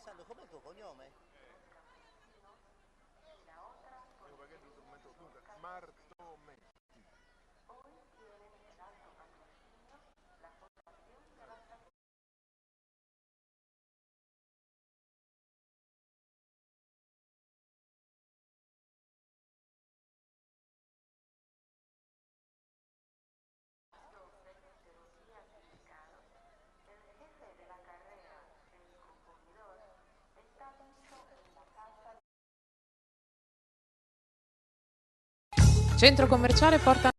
Alessandro, com'è il tuo cognome? Dunque, Martometti. Centro commerciale Porta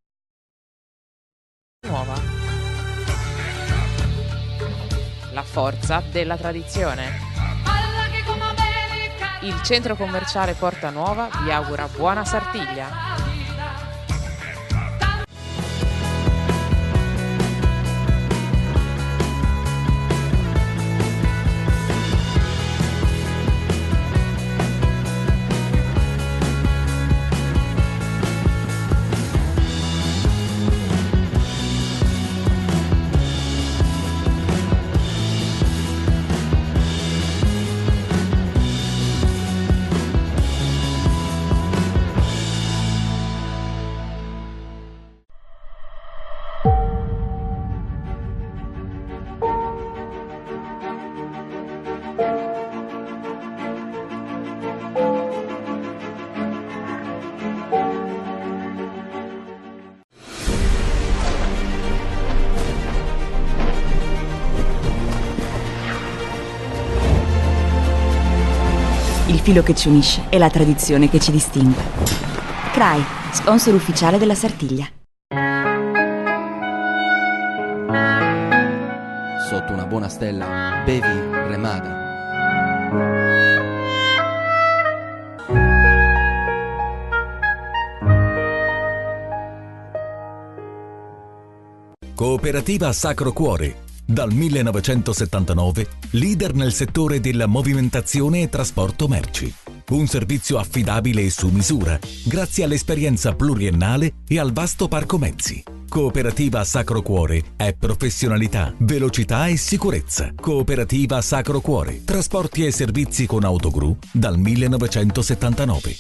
Nuova. La forza della tradizione. Il centro commerciale Porta Nuova vi augura buona Sartiglia. Il filo che ci unisce è la tradizione che ci distingue. CRAI, sponsor ufficiale della Sartiglia. Sotto una buona stella, bevi Remada. Cooperativa Sacro Cuore. Dal 1979, leader nel settore della movimentazione e trasporto merci. Un servizio affidabile e su misura, grazie all'esperienza pluriennale e al vasto parco mezzi. Cooperativa Sacro Cuore è professionalità, velocità e sicurezza. Cooperativa Sacro Cuore. Trasporti e servizi con autogru dal 1979.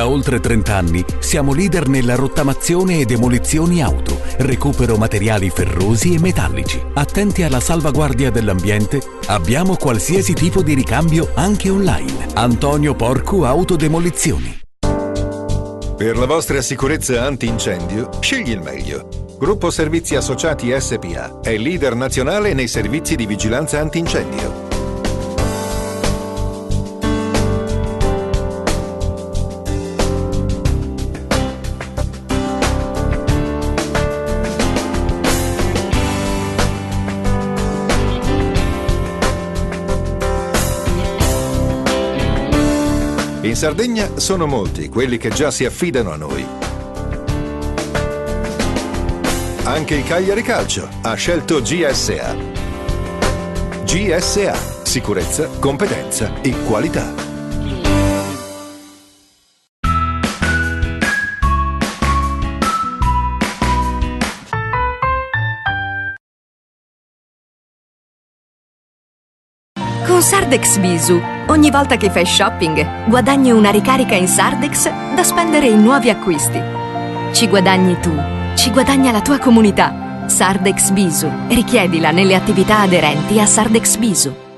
Da oltre 30 anni siamo leader nella rottamazione e demolizioni auto, recupero materiali ferrosi e metallici. Attenti alla salvaguardia dell'ambiente, abbiamo qualsiasi tipo di ricambio anche online. Antonio Porcu Autodemolizioni. Per la vostra sicurezza antincendio, scegli il meglio. Gruppo Servizi Associati SPA è leader nazionale nei servizi di vigilanza antincendio. In Sardegna sono molti quelli che già si affidano a noi. Anche il Cagliari Calcio ha scelto GSA. GSA, sicurezza, competenza e qualità. Con Sardex Visu, ogni volta che fai shopping, guadagni una ricarica in Sardex da spendere in nuovi acquisti. Ci guadagni tu, ci guadagna la tua comunità. Sardex Visu. Richiedila nelle attività aderenti a Sardex Visu.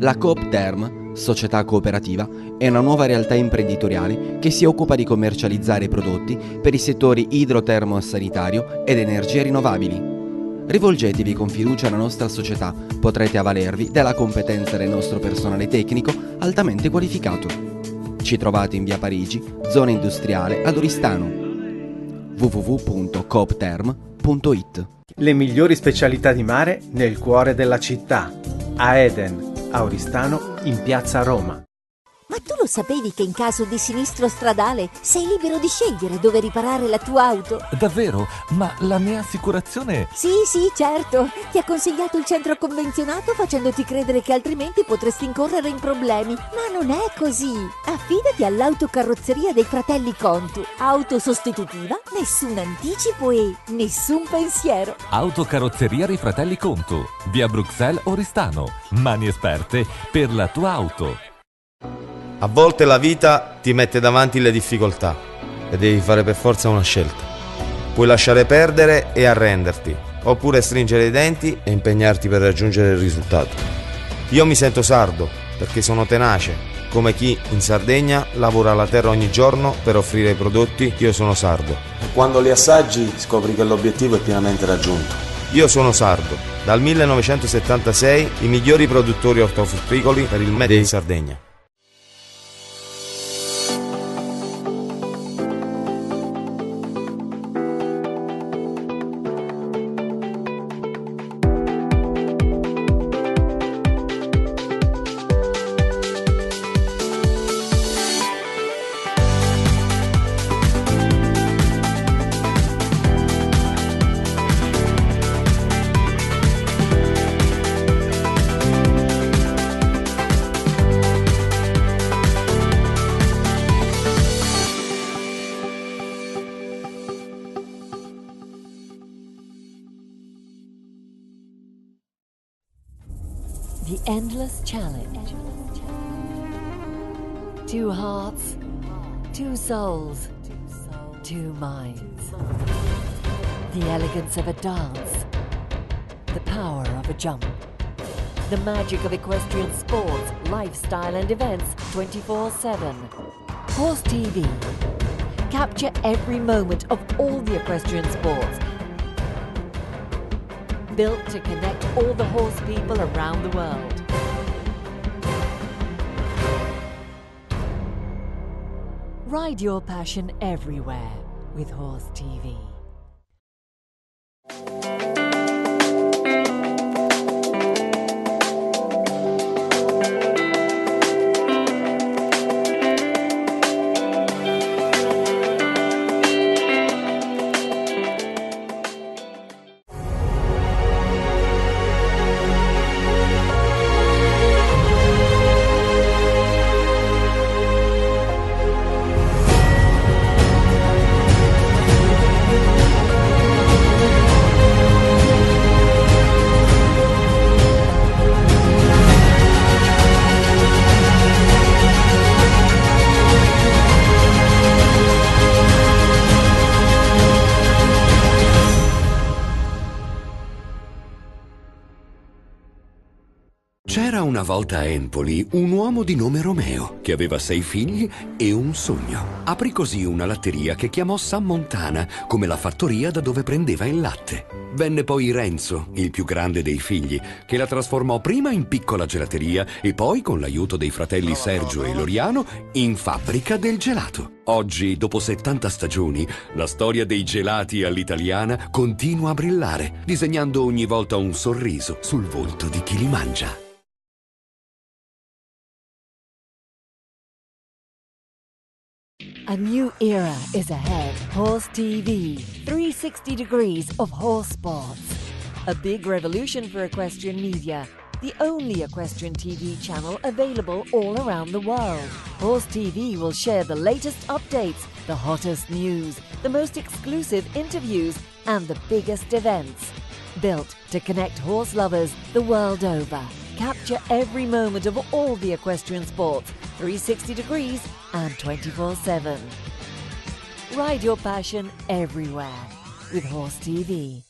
La Coop Term, società cooperativa, è una nuova realtà imprenditoriale che si occupa di commercializzare prodotti per i settori idrotermo-sanitario ed energie rinnovabili. Rivolgetevi con fiducia alla nostra società, potrete avvalervi della competenza del nostro personale tecnico altamente qualificato. Ci trovate in via Parigi, zona industriale ad Oristano. www.coopterm.it. Le migliori specialità di mare nel cuore della città. A Eden, a Oristano, in piazza Roma. Ma tu lo sapevi che in caso di sinistro stradale sei libero di scegliere dove riparare la tua auto? Davvero? Ma la mia assicurazione... Sì, certo. Ti ha consigliato il centro convenzionato facendoti credere che altrimenti potresti incorrere in problemi. Ma non è così. Affidati all'autocarrozzeria dei fratelli Contu. Auto sostitutiva, nessun anticipo e nessun pensiero. Autocarrozzeria dei fratelli Contu. Via Bruxelles Oristano. Mani esperte per la tua auto. A volte la vita ti mette davanti le difficoltà e devi fare per forza una scelta. Puoi lasciare perdere e arrenderti, oppure stringere i denti e impegnarti per raggiungere il risultato. Io mi sento sardo perché sono tenace, come chi in Sardegna lavora la terra ogni giorno per offrire i prodotti. Io sono sardo. E quando li assaggi scopri che l'obiettivo è pienamente raggiunto. Io sono sardo. Dal 1976 i migliori produttori ortofrutticoli per il Made in Sardegna. The Endless Challenge. 2 hearts, 2 souls, 2 minds. The elegance of a dance, the power of a jump. The magic of equestrian sports, lifestyle and events 24/7. Horse TV. Capture every moment of all the equestrian sports. Built to connect all the horse people around the world. Ride your passion everywhere with Horse TV. C'era una volta a Empoli un uomo di nome Romeo che aveva 6 figli e un sogno. Aprì così una latteria che chiamò San Montana, come la fattoria da dove prendeva il latte. Venne poi Renzo, il più grande dei figli, che la trasformò prima in piccola gelateria e poi, con l'aiuto dei fratelli Sergio e Loriano, in fabbrica del gelato. Oggi, dopo 70 stagioni, la storia dei gelati all'italiana continua a brillare, disegnando ogni volta un sorriso sul volto di chi li mangia. A new era is ahead. Horse TV, 360 degrees of horse sports. A big revolution for equestrian media. The only equestrian TV channel available all around the world. Horse TV will share the latest updates, the hottest news, the most exclusive interviews, and the biggest events. Built to connect horse lovers the world over. Capture every moment of all the equestrian sports, 360 degrees and 24/7. Ride your passion everywhere with Horse TV.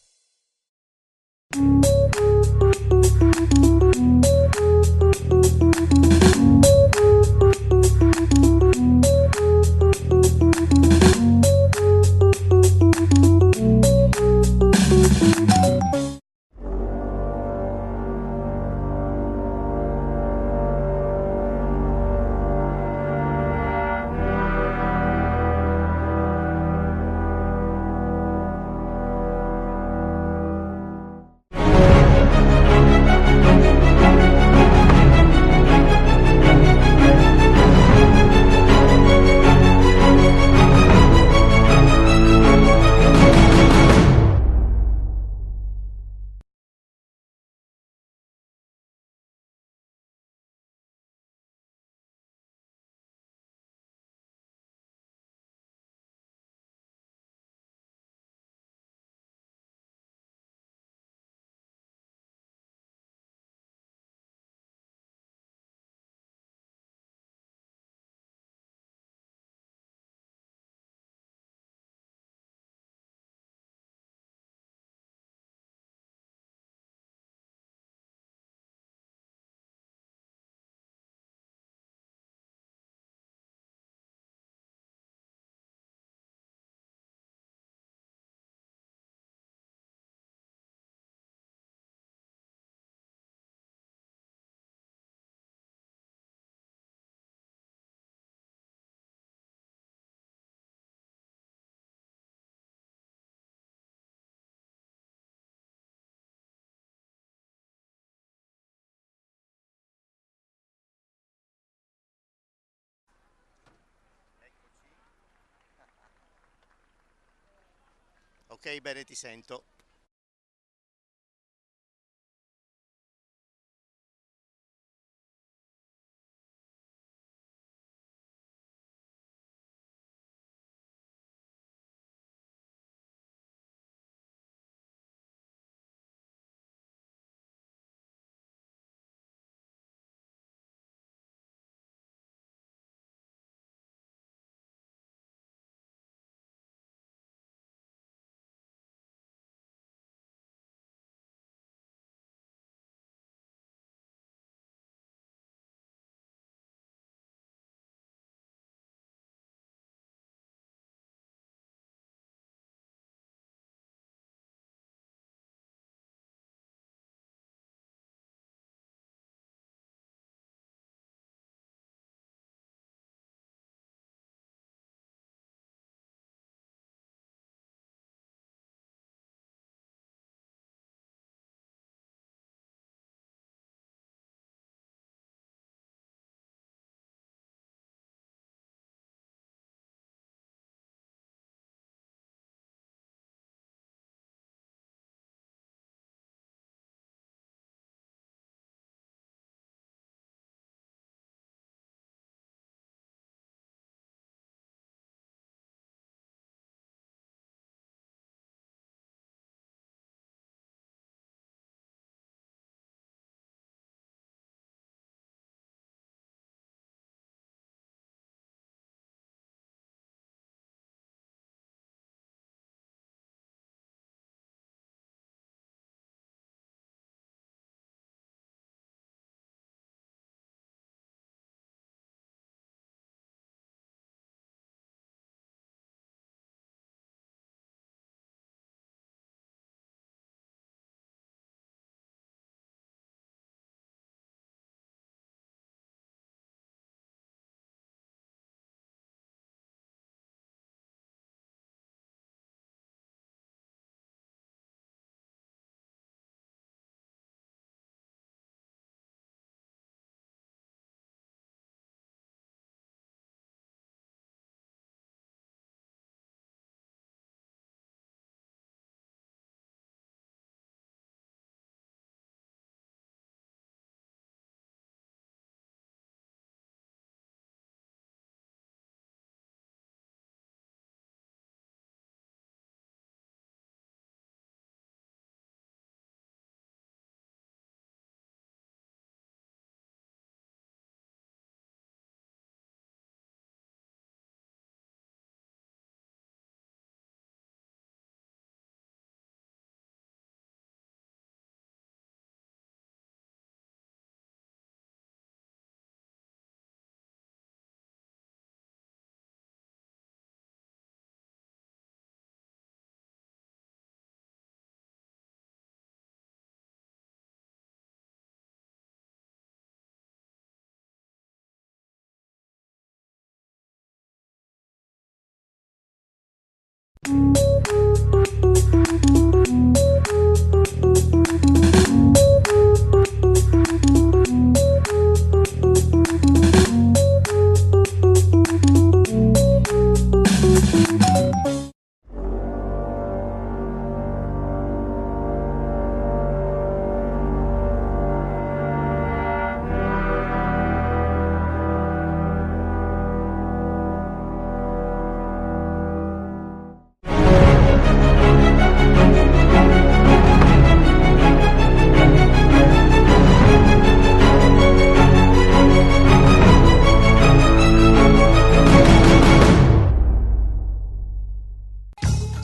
Ok, bene, ti sento.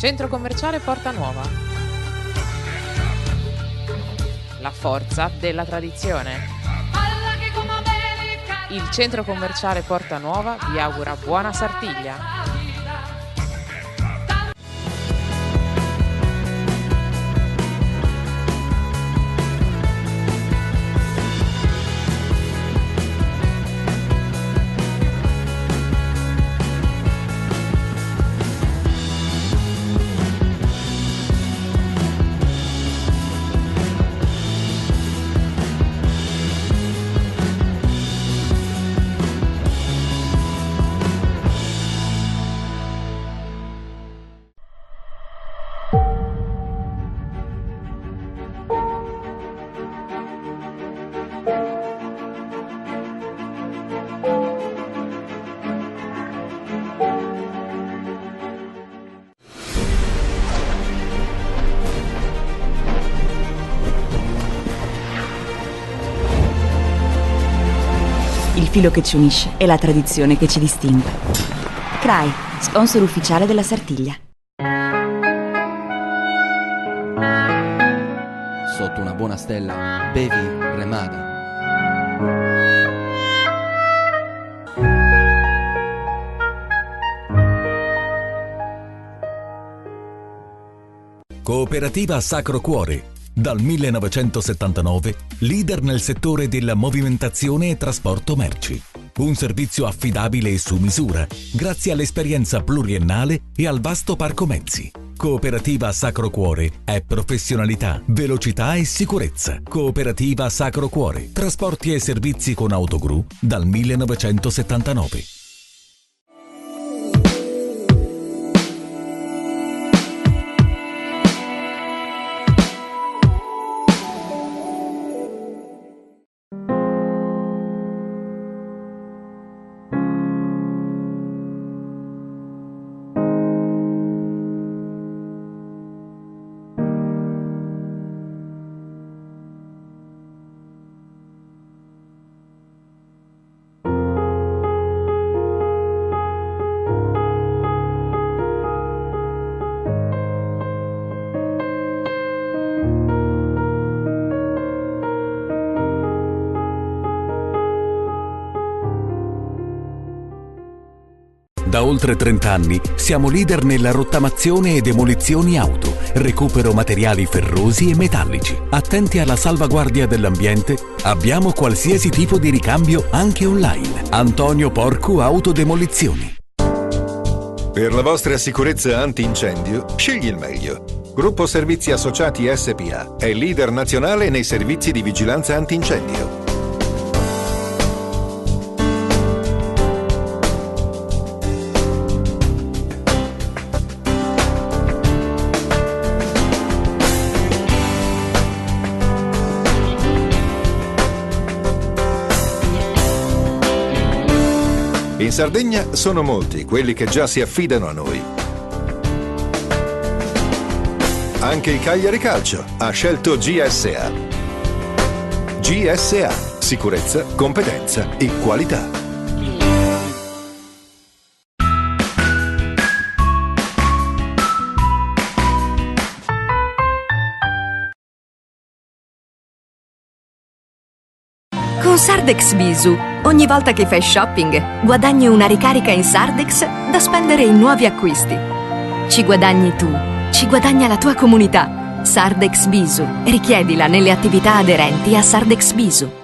Centro commerciale Porta Nuova. La forza della tradizione. Il centro commerciale Porta Nuova vi augura buona Sartiglia. filo che ci unisce e la tradizione che ci distingue. CRAI, sponsor ufficiale della Sartiglia. Sotto una buona stella, bevi Remada. Cooperativa Sacro Cuore. Dal 1979, leader nel settore della movimentazione e trasporto merci. Un servizio affidabile e su misura, grazie all'esperienza pluriennale e al vasto parco mezzi. Cooperativa Sacro Cuore è professionalità, velocità e sicurezza. Cooperativa Sacro Cuore. Trasporti e servizi con autogru dal 1979. Da oltre 30 anni siamo leader nella rottamazione e demolizioni auto, recupero materiali ferrosi e metallici. Attenti alla salvaguardia dell'ambiente, abbiamo qualsiasi tipo di ricambio anche online. Antonio Porcu Autodemolizioni. Per la vostra sicurezza antincendio, scegli il meglio. Gruppo Servizi Associati SPA è leader nazionale nei servizi di vigilanza antincendio. In Sardegna sono molti quelli che già si affidano a noi. Anche il Cagliari Calcio ha scelto GSA. GSA, sicurezza, competenza e qualità. Con Sardex Bisu, ogni volta che fai shopping, guadagni una ricarica in Sardex da spendere in nuovi acquisti. Ci guadagni tu, ci guadagna la tua comunità. Sardex Bisu. Richiedila nelle attività aderenti a Sardex Bisu.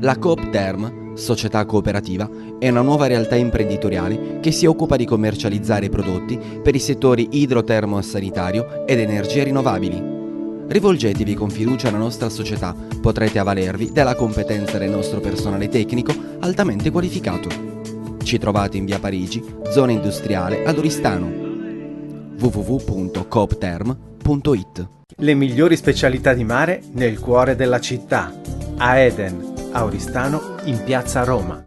La Coop Term, società cooperativa, è una nuova realtà imprenditoriale che si occupa di commercializzare prodotti per i settori idrotermo-sanitario ed energie rinnovabili. Rivolgetevi con fiducia alla nostra società, potrete avvalervi della competenza del nostro personale tecnico altamente qualificato. Ci trovate in via Parigi, zona industriale ad Oristano. www.coopterm.it. Le migliori specialità di mare nel cuore della città, a Eden, a Oristano, in piazza Roma.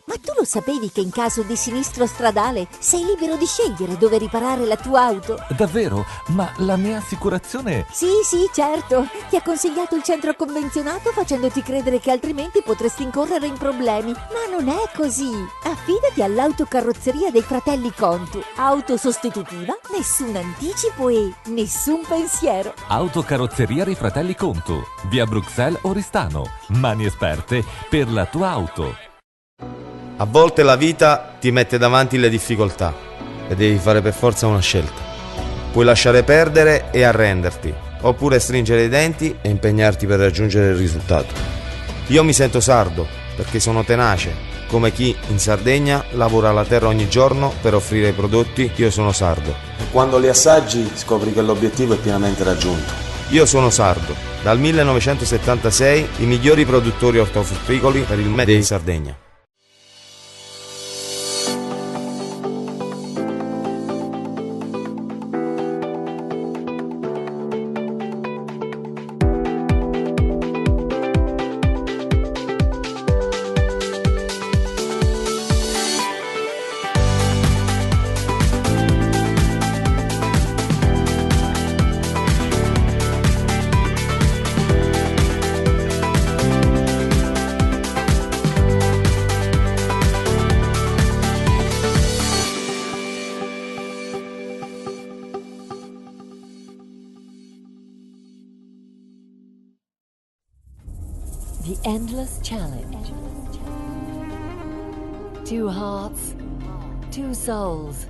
Ma tu lo sapevi che in caso di sinistro stradale sei libero di scegliere dove riparare la tua auto? Davvero? Ma la mia assicurazione... Sì, certo. Ti ha consigliato il centro convenzionato facendoti credere che altrimenti potresti incorrere in problemi. Ma non è così. Affidati all'autocarrozzeria dei fratelli Contu. Auto sostitutiva, nessun anticipo e nessun pensiero. Autocarrozzeria dei fratelli Contu, via Bruxelles Oristano. Mani esperte per la tua auto. A volte la vita ti mette davanti le difficoltà e devi fare per forza una scelta. Puoi lasciare perdere e arrenderti, oppure stringere i denti e impegnarti per raggiungere il risultato. Io mi sento sardo perché sono tenace, come chi in Sardegna lavora la terra ogni giorno per offrire i prodotti. Io sono sardo. E quando li assaggi scopri che l'obiettivo è pienamente raggiunto. Io sono sardo. Dal 1976 i migliori produttori ortofrutticoli per il Made in Sardegna. The Endless Challenge. 2 hearts, 2 souls,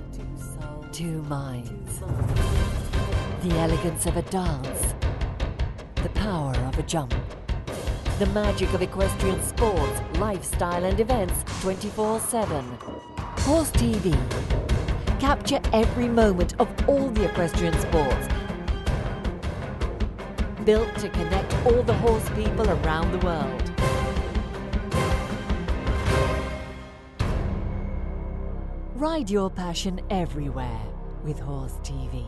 2 minds. The elegance of a dance, the power of a jump. The magic of equestrian sports, lifestyle and events 24/7. Horse TV. Capture every moment of all the equestrian sports. Built to connect all the horse people around the world. Ride your passion everywhere with Horse TV.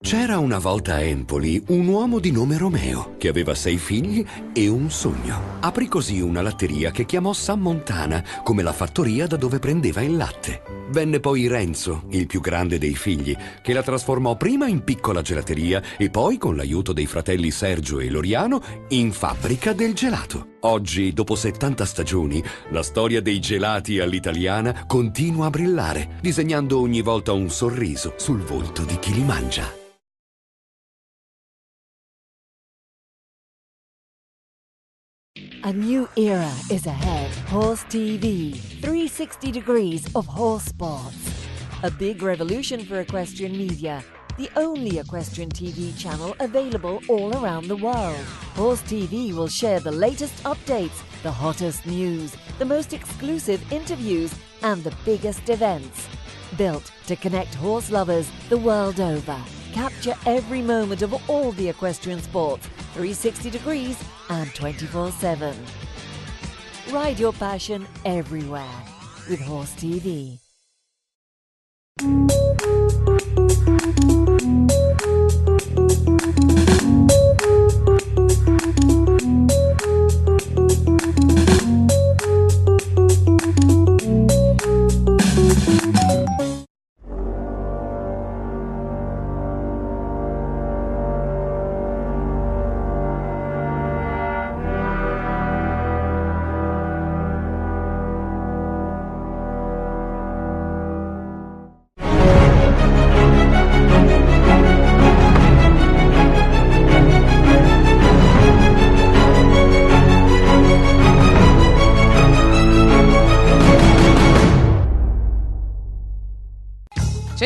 C'era una volta a Empoli un uomo di nome Romeo che aveva 6 figli e un sogno. Aprì così una latteria che chiamò San Montana, come la fattoria da dove prendeva il latte. Venne poi Renzo, il più grande dei figli, che la trasformò prima in piccola gelateria e poi, con l'aiuto dei fratelli Sergio e Loriano, in fabbrica del gelato. Oggi, dopo 70 stagioni, la storia dei gelati all'italiana continua a brillare, disegnando ogni volta un sorriso sul volto di chi li mangia. A new era is ahead. Horse TV, 360 degrees of horse sports. A big revolution for equestrian media. The only equestrian TV channel available all around the world. Horse TV will share the latest updates, the hottest news, the most exclusive interviews, and the biggest events. Built to connect horse lovers the world over. Capture every moment of all the equestrian sports, 360 degrees and 24/7. Ride your passion everywhere with Horse TV.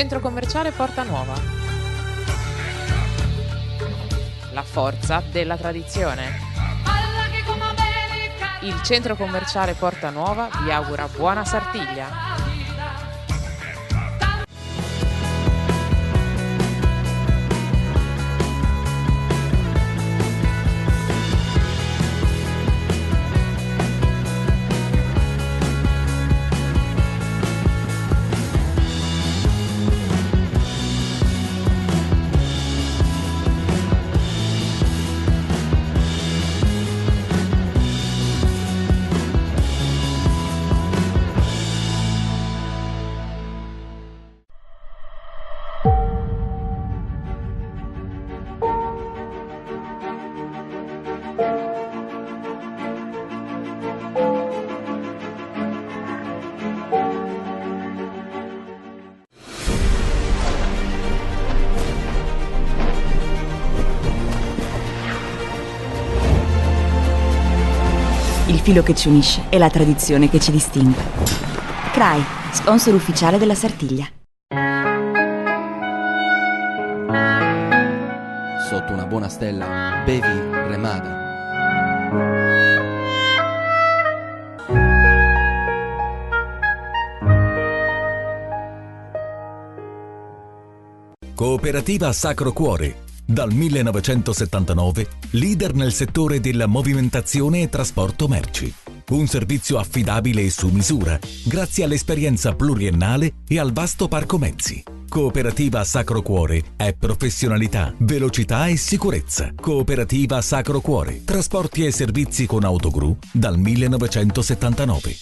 Centro commerciale Porta Nuova. La forza della tradizione. Il centro commerciale Porta Nuova vi augura buona Sartiglia. Il filo che ci unisce è la tradizione che ci distingue. CRAI, sponsor ufficiale della Sartiglia. Sotto una buona stella, bevi Remada. Cooperativa Sacro Cuore. Dal 1979, leader nel settore della movimentazione e trasporto merci. Un servizio affidabile e su misura, grazie all'esperienza pluriennale e al vasto parco mezzi. Cooperativa Sacro Cuore è professionalità, velocità e sicurezza. Cooperativa Sacro Cuore. Trasporti e servizi con autogru dal 1979.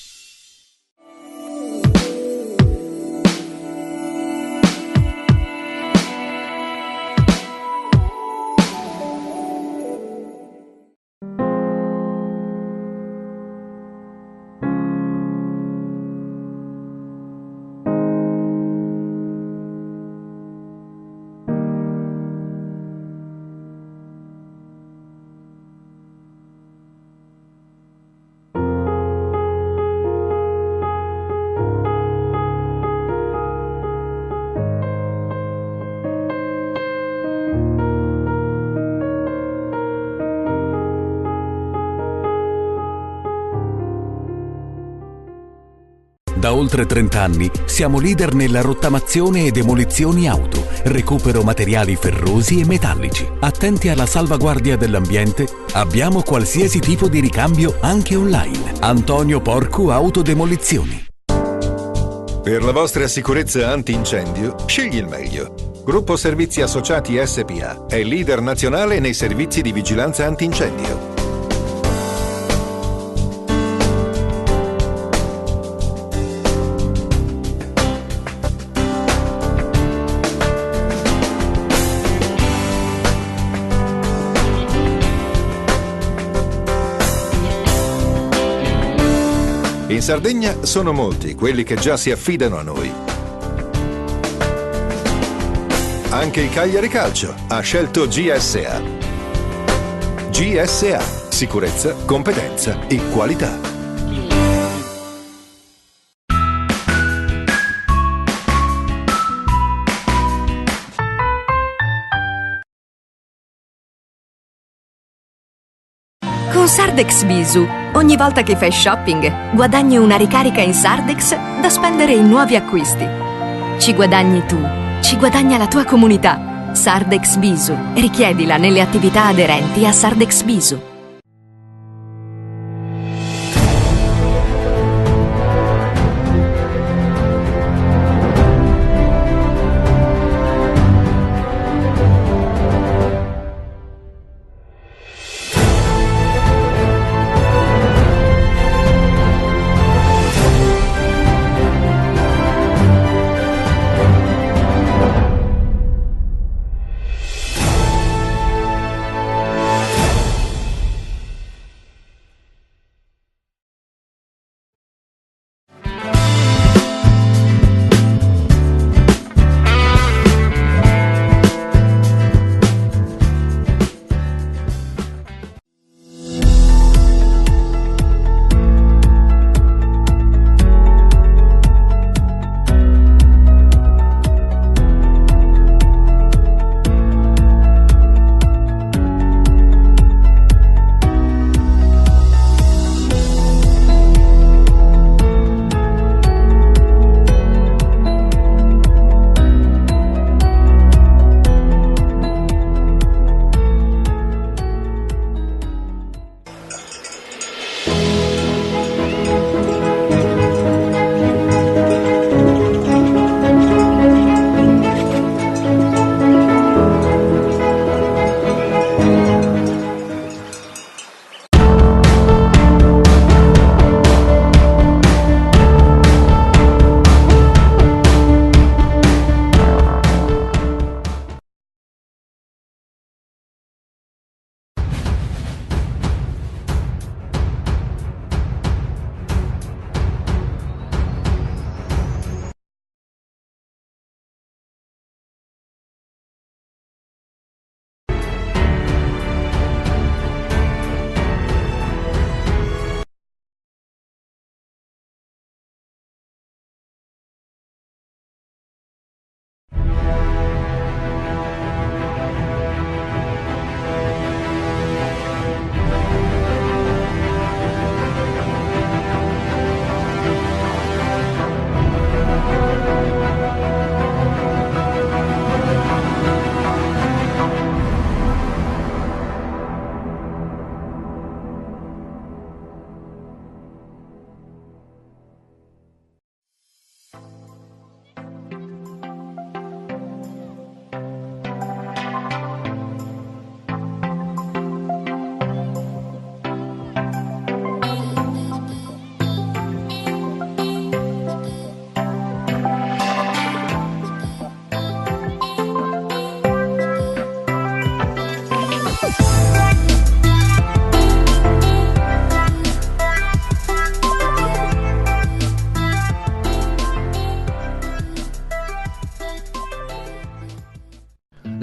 Da oltre 30 anni siamo leader nella rottamazione e demolizioni auto, recupero materiali ferrosi e metallici. Attenti alla salvaguardia dell'ambiente, abbiamo qualsiasi tipo di ricambio anche online. Antonio Porcu Autodemolizioni. Per la vostra sicurezza antincendio, scegli il meglio. Gruppo Servizi Associati SPA è leader nazionale nei servizi di vigilanza antincendio. In Sardegna sono molti quelli che già si affidano a noi. Anche il Cagliari Calcio ha scelto GSA. GSA, sicurezza, competenza e qualità. Con Sardex Bisu, ogni volta che fai shopping, guadagni una ricarica in Sardex da spendere in nuovi acquisti. Ci guadagni tu, ci guadagna la tua comunità. Sardex Bisu. Richiedila nelle attività aderenti a Sardex Bisu.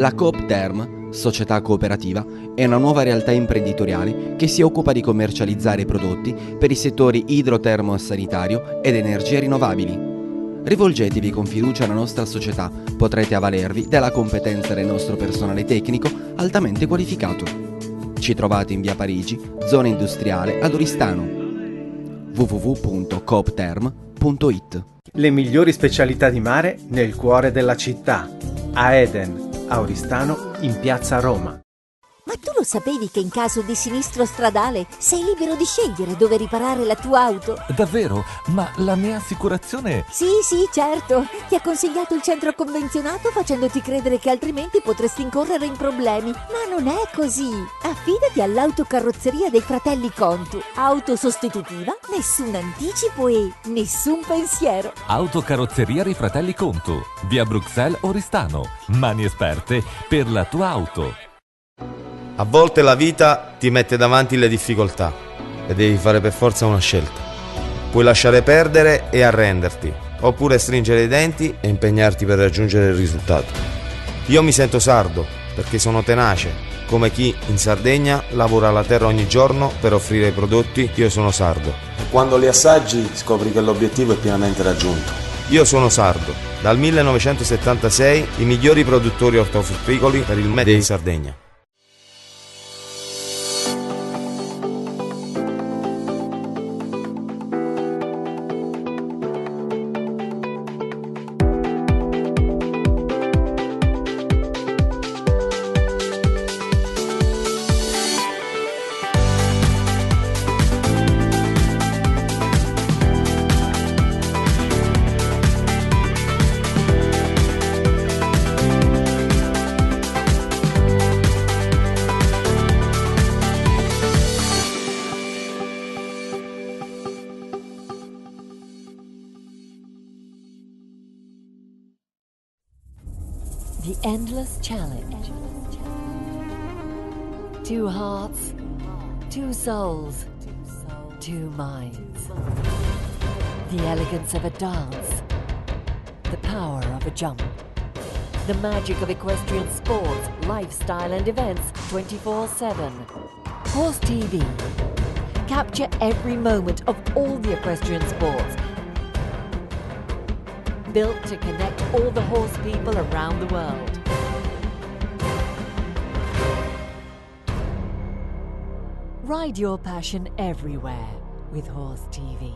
La Coop Term, società cooperativa, è una nuova realtà imprenditoriale che si occupa di commercializzare prodotti per i settori idrotermo-sanitario ed energie rinnovabili. Rivolgetevi con fiducia alla nostra società, potrete avvalervi della competenza del nostro personale tecnico altamente qualificato. Ci trovate in via Parigi, zona industriale ad Oristano. www.coopterm.it. Le migliori specialità di mare nel cuore della città, a Eden, a Oristano, in piazza Roma. Ma tu lo sapevi che in caso di sinistro stradale sei libero di scegliere dove riparare la tua auto? Davvero? Ma la mia assicurazione... Sì, certo. Ti ha consigliato il centro convenzionato facendoti credere che altrimenti potresti incorrere in problemi. Ma non è così. Affidati all'autocarrozzeria dei fratelli Contu. Auto sostitutiva, nessun anticipo e nessun pensiero. Autocarrozzeria dei fratelli Contu, via Bruxelles Oristano. Mani esperte per la tua auto. A volte la vita ti mette davanti le difficoltà e devi fare per forza una scelta. Puoi lasciare perdere e arrenderti, oppure stringere i denti e impegnarti per raggiungere il risultato. Io mi sento sardo perché sono tenace, come chi in Sardegna lavora la terra ogni giorno per offrire i prodotti. Io sono sardo. Quando li assaggi scopri che l'obiettivo è pienamente raggiunto. Io sono sardo. Dal 1976 i migliori produttori ortofrutticoli per il Made in Sardegna. The Endless Challenge. 2 hearts, 2 souls, 2 minds. The elegance of a dance, the power of a jump. The magic of equestrian sports, lifestyle and events 24/7. Horse TV. Capture every moment of all the equestrian sports. Built to connect all the horse people around the world. Ride your passion everywhere with Horse TV.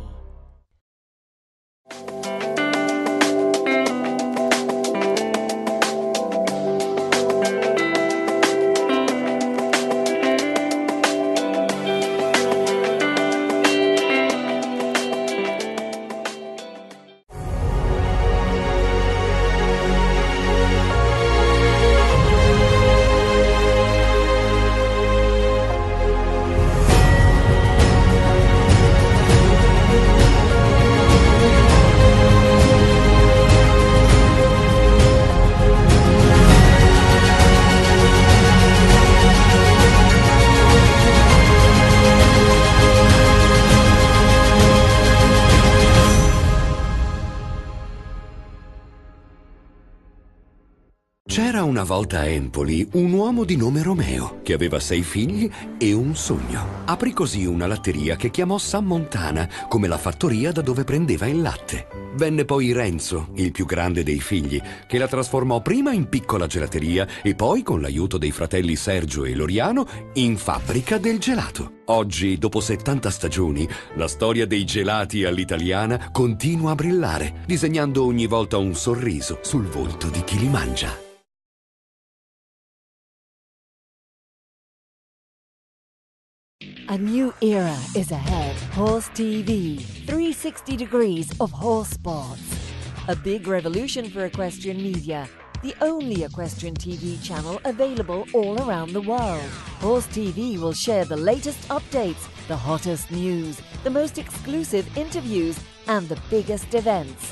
C'era una volta a Empoli un uomo di nome Romeo che aveva 6 figli e un sogno. Aprì così una latteria che chiamò San Montana, come la fattoria da dove prendeva il latte. Venne poi Renzo, il più grande dei figli, che la trasformò prima in piccola gelateria e poi, con l'aiuto dei fratelli Sergio e Loriano, in fabbrica del gelato. Oggi, dopo 70 stagioni, la storia dei gelati all'italiana continua a brillare, disegnando ogni volta un sorriso sul volto di chi li mangia. A new era is ahead. Horse TV, 360 degrees of horse sports. A big revolution for equestrian media. The only equestrian TV channel available all around the world. Horse TV will share the latest updates, the hottest news, the most exclusive interviews, and the biggest events.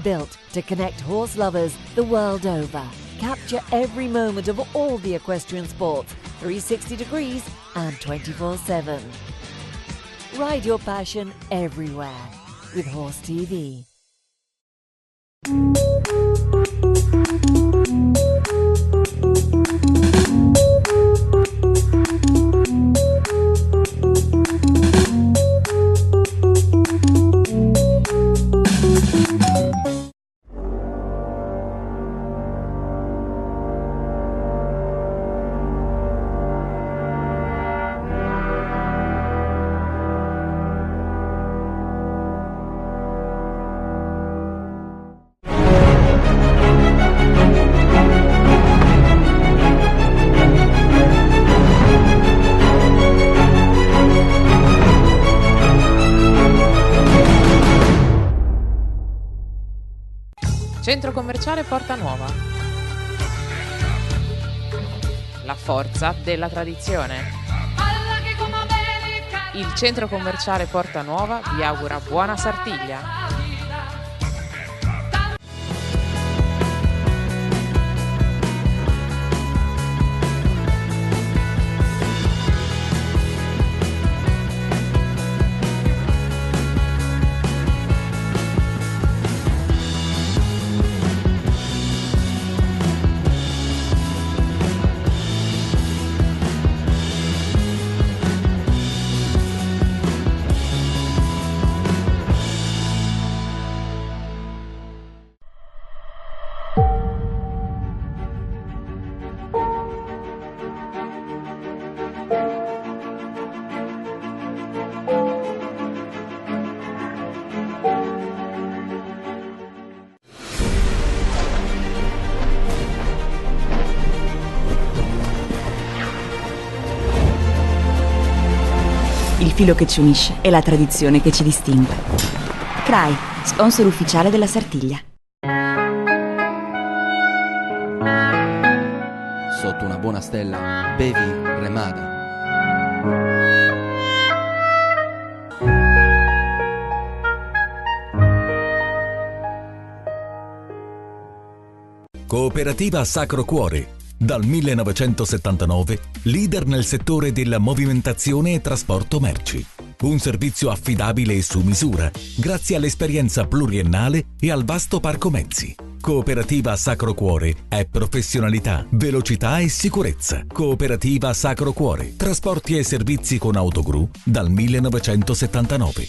Built to connect horse lovers the world over. Capture every moment of all the equestrian sports, 360 degrees and 24/7. Ride your passion everywhere with Horse TV. Centro commerciale Porta Nuova. La forza della tradizione. Il centro commerciale Porta Nuova vi augura buona Sartiglia. Il filo che ci unisce è la tradizione che ci distingue. CRAI, sponsor ufficiale della Sartiglia. Sotto una buona stella, bevi Remada. Cooperativa Sacro Cuore. Dal 1979, leader nel settore della movimentazione e trasporto merci. Un servizio affidabile e su misura, grazie all'esperienza pluriennale e al vasto parco mezzi. Cooperativa Sacro Cuore è professionalità, velocità e sicurezza. Cooperativa Sacro Cuore. Trasporti e servizi con autogru dal 1979.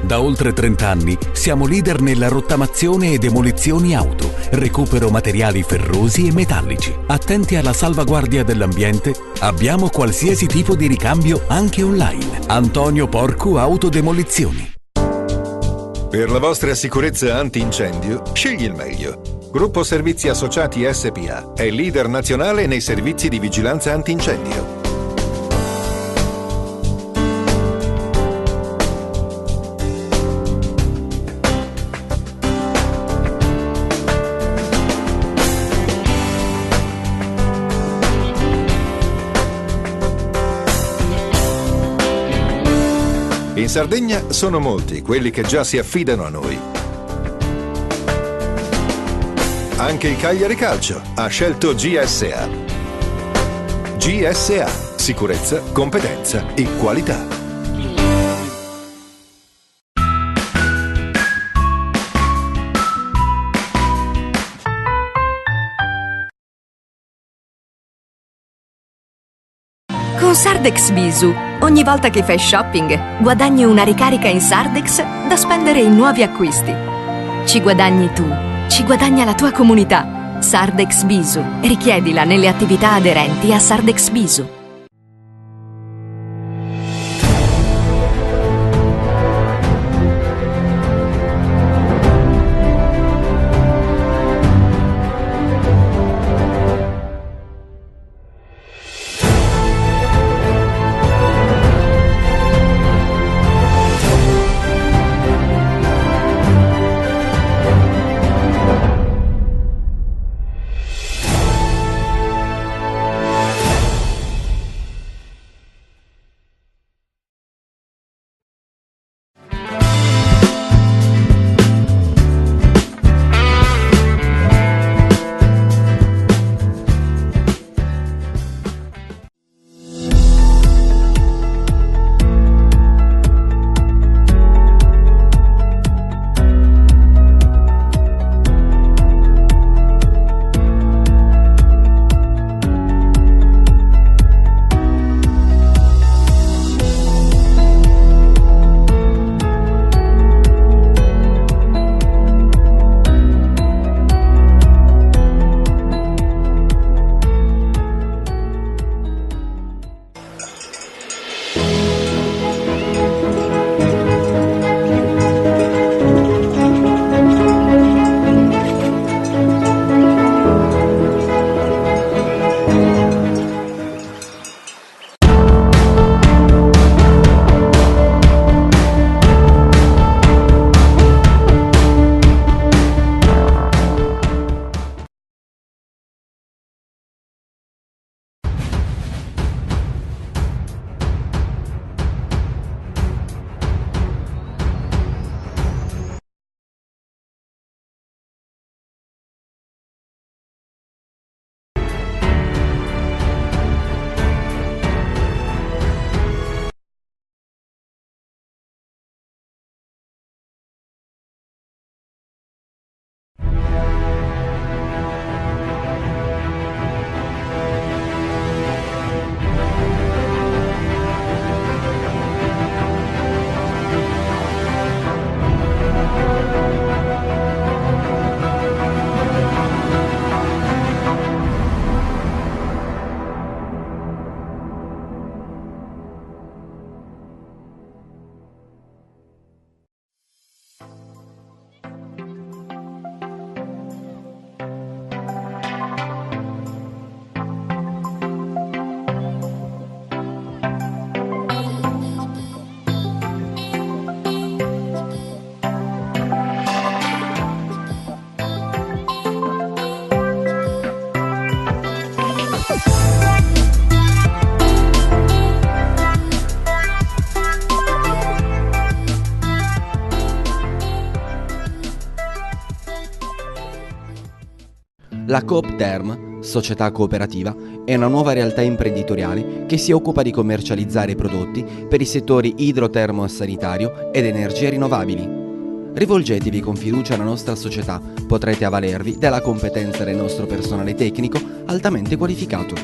Da oltre 30 anni siamo leader nella rottamazione e demolizioni auto, recupero materiali ferrosi e metallici. Attenti alla salvaguardia dell'ambiente, abbiamo qualsiasi tipo di ricambio anche online. Antonio Porcu Autodemolizioni. Per la vostra sicurezza antincendio, scegli il meglio. Gruppo Servizi Associati SPA è leader nazionale nei servizi di vigilanza antincendio. In Sardegna sono molti quelli che già si affidano a noi. Anche il Cagliari Calcio ha scelto GSA. GSA, sicurezza, competenza e qualità. Con Sardex Visu, ogni volta che fai shopping, guadagni una ricarica in Sardex da spendere in nuovi acquisti. Ci guadagni tu, ci guadagna la tua comunità. Sardex Visu. Richiedila nelle attività aderenti a Sardex Visu. La Coop Term, società cooperativa, è una nuova realtà imprenditoriale che si occupa di commercializzare prodotti per i settori idrotermo-sanitario ed energie rinnovabili. Rivolgetevi con fiducia alla nostra società, potrete avvalervi della competenza del nostro personale tecnico altamente qualificato.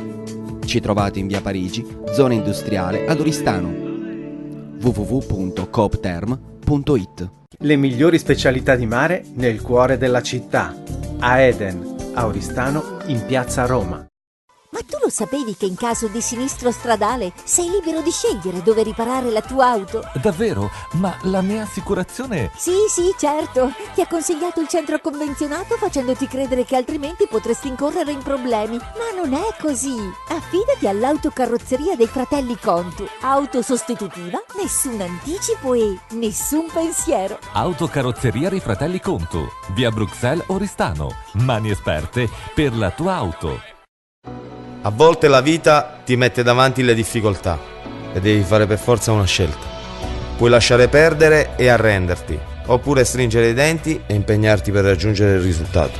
Ci trovate in via Parigi, zona industriale ad Oristano. www.coopterm.it. Le migliori specialità di mare nel cuore della città, a Eden, a Oristano, in piazza Roma. Ma tu lo sapevi che in caso di sinistro stradale sei libero di scegliere dove riparare la tua auto? Davvero? Ma la mia assicurazione... Sì, certo. Ti ha consigliato il centro convenzionato facendoti credere che altrimenti potresti incorrere in problemi. Ma non è così. Affidati all'autocarrozzeria dei fratelli Contu. Auto sostitutiva, nessun anticipo e nessun pensiero. Autocarrozzeria dei fratelli Contu, via Bruxelles Oristano. Mani esperte per la tua auto. A volte la vita ti mette davanti le difficoltà e devi fare per forza una scelta. Puoi lasciare perdere e arrenderti, oppure stringere i denti e impegnarti per raggiungere il risultato.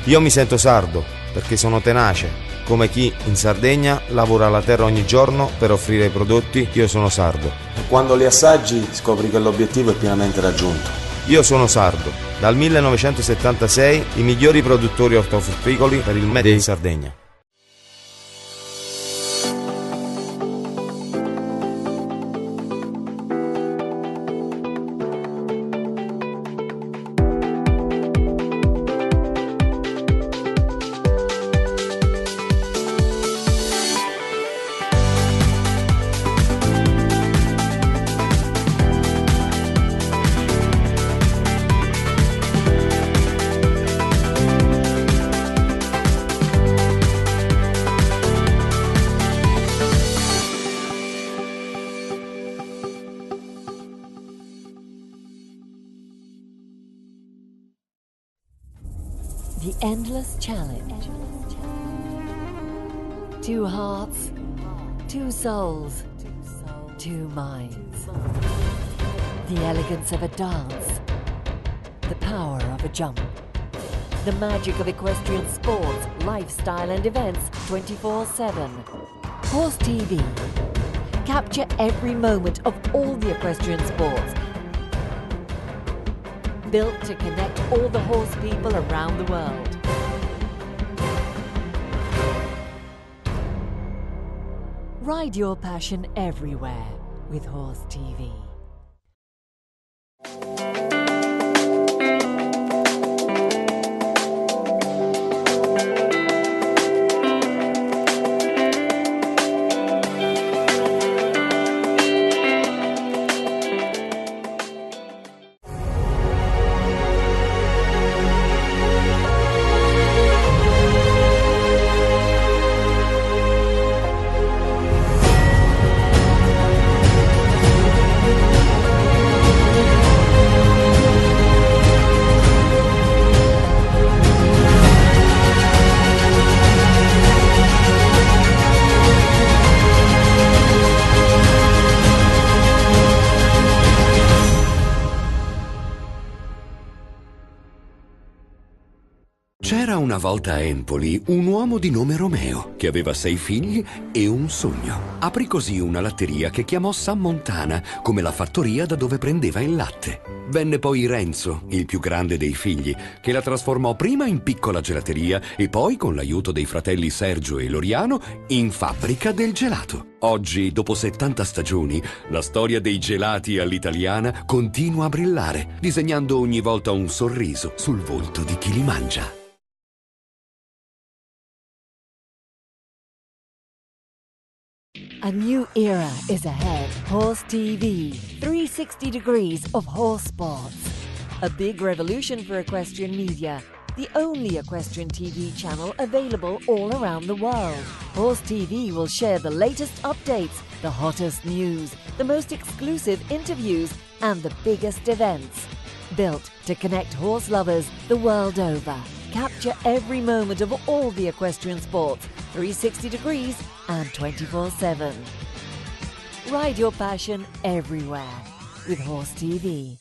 Io mi sento sardo perché sono tenace, come chi in Sardegna lavora la terra ogni giorno per offrire i prodotti. Io sono sardo. E quando li assaggi scopri che l'obiettivo è pienamente raggiunto. Io sono sardo. Dal 1976 i migliori produttori ortofrutticoli per il Made in Sardegna. The Endless Challenge. 2 hearts, 2 souls, 2 minds. The elegance of a dance, the power of a jump. The magic of equestrian sports, lifestyle and events 24/7. Horse TV. Capture every moment of all the equestrian sports. Built to connect all the horse people around the world. Ride your passion everywhere with Horse TV. C'era una volta a Empoli un uomo di nome Romeo che aveva 6 figli e un sogno. Aprì così una latteria che chiamò San Montana, come la fattoria da dove prendeva il latte. Venne poi Renzo, il più grande dei figli, che la trasformò prima in piccola gelateria e poi, con l'aiuto dei fratelli Sergio e Loriano, in fabbrica del gelato. Oggi, dopo 70 stagioni, la storia dei gelati all'italiana continua a brillare, disegnando ogni volta un sorriso sul volto di chi li mangia. A new era is ahead. Horse TV, 360 degrees of horse sports. A big revolution for equestrian media. The only equestrian TV channel available all around the world. Horse TV will share the latest updates, the hottest news, the most exclusive interviews, and the biggest events. Built to connect horse lovers the world over. Capture every moment of all the equestrian sports, 360 degrees and 24/7. Ride your passion everywhere with Horse TV.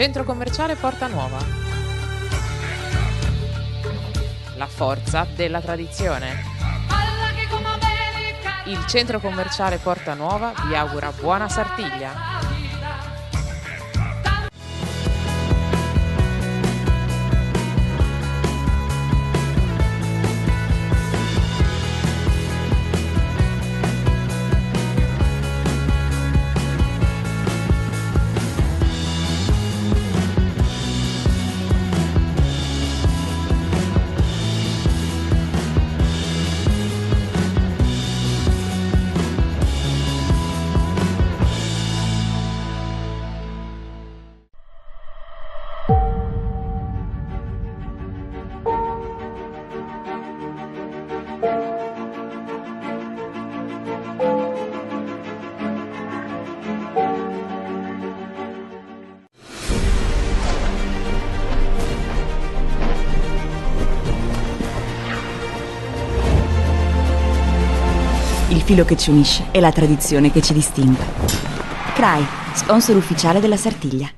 Centro commerciale Porta Nuova. La forza della tradizione. Il centro commerciale Porta Nuova vi augura buona Sartiglia. Il filo che ci unisce è la tradizione che ci distingue. CRAI, sponsor ufficiale della Sartiglia.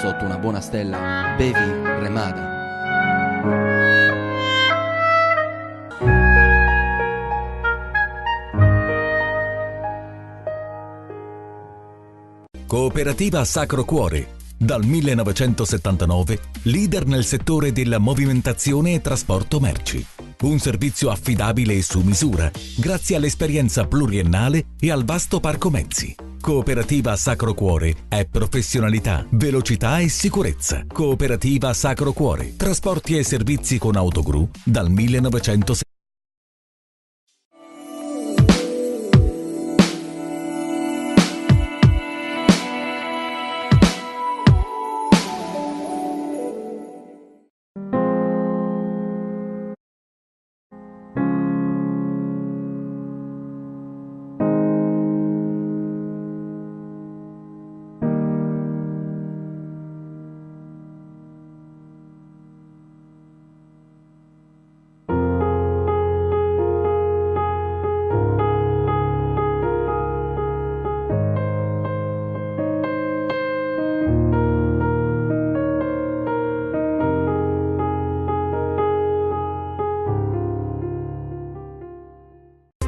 Sotto una buona stella, bevi Remada. Cooperativa Sacro Cuore. Dal 1979, leader nel settore della movimentazione e trasporto merci. Un servizio affidabile e su misura, grazie all'esperienza pluriennale e al vasto parco mezzi. Cooperativa Sacro Cuore è professionalità, velocità e sicurezza. Cooperativa Sacro Cuore. Trasporti e servizi con autogru dal 1979.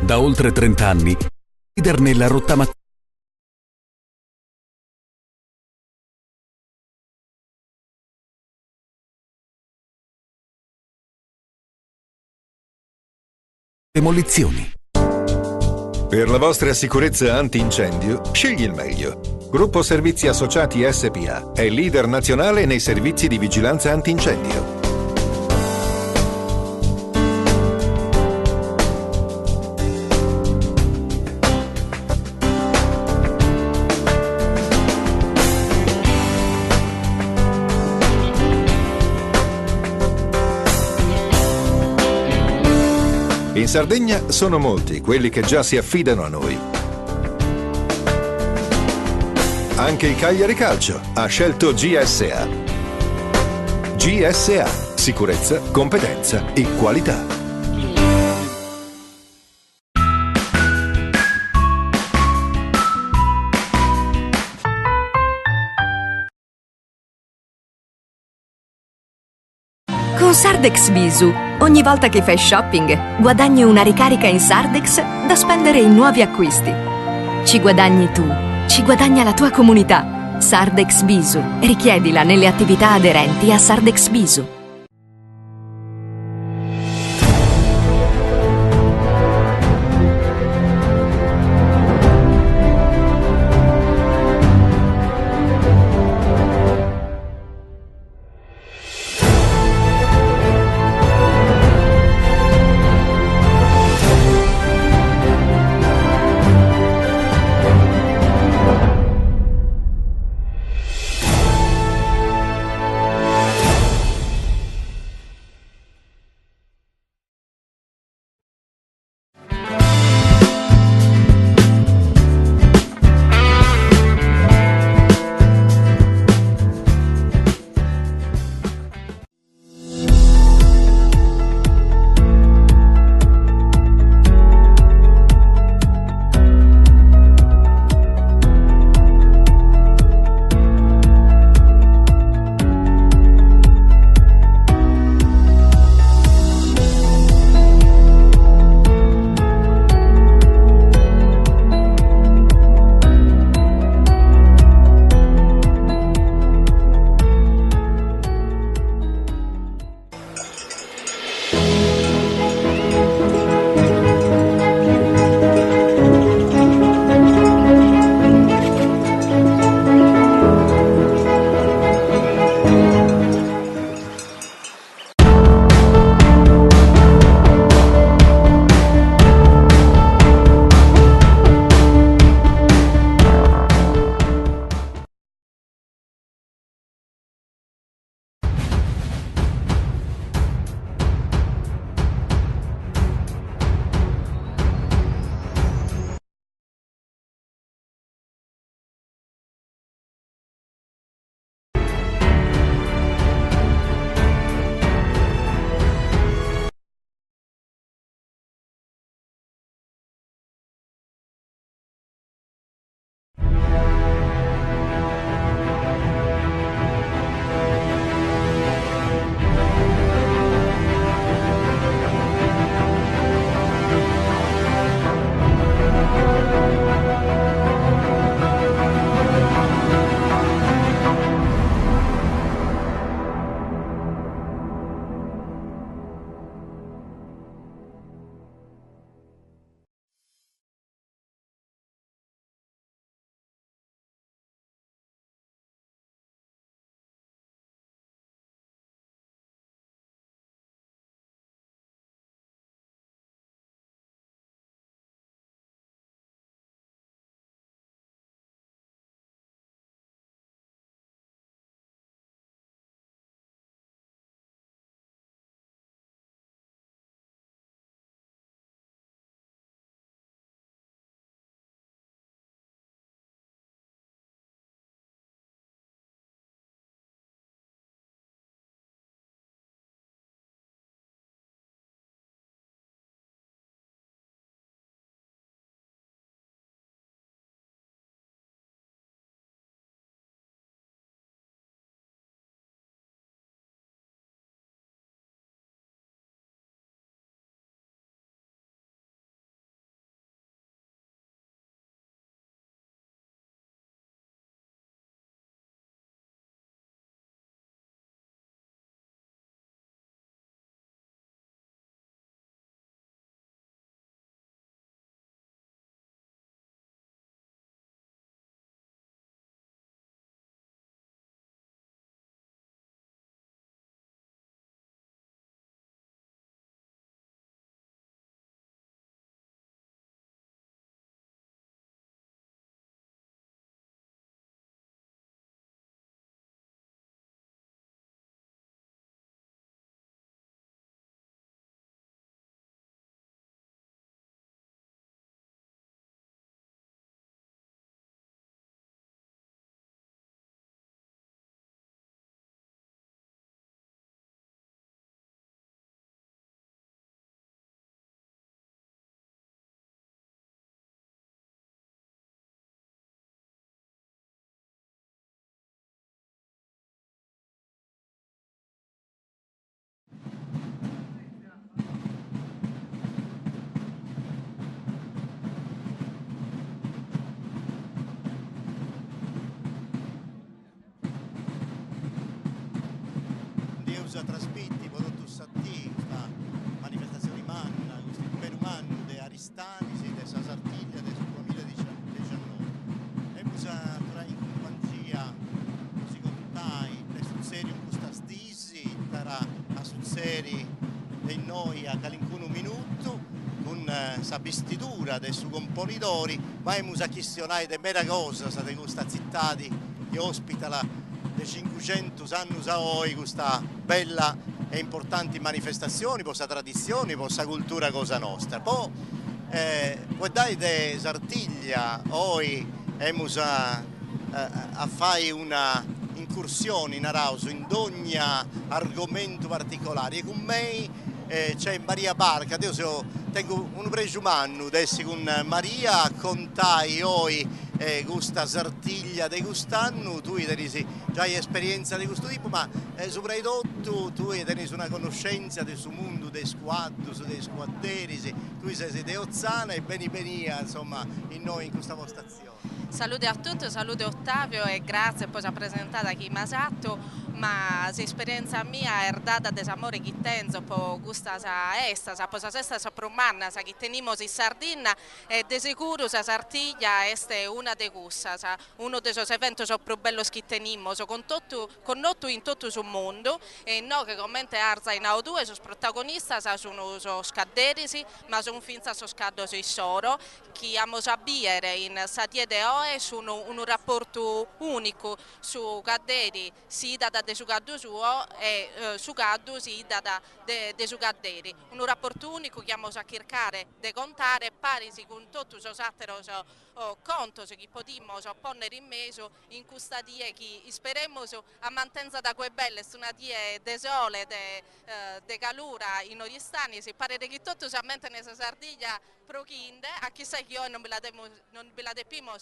Da oltre 30 anni, leader nella rottamazione. Demolizioni. Per la vostra sicurezza antincendio, scegli il meglio. Gruppo Servizi Associati SPA è leader nazionale nei servizi di vigilanza antincendio. In Sardegna sono molti quelli che già si affidano a noi. Anche il Cagliari Calcio ha scelto GSA. GSA, sicurezza, competenza e qualità. Con Sardex Visu, ogni volta che fai shopping, guadagni una ricarica in Sardex da spendere in nuovi acquisti. Ci guadagni tu, ci guadagna la tua comunità. Sardex Visu. Richiedila nelle attività aderenti a Sardex Visu. musa trasmetti produttus a te, questa manifestazione manna, questo impero manno de Aristani, de sa Sartiglia del 2019. E musa tra in compagnia, così contai, le suzzeri un questa stisi, sarà a suzzeri dei noi a calincuno minuto, con sa vestitura dei suoi componidori, ma è musa questionare de mera cosa, sa di questa città che ospita la de 500 anni a oggi, questa bella e importanti manifestazioni, questa tradizione, questa cultura cosa nostra. Poi, guardate de Sartiglia, oggi emus a fare una incursione in Arauso in ogni argomento particolare. E con me c'è Maria Barca, io tengo un pregiumanno adesso con Maria, contai oggi questa Sartiglia di quest'anno, tu hai già esperienza di questo tipo, ma soprattutto tu hai una conoscenza del suo mondo, dei squadros, dei squadderi, tu sei di Ozzana e beni insomma in noi in questa vostra azione. Saluti a tutti, saluti Ottavio e grazie per aver presentato chi mi ha fatto, ma l'esperienza mia è data desamore che tengo per questa esta, per questa sesta promanna che teniamo in Sardegna e di sicuro la Sartiglia è una di queste, uno dei eventi più belli che teniamo, con noi in tutto il mondo e noi che come Arza in A2 sono protagonisti, sono scadderi, ma sono finza sono scaddosi in soro, che abbiamo sapere in Satie de Oe sono un rapporto unico su cadderi sia da de su caddo suo e su caddo sia da de su cadderi. Un rapporto unico che abbiamo a cercare di contare pari con tutto i satero conto che potremmo porre in mezzo in questa die che speriamo a mantenere da quei belle su una die de sole, de calura in Oristani, si pare che tutto si ammenta nella Sardiglia prochinde, a chissà che io non ve la depimo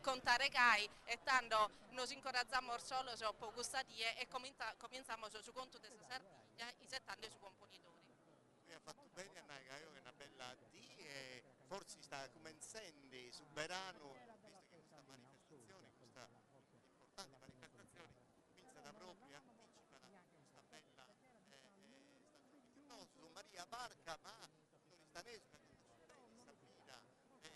contare cai e tanto nos incoraggiamo solo per questa die e cominciamo su conto della Sardiglia i 70 su componitori. Mi ha fatto bene Anna Caio, che è una bella die, forse sta cominciando su Verano, visto che questa manifestazione, questa importante manifestazione, comincia da proprio anticipa questa bella no, su Maria Barca, ma l'oristanesimo Sabina, Sartiglia, dei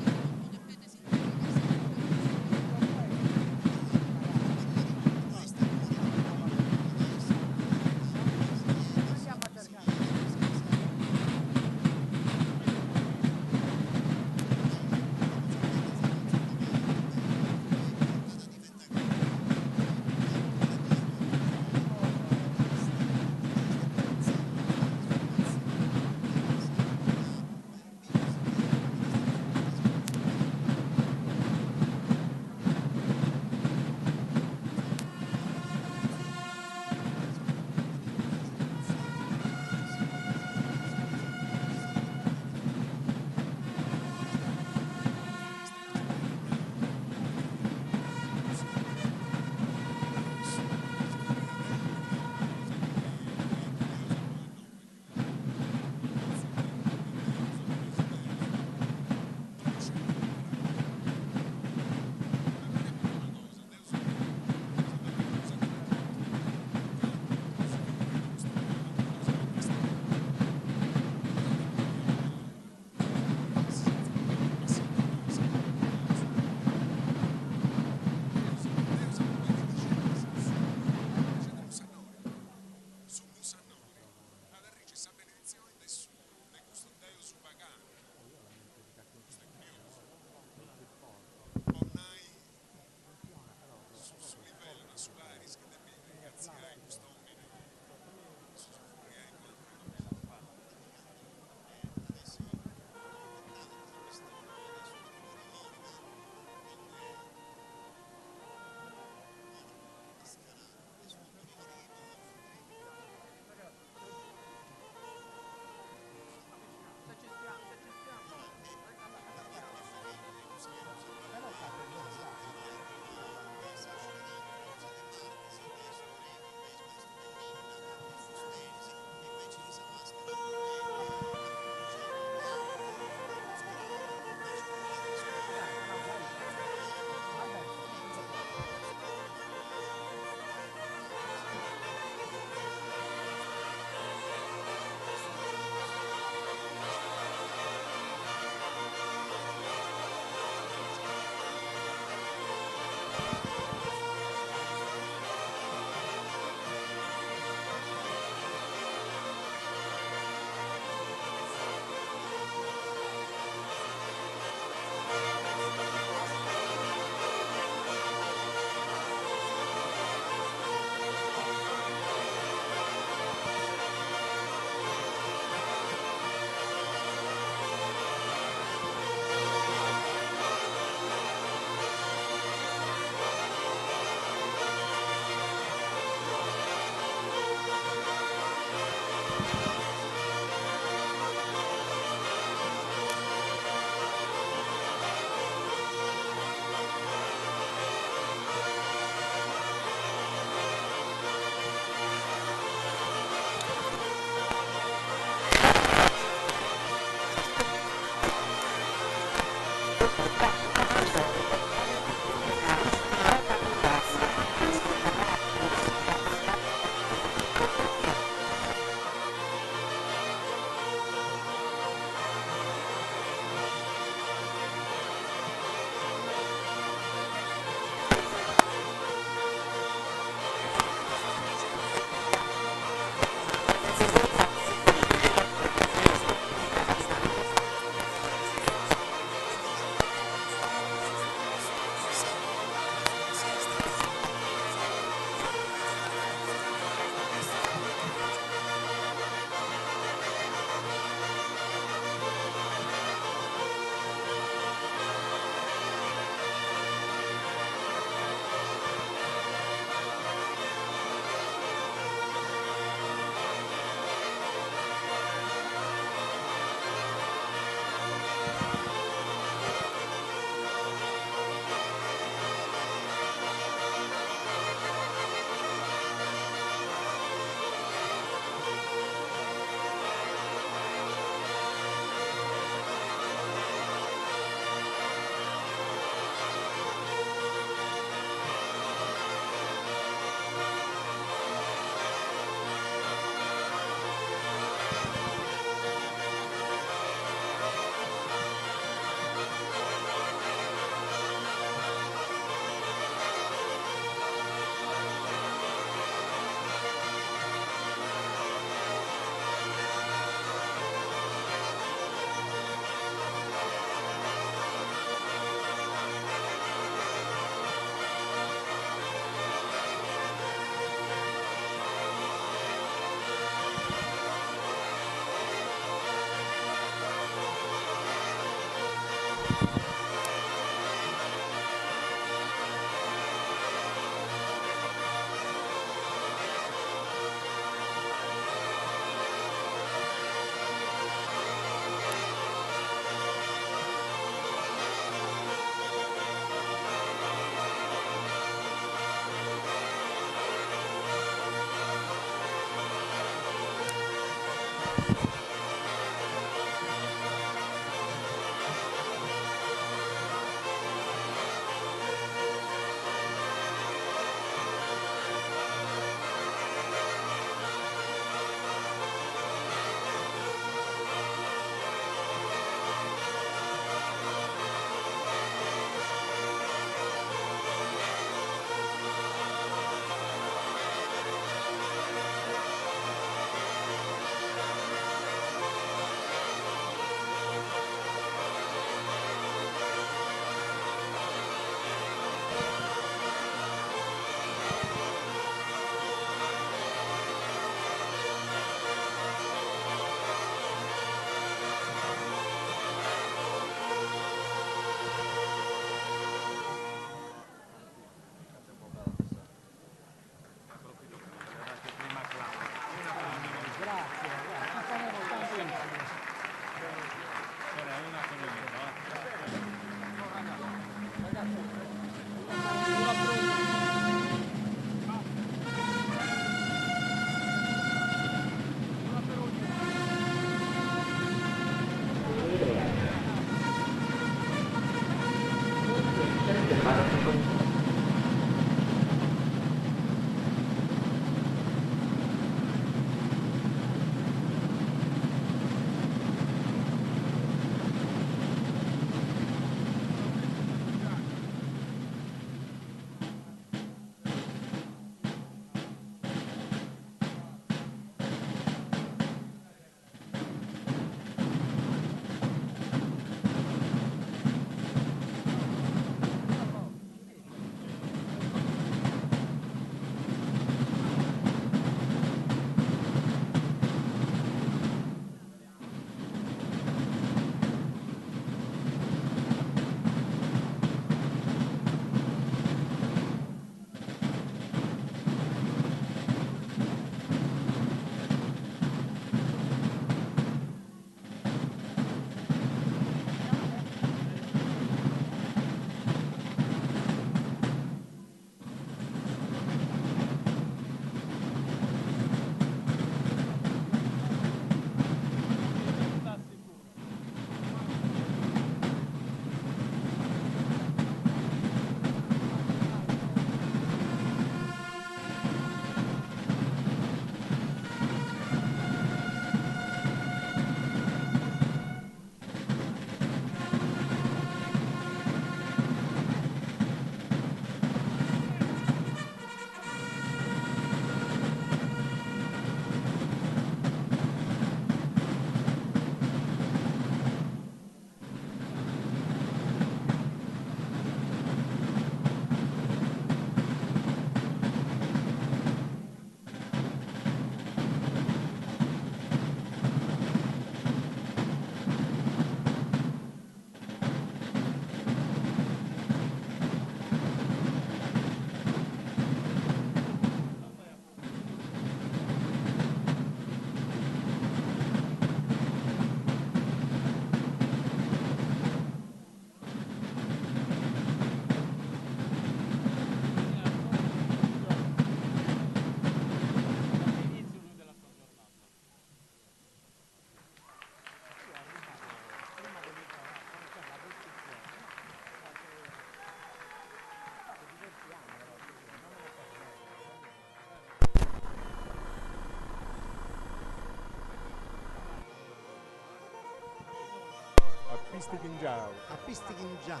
Pistichingiao. A Pistichingiao.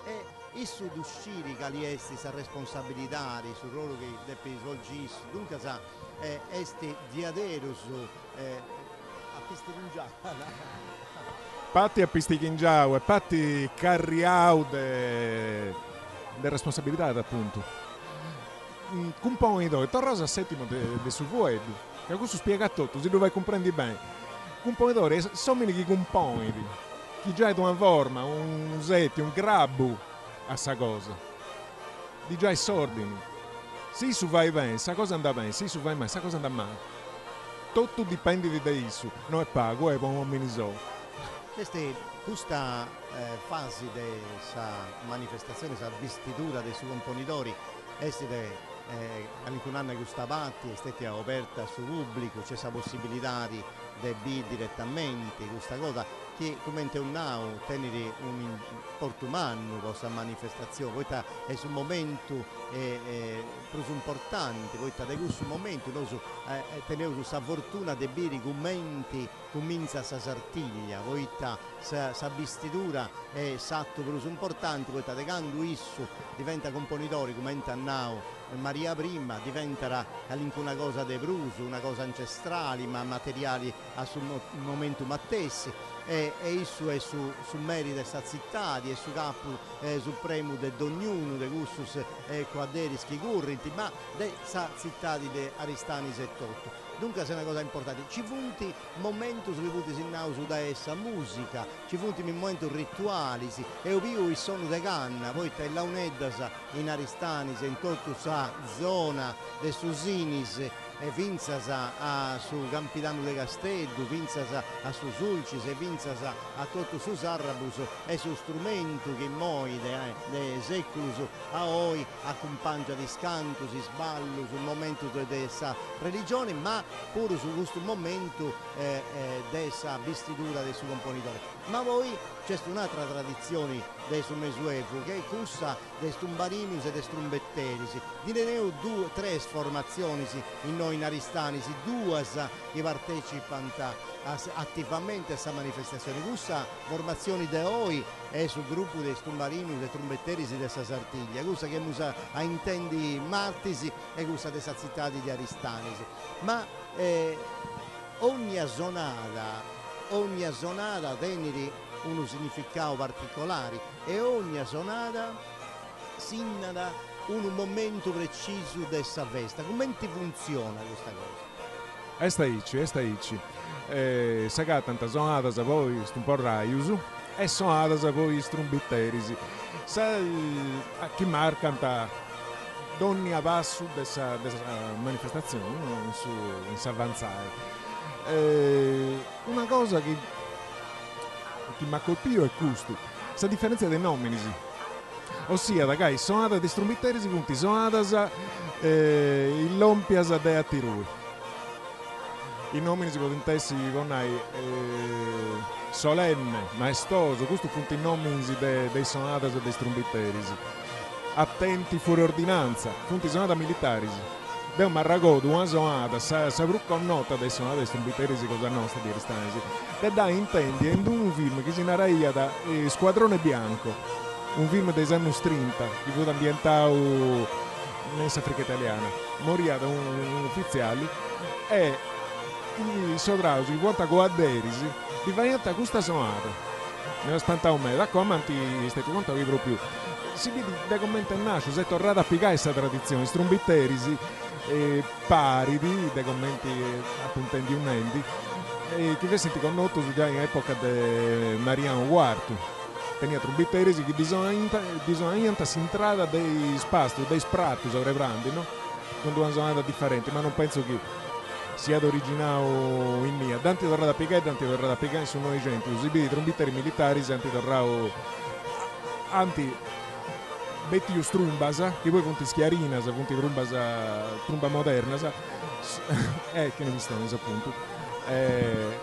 E isso d'uscire caliesti sa responsabilità sul ruolo che deve svolgere, dunque sa esti diaderos a Pistichingiao. Patti a Pistichingiao e patti carriau de responsabilità appunto. Componidore, torrosa settimo de su voedu, che questo spiega tutto, se dove comprendi bene. Componidore, sono che componi, chi già è una forma, un setti, un grabbu a sta cosa. Di già è sordini. Se su vai bene, sa cosa anda bene, se su vai male, sa cosa anda male. Tutto dipende da isso, non è pago, è buon uomo. Questa fase della manifestazione, questa vestitura dei suoi componitori, all'interno anno che sta avanti, è stata aperta sul pubblico, c'è questa possibilità di vedere direttamente questa cosa che come un now tenere un importo umano questa manifestazione, poi è un momento più importante, poi da questo momento noi teniamo questa fortuna di vedere commenti comincia a Sartiglia, poi questa vestitura è satto più importante, poi da quando isso diventa componitore come now Maria prima diventerà una cosa di Bruso, una cosa ancestrale, ma materiali a sul momento mattessi. E isso è su merito della città, è su capo supremo di ognuno, di gustus quaderis che currenti, ma della città di Aristani 78. Dunque è una cosa importante. Ci funti momenti sulle punti sinnau su da essa musica, ci funti momenti rituali, e più il suono de canna, poi te la uneddas in Aristani, in tutta la zona de Susinis, e vinzas a su Campidano de Castello, vinzas a su Sulcis, e vinzas a tutto su Sarrabus, e su strumento che moi de seculus a oi accompagna di scanto, si sballo sul momento della religione, ma pure su questo momento della vestitura del suo componitore. Ma poi c'è un'altra tradizione del suo mesuevo, che è questa dei stumbarinus e dei strumbetteris. Di ne due, tre formazioni in noi in Aristani, due che partecipano attivamente a questa manifestazione. Questa formazione di oggi è sul gruppo dei stumbarinus e trumbetteris di Sartiglia, questa che usa a intendi martisi e questa della città di Aristani. Ma ogni sonata tiene un significato particolare e ogni sonata sinnada un momento preciso della festa. Come ti funziona questa cosa? Esta ici. Saga tanta sonata sa poi stu un po' raiusu e sonata sa poi strumbitterisi. Sa chi marcanta donni a passo dessa manifestazione in s'avanzare. Una cosa che mi ha colpito è questo, questa differenza dei nomini, ossia ragazzi, sonata di strumbitterisi punti sonatas il lompias de attirui. I nomini si potentessi con solenne, maestoso, questo punti i nomini dei sonatas e dei strumbitterisi. Attenti fuori ordinanza, punti sonata militaris. Deu marragodu una sonata, sa con nota dei sonate dei strumbitterisi cosa nostra di Aristanesi. E da intendi in un film che si narraia da Squadrone Bianco, un film dei anni 30 che fu ambientato nell'Africa italiana. Moria da un ufficiale e i sodrausi, quanto a coaderisi, diventa questa sonata. Mi ha spantato me, da come anti stati conto vi più. Si vede da commento nasce, si è tornato a piegare questa tradizione, strumbitterisi paridi, dei commenti appunto di un endi, che vi senti connoto già in epoca di Mariano IV. Tenia trumbitterisi che bisogna si entrata dei spasti, dei spratus avrebrandi, no? Con due sonate differenti, ma non penso che sia originato in mia. Dante torrà da piegare su noi gente, usibi di trombitteri militari, Dante torrà Bettius trumbas, che poi punti schiarinas, punti trumba modernas, che ne vistono appunto. E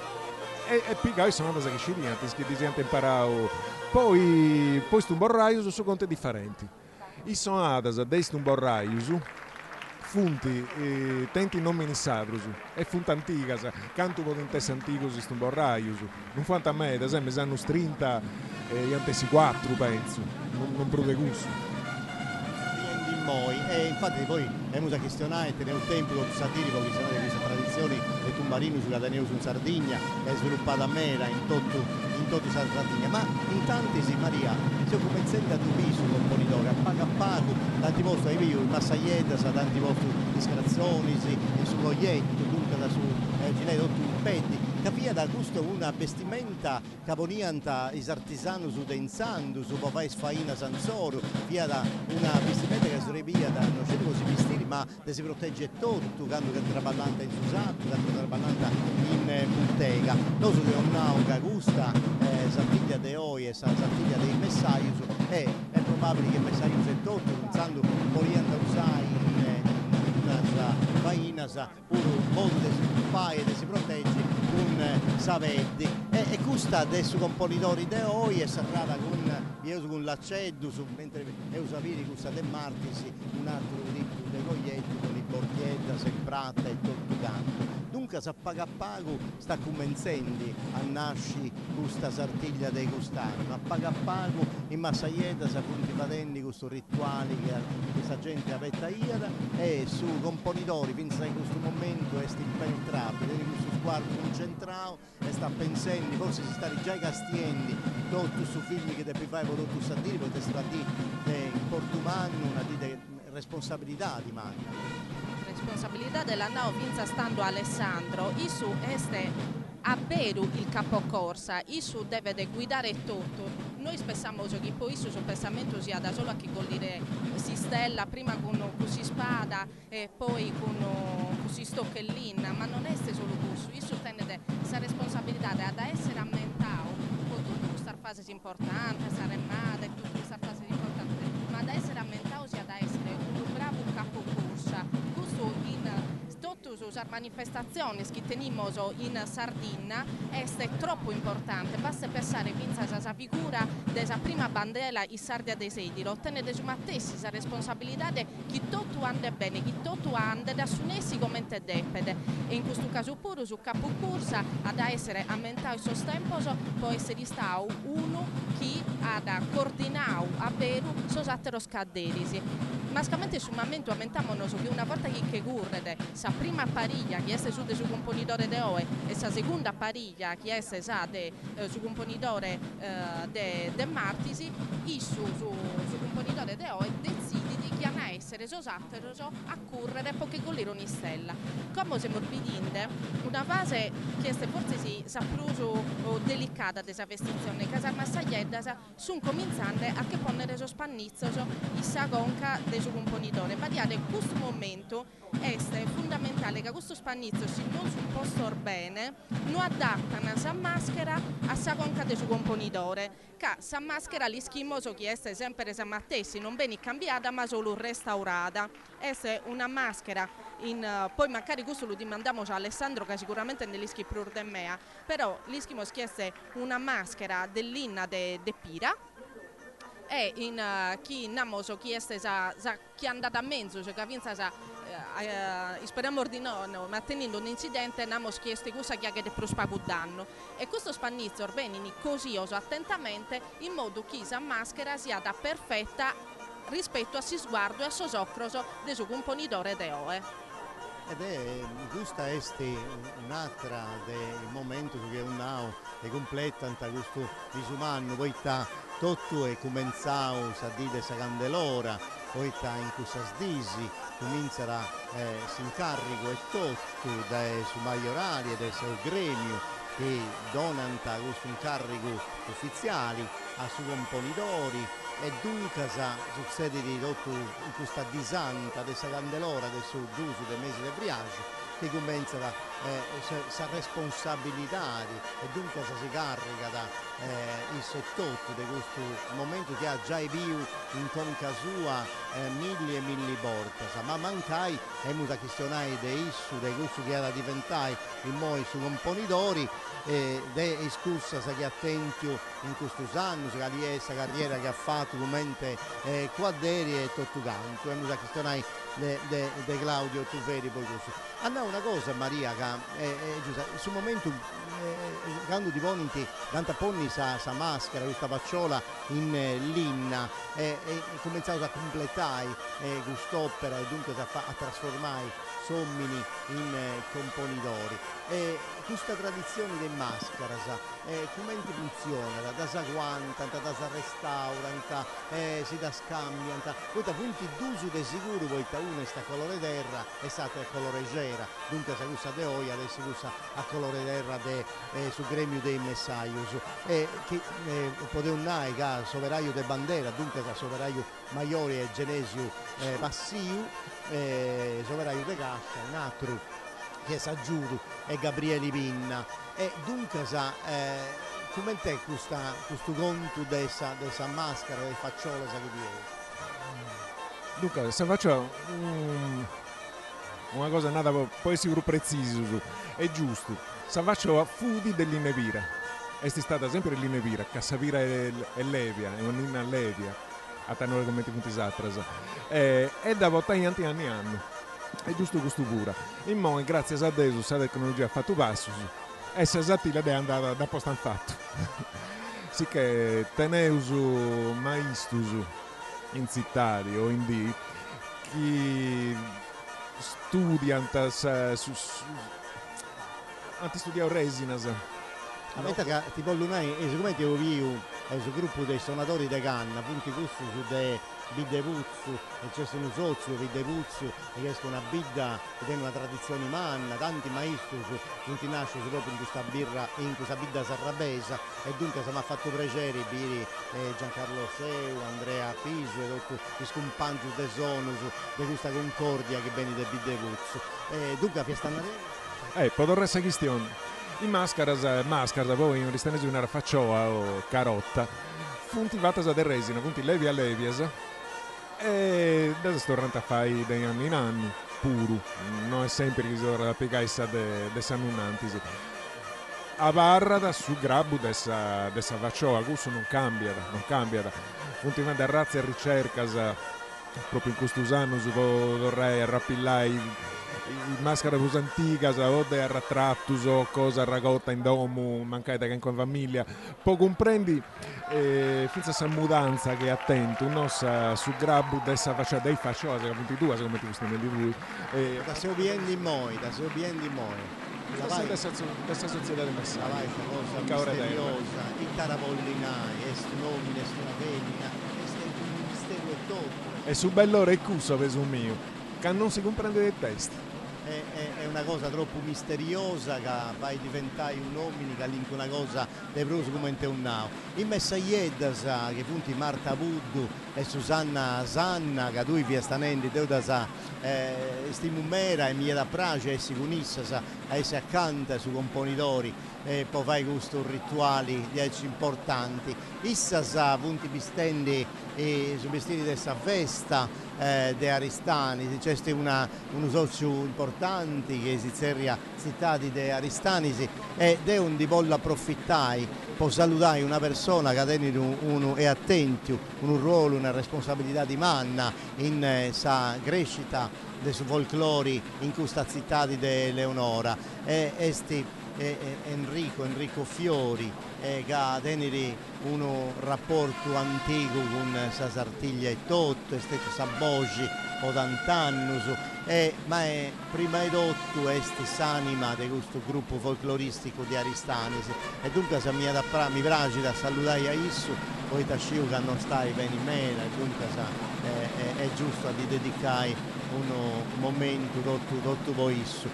poi sono cose che scirianti, che disente imparao. Poi stumborraius su conti differenti. I sonatas dei stumborraius funti tenti non minissadrus e funti antigas cantu potentes anticos ist un borraius non fanta me ad esempio sanno 30 e antesi 4 penso non prude gusto e infatti poi abbiamo a questionare nel tempo con satirico che sono queste tradizioni e tumbarino sulla Daneus in Sardegna che è sviluppata a mera in tutta Sardegna, ma in tanti si Maria si occupa in sente a tubi su componitore a pago tanti posti ai vivi massaietta tanti posti discrezioni sullo ietto dunque da su gileto un petti capia da gusto una vestimenta caponianta is artisano su densando su papà sfaina sanzoro via da una vestimenta che via da non c'è così vestiti ma si protegge tutto quando che traballanta in Susato quando traballanta in bottega noi su un nauca gusta Sartiglia de Oi e Sartiglia dei Messaius è probabile che il Messaius è tutto pensando Polianda usai Vainasa pure un modo di sviluppare e si protegge con Savetti e questa adesso componitore de Oi è serrata con l'acceddo mentre Eusaviri questa De Martis un altro tipo de Goglietti con i Borghietta, Semprata e Tortuganto dunque si appaga a pago sta convencendo a nasci questa Sartiglia dei Custani ma appaga a pago in Massaietta si appunti patenti questo rituale che questa gente avetta iera e su componitori pensa in questo momento è impenetrabile in questo sguardo concentrato e sta pensando forse si sta già castiendo tutto su film che devi fare tutto sa dire perché si va di in Portumano una di responsabilità di manca responsabilità della nao vinza stando Alessandro Isu este a Beru il capocorsa Isu deve guidare tutto noi pensiamo che poi Isu sul pensamento sia da solo a chi vuol dire si stella prima con così spada e poi con così stoccellina ma non è solo questo Isu tiene questa responsabilità da essere ammentato con tutta questa fase importante saremate e tutta questa fase importante ma da essere ammentato sia da essere un bravo capocorsa questo in tutte le manifestazioni che teniamo in Sardegna è troppo importante basta pensare a questa figura della prima bandera in Sardia dei Sedili ottenere su Mattessi questa responsabilità che tutto anda bene che tutto anda da sunessi come te depede e in questo caso pure su capo corsa ad essere ammentato il sostempo può essere stato uno che ha coordinato a vero sosattero scaderisi mascamente sul momento aumentavano che una volta che currede sa prima pariglia che è su componitore de Oe e sa seconda pariglia che è su componitore de Martisi e su componitore de Oe decidi di chiamare essere sosattero a currere poche collire ogni stella come se morbidinde una fase che forse si sa più delicata della vestizione casa massaglietta sono cominciante a che ponere so spannizzo issa gonca del suo componitore ma in questo momento è fondamentale che questo spannizzo si non sul posto bene non adatta una sa maschera a sa gonca del suo componitore che sa maschera li schimoso che è sempre sa mattessi non viene cambiata ma solo restaurata è una maschera poi magari questo lo dimandiamo a Alessandro che sicuramente nell'ischi più di me però l'ischimo schiesse una maschera dell'inna de Pira e in chi namoso chi è chi è andata a mezzo cioè che vinza speriamo di no ma tenendo un incidente namos chiesto cosa che ha che prospago danno e questo spannizzo orbenini così oso attentamente in modo che la maschera sia da perfetta rispetto a si sguardo e a sosocroso del suo componitore de Oe ed è questa è un'altra del momento che un nao è completa questo disumano poi tutto è cominciato a dire sa candelora poi in questa sdisi comincerà si incarico e tutto dai su maiorali e dai suo gremio che donano questo incarico ufficiali a su componitori e dunque succede di tutto in questa disanta della candelora del suo uso del mese di Briace che comincia la responsabilità e dunque si carica da il sottotto di questo momento che ha già vivo in conca sua mille e mille volte ma mancai è venuta a questionare di issu dei gusti che era diventare in moi su componitori ed è escursa che attentio in questi anni questa carriera che ha fatto come quadderi e tutto canto è venuta a questionare de Claudio Tuferi poi così. Anna una cosa Maria che giusta, sul momento quando ti poniti tanta ponni sa maschera, questa facciola in linna cominciato a completare quest'opera e dunque a trasformare sommini in componidori. Questa tradizione del maschera come funziona? Da sa quanta, da sa restauranta, si da scambianta, poi da punti d'uso di sicuro, poi da una sta colore terra e stata colore gera, dunque sa questa de oia, adesso questa a colore terra sul gremio dei messaius, che poteva nai che soveraio de bandera, dunque sa soveraio Maiori e Genesio Passiu, soveraio de Cascia, un altro che sa Giuru e Gabriele Pinna, e dunque sa come è questo conto dessa maschera e facciola sa che di Dunque, se faccio una cosa nata poi sicuro preciso, è giusto, se faccio a fudi dell'Inevira, è stata sempre l'Inevira, Cassavira e Levia, è un'inna Levia, a tenore come ti punti satras, e da votare anni anni. È giusto questo pure. In mo, grazie a Deus, la tecnologia ha fatto passi e se Sattila è andata da posto fatto. Sì che teneus maistus in cittadi o in di chi studiano anti studiare resinas. Avete che ti voglio unire, sicuramente io vi sul gruppo dei suonatori di canna, punti questo su de bidde puzzu, e c'è un sozio bidde puzzu, e che è una bidda ed è una tradizione manna, tanti maestri punti nasce proprio in questa birra, in questa bidda sarrabesa, e dunque se mi ha fatto piacere biri Giancarlo Seu, Andrea Piso e tutto i scompangi de sonus di questa concordia che viene del bidde puzzu. Dunque a fiesta potrà essere questione. In maschera, poi in ristanesi una faccioa o carotta, funti vattasa de resina, funti levi a levias, e da sto ranta fai degli anni in anni, puro, non è sempre che si dovrà piegare de sanunnantisi. A barra da su grabbu dessa faccioa, questo non cambia, funti da razze e ricercas, proprio in questo anno vorrei rappillare il maschera più antica, o de arratrattus o cosa ragotta in domo, mancata che in famiglia, poi comprendi finza sa mudanza che è attento, non sa su grabbu dessa faccia dei fasciosi, che appunto tu, come ti gusti di lui. Da se obiendo in moi, Questa società del messaggio. La vai cosa misteriosa, i taravollinai, est nomine, est una femmina, est un mistero e tutto. E su bell'ora è cusso, peso mio, che non si comprende del testo. È una cosa troppo misteriosa che vai diventare un uomo che all'inca una cosa di proso come un nao. In Messaieddas che punti Marta Buddu e Susanna Sanna che tu vi stanenti teuda sa stimumera e mi da prace e si unissa a si accanta su componitori e poi fai questo rituali di importanti. Issa sa punti bistendi su vestiti di questa festa de Aristani, c'è un socio importante che si serria cittadi de Aristanisi ed è un di volle approfittare può salutare una persona che ha è attento, un ruolo, una responsabilità di manna in sa crescita del suo folklore in questa città di Leonora Enrico Fiori che ha un rapporto antico con sa Sartiglia e tutto, è stato Sabogi o tant'anni, ma è prima di tutto è s'anima di questo gruppo folcloristico di Aristanesi e dunque se mi piace da salutare a Issu, poi tasciu che non stai bene in meno e dunque è giusto di dedicare un momento tutto voi Issu.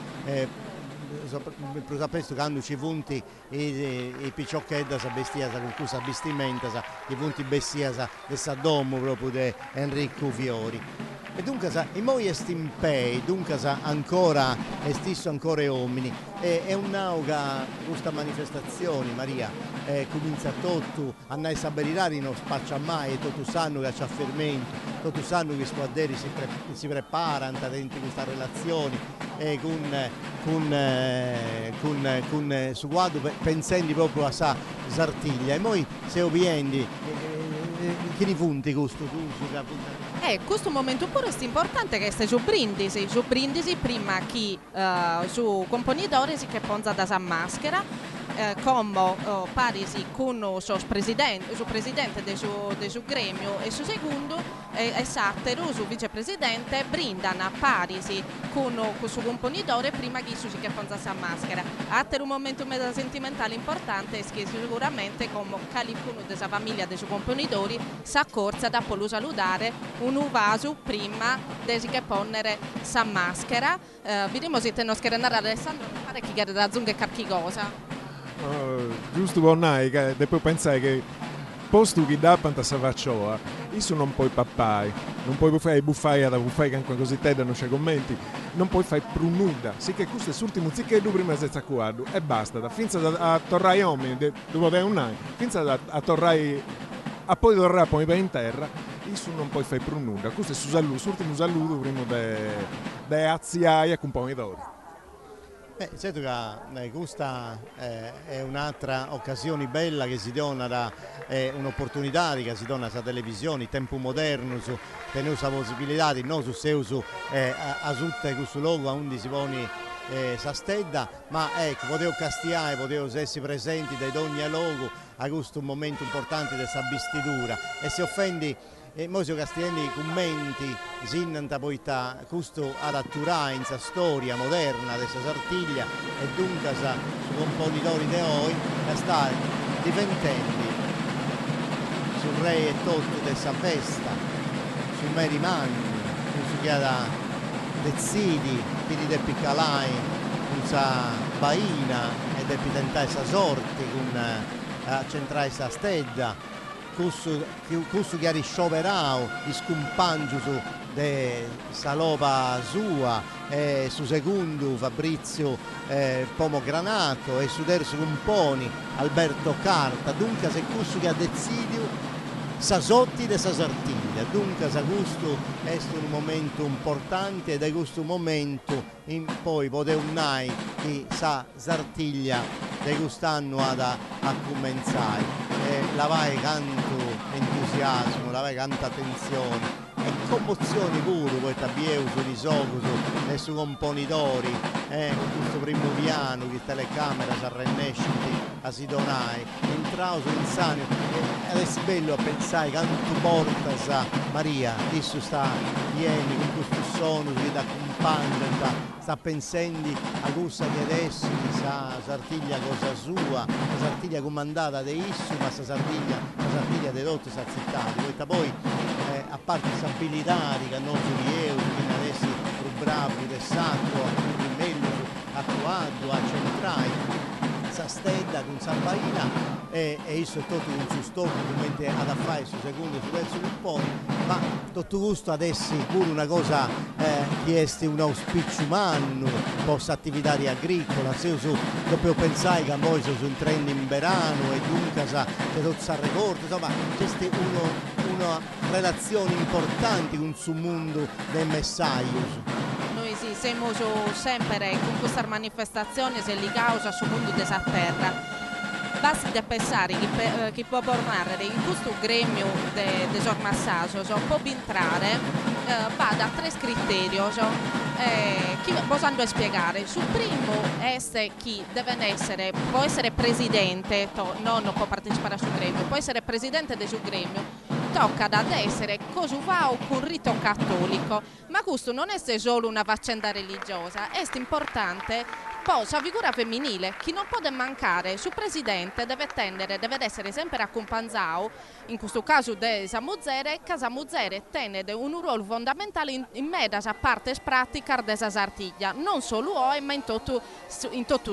Sapete quando ci punti i picciocchetti sa bestia con questa vestimenta i punti bestia sa domo proprio di Enrico Fiori e dunque i moi estimpei dunque ancora estisso ancora uomini è un'auga questa manifestazione Maria comincia tutto a noi saberirari non spaccia mai tutto sanno che c'è fermento tutto sanno che squadderi si preparano dentro questa relazione con su guardo pensando proprio a sa Sartiglia e noi se oviendi chi ne punti questo tu questo momento pure è importante che stai su brindisi prima chi su componitore che ponza da sa maschera come parisi con il presidente del suo gremio e su secondo e Sartero su vicepresidente brindano a parisi con il suo componitore prima che su si che ponza sa maschera. Altro un momento meta sentimentale importante è che sicuramente come qualcuno della famiglia dei suoi componitori si accorsa da poi salutare un vaso prima di che ponere sa maschera. Vediamo se te non scherenare Alessandro non pare che da zunga e carchi cosa. Giusto per noi, dopo pensare che posto che da panta sa faccia, io non puoi pappai, non puoi fare buffai da buffai che anche così te non c'è commenti, non puoi fare più nulla, sì che questo è l'ultimo zicchetto prima senza acquardo e basta, da finza a torrai uomini, dopo un anno, finza a torrai a poi torrare poi per in terra, io non puoi fare più nulla, questo è l'ultimo saluto prima de aziaia con pomidori. Certo che questa è un'altra occasione bella che si dona da un'opportunità che si dona alla televisione, tempo moderno, su tenere la possibilità di non su a tutte questo luogo onde si pone sa stedda, ma ecco, potevo castiare, potevo essere presenti da ogni luogo a questo momento importante della vestitura e se offendi e noi siamo castigliani i commenti sinnanta poi questo ad atturare in sa storia moderna della Sartiglia e dunque su componitori di oggi da stare difendendo sul re e tutto della festa su Mary Manni su chi ha da Dezzidi quindi del Piccalai con sa Baina e del tentare sa sorte con a centrare sa stedda questo che ha riscioperato il scumpangio su de salopa sua e su secondo Fabrizio Pomogranato e su terzo componi Alberto Carta dunque se questo che ha decidio Sasotti de Sartiglia dunque sa questo è un momento importante ed è questo momento in poi poteva nai che sa Sartiglia di quest'anno a cominciare la vai canto entusiasmo, la vai canta attenzione e commozioni pure poi tabieu su risocuso e su componitori questo primo piano che telecamera si arrennesciti a Sidonai entravo su insano ed è bello a pensare canto porta sa Maria adesso sta vieni con questo suono che da accompagna sta pensando a cosa che adesso sa Sartiglia cosa sua la Sartiglia comandata da Issu ma la Sartiglia di tutti sa zittati poi a parte questa abilità che non su di euro che adesso più bravi del sacco a cui meglio attuato a centrare sa stedda con sa baina e isso è tutto un suo ovviamente ad fare su secondo su terzo compone ma tutto questo adesso pure una cosa che è un auspicio umano possa attività agricola se su dopo pensare che poi sono un trend in verano e dunque che tutto si ricorda insomma c'è una relazione importante con il mondo del messaggio. Noi sì, siamo sempre con questa manifestazione se li causa sul mondo della terra. Basti da pensare che può tornare in questo gremio di sormassaggio, può entrare, va da tre criteri che possiamo spiegare. Sul primo è chi deve essere, può essere presidente, non può partecipare al suo gremio, può essere presidente del suo gremio. Tocca ad essere cosa fa un rito cattolico, ma questo non è solo una faccenda religiosa, è importante poi la figura femminile, chi non può mancare, su presidente deve essere sempre accompagnato, in questo caso da Samuzere, che Samuzere tiene un ruolo fondamentale in mezzo a parte pratica della Sartiglia, non solo oggi ma in tutto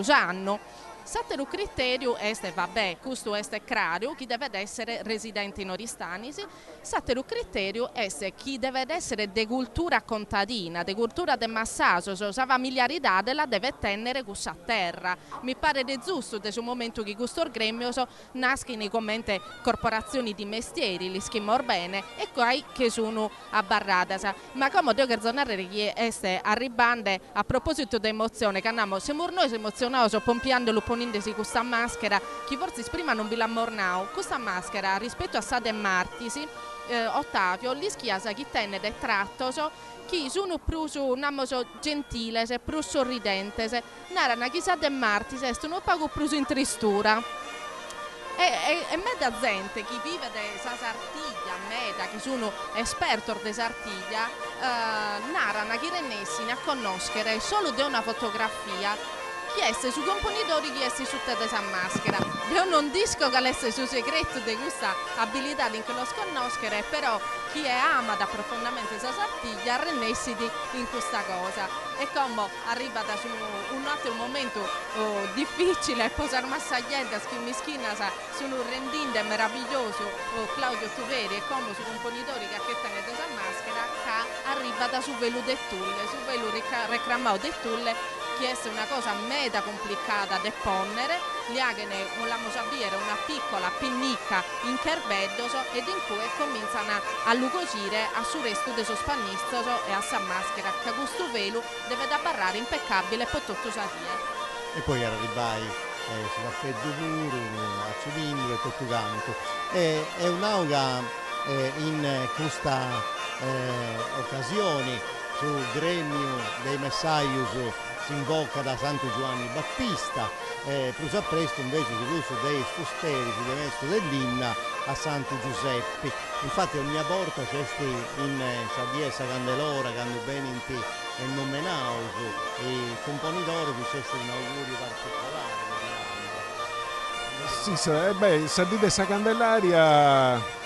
l'anno. Satero criterio este vabbè, questo è claro, chi deve essere residente in Oristanisi. Satero criterio è chi deve essere de cultura contadina, de cultura de massaggio, sa familiarità la deve tenere questa terra. Mi pare de giusto de su momento che questo gremio nascono come corporazioni di mestieri, li schimor bene e poi che sono abbarrate. Ma come devo ragionare che è arrivando a proposito di emozione, che andiamo, siamo noi emozionati, pompiando lo ponendesi questa maschera che forse prima non vi l'ha mornao questa maschera rispetto a Sade Martisi Ottavio li schiasa chi tenne de trattoso chi sono prusu namoso gentile se prus sorridente se narana chissà de martis est un pago prusu in tristura e me da gente chi vive de sa Sartiglia meda che sono esperto de Sartiglia narana chi renessine a conoscere solo de una fotografia chi esse su componitori chi esse su te de sa maschera io non disco che l'esse su segreto di questa abilità di che lo sconoscere però chi è amata profondamente sa Sartiglia rennessi in questa cosa e come arriva da su un altro momento difficile posare massaglietta schimischina su un rendinde meraviglioso Claudio Tuveri e come su componitori che acchettano de sa maschera che arriva da su velu de tulle su velu reclamao de tulle che è una cosa meda complicata da ponnere, li agene volamo sapere una piccola pinnicca in kerveddoso ed in cui cominciano a lucosire a su resto de sospannistoso e a sa maschera che questo velo deve da barrare impeccabile per tutto sa via. E poi arrivai sulla peggio puro, a cilindro e tutto quanto. È un'auga in questa occasione sul gremio dei Messaius si invoca da Santo Giovanni Battista, plus a presto invece di questo dei fusteri, di mesto dell'inna a Santo Giuseppe. Infatti ogni volta c'è in Sadiesa Candelora, quando benenti e nomenauso, e il componitore vi c'è un augurio particolare. Sì, Sadiesa Candelaria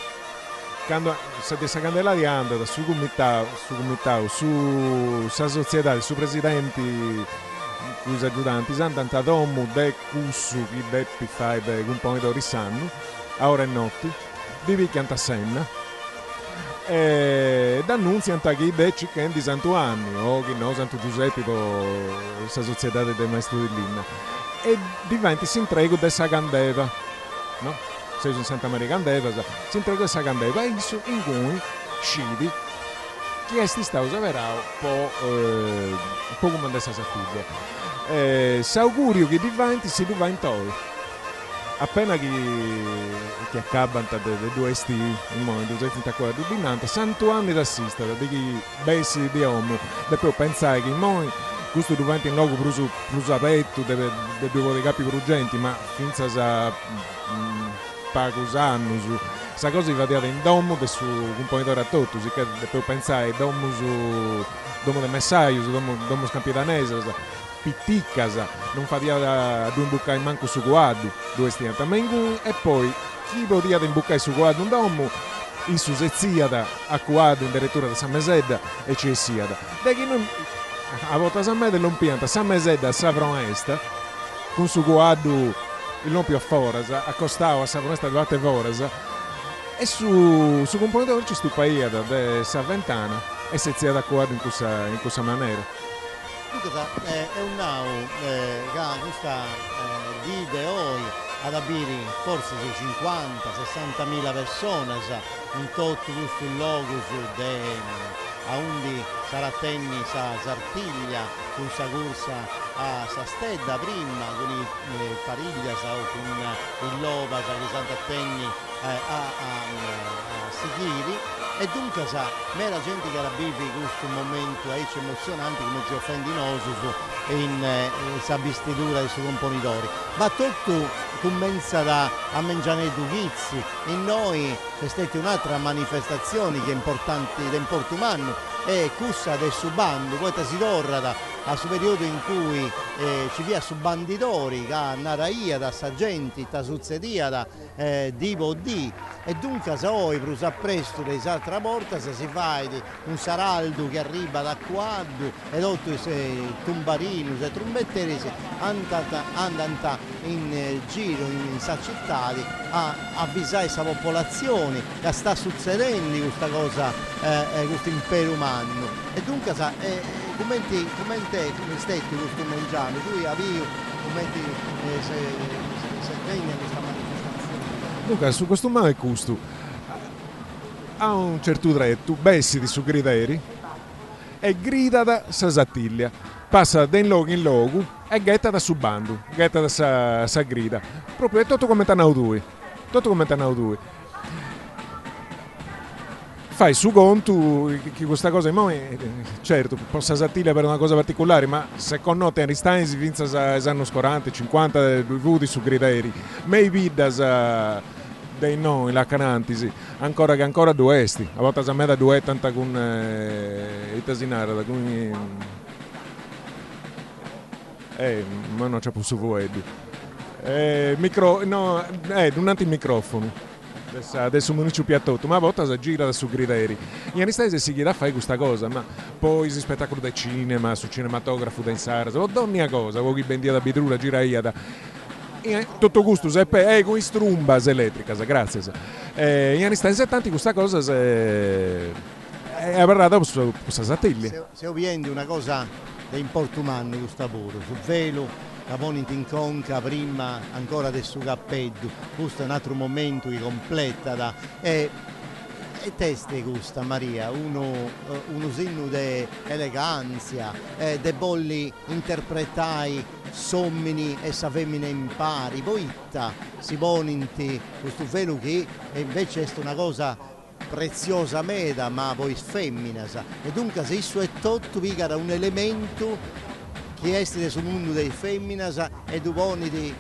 quando Sadiesa Candelaria anda su comitau, su sa società, su presidenti, su aiutanti, andano a domu de cussu chi deppi fai de componitori sanno, a ore e notti, di picchiano a senna, e d'annunziano chi decci che di Santo Anni, o chi no, Santo Giuseppe, sa società del maestro di Linna, e diventi si intrego de sa Candeva, no? Se in Santa Maria Candeva si intrega questa Candeva in cui scidi chi è stato verrà un po' come adesso sa figlia s'augurio che diventi si diventa appena che accabano le due sti in modo 234 di dinanzi 100 anni d'assistere di chi bessi di uomo poi pensare che in modo questo diventa in loco più aperto deve due capi prugenti ma finza Pacusano su questa cosa va data in domo del suo componitore a tutto che poi pensare domo del Messaio domo Scampidanese Pitticcasa non fa dia due imbuccare manco su guardo due stianti e poi chi può dia di imbuccare su guardo un domo in su Sezziada a guardo in direttura da San Mesedda e Cessiada da chi non a volta San Mesedda non pianta San Mesedda a Savron Est con su guardo il non più a Forasa, accostava a Savonesta di Vatte Forasa e su componitore ci stupaia da Saventana e si è d'accordo in questa maniera. È un nao che questa vide oggi ad abire forse 50-60.000 persone in tutto questo luogo a undi Saratenni sa Sartiglia con sa corsa a sa stedda prima con i Pariglia o con il Lova che Sant'Attegni a Sichiri e dunque mera gente che era vivi questo momento emozionante come si offendinoso in sa vestitura dei suoi componitori ma tutto comincia a mangiare Dughizzi e noi c'è stata un'altra manifestazione che è importante ed importante e cussa adesso bando poi si torna a su periodo in cui ci via su banditori che naraia da sagenti da suzzedia da divo di e dunque se oi prusa presto dei altra porta se si fa un saraldo che arriva da quadro e tutto se tumbarino se trombetteri andano in giro in sa città a avvisare questa popolazione che sta succedendo questa cosa questo impero umano e dunque come stetti questo mangiare tu avevi come se regna questa manifestazione dunque su questo male custo a un certo dretto bessi di su grideri e grida da Sasattiglia passa da in luogo in luogo e getta da su bando getta da sa grida proprio è tutto come tanau due fai su conto che questa cosa certo possa satire per una cosa particolare, ma secondo te Einstein si vince anni 40, 50 voti su criteri, mai vidas dei no, la canantisi, ancora duesti, a volte a me da due tanta con itasinara, da con ma non c'è più su voi, un antimicrofono. Adesso mi ci piattotto, ma a volte si gira su criteri. In Anistesi si chiede a fare questa cosa, ma poi si spettacolo del cinema, su cinematografo da insare, ogni cosa, voi ben dia da bidrura, gira iada. Tutto gusto, con strumbas elettricas, grazie. In Anistesi tanti questa cosa è avrata su satelliti. Se ovviamente una cosa da importo umano questo lavoro, sul velo, la poniti in conca prima ancora del suo cappello, questo è un altro momento che completa e teste gusta Maria, uno segno di eleganza, de bolli interpretai sommini e sa femmina impari, poi si poninti questo velo che invece è una cosa preziosa meda, ma poi femmina, e dunque se isso è tutto viga da un elemento che esiste sul mondo dei femminas e tu poniti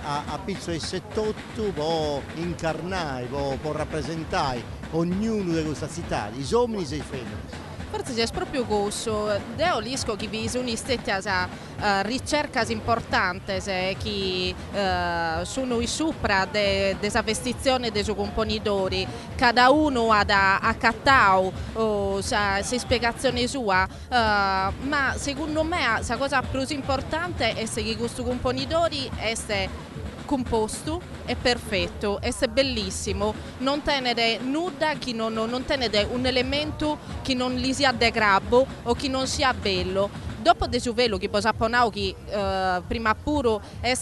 a pizzo e settotto può incarnare, può rappresentare ognuno di questa città, i uomini e i femmini. Forse c'è proprio questo, io lisco che vi sono state ricerche importanti che sono in sopra della vestizione dei suoi componitori, cada uno ha accattato la spiegazione sua, ma secondo me la cosa più importante è che questo componitore è composto e perfetto, è bellissimo, non tenere nulla che non tenere un elemento che non gli sia degrabbo o che non sia bello. Dopo de velo che posaponau che prima puro è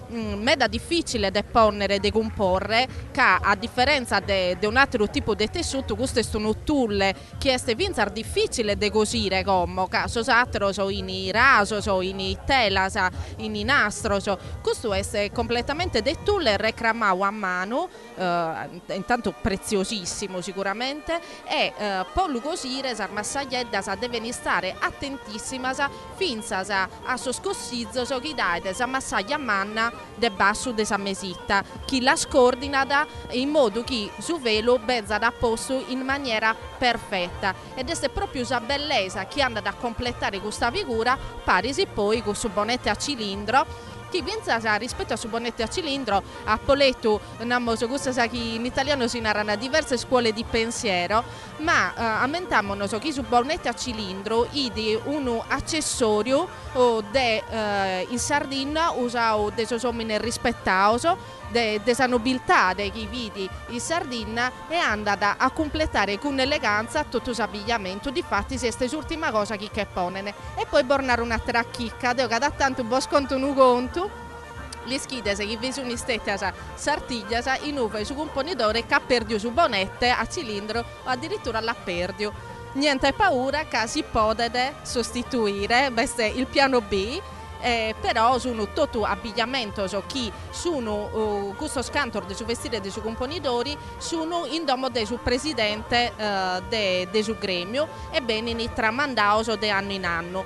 meda difficile da ponere, da comporre, che a differenza di un altro tipo di tessuto, questo è un tulle che è vinzar difficile da cosire, come caso altro so in raso, so in tela, in nastro, questo è completamente de tulle recramau a mano, intanto preziosissimo sicuramente, e poi cosire sarmassaglietta deve stare attentissima finza a soscossizzo so chi dai desa massaglia manna de basso desa mesitta chi la scordina in modo che su velo bezza da posto in maniera perfetta ed è proprio la bellezza che anda a completare questa figura parisi poi con su bonette a cilindro che pensa rispetto a su bonette a cilindro a Poletto che in italiano si narrano diverse scuole di pensiero ma ammentammono che su bonette a cilindro di un accessorio in Sardegna usano dei uomini rispettati della nobiltà di chi vidi in Sardegna e andata a completare con eleganza tutto l'abbigliamento difatti se questa è l'ultima cosa che ponene e poi bornare un'altra chicca che da tanto un po' sconto un conto le schide che vi sono state sartiglia in uve su componitore che ha perdio su bonette a cilindro o addirittura l'ha perdio niente paura che si può sostituire questo è il piano B però sono tutto abbigliamento chi sono questo scantor dei suoi vestiti dei suoi componitori sono in domo del suo presidente del suo gremio e bene in tramandao di anno in anno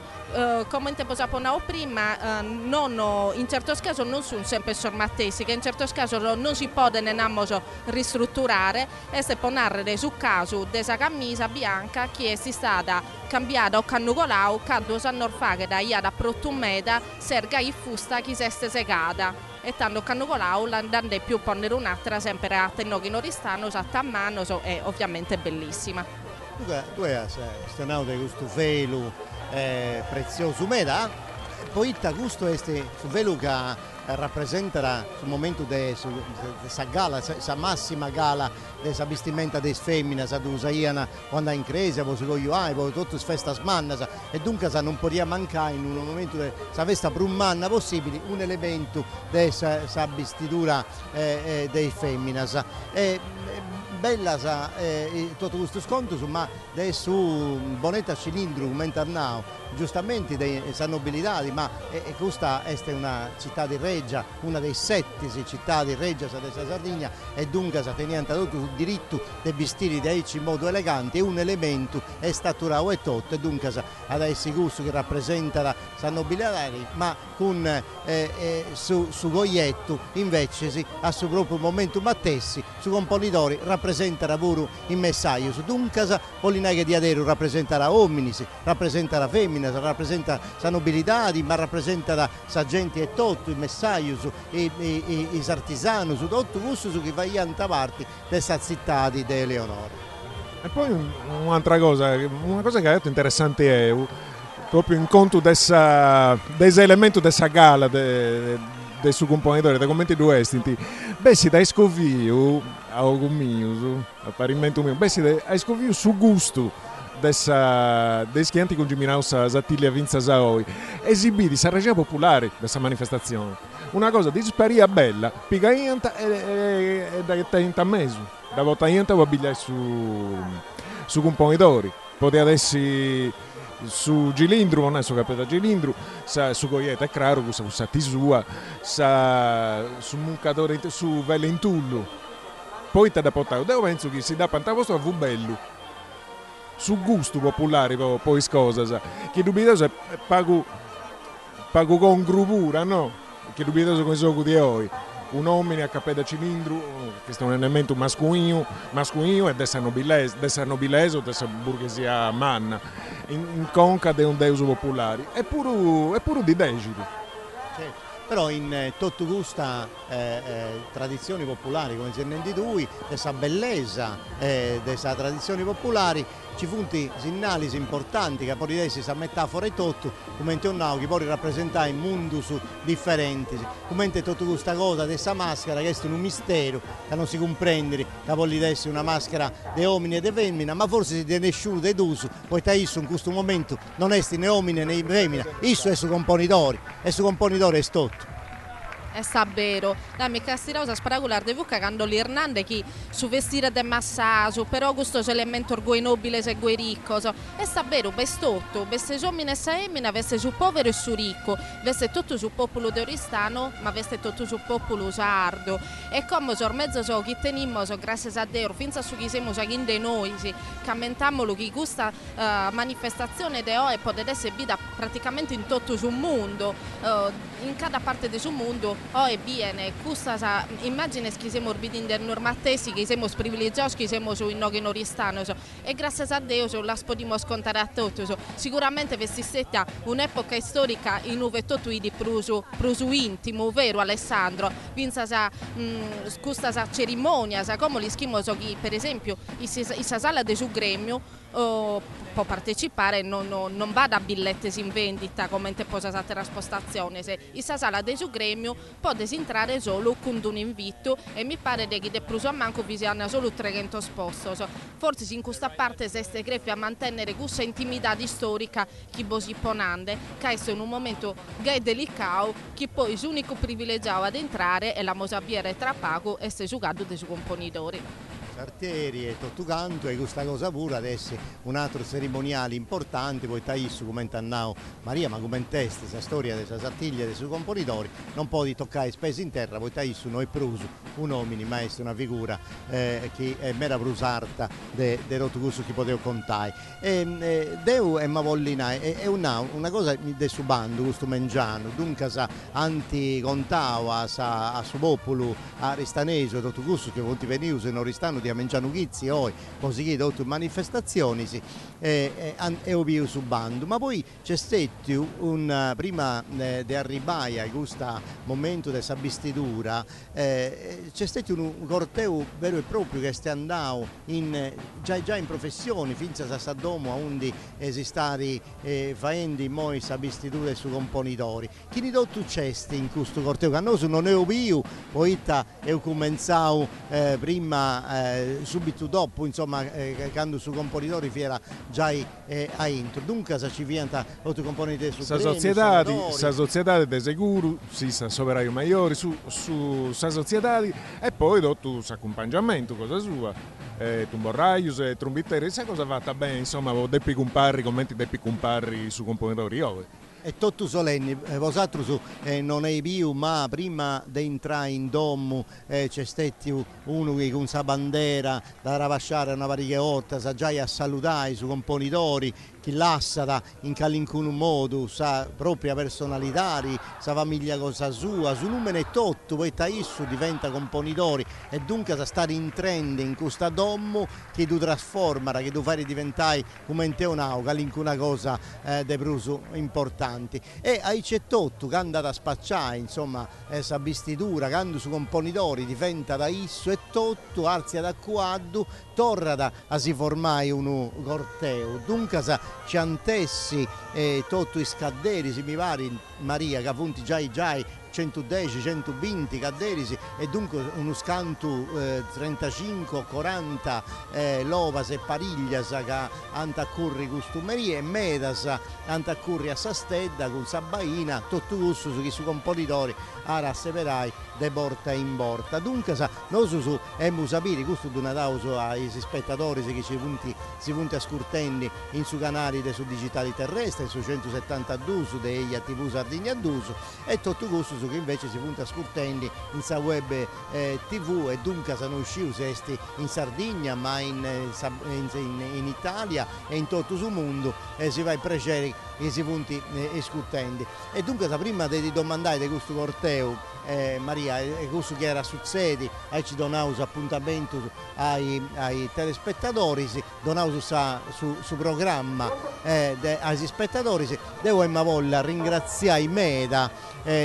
come te posaponavo prima in certo caso non sono sempre sormattesi che in certo caso non si può ristrutturare e se può narrare su caso della camisa bianca che è stata cambiata o cannucolao quando sanno fare da ia da protumeda serga i fusta chi si è segata e tanto cannucolao l'andante più ponere un'altra sempre a tennochi noristano a mano è ovviamente bellissima. Tu hai stanato di questo velo prezioso meda poi questo è su velo che rappresenta sul momento della gala, la massima gala della vestimenta delle femmine, che usano quando in crisi, poi si cogliono, poi tutte le feste smanna e dunque non poteva mancare in un momento della festa più manna possibile un elemento della vestitura delle femmine. Bella tutto questo sconto ma adesso bonetta a cilindro come internao giustamente dei nobilità ma questa è una città di re Regia, una dei 7 città di Regia della Sardegna, e dunque teniente tutto il diritto di vestire in modo elegante, è un elemento è staturato e tutto, e dunque adesso gusto che rappresenta la nobiltà, ma con su Goietto invece a suo proprio momento mattessi, su componitore rappresenta pure il messaggio, su dunque Polinaghe di Adero rappresenta la omnis, rappresenta la femmina, rappresenta la nobilità, ma rappresenta la gente e tutto, il messaggio, i artigiani, su tutto questo su che va in parte della città di Eleonora. E poi un'altra cosa, una cosa che ha detto interessante è proprio in conto desse elemento dessa gala del suo componitore, dei commenti due estinti. Beh, si da scovio a mio, a parimento mio, beh, si da scovio su gusto dei schianti con Giminausa Zattilia Vinza Saoi, esibiti sa regia popolare dessa manifestazione. Una cosa disparia bella, pigaianta e da tenta mesu, da votaianta o abbigliare su componitori. Poteva essere su Gilindru, non è su capeta Gilindru, su Goieta è chiaro, su Tisua, su Muncatore, su Velentullo. Poi te da portare, devo penso che si dà pantavosto a Vubello. Su gusto popolare poi scosa, che dubitoso è pago con gruvura, no? Che dubitoso con i giochi di oggi. Un uomo a capella cilindro, che è un elemento masculino e dessa nobilese o dessa borghesia manna, in conca di un deus popolare, è pure di decidi. Certo. Però in tutto questa tradizioni popolari, come si rende lui, questa bellezza dessa tradizioni popolari, ci funti segnali importanti che poi adesso si metafora e tutto, come che poi rappresenta in mundus differenti, come tutta questa cosa dessa maschera che è un mistero, che non si comprende, che poi adesso è una maschera di uomini e di femmina, ma forse si tiene nessuno di uso, poi in questo momento non è né uomini né femmina, isso è su componitore, e su componitore è tutto. È vero, la mia castirausa sparagolar de vucca quando l'Irnande chi su vestire de massaso, però questo elemento orgoi nobile e guai ricco, è vero, bestotto, veste uomini e emmina, veste su povero e su ricco, veste tutto su popolo de Oristano, ma veste tutto su popolo sardo, e come mezzo chi tenimmo, grazie a Dio, finza su chi siamo chi de noi, commentamolo che questa manifestazione de oggi potete essere vista praticamente in tutto sul mondo, in cada parte del suo mondo. Oggi viene questa immagine che siamo orbiti in normatesi, che siamo privilegiati, che siamo su in Noghi Noristano, e grazie a Dio la possiamo scontare a tutti. Sicuramente questa è stata un'epoca storica in cui tutto è di prusu intimo, vero Alessandro? Pensa questa cerimonia, come li schimo che per esempio in sala del suo gremio può partecipare, non va da biglietti in vendita come in posa altra spostazione, se in sala del suo gremio può entrare solo con un invito, e mi pare che de pruso a manco vi siano solo 300 sposti. Forse in questa parte si è greffi a mantenere questa intimità storica che si ponande, che è in un momento che delicato, che poi l'unico privilegiato ad entrare è la mosabiera e trapago e se giocato dei suoi componitori. Artieri e tutto canto, e questa cosa pure adesso un altro cerimoniale importante, poi Taisso come annao Maria, ma come testa questa storia della Sattiglia dei suoi componitori non può toccare spese in terra, poi Taisso noi pruso un uomo maestro, una figura che è mera prusarta de rotugusso che potevo contare, Deu e Mavollina è una cosa del suo bando questo mengiano, dunque sa anti contava a suo popolo a Ristanese rotugusso che volti venius e non ristano a mangiare ghizzi oggi, così che tutte manifestazioni e ovvio su bando, ma poi c'è stato prima di arrivare a questo momento della sabistitura, c'è stato un corteo vero e proprio che è andato già in professione, finza a Saddomo, a undi esistari facendo moi sabistitura su componitori. Chi di tutto c'è in questo corteo? Che noi non è ovvio, poi è cominciato prima subito dopo, insomma, quando su componitori era già a intro. Dunque ci viene altri componenti su sa società de seguro, si sa soveraio maggiore su sa società e poi dopo s'accompagnamento, cosa sua. Tumborraius e trombitteri, sa cosa fatta bene, insomma, deppi comparri, commenti deppi comparri su componitori oggi. E tutto solenni, vosaltro non è più, ma prima di entrare in domo c'è stato uno che con sa bandera da ravasciare una varia volta, sa già a salutare su componitori, chi l'assata in qualunque modo, sa propria personalità, sa famiglia cosa sua, su numero e tutto, poi Taisso diventa componitori e dunque sa stare in trend in questa domo che tu trasforma, che tu fai diventare come te qualunque cosa di pruso importante. E ai c'è tutto, che è andato a spacciare, insomma, questa vestitura, che su componitori diventa da isso e tutto, arzia da quadro, torna a si formare un corteo. Dunque ci antessi tutto i scadderi, se mi pare, Maria, che appunto già 110, 120 cadderisi e dunque uno scanto 35, 40 lovas e pariglias che antaccorri costumerie e medas antaccorri a sa stedda con sa baina, tutto questo su chi su componitori a rasseverai de porta in porta. Dunque noi abbiamo sapere questo di una ai spettatori che si punti ascoltando in su canali su digitali terrestri, su 172 su degli TV Sardegna 2 e tutto questo che invece si punta ascoltando in sa web TV e dunque sono usciti in Sardegna ma in Italia e in tutto il mondo e si va a piacere e si punti ascoltando. E dunque prima di domandare di questo corteo Maria, questo che era succede, ci donavo appuntamento ai telespettatori, donavo su programma ai spettatori, devo voler ringraziare i Meda,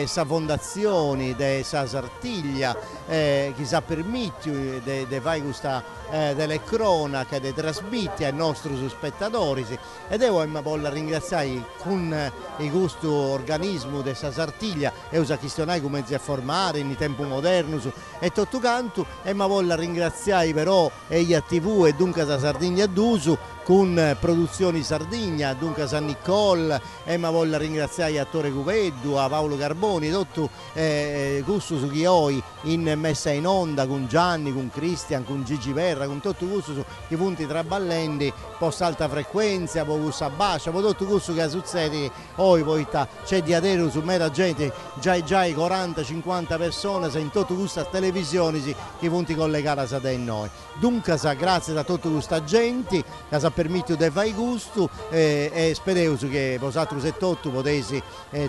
sa fondazione di sa Sartiglia, che sa permette di fare questa delle cronache, di trasmettere ai nostri spettatori e devo voler ringraziare con il gusto organismo di sa Sartiglia e usa questionare come si è formare in tempo moderno e tutto canto e voglio ringraziare però gli TV e dunque la Sardegna d'uso con Produzioni Sardegna, dunque San Nicol e voglio ringraziare attore Cuveddu, a Paolo Carboni, tutto questo su chi ho in messa in onda con Gianni, con Cristian, con Gigi Verra, con tutto questo su i punti traballenti, post alta frequenza, poi questo bassa, poi tutto questo che succede poi c'è di adero su mera gente, già 40-50 persone in tutta questa televisione che punti collegare a noi. Dunque grazie a tutta questa gente che ci ha permesso di fare gusto e spero che vosaltro e tutto potete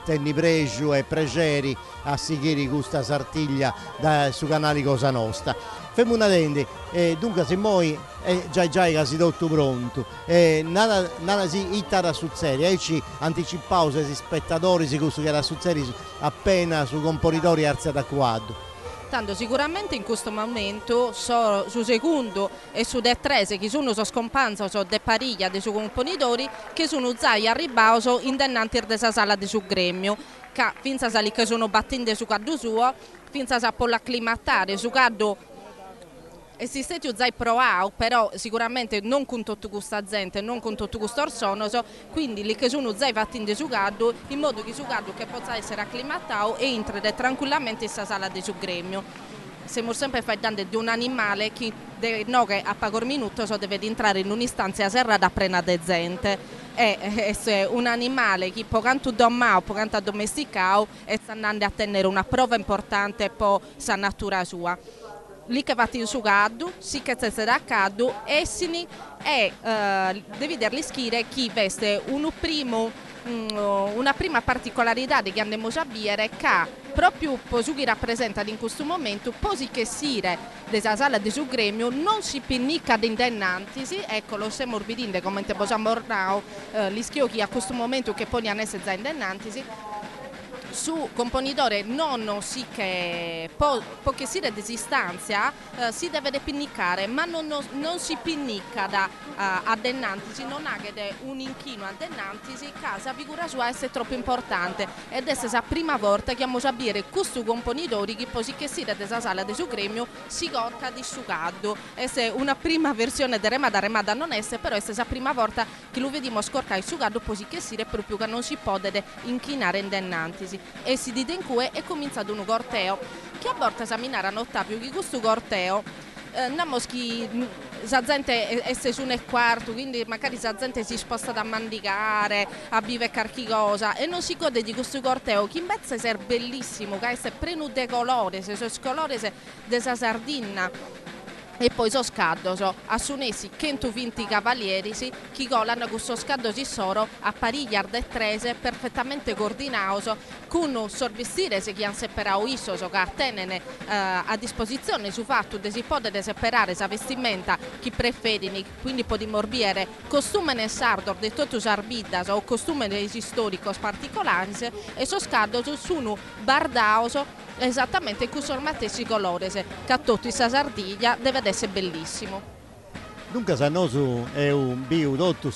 tenere pregio e pregeri a seguire questa Sartiglia su canale Cosa Nostra. Femmo una dente, dunque se noi già quasi tutto pronto, nada si itara succede, e ci anticipavo se si spettatori se questo che era succede appena su componitori alzati a quadro. Tanto sicuramente in questo momento su secondo e su de tre che sono scomparsi de pariglia dei suoi componitori che sono usati a ribauso indennanti della sala di su gremio che finza sali che sono battenti su caddo suo finza sa po' l'acclimatare su caddo esistenti usai provao, però sicuramente non con tutta questa gente, non con tutto questo orsono, quindi li che sono usai fatti in desugaddo in modo che su gaddo che possa essere acclimatato e entrare tranquillamente in questa sala di su gremio. Siamo sempre parlando di un animale che a pagor minuto deve entrare in un'istanza serrata appena de gente. È un animale che può canto dommato, può canto addomesticato e sta andando a tenere una prova importante per la natura sua. Lì che va in su gaddo, sì che c'è da caddo, essini e devi dirgli schire chi veste una prima particolarità che andiamo a dire che proprio su chi rappresenta in questo momento, così che sire della sala di su gremio non si pinnicca di indennantisi, ecco lo stiamo morbidendo come te possiamo ornare gli schiocchi a questo momento che poi hanno essere già indennantisi. Su componitore non si che poche sire di distanza si deve pinnicare, ma non si pinnicca da addennantisi, non ha che un inchino addennantisi, casa figura sua essere troppo importante ed è la prima volta che abbiamo a dire questo componitore che poi che sire della sala di su gremio si corca di sucaddo. È una prima versione di remada non è, però è la prima volta che lo vediamo scorcare il sucaddo poi che sire proprio che non si può inchinare indennantisi. E si dite in cui è cominciato un corteo che a volte esaminare a Ottavio che questo corteo la gente è su nel quarto, quindi magari la gente si sposta da mandicare, a vive qualche cosa e non si gode di questo corteo che invece è bellissimo, che è pieno di colori, se sono colori della Sardegna. E poi so scaddo, a sunesi 120 cavalieri che colano questo scaddo si soro a parigliar de trese perfettamente coordinato con sorvestire se chi hanno separato isso che tenene a disposizione su fatto de si può separare sa vestimenta chi preferini, quindi può dimorbire costume nel sardo de tutto sarbidas o costume dei storici particolari e so scaddo sono bardaoso esattamente in questo stessi colori che a tutti sa Sardiglia deve essere bellissimo. Dunque se noi è un biudotto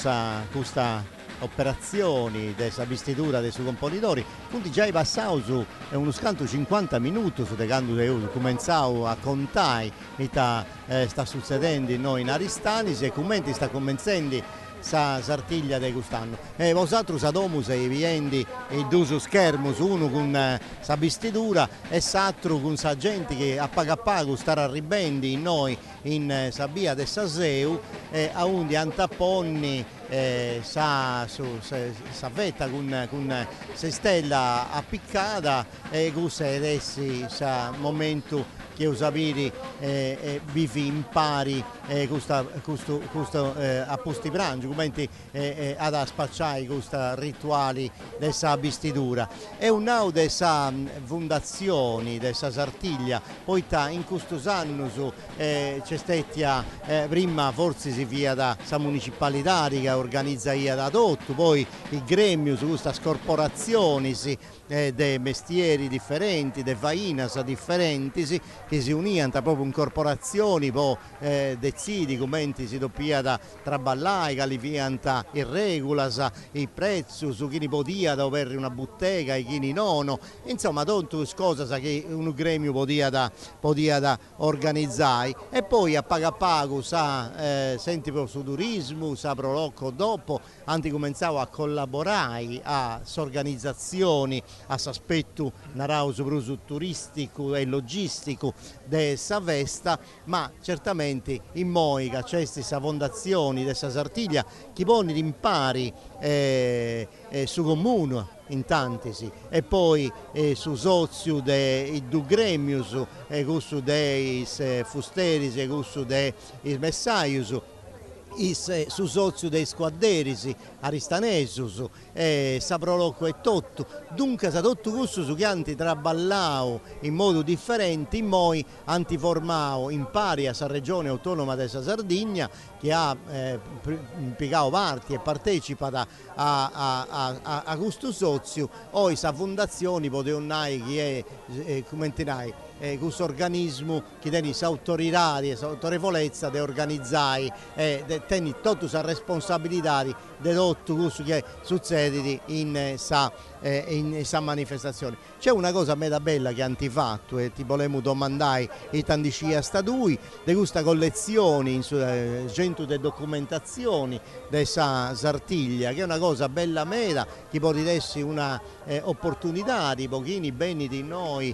questa operazioni della vestitura dei suoi componitori, quindi già è passato su uno scanto 50 minuti su quando io cominciavo a contare sta succedendo noi in Aristanis e commenti sta cominciando sa Sartiglia di quest'anno. E vosaltro sa domus e viendi i due schermi, uno con sa vestitura e l'altro con sa gente che a pago sta arribendi in noi in sa via de Saseu e a undi antaponni sa vetta con se stella appiccata e questo è adesso sa momento che usaviri vivi impari questo a posti pranzo come ad spacciare questi rituali della vestitura è un dessa fondazioni dessa Sartiglia poi in questo anno c'è stata prima forse si via da sa municipalità che organizza da tutto poi il gremio su queste corporazioni dei mestieri differenti dei vainas differenti che si univano proprio in corporazioni poi decidi come si doppia da traballare che li vianta irregolas i prezzi su chi ne podia da avere una bottega e chi non insomma tutte cose che un gremio podia da organizzare e poi a pago senti per su turismo sa prolocco dopo anti cominciavo a collaborare a organizzazioni a aspetto narao su turistico e logistico dessa festa ma certamente in Moica c'è questa fondazione dessa Sartiglia che pone impari su comune in tanti e poi su sozio dei due gremius questo dei fusteris e questo dei messaius su sozio dei squadderisi aristanesus saproloco e tutto dunque sa tutto questo su che anti traballao in modo differente moi antiformao in pari a sa regione autonoma della Sardegna che ha impiegato parti e partecipa a questo sozio o sa fondazioni potevano che è come questo organismo che tiene autorità e autorevolezza di organizzare e tiene tutta la responsabilità di tutto questo che succede in questa manifestazione. C'è una cosa meda bella che hanno fatto e ti volevamo domandare i tanti a statui di questa collezione in centro di documentazioni della Sartiglia che è una cosa bella meda che può essere una opportunità di pochini beni di noi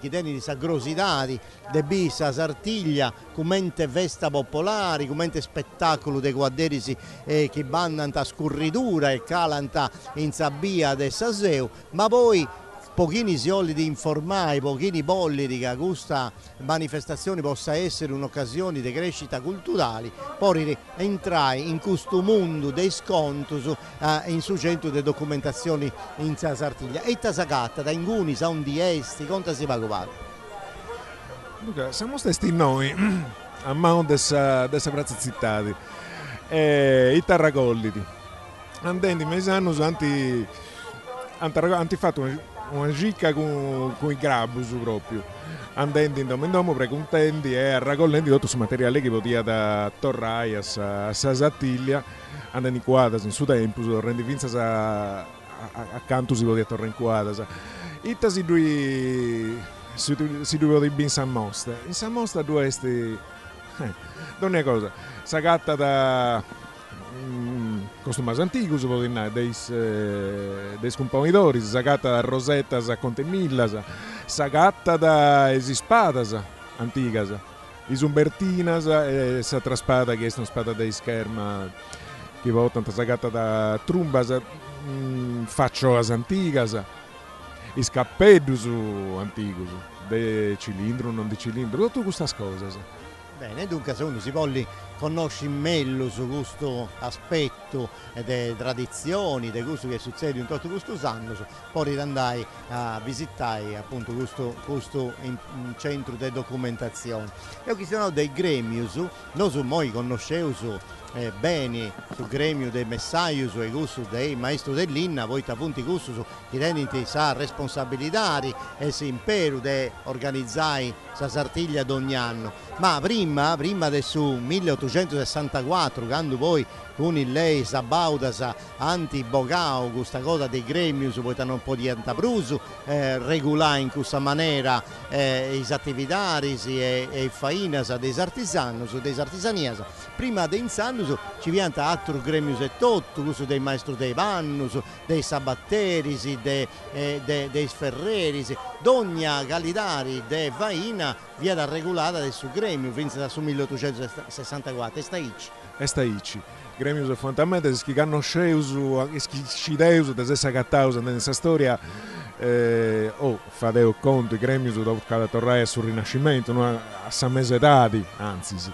che tiene di sagrosità di bisa Sartiglia come festa popolare come spettacolo dei guadderisi che vanno a scurridura e calanta in sabbia del Saseu ma poi pochini si vogliono di informare, pochini vogliono che questa manifestazione possa essere un'occasione di crescita culturale, poi entrare in questo mondo dei sconti in su centro di documentazioni in Sartiglia. E tasagatta, da inguni, sa un di esti, quanto si va a Dunque, siamo stati noi a mano dessa brazza zittati i tarragolliti andando in mesano anti fatto una gicca con i grabbus proprio andando in domo precontenti e raccogliendo tutto questo materiale che poteva da torrai a Sartiglia andando in quadras in suo tempo rendi finza accanto si poteva tornare in quadras itta si due di bin San Mostra in San Mostra due questi non è cosa sagatta da costumes antichi dei scomponitori sagatta da rosettas a contemillas sagatta da esispadas antigas is Umbertinas e s'altra spada che è una spada di scherma che va tanta sagata da trumbas, faccios antigas, is cappedus antigus, de cilindro, non di cilindro, tutte queste cose. Bene, dunque se uno si vuole conoscere meglio su questo aspetto delle tradizioni, di questo che succede in tutto questo anno, poi andare a visitare appunto questo centro di documentazione. E qui sono dei gremius, noi noi conosciamo bene sul gremio dei messaius e gusto dei maestri dell'Inna, voi appunto gusto che tenete sa responsabilità e si imperu di organizzare sa sartiglia d'ogni anno, ma prima del su 1864 quando poi con il lei sabauda anti-bogao questa cosa dei gremius poi hanno un po' di antapruso regolare in questa maniera le attività e fainas dei artisanias prima dei insanus ci viene altro gremius e tutto questo dei maestri dei vannus dei sabatteris dei sferreris d'ogni calidari de faina viene regolata del suo gremio fino dal 1864 e sta ici gremius fondamentalmente che hanno sceso scideus da essa cattausa nella storia fadeo conto i gremius dopo cada tornare sul Rinascimento no? A sa mesedadi anzi sì.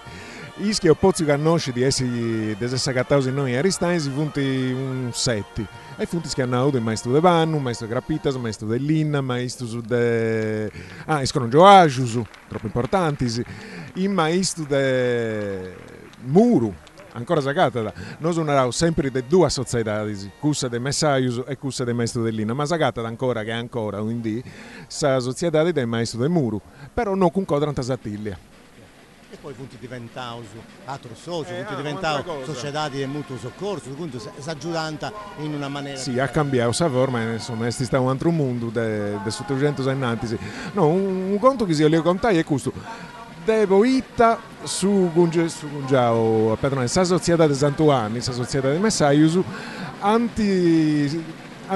Ischi o pozzi conosci di essi essa cattausa in noi aristani si funti un setti e funti che hanno avuto il maestro de Vannu, maestro Grappitas, maestro dell'Inna, maestro de escono Gioagius, troppo importanti, il maestro de Muru. Ancora sagata, noi sono sempre di due società, quella dei messaius e quella dei maestri dell'Inna, ma sagata ancora che ancora quindi la società dei maestri del Muru, però non con quadranta sattiglia. E poi punti diventati altro socio, punti diventati società di mutuo soccorso, quindi si aggiudanta in una maniera. Sì, ha cambiato la forma, insomma, è un altro mondo del 700 anni. No, un conto che si voglio contare è questo. Devo itta su Gungiao a Pedrone, sa società di Santuani, sa società di Messaius, anti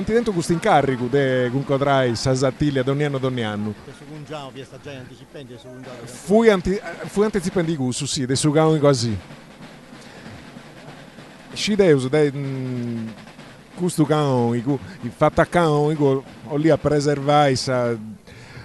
dentro questo incarico di Gunkodrai, sa Sattiglia, ogni anno. Su Gungiao vi sta già anticipando su Gungiao. Fui anticipando di gusto, sì, di su Gao così. Scideus, questo Gao, il fatto Gao, ho lì a preservare sa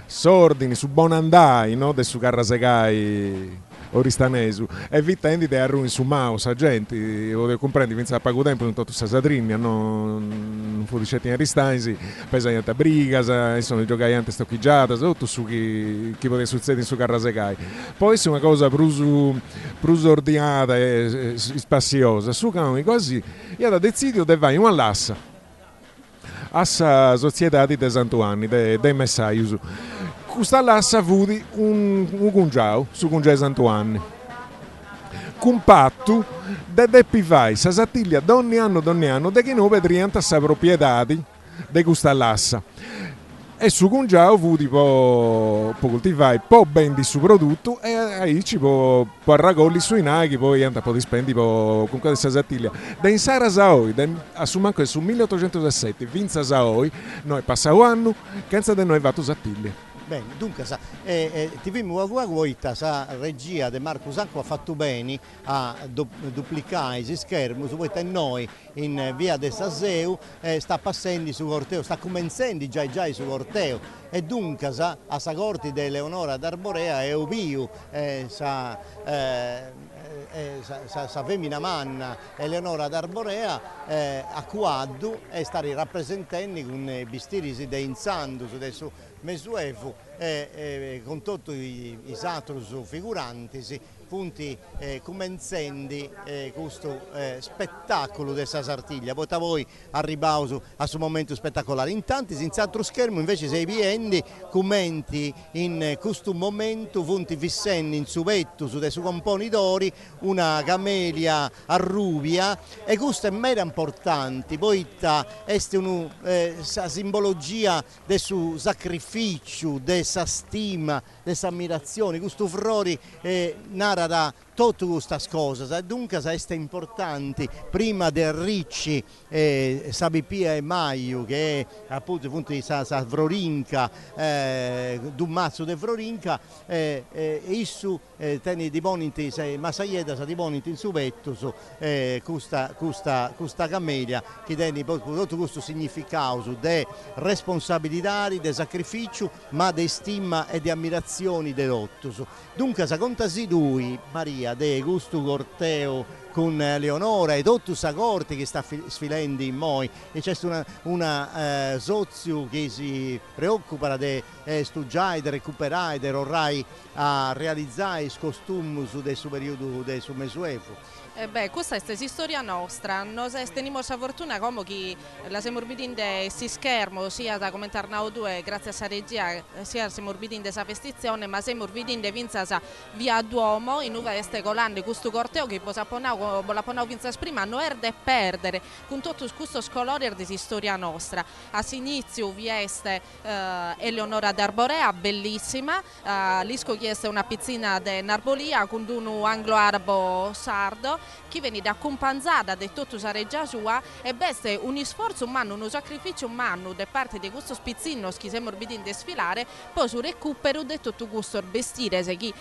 sordini su Bonandai, no? De su Carrasegai oristanesu e vitendi de arruni su Mao sa gente o comprendi vinza pago tempo non tutto sa sadrinnia non fu dicetti in aristansi pesaiante a brigas insomma giocaiante stocchigiata tutto su chi poteva succedere su Carrasegai poi su una cosa prusu ordinata e spassiosa su canoni così e da decidio de vai un lassa assa società di Santuani dei Messaius questa lassa vudi un Gungiao su Gungiao Santuani compatto de pivai sa sattiglia d'ogni anno de che non vedrianta sa proprietà di questa lassa e su Gungiao vudi può coltivare po' ben di suo prodotto e ahí ci può arragolli sui naghi poi anda po' di spendi con questa sattiglia da in Sara Saoi assumanco che su 1807 vinza Saoi noi passavo anno senza di noi vato sattiglia. Bene, dunque ti vimmo guaguaguita sa regia di Marco Sanco ha fatto bene a duplicare i schermi su e noi in via de Saseu sta passando su corteo, sta cominciando già su corteo e dunque a sa corti di Eleonora d'Arborea e Obiu sa femmina manna Eleonora d'Arborea a quadro e sta rappresentando con vestiti di insandu su Mesuefu con tutti i altri figuranti punti comenzendi questo spettacolo della Sartiglia poi da voi arrivate a questo momento spettacolare in tanti senza altro schermo invece sei viendi commenti in questo momento punti fissenni in subetto su dei suoi componitori una camelia arrubia e questo è mera importante poi è una simbologia del suo sacrificio della stima della ammirazione questo flori narra tutte queste cose, dunque è importante prima del Ricci, Sabipia e Maio, che è appunto di sa Vrorinca, d'un mazzo di Vrorinca, issu teni di boniti, Masaieda sa di boniti in subetto, questa cammelia che teni tutto questo significato di responsabilità, di sacrificio, ma di stima e di ammirazione dell'otto. Dunque, sa contasi lui, Maria, de gusto corteo con Leonora e tutta questa corte che sta sfilendo in noi, e c'è una sozio che si preoccupa di studiare, di recuperare, di orrai a realizzare i costumi del suo periodo del suo mesuevo. Questa è la storia nostra. Noi teniamo la fortuna come che la siamo orbitinde si schermo, sia da commentare now due, grazie a regia, sia siamo orbitinde sa vestizione, ma siamo orbitinde vinza sa via Duomo, in uva este colando questo corteo che la ponau vinza prima, non erde perdere, con tutto questo scolore di storia nostra. A inizio vi este Eleonora d'Arborea, bellissima, l'isco chieste una pizzina de Narbolia con un anglo-arabo sardo, che viene accompagnata da tutta la regia sua, e beste un sforzo umano, un sacrificio umano da parte di questo spizzino che siamo orbitando a sfilare, poi su recupero di tutto questo vestire che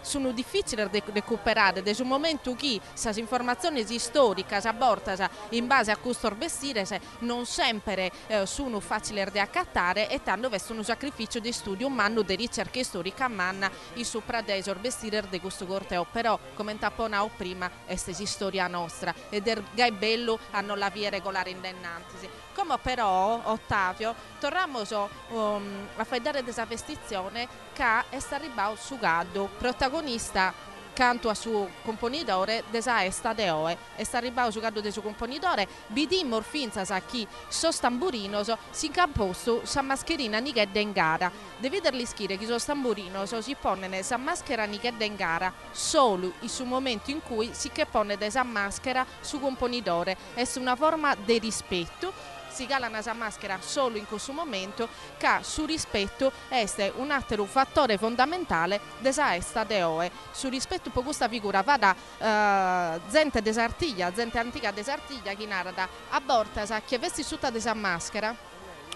sono difficili da recuperare, da un momento che queste informazioni storiche si portano in base a questo vestire non sempre sono facili da accattare, e tanto è un sacrificio di studio umano, di ricerca storica manna il sopra dei vestire di questo corteo. Però come tapponavo prima, questa è storia nostra ed è bello a non la via regolare in dennanti. Come però, Ottavio, torniamo a fare questa vestizione che è arrivato su Gaddo, protagonista canto a suo componitore desa esta de oe, e sta arrivato su Gaddo del suo componitore, bidi morfinza sa chi sos tamburinos si incamposto sa mascherina nighe dengara. De vederli schire che sos tamburinos si pone sa maschera nighe dengara solo in su momento in cui si che pone desa maschera su componitore. È una forma di rispetto. Si gala una maschera solo in questo momento, che su rispetto è un altro fattore fondamentale della esta de oe. Su rispetto per questa figura va da gente desartiglia, gente antica desartiglia, che narra a borta che vesti tutta desa maschera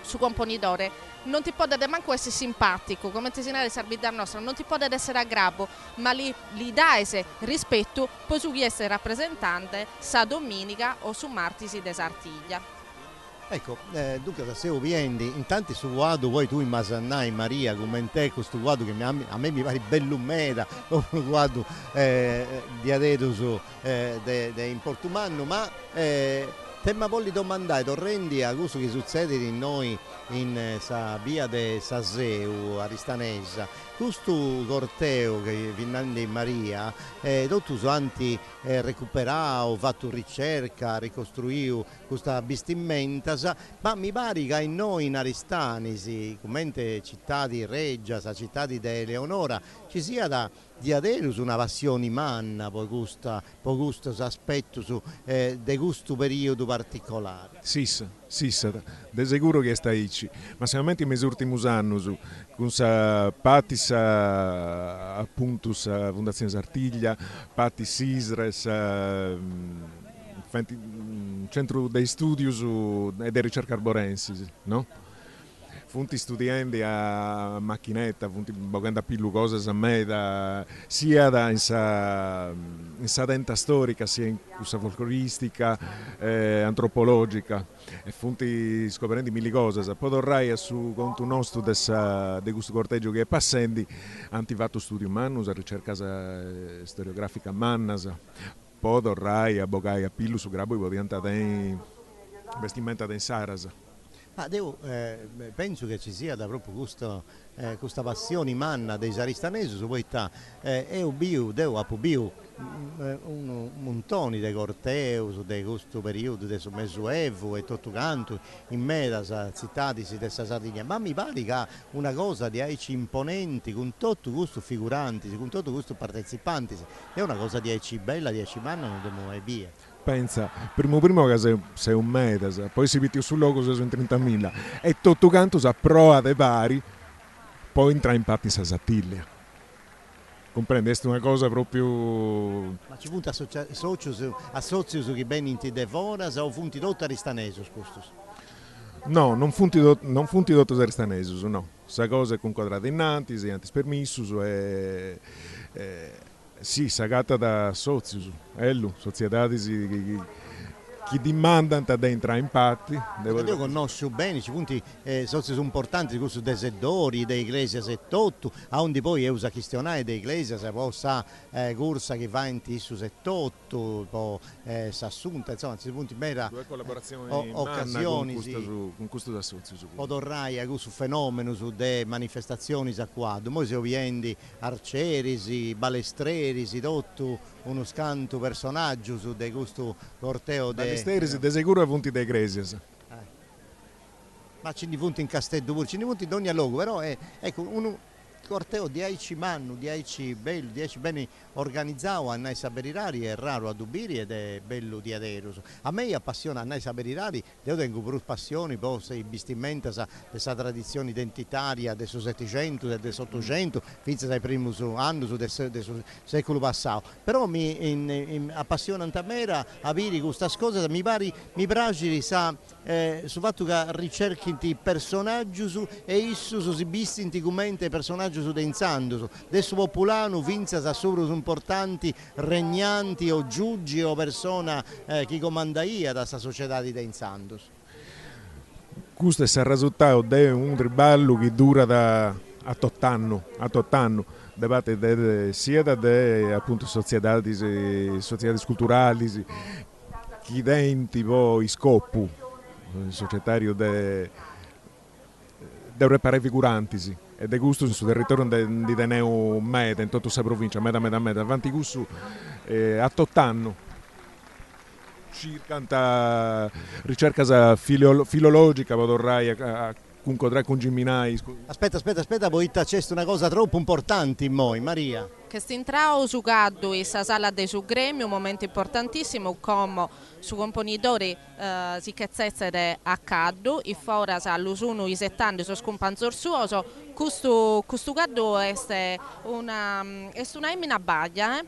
su componitore non ti può manco essere simpatico, come ti si narra il nostro, non ti può essere aggravo, ma li dà ese rispetto per su chi essere rappresentante sa domenica o su martisi desartiglia. Ecco, dunque da Seo Viendi, intanto su guardo poi tu in Masannai, Maria, commentai questo guardo che a me mi pare bell'umeda, un guardo di adesso in Portumanno, ma tema voglio domandare, torrendi a questo che succede in noi in sa via de Saseu, Aristanesa, questo corteo che viene in Maria, tutti anti recuperato, fatto ricerca, ricostruito questa vestimenta, ma mi pare che in noi in Aristanesi, come città di Reggia, sa città di Eleonora, ci sia di adeus una passione manna per questo aspetto di questo periodo particolare. Sì, di sicuro che sta ici, ma sicuramente in questi ultimi anni con sa Patis appunto sa Fondazione Sartiglia, Patis Isres, centro dei studi e delle ricerche arborensi, no? Funti studiendi a macchinetta, funti bogando a pillu cose a me, sia in sa denta storica, sia in questa folcloristica, antropologica, e funti scoprendo mille cose. Poi dorrai su conto nostro di questo corteggio che è passando, antivato studio mannus, a ricerca storiografica mannas, poi dorrai a bogai a pillu su grabo e vestimenta in saras. Ma penso che ci sia da proprio questa passione manna dei aristanesi su questa un montone di cortei di questo periodo del Mesuevo e tutto canto in mezzo città di Sardegna, ma mi pare che una cosa di aici imponenti con tutto questo figuranti, con tutto questo partecipanti, è una cosa di aici bella, di aici manna, non dobbiamo mai via. Pensa, primo che sei un metas, poi si vede sul logo se sono 30.000 e tutto canto sa proa dei vari, poi entra in parte sa Sattiglia. Comprendi, è una cosa proprio... Ma ci punta associo su chi beni ti devoras o funti tutto aristanesus custos? No, non funti dottos aristanesus, no. Sa cosa è conquadrata innanti, si antis permissus e sì, sagata da sozius, ellu, societadis chi dimandano da entrare in patti. Io conosco bene, ci punti soci importanti di questo desedori, dei Iglesias e tutto, a onde poi usa questionare dei Iglesias, poi sa corsa che va in tissu e tutto, poi s'assunta, insomma, ci punti mera occasioni con questo da sozius. Podorrai a questo fenomeno su de manifestazioni a quadro, poi si vendi arcerisi, balestrerisi, tutto uno scanto personaggio su de questo corteo de de sicuro punti dei Iglesias. Ma ci punti in Castello, ci punti in ogni luogo, però ecco uno corteo 10 mannu, 10 beni organizzati, annai saberirari, è raro a dubiri ed è bello di aderos. A me appassiona annai saberirari, io tengo più passioni, poi si vestimenta questa tradizione identitaria del 700 e del 800, fino al primo anno del secolo passato. Però mi appassiona a me a dire questa cosa, mi piace sul fatto che ricerchi i personaggi e issu si bistinti come personaggi su densando, adesso popolano vinza sa solo importanti regnanti o giugi o persona che comandaia da questa società di densando. Questo è il risultato di un riballo che dura da a 8 anni, da parte sia da appunto società culturali, chi denti poi scoppu, societario de reparare figuranti. Ed è gusto sul territorio di Deneu Meda, in tutta questa provincia, meda, avanti questo a 8 anni. Circa ricerca filologica, vorrei incontrare con Giminai. Aspetta, poi c'è una cosa troppo importante in noi, Maria. Che si entrao su caddu in sa sala de su gremio, un momento importantissimo, come su componitori si chezzezze a caddu, i fora sa l'usuno i 70 su scumpanzor suoso, questo caddu è una emina baglia,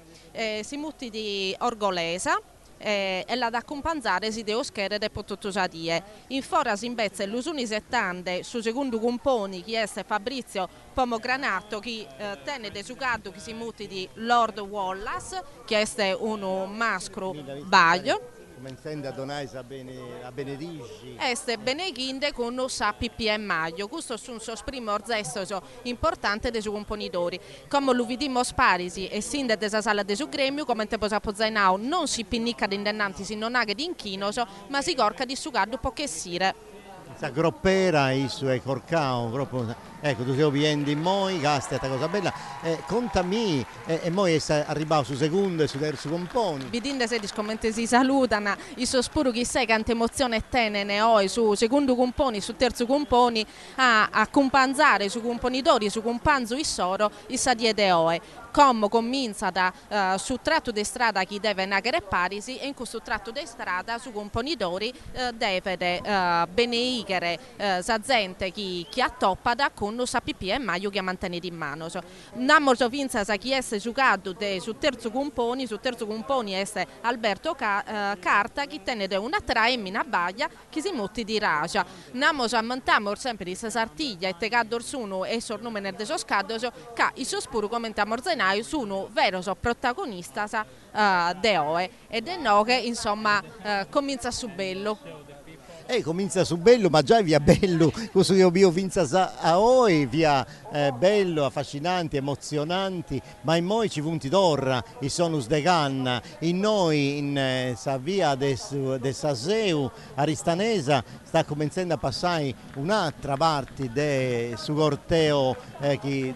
si mutti di orgolesa, e la da accompagnare si deve schierare e potuto sadie. In fora si invece l'usuni 70 su secondo componi chi è Fabrizio Pomogranato che tenne de sucado che si muti di Lord Wallace che è uno maschero baglio. Come a donare a benedici. Este beneghinde con lo sa PPM maggio. Questo è un primo orzesto importante dei suoi componitori. Come lo vediamo sparisi e sin da questa sala del suo gremio, come te posso zainao, non si pinnicca di indennanti, si non ha che di inchinoso, ma si corca di sucado poche sire. Questa groppera, isso è corcao, proprio. Ecco, tu sei obiendo in moi, gasta questa cosa bella. Contami, e moi è arrivato su secondo e su terzo componi. Vidinde se discomente si salutano, il sospuro che sai quanta emozione tenene ho su secondo componi, su terzo componi, a companzare su componitori, su companzo il soro, il sadiede oe. Come comincia da sul tratto di strada chi deve nagare parisi e in questo tratto di strada su componitori deve beneigere sa gente chi attoppa da con lo sa pipì e maio che mantenere in mano. Nammo vinza sa chi è giocato su terzo componi è Alberto Carta che tiene una traemina baglia che si mutti di ragia. Nammo ammontamo sempre di Sartiglia e Tegador Suno e sornumene de soscadoso che il sospuro commentiamo orzenaio sono vero protagonista de oe ed è no che insomma comincia su bello. Comincia su bello, ma già via bello, questo che ho vinto a oi, via bello, affascinanti, emozionanti, ma in noi ci punti d'orra, i sonus de canna, in noi in sa via de Saseu, Aristanesa, sta cominciando a passare un'altra parte del suo corteo che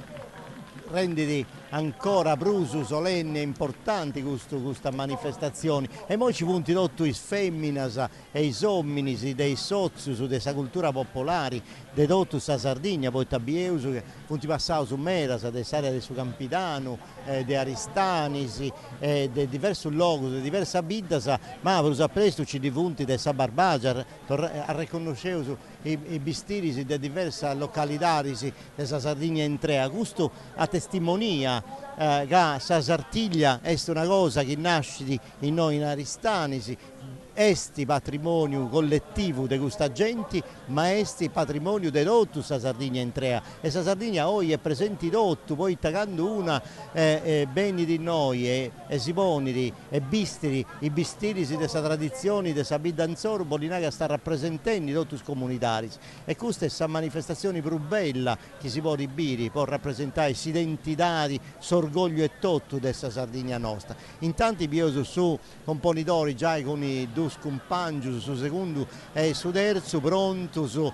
rende ancora brusu, solenne e importanti questa manifestazione e poi ci punti tutto i femminas e i somminis dei sozius della cultura popolare de tutta sa Sardegna, poi tabbieuso che punti passato su Meras, de Saria de su Campidano, de Aristanis, de diversi luoghi, de diversa biddas, ma per usare presto ci difunti de sa Barbagia, a riconoscere i bistiri de diverse località de sa Sardegna intera. Questo a testimonia che sa Sartiglia è una cosa che nasce in noi in Aristanis, esti patrimonio collettivo di questa gente, ma esti patrimonio di tutta la Sardegna intera. E la Sardegna oggi è presente tutto, poi tagliando una beni di noi e si poni e bistiri, i bistiri di questa tradizione, di questa bidanzoro, Bolinaga sta rappresentando tutti i comunitari. E questa è la manifestazione più bella che si può ribire, può rappresentare l'identità, l'orgoglio e tutto della Sardegna nostra. Intanto io su componitori già con i due compagni, su secondo e su terzo pronto, su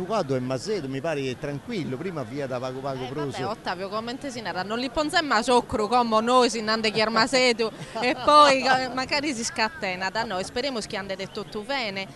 quadro e Macedo mi pare che è tranquillo, prima via da Pago Proso. Ottavio, come si narra, non li ponzemmo a soccro come noi si nande chiar Macedo e poi magari si scatena da noi, speriamo che ande tutto bene,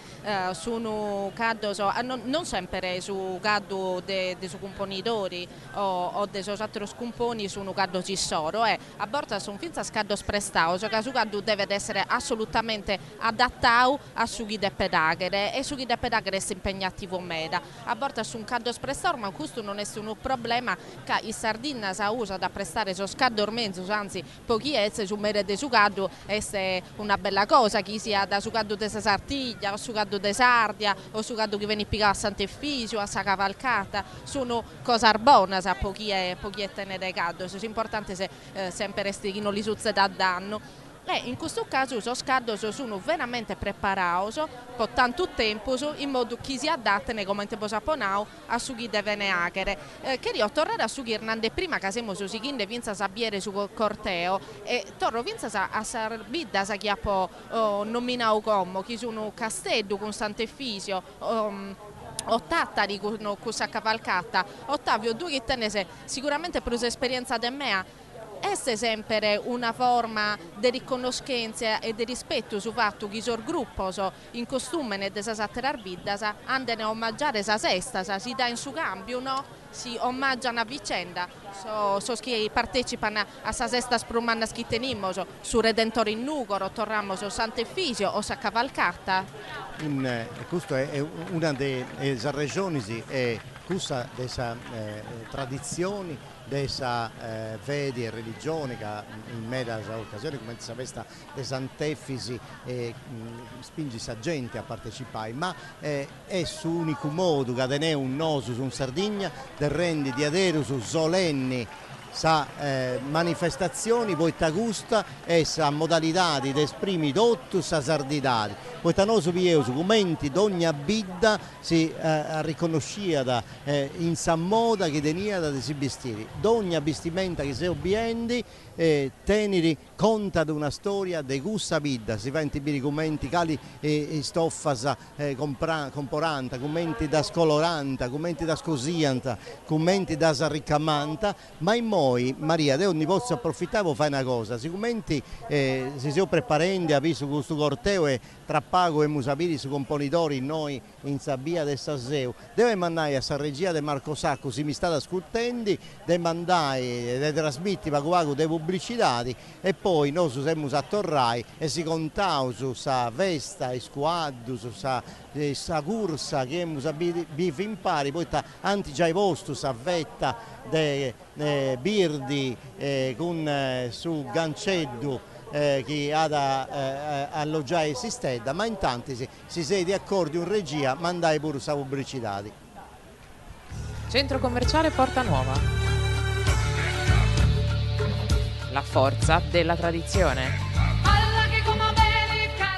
sono caddo, non sempre su caddo dei suoi componitori o dei suoi altri componi sono caddo cissoro, a volte sono finza scaddo sprestao, cioè che su caddo deve essere assolutamente adattato a sughi de pedaghere e sughi de pedaghere si impegnativo meda. A volte su un caddo espressor, ma questo non è un problema che i Sardegna sa usa da prestare so scaddo ormenzo, anzi pochi esse su mere de su caddo è una bella cosa, chi sia da su caddo de Sartiglia o su caddo de Sardia o su caddo che viene piccato a Sant'Efisio, a sa cavalcata, sono cose arbona sa pochi e tenere caddo, è importante se sempre resti non li succede a danno. In questo caso i scaddo sono veramente preparati per tanto tempo in modo che si adattano come tempo saponau a sughi de veneaghere. Queria tornare a sughi Hernande prima che siamo su Sighinde vinza sabbiere su corteo e torno vinza a Sarbidda sa chi ha nominato come chi sono Castello con Sant'Efisio o Tattari con questa cavalcata. Ottavio, tu che tenese sicuramente per l'esperienza di me è sempre una forma di riconoscenza e di rispetto su fatto che il gruppo in costume ne desasatre arbidda andano a omaggiare sa sesta, si dà in su cambio, no? Si omaggiano a vicenda, so che partecipano a sa sesta sprumanna che teniamo su Redentore in Nugoro, torniamo su Sant'Efisio o sa cavalcata. Questa è una delle regioni e questa delle tradizioni dessa fede e religione che in meda occasione come si festa de Sant'Efisi spinge sa gente a partecipare, ma è l'unico modo che tenere un noso su un Sardegna del rendi di adero su solenni sa manifestazioni poi ta gusta e sa modalità di esprimi tutto sa sardità poi ta noso pieu su commenti d'ogni bidda si riconoscia in sa moda che tenia da si vestire d'ogni vestimenta che si obbiendi tenere conta di una storia di gusta bidda si fa in commenti cali e stoffa comporanta commenti da scoloranta commenti da scosianta commenti da sarricamanta ma in noi, Maria, te ogni posso approfittare per fare una cosa, sicuramente si sono preparando a visto questo corteo e tra pago e musabili su componitori noi in Sabia del Sasseu, deve mandare a sa regia di Marco Sacco, se mi state ascoltando, deve mandare, deve trasmettere pago dei pubblicitati e poi noi siamo a Torrai e si contano su sa festa, e squadro, su sa corsa che musabili in pari, poi anti già i posti, sa vetta de birdi con su Ganceddu che ha da alloggiare e si stedda, ma intanto si siede accordi un regia, mandai pure sa pubblicità. Centro commerciale Porta Nuova. La forza della tradizione.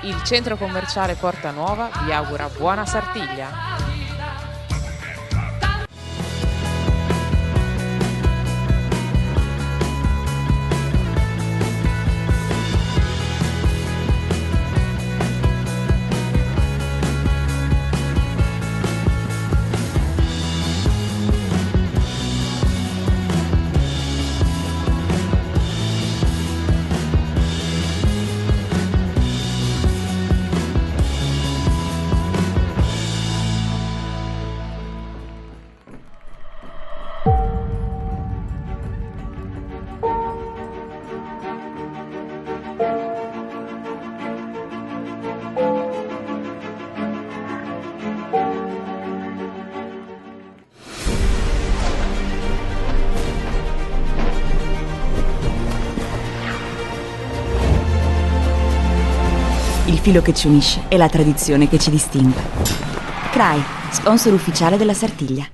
Il centro commerciale Porta Nuova vi augura buona Sartiglia. filo che ci unisce e la tradizione che ci distingue. CRAI, sponsor ufficiale della Sartiglia.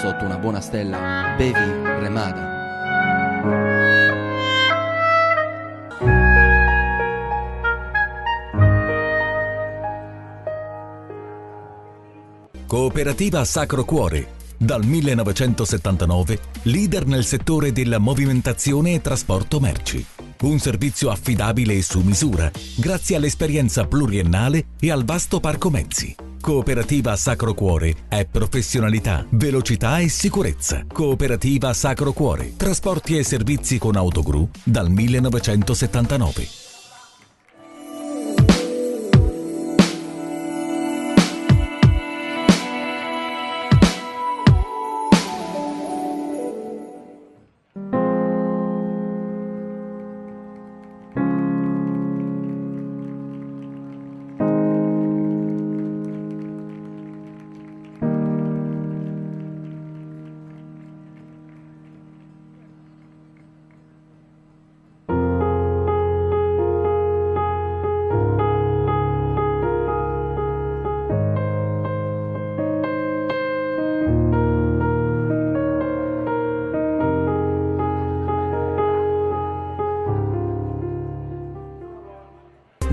Sotto una buona stella, bevi Remada. Cooperativa Sacro Cuore. Dal 1979, leader nel settore della movimentazione e trasporto merci. Un servizio affidabile e su misura, grazie all'esperienza pluriennale e al vasto parco mezzi. Cooperativa Sacro Cuore è professionalità, velocità e sicurezza. Cooperativa Sacro Cuore. Trasporti e servizi con autogru dal 1979.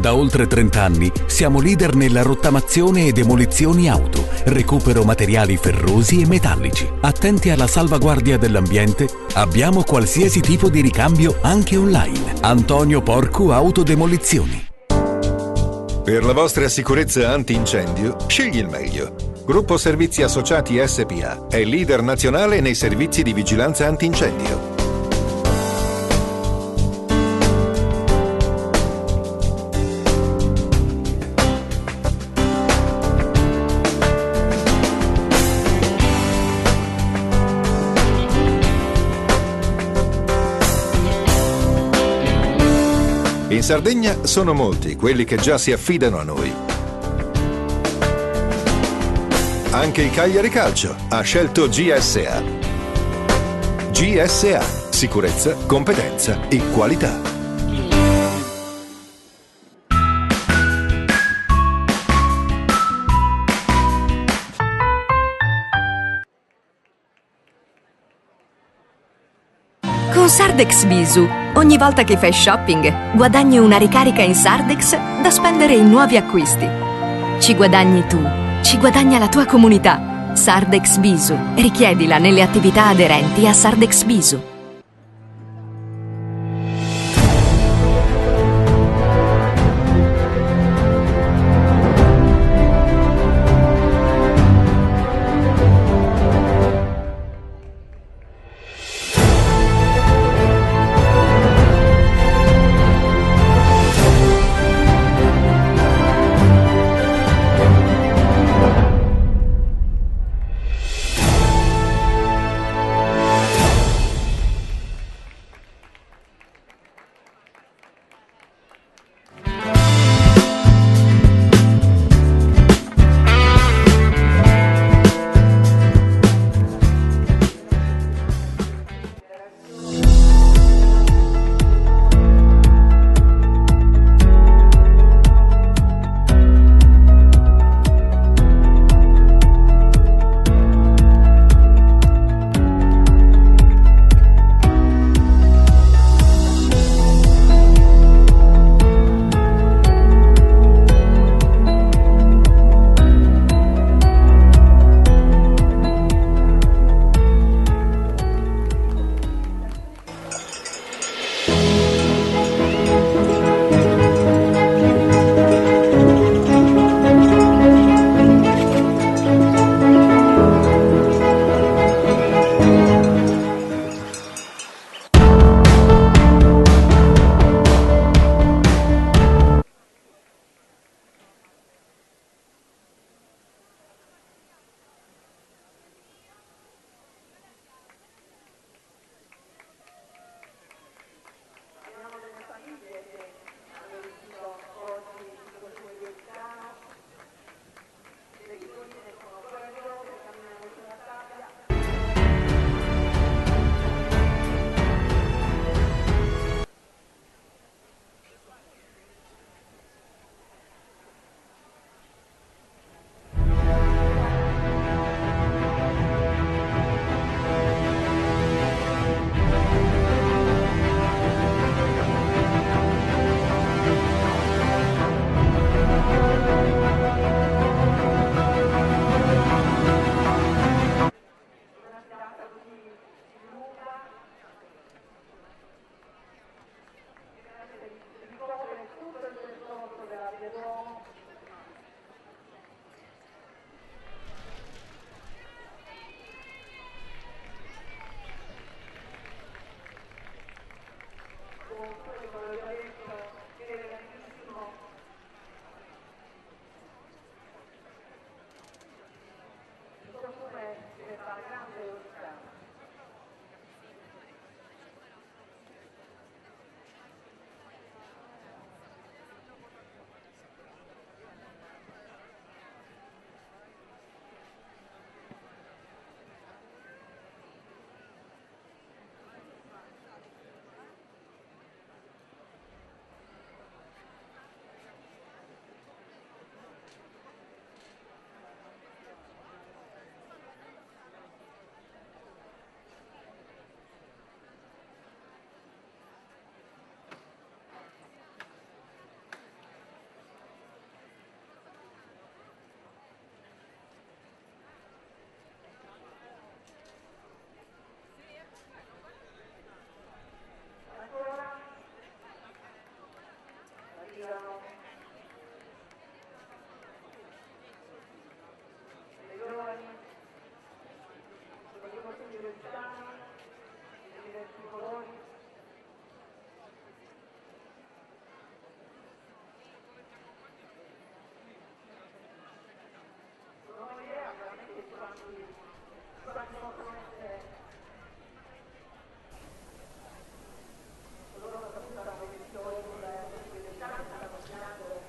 Da oltre 30 anni siamo leader nella rottamazione e demolizioni auto, recupero materiali ferrosi e metallici. Attenti alla salvaguardia dell'ambiente, abbiamo qualsiasi tipo di ricambio anche online. Antonio Porcu Autodemolizioni. Per la vostra sicurezza antincendio, scegli il meglio. Gruppo Servizi Associati SPA è leader nazionale nei servizi di vigilanza antincendio. In Sardegna sono molti quelli che già si affidano a noi. Anche il Cagliari Calcio ha scelto GSA. GSA, sicurezza, competenza e qualità. Con Sardex Visu, ogni volta che fai shopping, guadagni una ricarica in Sardex da spendere in nuovi acquisti. Ci guadagni tu, ci guadagna la tua comunità. Sardex Visu. Richiedila nelle attività aderenti a Sardex Visu.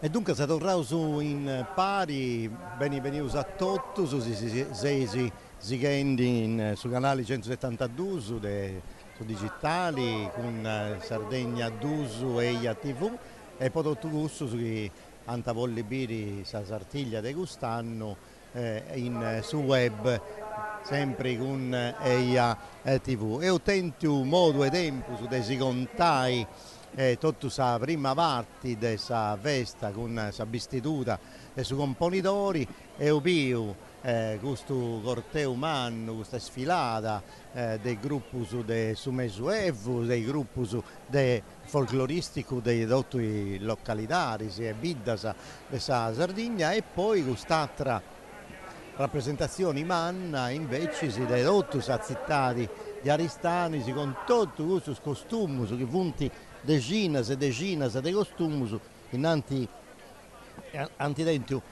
E dunque si è tornato su in pari, beni usatto, su si seguendo su canale 172, su digitali, con Sardegna 2 e IA TV, e poi tutto gusto su chi antavogli biri sa Sartiglia de Gustanno su web, sempre con EIA TV. E ho tentato modo e tempo su dei contai tutta la prima parte della festa con la vestitura e su componitori e ho più questo corteo umano, questa sfilata dei gruppi su Mesuevo, dei gruppi dei folcloristici dei dotti localitari, e Biddas della Sardegna, e poi quest'altra rappresentazione manna invece si dei dotti zittati di Aristani con tutti questi costumi che punti decinas e decinas di costumi innanti antidentio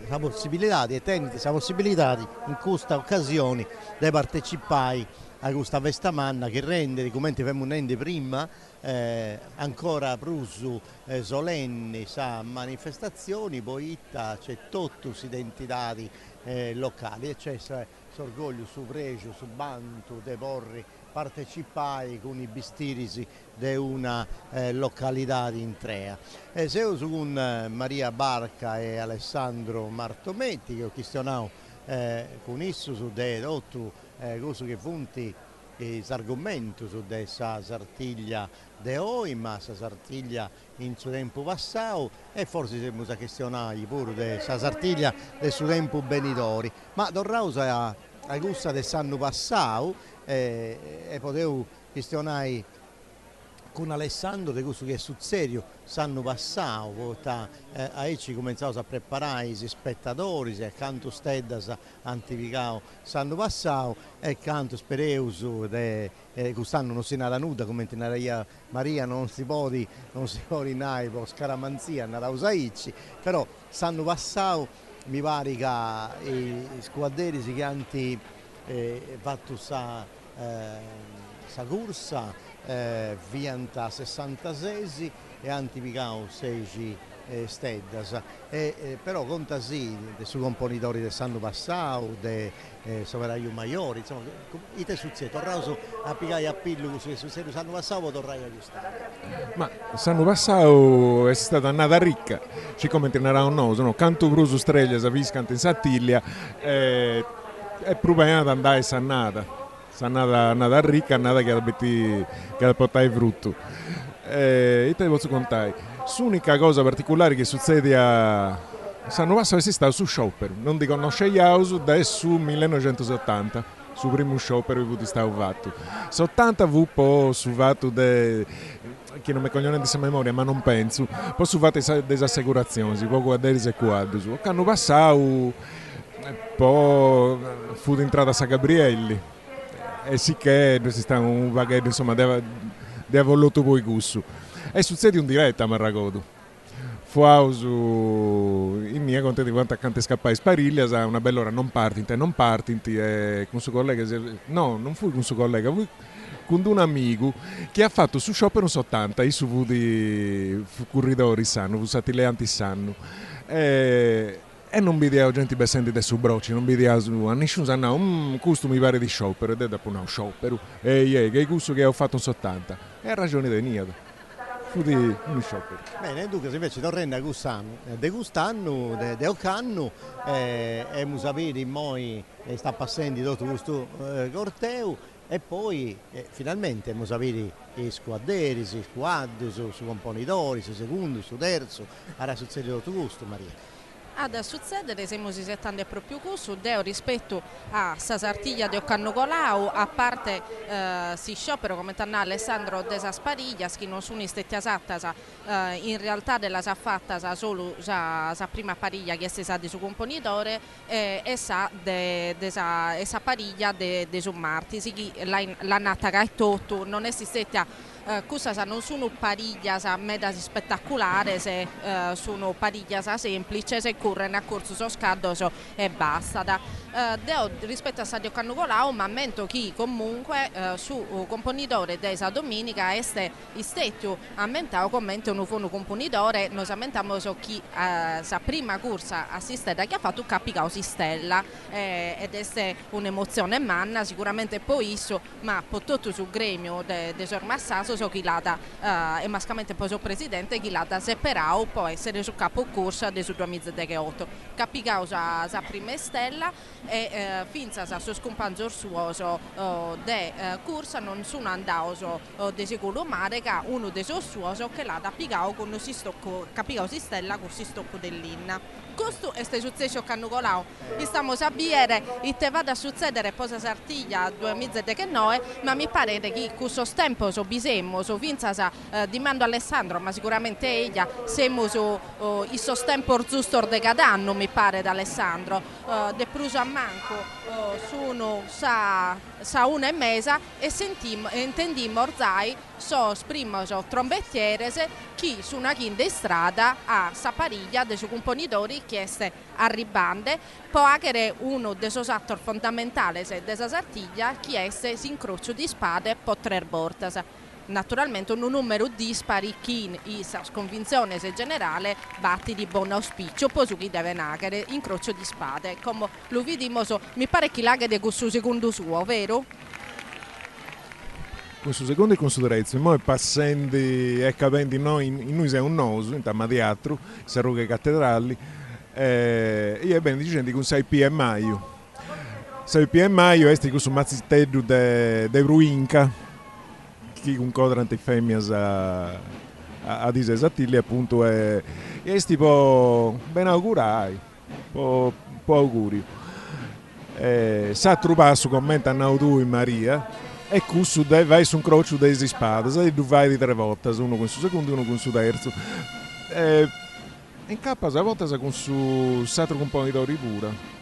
la possibilità in questa occasione di partecipare a questa festa manna che rende, come abbiamo detto prima, ancora più solenni sa manifestazioni, poi c'è tutte le identità locali e c'è orgoglio su pregio, su banto, de porri partecipare con i bistirisi di una località intera. E se io con Maria Barca e Alessandro Martometti che ho chiesto con isso su dei cose che funti argomenti su questa Sartiglia de oggi, ma questa Sartiglia in suo tempo passato, e forse siamo a questionare pure questa Sartiglia del suo tempo benitori, ma tornando a gusta dell'anno passato e potevo questionare con Alessandro di questo che è successo l'anno passato, ci cominciamo a preparare i spettatori, e canto steddas antificao l'anno passato, e canto spereuso quest'anno non si nada nuda come Maria non si può rinare per scaramanzia nella usaici, però l'anno passato mi pare che i squadrieri che hanno fatto questa corsa vianta 66 e antipicao 6 steddas, però conta sì sui componitori dell'anno passato, dei Soveraio Maiori, insomma, i te succede, tornavo a pigliare a pillo su l'anno passato, tornai a giustare. Ma l'anno passato è stata nata ricca, ci commenterà un no, canto bruso streglia, sa viscante in Sattiglia, è proprio ad andare sannata. Nata ricca, nata che ha portato frutto. E te posso contare. L'unica cosa particolare che succede l'anno passato è stato su sciopero. Non dico conosceiamo da su 1980, su primo sciopero che è stato fatto. 80 fu poi su fatto che non mi coglione di memoria, ma non penso. Poi su fatto delle assicurazioni, può guardare se quadro. L'anno passato poi fu entrata a San Gabrielli. E sì che si sta un vaghetto, insomma, deve voluto poi gusto. E succede un diretta a Marragodo. Fuausu in mia conte di quanto accanto scappare Spariglia, sa una bella ora non parti, e con suo collega, no, non fui con suo collega, fui con un amico che ha fatto su sciopero 80, i su di corridori sanno, usati le anti sanno. E non vedevo gente bessendi da su brocci, non vedevo a nessuno sanno, questo mi pare di sciopero, ed è dopo no sciopero, che è questo che ho fatto un 80, e ha ragione di niente, fu di un sciopero. Bene, dunque se invece tornando a quest'anno, di quest'anno, di Occanno, e sapere noi sta passando tutto questo corteo, e poi finalmente abbiamo sapere i squadrieri, i squadri, su componitori, su secondo, su terzo, ora succede tutto questo, Maria. Ad succedere siamo si settando proprio questo, deo rispetto a sta Sartiglia di Occanno Colau, a parte si sciopero come tanna Alessandro de sa Spariglia, che non sono stati esatta in realtà della sa fatta solo sa prima pariglia che si sa di suo componitore e sa pariglia de su Marti, sì, la nata che è tutto, non è stata questa non sono pariglia meda spettacolare, se sono pariglia semplice, se corrono a corso so scaddoso e basta. Rispetto a Stadio Cannucolao, ma mento chi comunque su componitore della domenica este istetto ammentato commento un componitore, noi ammentiamo so chi sa prima corsa assistetta che ha fatto Capicao Stella ed è un'emozione manna, sicuramente poi isso, ma pototto sul gremio de Sormassaso so chi l'ha e mascamente poi so presidente chi l'ha separao può essere su capo corsa del 2018. Capicao sa prima stella e finza sa su scompanzo suoso de corsa non sono andato de sicuro mare che uno dei suoso che l'ha da Picao con si stocco Capicao si stella con si stocco dell'inna. Questo è successo a Cannucolao. Stiamo a biere e te vada a succedere posa Sartiglia 2019, ma mi pare che questo tempo so bisemmo so vinza di Mando Alessandro, ma sicuramente ella siamo su il sostempo giusto de Cadanno mi pare da Alessandro de Pruso a Manco sono sa una e mesa e intendimmo orzai so prima so trombettiere chi su una chin de strada a Sapariglia dei suoi componitori chieste a ribande può avere uno dei suoi attori fondamentali della Sartiglia chieste si incrocio di spade potre bortas. Naturalmente un numero dispari chi in convinzione generale batti di buon auspicio poi su chi deve nagare incrocio di spade come lo vediamo mi pare che l'aghe di questo secondo suo, vero? Questo secondo è considerato, noi passando e capendo noi in noi siamo un noso, in tamma teatro, sarughe cattedrali, io ben dicendo che un 6 p. maio. 6 p. maio è questo mazzitteggio de Ruinca, chi un quadrante femmine a disesattilli appunto è tipo ben augurai, po' augurio. Sa trubasso commenta Naudu in Maria e questo vai su un crocio dei spade, e tu vai di 3 volte, uno con su secondo e uno con su terzo. In capo a volte con su satro componitore pure.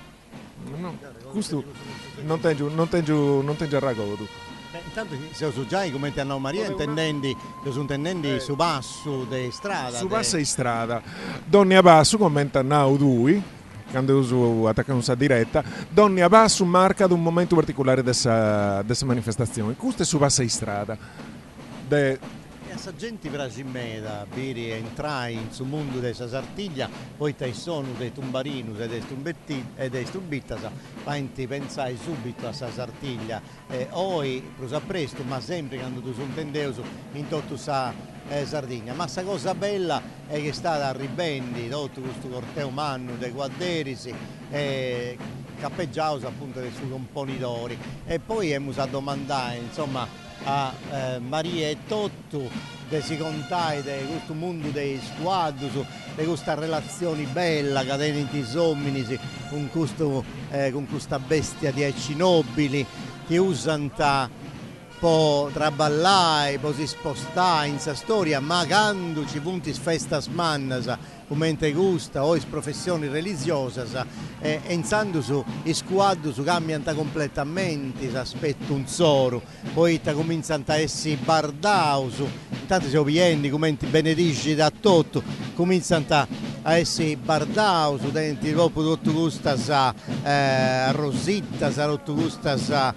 No, questo non tengo racconto. Intanto siamo già come ti hanno Maria intendendi su basso di strada. Su basso di strada. Donne a basso commenta Naudui, quando uso attaccare una diretta, donne a basso marca ad un momento particolare dessa manifestazione. Questo è su basso di strada. Essa gente brasimeira biri entrai in su mondo della Sartiglia, poi te sono dei tumbarinus e dei strubittas, quanti pensai subito a sa Sartiglia, oi prosa presto, ma sempre quando tu sono tendeus in tutto sa Sardegna. Ma la cosa bella è che è stata a ribendi tutto questo corteo umano dei guadderisi cappeggiaus appunto dei suoi componitori e poi abbiamo a domandare insomma a Maria e Tottu di si contare di questo mondo dei squadri, di questa relazione bella che tiene i uomini con questa bestia di ecci nobili che usano po' traballare, po' si spostare in sa storia, ma quando ci punti festas mannas come te gusta o is professioni religiose e insando su i squadri cambiano completamente l'aspetto un soro poi cominciano a essere bardaus intanto si obienti come ti benedici da tutto cominciano a essere bardaus dentro dopo tutto gusta sa rosita sa tutto gusta sa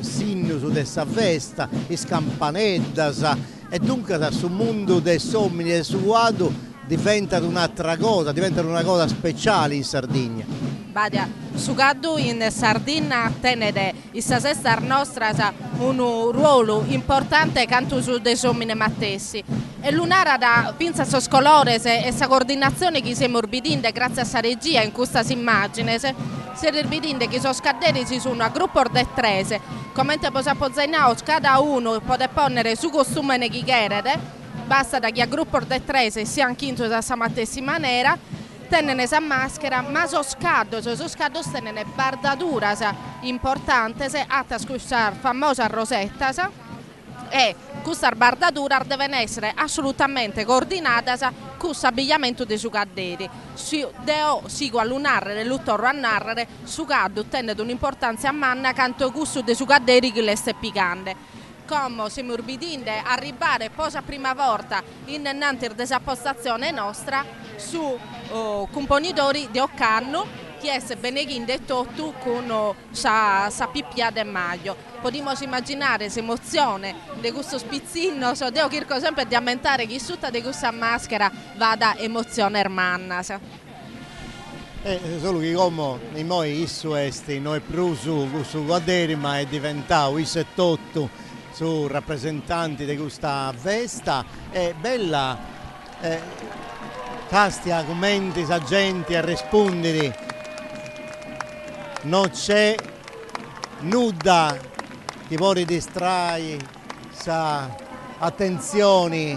sinno su dessa festa is campaneddas e dunque sul mondo dei sommi e su guado diventa un'altra cosa, diventa una cosa speciale in Sardegna. Badia, su gaddu in Sardegna tenere questa sesta nostra un ruolo importante canto su dei sommi mattessi e l'unara da pinza sos colores e sa coordinazione che si morbidinde grazie a sa regia in questa immagine si morbidinde che sos caderi si sono a gruppo de 3 come te posa pozzainaus cada uno può ponere su costume ne chi chiede basta da chi a gruppo de 3 sia anche in questa stessa maniera tenene sa maschera ma sos caddos tenene bardaduras importantes atta scussar famosa rosetta e questa bardadura deve essere assolutamente coordinata con l'abbigliamento dei sucaderi. Sigo all'unarrere, l'uttorro a narrare, sucaddo tende un'importanza a manna canto gusto dei sucaderi che le sta piccando. come siamo urbidinde arrivare posa prima volta in nantir desappostazione nostra su componidori di Occanno che è beneginde tutto con sa pippia de maglio. Potremmo immaginare l'emozione di questo spizzino, so devo cerco sempre di aumentare che tutta di questa maschera vada emozione ermanna. Solo che come noi isso esti noi più su guaderi ma è diventato isso è tutto su rappresentanti di questa festa è bella tasti argomenti sagenti a rispondere non c'è nulla che vuole distrarre sa attenzioni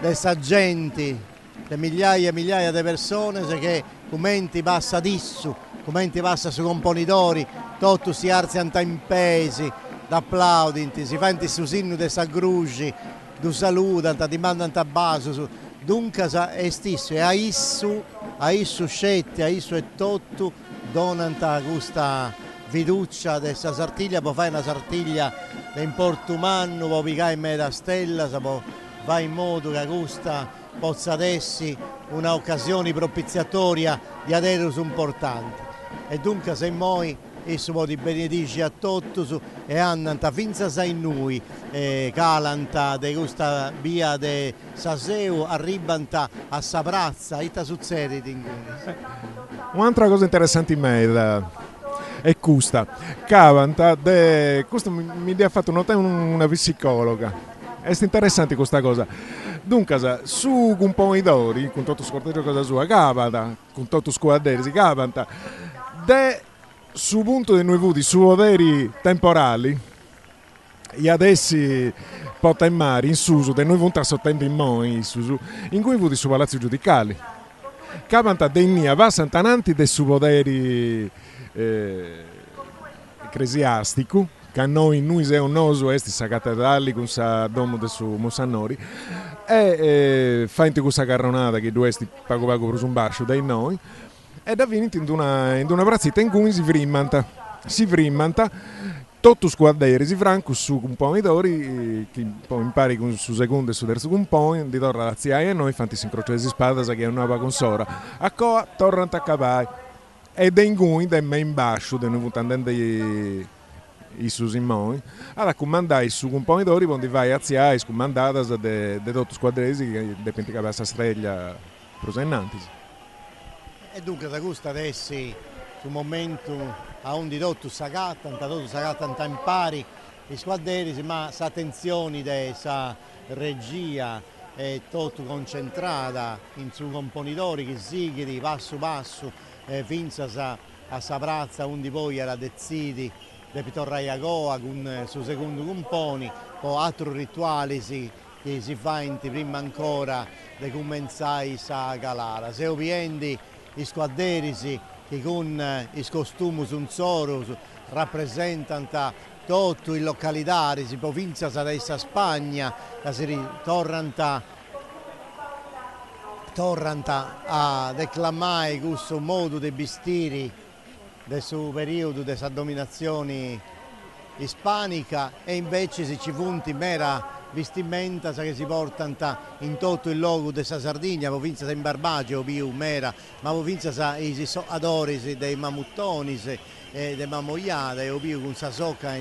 dei sagenti le migliaia e migliaia di persone che commenti passa disso, commenti passa su componitori, tutto si alzano in pesi, d'applaudinti, si fanno il susinno di sagrugi, du salutano, ti mandano a basso, dunque è stesso, e a isso scetti, a isso è tutto, donano questa fiducia dessa Sartiglia, può fare una Sartiglia in Porto Manno, può picare in mezzo a stella, può fare in modo che questa possa essi un'occasione propiziatoria di aderos importante. E dunque se noi esso può di benedici a tutti e annanta finza sai noi calanta di questa via di Saseu arrivanta a Saprazza, ita succede Un'altra cosa interessante in me è questa, Cavanta, questo mi ha fatto notare una psicologa, è interessante questa cosa. Dunque, su componitori, con tutto scorteggio cosa sua, Cavanta, con tutto squadri, Cavanta, su punto di noi avuti su poderi temporali, e adesso porta in mare, in Susu, di noi vunta sottendo in Moi, in cui avuti su palazzi giudicali. Cavanta degnia va santananti dei su poderi ecclesiastico, che noi siamo noso esti sa cattedrali con sa domo de su Mossanori e fa in questa carronata che due esti pago per un bascio dai noi ed è venuto in una brazzetta in cui si frimmanta tutto squadri si franco su componitori che poi impari con su secondo e su terzo compagno di torna la zia e noi fanti si incrociare di spada che è una consora a coa tornano a cavalli ed è in cui da me in bascio da noi andando i susimoni alla comandare su componitori quando vai a zia scomandata de tutto squadresi che dipende che questa streglia prosennanti e dunque da gusta adesso sul momento a un di tutto sagatta in pari i squadresi ma sa tensioni dessa regia è tutto concentrata in su componitori che sigli passo finza a Saprazza un di voi era decidi di Pitorraia Goa con su secondo componi o altri rituali che si fa prima ancora di cominciare a calare. Se ovviamente i squadresi che con i costumi sunzoro rappresentano tutto il località, si provincia della Spagna, che si ritornano a declamare questo modo di vestire del suo periodo della dominazione ispanica e invece si ci punti mera vestimenta che si portano in tutto il luogo della Sardegna, provincia in Barbagia o più mera, ma provincia i adori dei mamuttoni, dei mamoiade o più con sa socca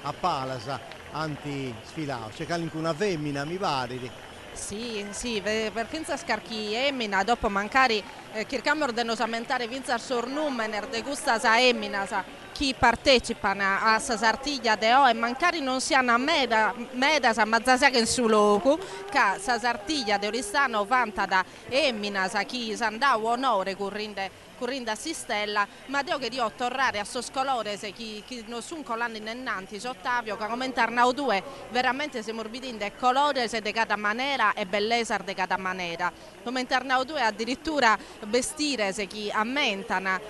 a palasa anti sfilao. C'è anche una femmina mi pare. Sì, per Finza Scarchi Emmina, dopo mancare cerchiamo ordenosamente Finza Sornumener de gusta sa Emmina, chi partecipano a sa Sartiglia de o e mancari non siano a meda sa mazzasia che in su loco, che sa Sartiglia de Oristano vanta da Emmina, sa chi s'andà onore currinde a Sistella, ma devo che io tornare a soscolore se chi non sono colando innanti Ottavio che commentare Nau 2 veramente se morbidinde e colore se de cada maniera e bellezza de cada maniera commentare Nau 2 addirittura vestire se chi ammentano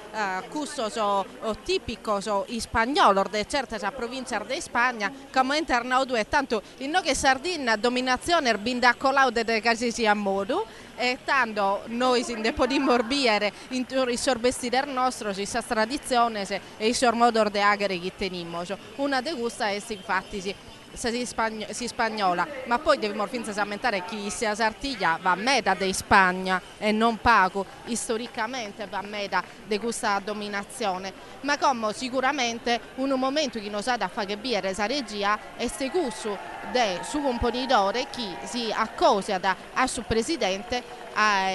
questo so tipico so in spagnolo de certe sa provincia de Spagna commentare Nau 2 tanto in no che Sardina dominazione binda colaude de casi sia modo e tanto noi si ne podimmo orbiere in il sorbestire nostro, si sa tradizione e il sormodor de agere che tenimmo. Una de gusta è infatti si spagnola, ma poi dobbiamo finire a mentare che sia Sartiglia va a meta di Spagna e non Paco, storicamente va a meta di questa dominazione, ma come sicuramente un momento che non sa da fare biere sa regia è stecusso del suo componitore che si accosia da al suo presidente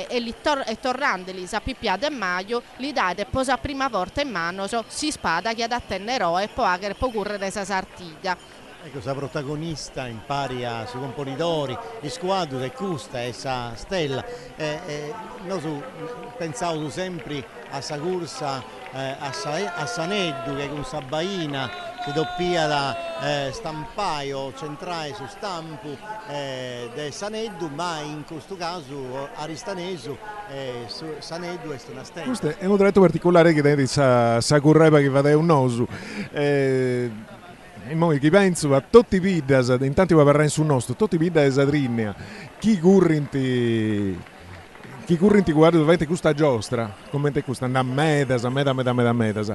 e tornandoli a Pipia De Maio gli date posa prima volta in mano si spada che ad attenderò e poi può correre sa Sartiglia. Ecco, sa protagonista impari a sui componidori, gli squadri che custa e sa stella. Noi pensavo sempre a sa corsa a Saneddu che con sa baina si doppia da stampaio centrale su stampo del Saneddu, ma in questo caso Aristanesu Saneddu è una stella. Questo è un tratto particolare che deve sa correva che va da un osu. E poi chi penso a tutti i vidas, intanto va a parlare su nostro, tutti i vidas esatrinea, chi currenti guarda dovete questa giostra, come te questa andare a medas,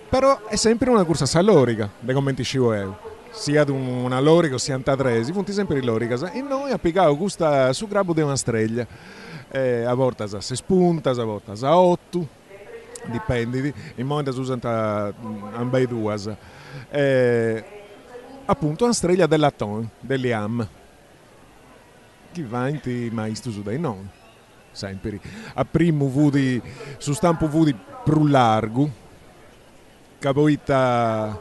però è sempre una corsa salorica, da commenti scivoeu, sia ad una lorica sia un tadresi, funti sempre lorica, e noi applicavo questa su grabo di una streglia, a volte a 6 spunta, a volte a 8, dipende, in momento si usano ambai due. Appunto una streglia della ton, dell'Iam che va in ti maestro dai non sempre a primo vudi su stampo vudi più largo capoita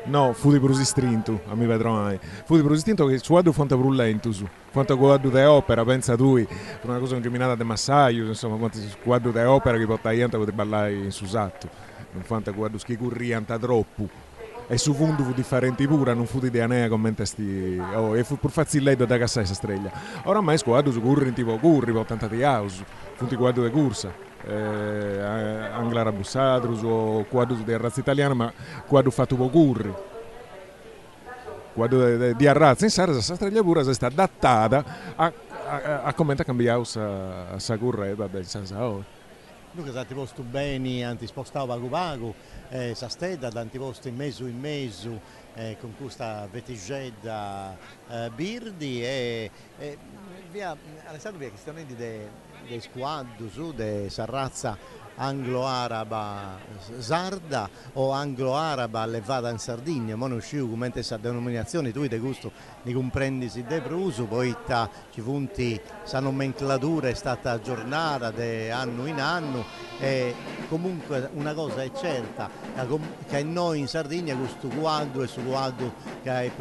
no fu di prosistrinto a mi vedrò mai fu di prosistrinto che suado fonte più lento su quanto guardo de opera pensa lui per una cosa incriminata de massaio insomma quanto guardo de opera che porta gente per ballare in susatto non fanta guardo schi currianta troppo e su fondo fu differenti pure, non fu di DNA come sti e fu pur fazzilletto da cassa questa streglia. Oramai squadro su curri tipo curri, per 80 di house, funti quadro di corsa. Anglara Bussadro, su quadro di razza italiana, ma quadro fatto po' curri. Quadro di razza in Sara, questa streglia pure è stata adattata a come ha cambiato sa curretta del senza Dunque tanti posti bene, anti spostava pago sa steda, tanti posti in mezzo con questa vetigedda birdi e via Alessandro via questione dei squadri su de sarrazza anglo-araba sarda o anglo-araba allevata in Sardegna, ma non uscivo come questa denominazione, tu di gusto ne comprendi si de pruso, poi ci funti sa nomenclatura è stata aggiornata di anno in anno e comunque una cosa è certa che noi in Sardegna questo quadro è un quadro che è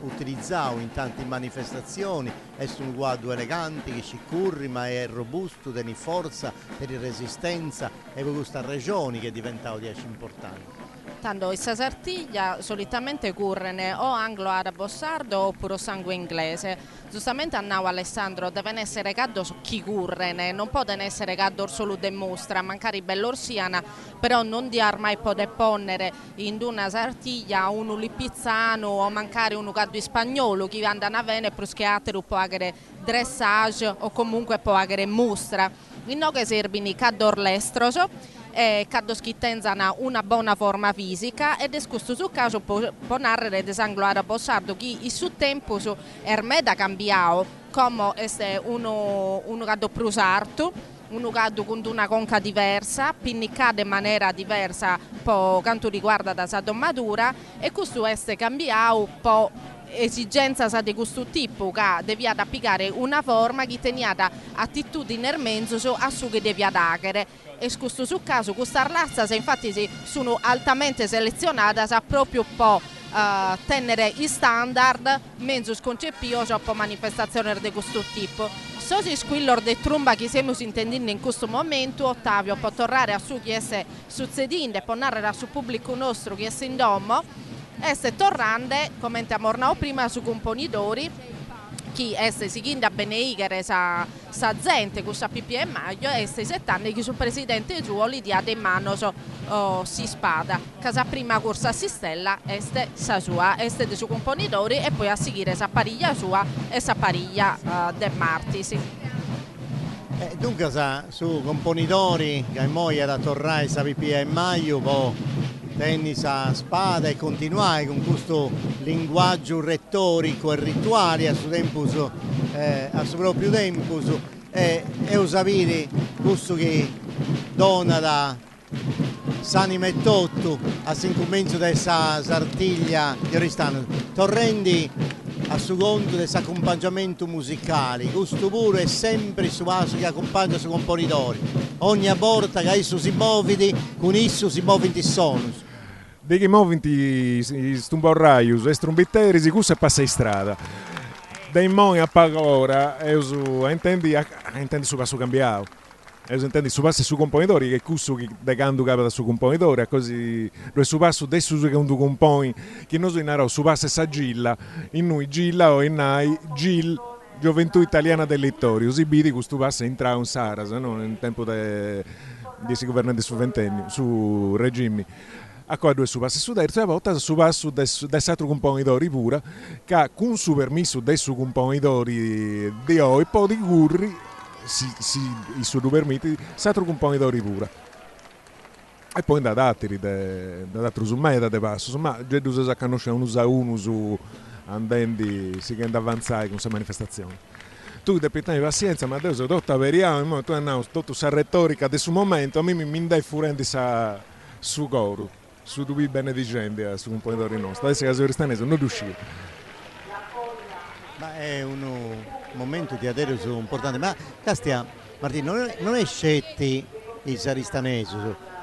utilizzato in tante manifestazioni, è un quadro elegante che ci curri ma è robusto, tiene forza per resistenza e per questa regione che è diventata importante. Tanto in Sartiglia solitamente currene o anglo-arabo-sardo oppure sangue inglese. Giustamente annao Alessandro deve essere caddo chi currene, non può essere caddo solo de mostra, mancare bell'orsiana, però non di armai può deponnere in una Sartiglia uno lipizzano o mancare uno caddo spagnolo che andano a vene proschiatero può avere dressage o comunque può avere mostra. In no che servini caddo orlestroso caddo schittenzana una buona forma fisica ed è questo su caso può narrare desanglo arabo sardo che il suo tempo su ermeda cambiato come è uno caddo più sarto uno caddo con una conca diversa pinnicade in maniera diversa per quanto riguarda da sa domatura e questo è cambiato po' esigenza di questo tipo che devi applicare una forma che teniata attitudine ermenzo a su che devi adagere e questo su caso questa razza infatti sono altamente selezionata sa proprio po' tenere i standard mezzo sconcepio per manifestazioni di questo tipo. So si squillor de tromba che stiamo intendendo in questo momento, Ottavio può tornare a su che è succedendo e può narrare sul pubblico nostro che è in domo e tornando, come abbiamo prima, su componidori chi si chinda a beneigere sa gente con sa pipì e maglio e 7 anni che sul presidente Giuoli dia de mano si spada casa prima corsa si stella sa sua de su componidori e poi a seguire sa pariglia sua e sa pariglia de Martisi. Dunque su componidori che poi era tornare sa pipì e maglio tennis a spada e continuare con questo linguaggio retorico e rituale a suo proprio tempo e usare questo che dona da s'anima e tutto a sincomenzo della Sartiglia di Oristano torrendi a suo conto del suo accompagnamento musicale questo pure è sempre su vaso che accompagna su compositori ogni volta che esso si muove con esso si muove in sonus di che muovinti stumborraius e strumbitteri si cussa e passa in strada dei moi a pagora e intendi su passo cambiato e intendi su passo su compositori che cusso che da canto capa da su compositori così lo è su passo adesso che un componi che non so in su passo e sa gilla in noi gilla o in nai gil gioventù italiana del Littorio si bidi questo passo entra un Saras no? Nel tempo di si governanti su ventennio su regimi a qua due su passo su terzo e a volte su passo del altro compositori pure che con su permesso del su compositori di oggi poi di curri i suoi due permiti l'altro compositori pure e poi da datteri da dattero su meta de passo ma già due si conosce uno su andando si che avanzare con questa manifestazione tu devi tenere pazienza ma adesso tutto vediamo tu hai tutta questa retorica di questo momento a me mi dai furendi su coro su due benedicenti su compositori nostri adesso che la Oristanese non riuscire ma è un momento di adesso importante ma Castia Martino non è scetti i saristanesi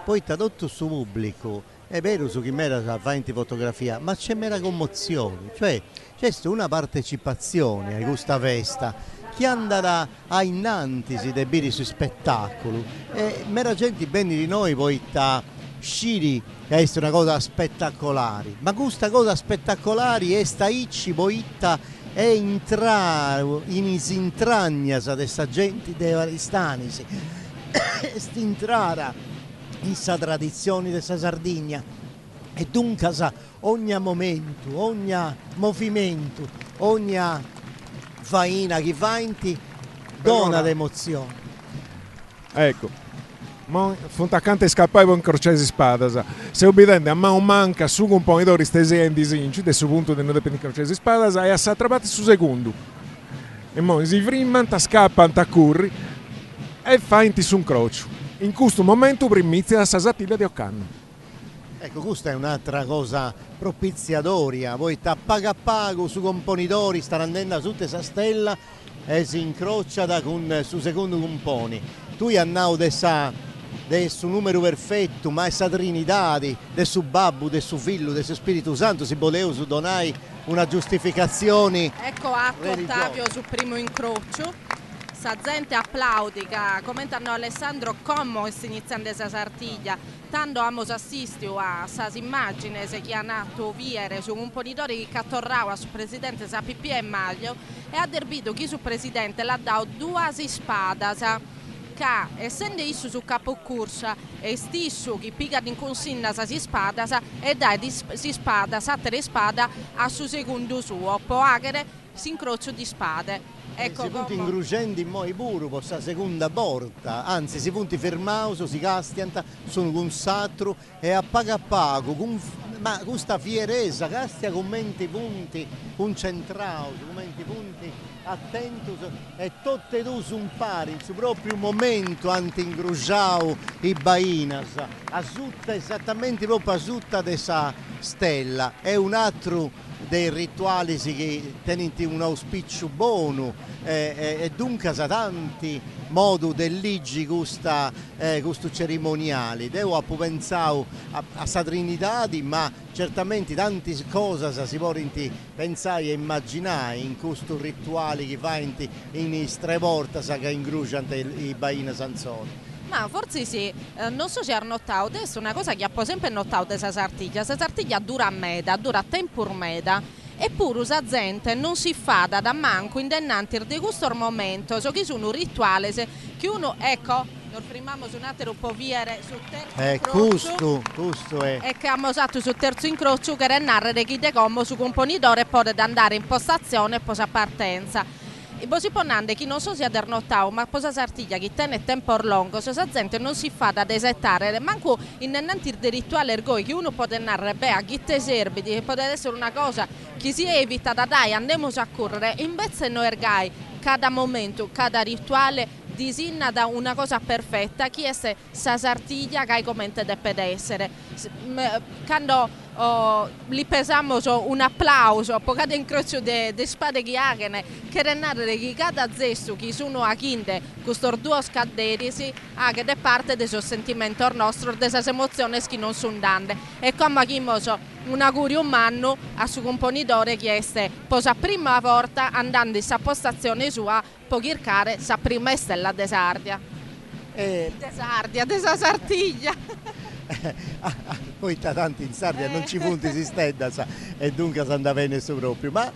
poi tradotto su pubblico è vero su chi mera fa in fotografia ma c'è mera commozione cioè c'è una partecipazione a questa festa che andrà a innanti dei biri sui spettacoli e mera gente bene di noi poi sciri che è una cosa spettacolare ma questa cosa spettacolare è sta icci poi è entrare in intragna di questa gente dei Aristani è entrare in questa tradizione della Sardegna e dunque ogni momento, ogni movimento, ogni faina che fa dona l'emozione ecco Fontacante scappava in crocesi spada se obbedente a man manca su compositori stesi in disinci del suo punto di non dipende crocesi spada e a s'attrappati su secondo e poi si frimmanta scappano a curri e fa su un crocio in questo momento primizia la Sasatiglia di Occanno ecco questa è un'altra cosa propiziatoria voi tappaga a pago su componitori stanno andando su questa stella e si incrocia con su secondo componi tu hai andato del suo numero perfetto, ma essa Trinità, del suo babbo, del suo figlio, del suo Spirito Santo, si voleva su donare una giustificazione. Ecco atto Ottavio sul primo incrocio, sa gente applaudica, commentano Alessandro come sta iniziando questa Sartiglia, tanto amo assistito a questa immagine che ha nato viere su un ponitore che cattorrava sul presidente sa PP e Maglio e ha derbito chi sul presidente l'ha dato due spadas. Che essendo isso su capo corsa e stesso che pica in consigna si spada e dai si spada tre spada a suo secondo suo può agere si incrocio di spade ecco si punti ingrucendo in moi pure per la seconda volta anzi si punti fermauso si castianta sono con satro e a pago ma questa fierezza castia commenti punti concentrato commenti punti attento e tutte e due sono pari in suo proprio momento anti-ingruciao i bainas asutta esattamente proprio asutta dessa stella è un altro dei rituali che tengono un auspicio buono e dunque sa tanti modi dell'igi questo cerimoniale devo pensare a sa Trinità ma certamente tante cose si possono pensare e immaginare in questo rituale che fa in strevorta che ingruciano i baini sanzoni ma forse sì, non so se hanno notato, adesso una cosa che ho sempre notato di questa Sartiglia dura a meda, dura a tempo meda, eppure usa gente non si fa da manco indennanti di questo momento, so che sono rituali che uno, ecco, lo fermiamo su un attimo po' viere sul terzo incrocio, questo è. E che abbiamo usato sul terzo incrocio che era narrare chi de come su componitore e poi andare in postazione e poi a partenza. i bosi ponande chi non so sia der nottau, ma posa sartiglia chi tenne tempo lungo, so sa gente non si fa da desettare, manco innanti il rituale ergoi che uno può narrare, beh, a chi te serve, che può essere una cosa che si evita da dai, andiamo a correre, invece noi ergai cada momento, cada rituale disinna da una cosa perfetta, chi è sa sartiglia che commente deve essere. Quando li pesamo un applauso, poi cada incrocio di spade che hanno, che renare che cada gesto che sono a chinde, questi due scadderisi, anche da parte del suo sentimento nostro, delle emozioni che non sono dande. E come abbiamo un augurio umano a suo componitore che è posa prima volta andando in questa postazione sua per cercare la prima stella de Sardia. Desa Sartiglia. Poi tanti in Sardia non ci punti si stenda e dunque si andava bene su proprio, ma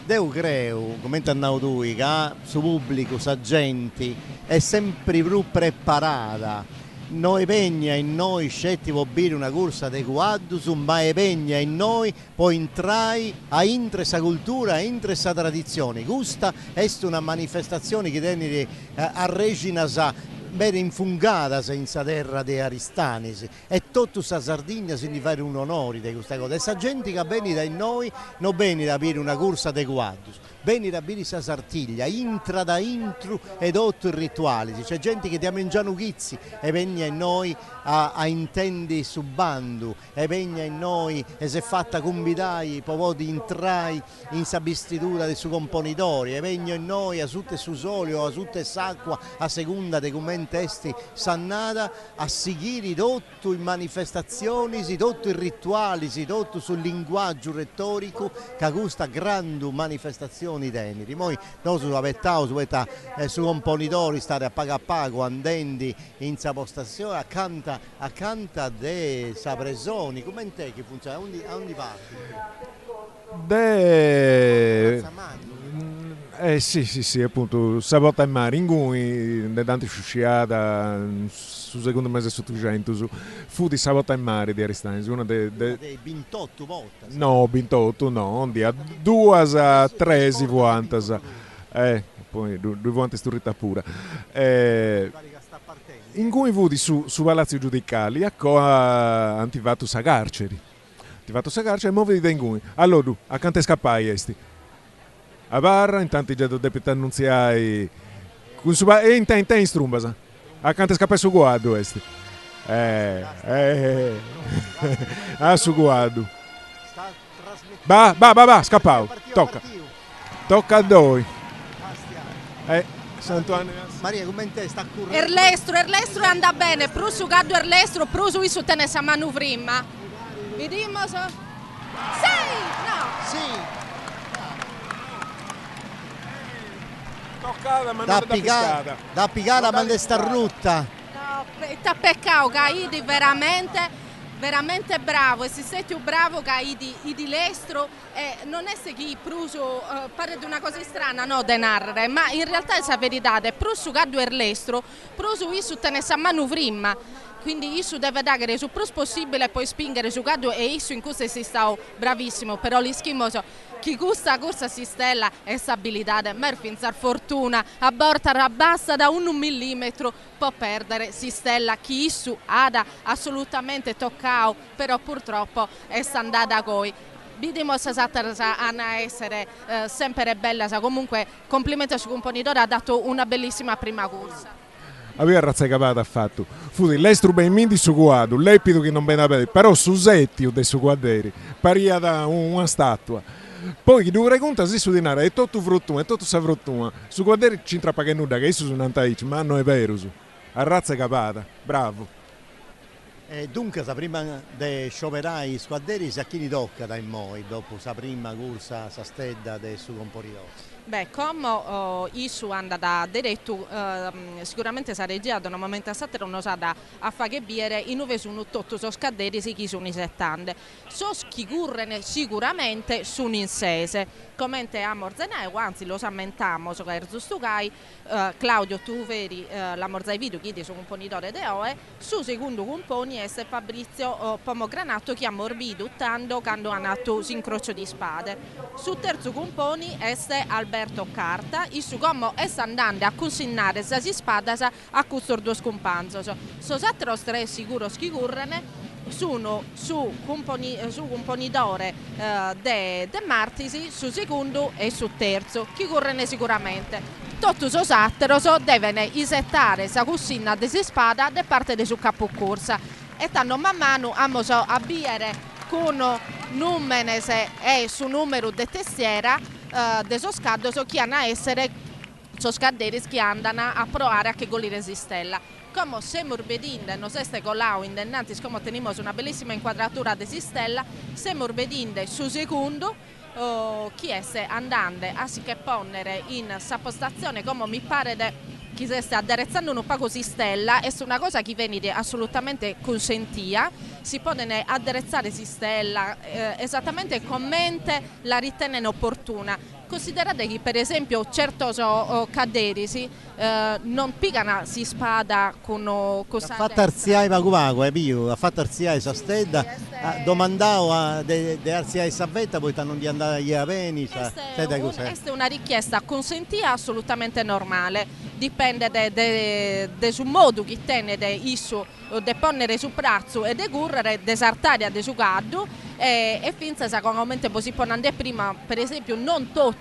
devo credo, come hanno detto, che su pubblico, sa gente è sempre più preparata. Noi pegna in noi scetti vuol dire una corsa di quadus, ma pegna in noi poi entrai a intre sa cultura, a intre sa tradizione. Questa è una manifestazione che tiene a Regina sa bene infungata in sa terra di Aristanis e tutta sa Sardegna si fare un onore di questa cosa. E sa gente che viene da noi non viene da dire una corsa di quadus, viene da dire sa Sartiglia, intra da intru ed otto il rituale. C'è gente che ti ha mangiato chizzi e viene in noi a intendi su bando e viene in noi e si è fatta convidai po' di entrai in sa bistitura del suo componitore e viene in noi a tutte su solio, a tutte s'acqua a seconda dei commenti testi sannata a seguire tutto in manifestazioni, tutto in rituali, tutto sul linguaggio retorico che questa grande manifestazione teneri. Poi noi su avettao su componitori stare a pago andando in sa postazione accanto de sa presoni. Come te che funziona? A ogni parte? Sì, appunto, Sabota e Mare, in cui da tante sciusciata su secondo mese Settecento fu di Sabota e Mare di Aristanis, una dei 28 volte. No, 28 no, di a 2 a 3 si vuanta, poi 2 volte sturrita pura. In cui fu di su palazzi giudicali, antivato sa carceri. Antivato sa carceri, e muovi di in cui. Allora, a quante scappai esti? A barra, intanto già devo annunziare e in strumbasa a quante scappa su guardo questi su guardo va scappavo tocca a noi Maria come te sta currendo Erlestro anda bene prusu gaddo Erlestro prusu isu tenesa a manuvrimma vediamo sì toccata ma non da piccata ma sta rutta no, peccato Gaidi veramente bravo e se sei più bravo Gaidi di Lestro non è che pruso pare di una cosa strana no denarre ma in realtà è la verità è prusu gaddo Erlestro prusu isu tenesa a manuvrimma quindi Issu deve dare il più possibile e poi spingere su Gaddo e Issu in questo si sta bravissimo, però l'ischimoso chi questa corsa si stella è stabilità, ma finza fortuna a borta rabbassa da 1 millimetro può perdere si stella chi Issu ada assolutamente toccao, però purtroppo è andata coi. Vediamo se Anna essere sempre bella, comunque complimenti al suo componitore, ha dato una bellissima prima corsa. Aveva razzecavata affatto fu di l'estro ben mindi su guardo l'epido che non bene avere però su setti dei suoi guarderi paria da una statua poi chi dovrebbe contare si su dinare è tutto fruttuma è tutto sa fruttuma su guarderi ci intra che nuda che su un antaici ma non è vero su a razzecavata bravo dunque sa prima de scioperai squadderi a chi li tocca dai moi dopo sa prima corsa sa stedda del suo componitore. Beh, come Issu anda da diretto, sicuramente sa regia da un momento a sattere non sa da a fare biere, in dove sono tutto so scaderi si chi sono i 70. So chi currene sicuramente sono in sese, come a Morzenai, anzi lo sammentiamo, so che è giusto che Claudio tu vedi la Morzai video chi di suo componitore de Oe, su secondo componi è Fabrizio Pomogranato che ha morbido tanto quando ha nato incrocio di spade. Su terzo componi è Alberto Alberto Carta, issu come è andando a cucinare sa si spada a custor due scumpanzo. Sos altros tre sicuro che currene sono su componitore de Martisi, su secondo e su terzo, chi correne sicuramente. Tutti i altri devono isettare sa cucina di spada da parte di su capo corsa e stanno man mano a avviare con numeri e su numero di testiera de so scaddo chi hanno a essere so scadderi che andano a provare a che goli resistella. Come siamo vedendo, non siete colao innanzi, come teniamo una bellissima inquadratura di Sistella, siamo vedendo su secondo chi è andando a si che ponere in sa postazione, come mi pare chi si sta addrezzando un po' così Stella, è una cosa che viene assolutamente consentia, si può addrezzare Stella esattamente come la ritiene opportuna. Considerate che per esempio certi caderi non piccano si spada con cosa. Ha fatto arziare vagu ha fatto arziare sa stedda, domandavo de arziare savetta, poi non di andare a Veni. Questa è una richiesta consentita assolutamente normale, dipende da su modo che tiene de ponere su prazzo e de currere, desartare de su caddo e finza sicuramente si può andare prima, per esempio non tutto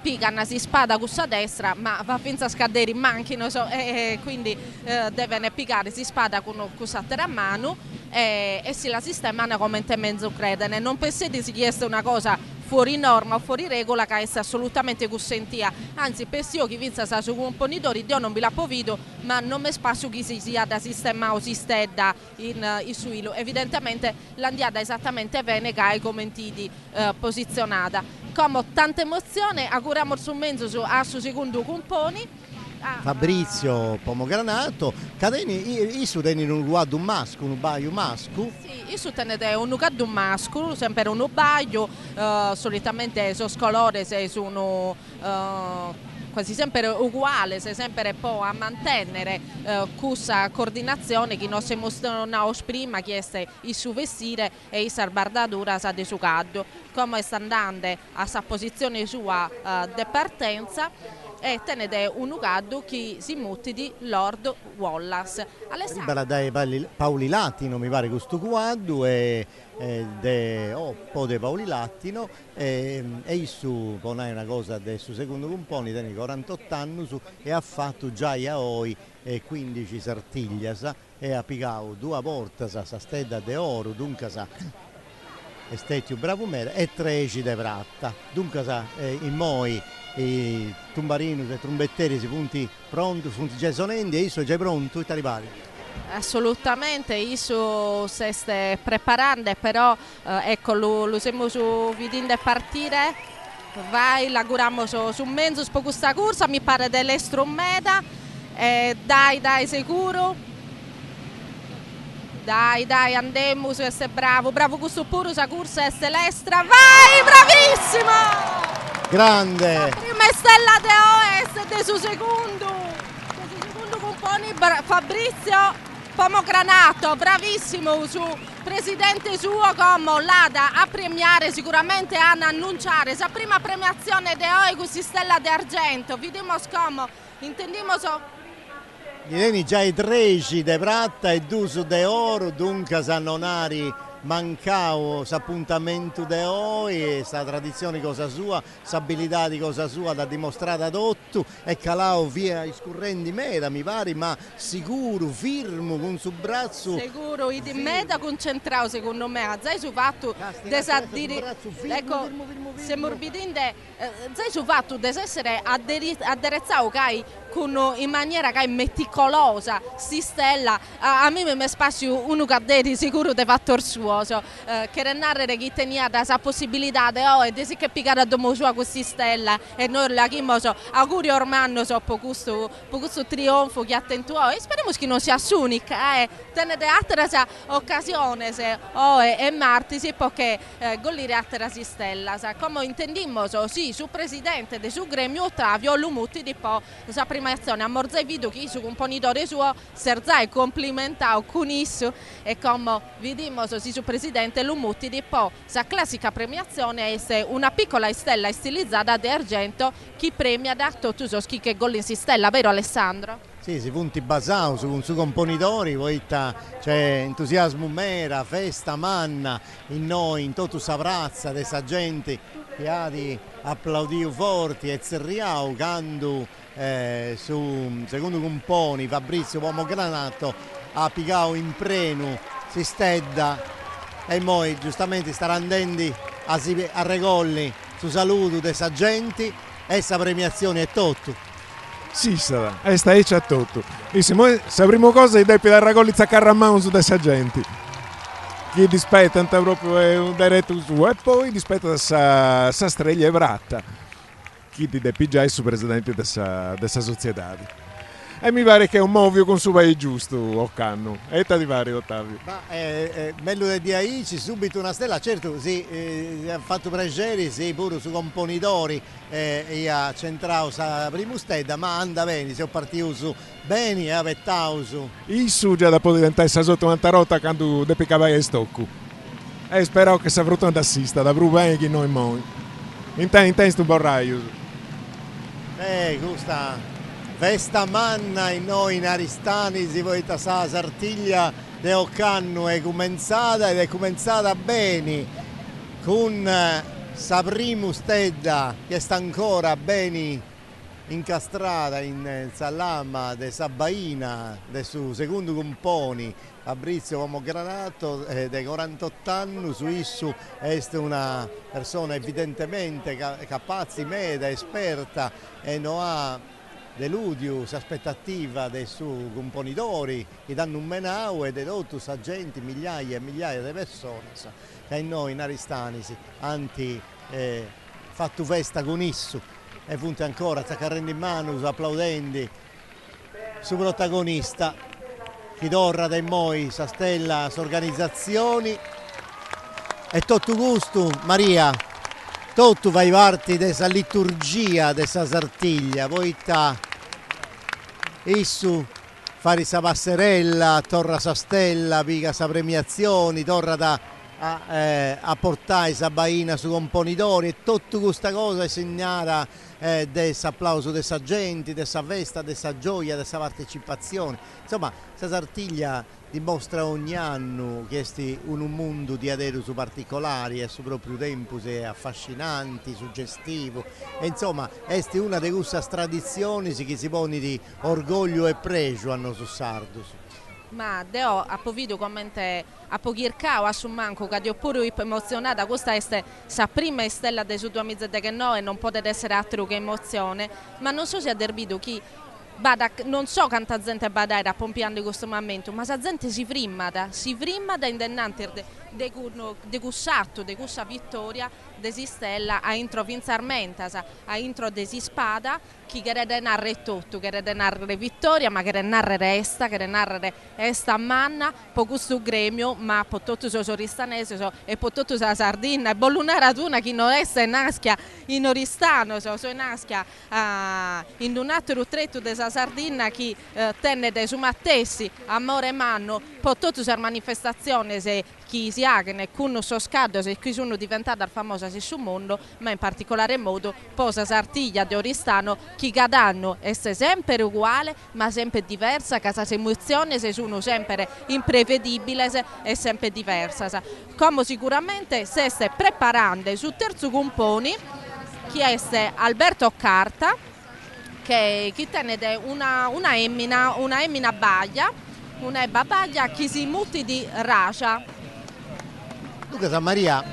piccano si spada con sa destra, ma va finza scadere manchino quindi devono piccare si spada con sa terra a mano e si la sistemano come mezzo credene. Non pensate si chiesta una cosa fuori norma o fuori regola che è assolutamente consentia, anzi penso che vinza sa su componitori io non vi la povido, ma non mi spazio che si sia da sistema o si stedda in suilo. Evidentemente l'andiata esattamente bene che hai commentiti posizionata. Come tanta emozione, auguriamo su mezzo su secondo componi. Fabrizio Pomogranato, cadeni isu teni un guardo un masco, un baio masco? Sì, isu tenete un guardo masco, sempre un baio, solitamente sono colore se sono quasi sempre uguale, se sempre può a mantenere questa coordinazione che non si mostrano prima che è il suo vestire e il salbardatura sa di suo caddo, come sta andando a sa posizione sua di partenza. E tenete un ugaddo che si muti di Lord Wallace. Libera dai Paoli Latino, mi pare questo quadro e po' di Paoli Latino e su pone una cosa adesso secondo componi tiene 48 anni e ha fatto già iaoi 15 sartiglia e ha piccato 2 porte sa stella d'oro, dunque sa è stato bravo mera e 13 de pratta, dunque sa in moi i tumbarini e trombetteri si punti pronti, punti già sonenti e io sono già pronto e ti arrivati. Assolutamente, io si sta preparando, però ecco lo siamo vedendo partire, vai, l'auguriamo su mezzo per questa corsa, mi pare dell'estrometa, dai sicuro. Dai, andiamo, sei bravo questo puro, questa corsa è l'estra, vai, bravissimo! Grande! La prima stella di OS del suo secondo compagno Fabrizio Pomogranato, bravissimo su presidente suo come l'ada a premiare, sicuramente hanno annunciare la prima premiazione di OE con stella d'argento, vediamo come, intendiamo Gli teni già i 13 de pratta e 2 de oro, dunque sanonari mancavo s'appuntamento de oi, sa tradizione cosa sua, s'abilità di cosa sua da dimostrata tutto e calao via iscurrendi meta mi pare, ma sicuro, firmo, con su braccio sicuro, in meta concentrato secondo me, zai su fatto ecco, se morbidinde zai su fatto di essere aderezzato con in maniera che è meticolosa, si stella, a me mi spazio uno cadere sicuro di fatto il suo. Che narrare che tenia la possibilità di si che piccare a domo sua questa stella e noi la chimo auguri ormai per questo trionfo che attento e speriamo che non sia l'unica tenete altre occasioni e martesi perché gollire altre stella come intendimmo sì su presidente del suo gremio Ottavio Lumutti di po' la prima azione a morzai video che su componitore suo serzai complimentato con isso e come vediamo si su presidente Lumutti di po' sa classica premiazione è una piccola stella stilizzata di argento che premia da tutti i che gol in stella, vero Alessandro? Sì, si punti basau su componitori, poi c'è entusiasmo mera, festa, manna, in noi, in tutto savrazza, dessa gente che ha di applaudio forti e zerriau, quando su secondo componi Fabrizio Pomogranato ha pigato in prenu, si stedda e poi giustamente sta andando a regolli su saluto dessa gente e questa premiazione è tutto. Sì, sarà, e sta a tutto. E se la prima cosa è da raccogliere a carramano su questa gente. Chi dispetta proprio è un diretto su e poi dispetta questa streglia e vratta. Chi ti depigia su presidente dessa società. E mi pare che è un movio con suo paese giusto, Occanno. E ti pare, Ottavio? Ma bello di DAI, subito una stella, certo, sì, ha fatto piacere, sì, pure su componitori e ha centrato la prima stella, ma anda bene, se ho partito su bene e ha vettato su. Isso già da può diventare sotto una tarota quando depi cavare il stocco. E spero che sia frutto d'assista, da brubene che noi moi. In sto borraio. Questa festa manna in noi in Aristani, si vuoi tasà Sartiglia de Occanno è cominciata bene con sa prima stella che sta ancora bene incastrata in salama de Sabbaina de su secondo componi Fabrizio Pomogranato de 48 anni, su isso è una persona evidentemente capace, meda, esperta e non ha deludius aspettativa dei suoi componitori che danno un menau e dei tutti agenti, migliaia e migliaia di persone che noi in Aristani hanno fatto festa con isso e punto ancora zaccarrendo in mano, applaudendo su protagonista che torna dai moi sa stella s'organizzazioni e tutto gusto Maria. Tutto vai parte della liturgia della Sartiglia, poi isso fare sa passerella, torna sa stella, piga sa premiazioni, torna a portare sa baina su componitori e tutta questa cosa è segnata dell'applauso della gente, della festa, della gioia, della partecipazione. Insomma, sa Sartiglia dimostra ogni anno che è un mondo di adero su particolari e su proprio tempo è affascinante, suggestivo e insomma è una di queste tradizioni che si pone di orgoglio e pregio hanno su Sardus. Ma deo a povido commente a pochircao a su manco che io pure emozionata, questa è sa prima stella dei su 2000 che no e non potete essere altro che emozione, ma non so se ha derbido chi non so quanta gente badare a pompiando in questo momento, ma la gente si frimmata indennante di cussatto, di questa vittoria desi stella a intro vinzarmenta, a intro desi spada, chi che narre tutto, che narre vittoria, ma che narre resta, che narre esta manna, po questo gremio, ma po tutto so oristanese e po tutto sa Sardina, e bolluna raduna chi non è naschia in Oristano, so naschia in un altro tretto della Sardina chi tenne dei sumattessi, amore manno, po tutto sa manifestazione se chi si ha che ne cunno so scaddo se qui sono diventata famosa sul mondo, ma in particolare modo posa Sartiglia di Oristano chi cadanno è sempre uguale ma sempre diversa, che le emozioni sono sempre imprevedibili e sempre diversa. Come sicuramente si sta preparando sul terzo componi chi è Alberto Carta che tiene una emmina baglia, una baglia che si muti di racia. Dunque San Maria,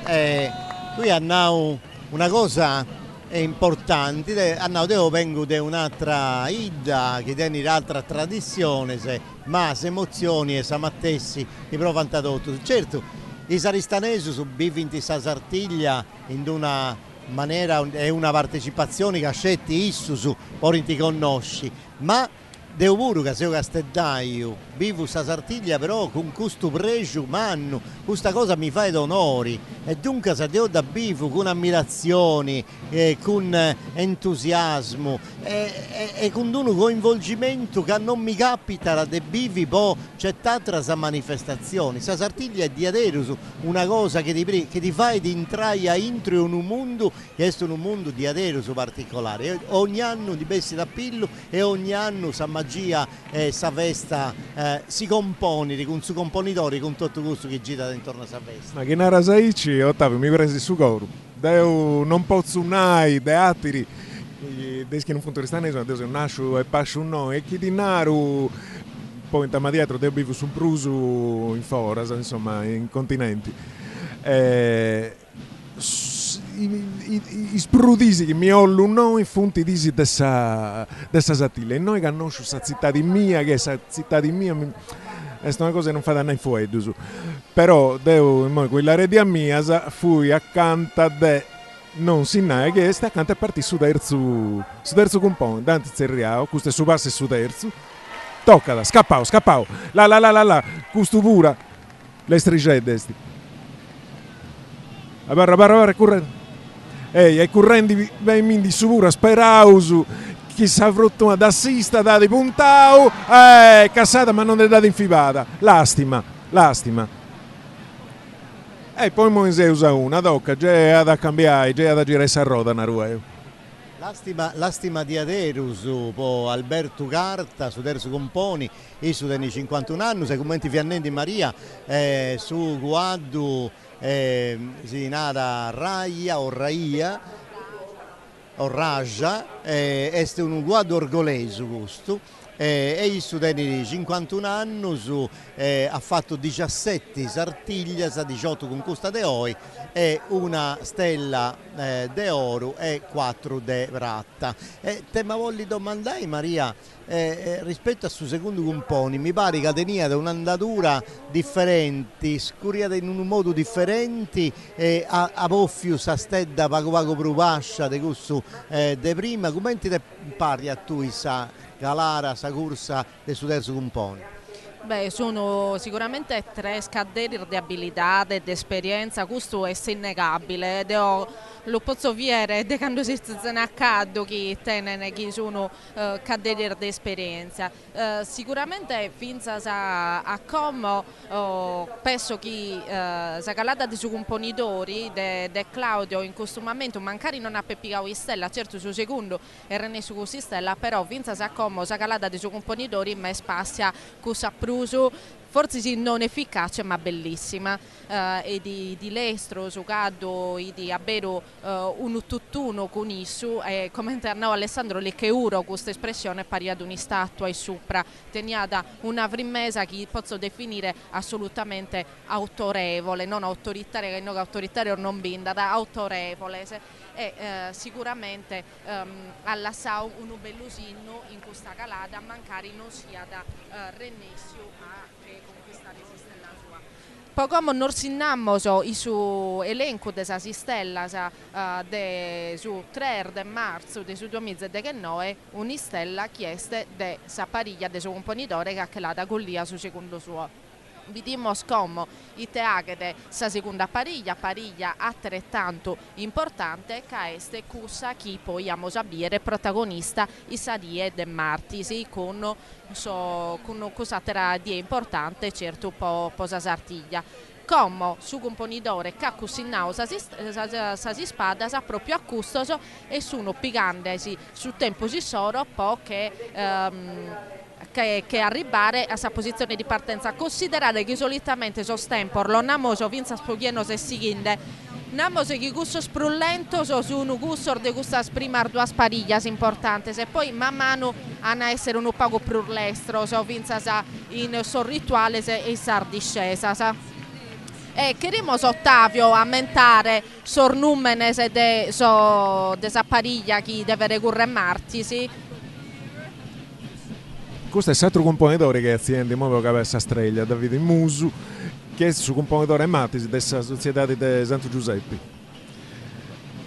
qui hanno una cosa importante, io vengo da un'altra idda che tiene un'altra tradizione, ma le emozioni e samattessi di provano tutto. Certo, i saristanesi sono bivinti sa Sartiglia in una maniera e una partecipazione che ha scelto isso su, ora ti conosci, ma devo pure che se io castellaio vivo sta Sartiglia però con questo pregio umano, questa cosa mi fa onori e dunque se devo da vivo con ammirazione, con entusiasmo e con un coinvolgimento che non mi capita di vivi poi c'è tanta manifestazioni. Sta Sartiglia è di adesso una cosa che ti fa ed entrare entro in un mondo che è un mondo di adesso particolare. Ogni anno di bessi da pillo e ogni anno sa magia sa festa si compone con su componitori con tutto questo che gira intorno a sa festa. Ma che nara saici, Ottavio, mi presi su coro. Deu non posso nai, de attiri. Deschi non funto restane, sono un nascio e pascio no e chi di naru poi intamma dietro devo vivo su un pruso in foras, insomma, in continenti. I sprudisi che mi ollu noi funti disi dessa Sartiglia e noi che conosciamo questa città di mia che questa città di mia è una cosa che non fa da nei fuedus però devo quella redia mia fui accanto de non si nae che sta accanto a partire su terzo compone dante zerriao questo è su basso e su terzo toccala scappao la questo pura le strigette sti barra correndo e correndo di su pura sperausu chi sa frutto da assista da di puntau cassata ma non è data infibata lastima e poi Moisè usa una docca già da cambiare già da girare essa roda narueo L'astima di Aderus, po Alberto Carta, su terzo componi, e su dei 51 anni, se commenti Fiannendi Maria, su Guaddu, si nata Raia o Raia, o Raja, è un Guaddu orgoleso questo. E i studenti 51 anni ha fatto 17 Sartiglia, 18 con Costa de Oi e una stella de oro e 4 de Ratta. Te ma voglio domandare Maria, rispetto a suo secondo componi, mi pare che tenia da un'andatura differente, scuriata in un modo differente, a Poffiu sa stella pago prupascia di questo de prima, come ti pari a tu sa Galara, sa corsa del suo terzo compone? Beh, sono sicuramente tre scaderi di abilità e di esperienza, questo è innegabile. Lo posso dire da quando si sta accadendo che tenen che sono caderi di esperienza. Sicuramente fin a Como penso che la calata dei suoi componitori, de Claudio in questo momento magari non ha peppicato in stella, certo su secondo era ne su così stella, però fin a Como la calata dei suoi componitori ma spazia cosa forse sì, non efficace ma bellissima e di Lestro, Sucaddo e di Abero un tutt'uno con isso e come internao Alessandro Leccheuro questa espressione pari ad un'istatua e sopra teniata una frimmesa che posso definire assolutamente autorevole, non autoritaria che non autoritario non binda, da autorevole e sicuramente alla Sau un bellusino in questa calata magari non sia da Renessio a conquistare Sistella sua. Poi come non sinnammo il suo elenco della Sistella su 3 di marzo del 2019 un'istella chieste de sa pariglia del suo componitore che ha calata con lia su secondo suo. Vediamo come i teaghe sa seconda pariglia altrettanto importante che è cussa chi poi amo sapere protagonista i sadie de Martisi con cosa di importante certo po sa Sartiglia. Come su componitore che cucinao sa si spada sa proprio a custoso e sono pigandesi su tempo si soro po che arrivare a sa posizione di partenza, considerare che solitamente sostemporlo namoso vinza spoghieno se seguinde namoso che gusto sprullento su un gusto de questa prima due spariglias importante se poi man mano hanno essere un poco più lestro so vinza sa in so rituale e sa discesa sa. E queremo Ottavio aumentare sornumene se de sa pariglia chi deve recurre marti sì. Questo è l'altro componitore che azienda in modo che aveva streglia, Davide Musu, che è il suo componitore Matis della società di Santo Giuseppe.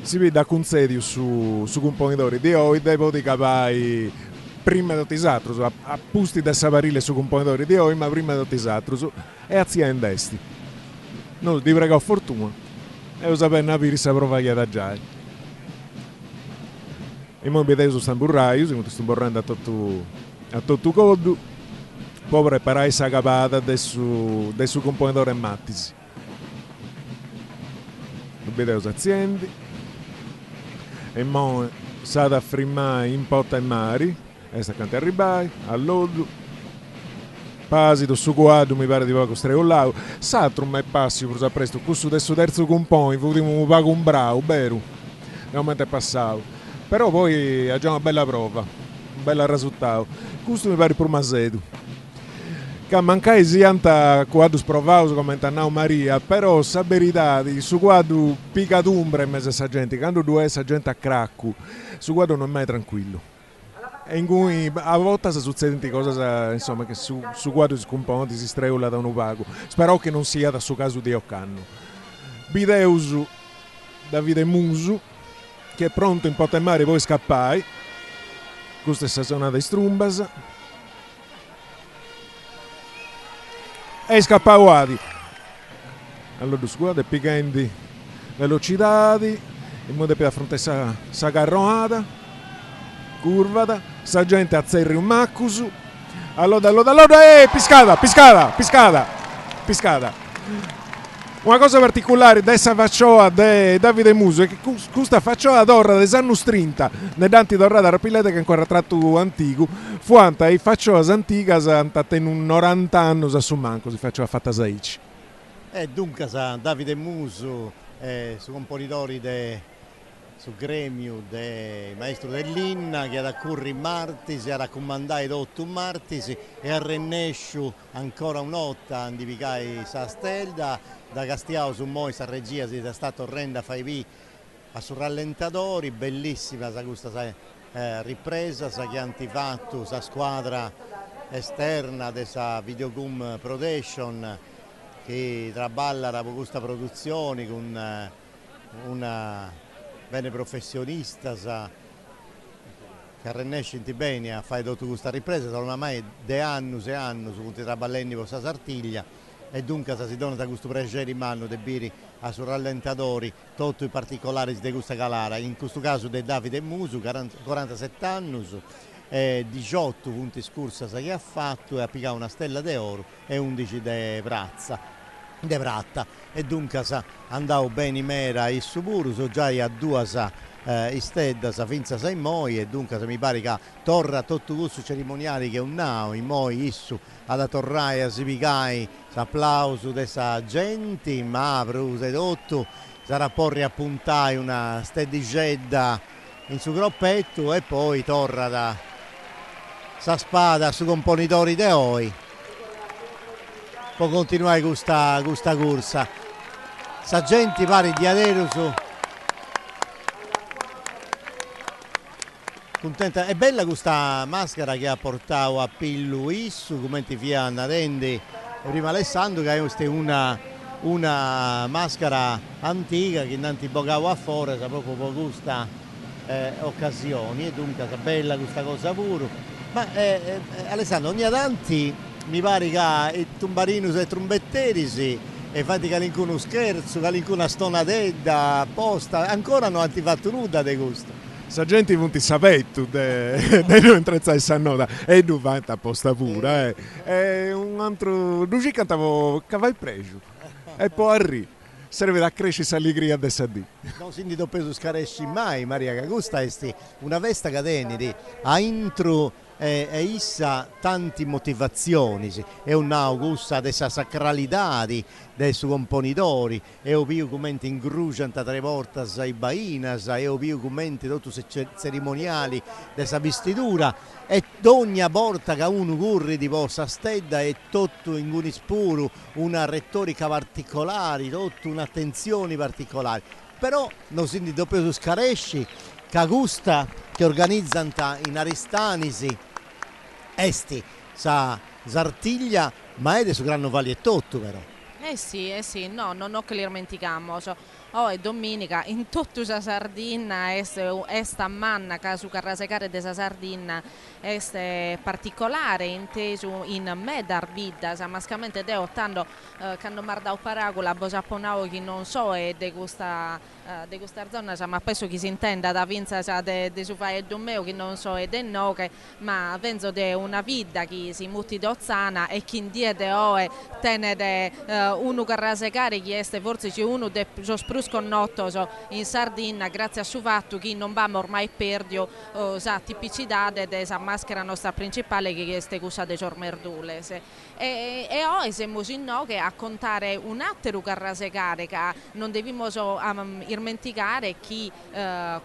Si vede a concedio su componitore di oggi, poi di capai prima di tisatrus, a pusti da savarile su componitore di oi, ma prima di tisatrus e azienda esti. Noi ti prego fortuna e lo sapere una pirisa provaglia da già. E mo vedete su San Burraio, si sto borrando a tutto codo, poi preparare questa capata del suo componitore Mattisi. Vedete le aziende e mo state a frimmare in potta e mari e sta canti arrivare all'olio pasito su quadro mi pare di poco streollavo s'altro mai passi per presto questo adesso terzo compone potremmo pago un bravo vero realmente è passato però poi ha già una bella prova un bel risultato questo mi pare pure Masedu che mancai sianta quadro sprovato come Tannao Maria però sa verità su quadro picatumbre in mezzo a essa gente quando due essa gente a cracco su quadro non è mai tranquillo e in cui a volte succedono cose insomma che su quadro si compone si streula da un upago spero che non sia da suo caso di Occanno Bideusu Davide Musu che è pronto in potta e mare poi scappai questa è stazionata di Strumbas e scappavati allora squadre picchendi velocitati in modo per affrontare questa carronata curvata sta gente a zerri un maccusu allora piscata una cosa particolare dessa faccioa di Davide Muso è che questa faccioa d'orra dei anni 30 ne danti d'orra da rapilete che è ancora tratto antico fu anta e faccioa antica andate in un 90 anni su manco si faccioa fatta saici dunque Davide Muso su componitori su gremio del maestro dell'Inna che da curri martisi a raccomandare d'otto martisi e a Rennesciu ancora un'otta andivicai sa stelda da Castiao su Moi sa regia si è stato orrenda fai a su rallentatori bellissima sa questa ripresa sa che antifatto sa squadra esterna dessa Videogum Production che traballa da questa produzione con una bene professionista sa che arrennesce in bene a fare tutta questa ripresa sono ormai de anni e anni su tutti i traballenni con questa sartiglia e dunque si dona da questo piacere in mano de biri a su rallentatori tutti i particolari di questa galara in questo caso di Davide Musu 47 anni 18 punti scorsa che ha fatto e ha piccato una stella d'oro e 11 de Pratta e dunque andavo bene in mera il suburu so già a due istedda sa finza sa in moi e dunque mi pare che torra tutto questo cerimoniale che è un nao in moi issu ad torrare a sipicai applauso dessa gente ma pruse tutto sarà porri a puntare una stedicedda in su groppetto e poi torra da sa spada su componitori de oi può continuare questa corsa sa gente pare di adero su contenta è bella questa maschera che ha portato a Pillu Issu come ti fia Narendi prima Alessandro che è una maschera antica che nanti bogavo a fuori sa proprio per questa occasioni e dunque è bella questa cosa pure ma Alessandro ogni tanti mi pare che i tumbarinos e i trombetterisi e fatti che uno scherzo che una stonadedda apposta ancora non hanno fatto nulla di questo sa gente non ti sapetto di non entrare in nota e non va apposta pure e un altro lui cantavo cavallo pregio e poi arriva serve da crescere l'allegria di sadì non si indica peso scaresci mai Maria che questa è una vesta che a intro e issa tanti motivazioni è un'augusta dessa sacralità dei suoi componitori e ho più commenti in grugianta tre volte ai bainas e ho più commenti tutti cerimoniali dessa vestitura e ogni volta che uno corre di vostra stedda è tutto in un ispuro una retorica particolare tutto un'attenzione particolare però non si indica più scaresci che gusta che organizzano in Aristanisi esti sa Sartiglia ma è su Granno Vali e tutto però sì, no, non che li dimentichiamo. e domenica in tutta la Sardegna esta manna che su carrasegare della Sardegna è particolare, inteso in medar vita, mascamente de ottando quando mardau paragola bosaponao che non so e de questa zona, ma penso che si intenda da vinza de su fai domeo che non so e de no, ma penso de una vita che si muti d'ozzana e chi indiede oe tenere uno carrasegare che è forse c'è uno de sprusconnotto in Sardegna grazie a suo fatto che non va ormai perdio sa tipicità della maschera nostra principale che è questa de Ciormerdule e oggi siamo no che a contare un altro carrasegare che non dobbiamo dimenticare che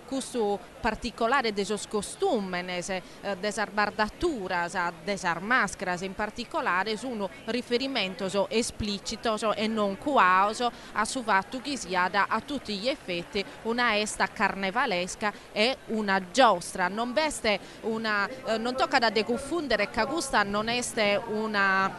questo particolare de sos costumes desar bardatura desar mascheras in particolare sono riferimento esplicito e non quauso a su fatto che si ha a tutti gli effetti una esta carnevalesca e una giostra non veste non tocca da confondere che questa non è una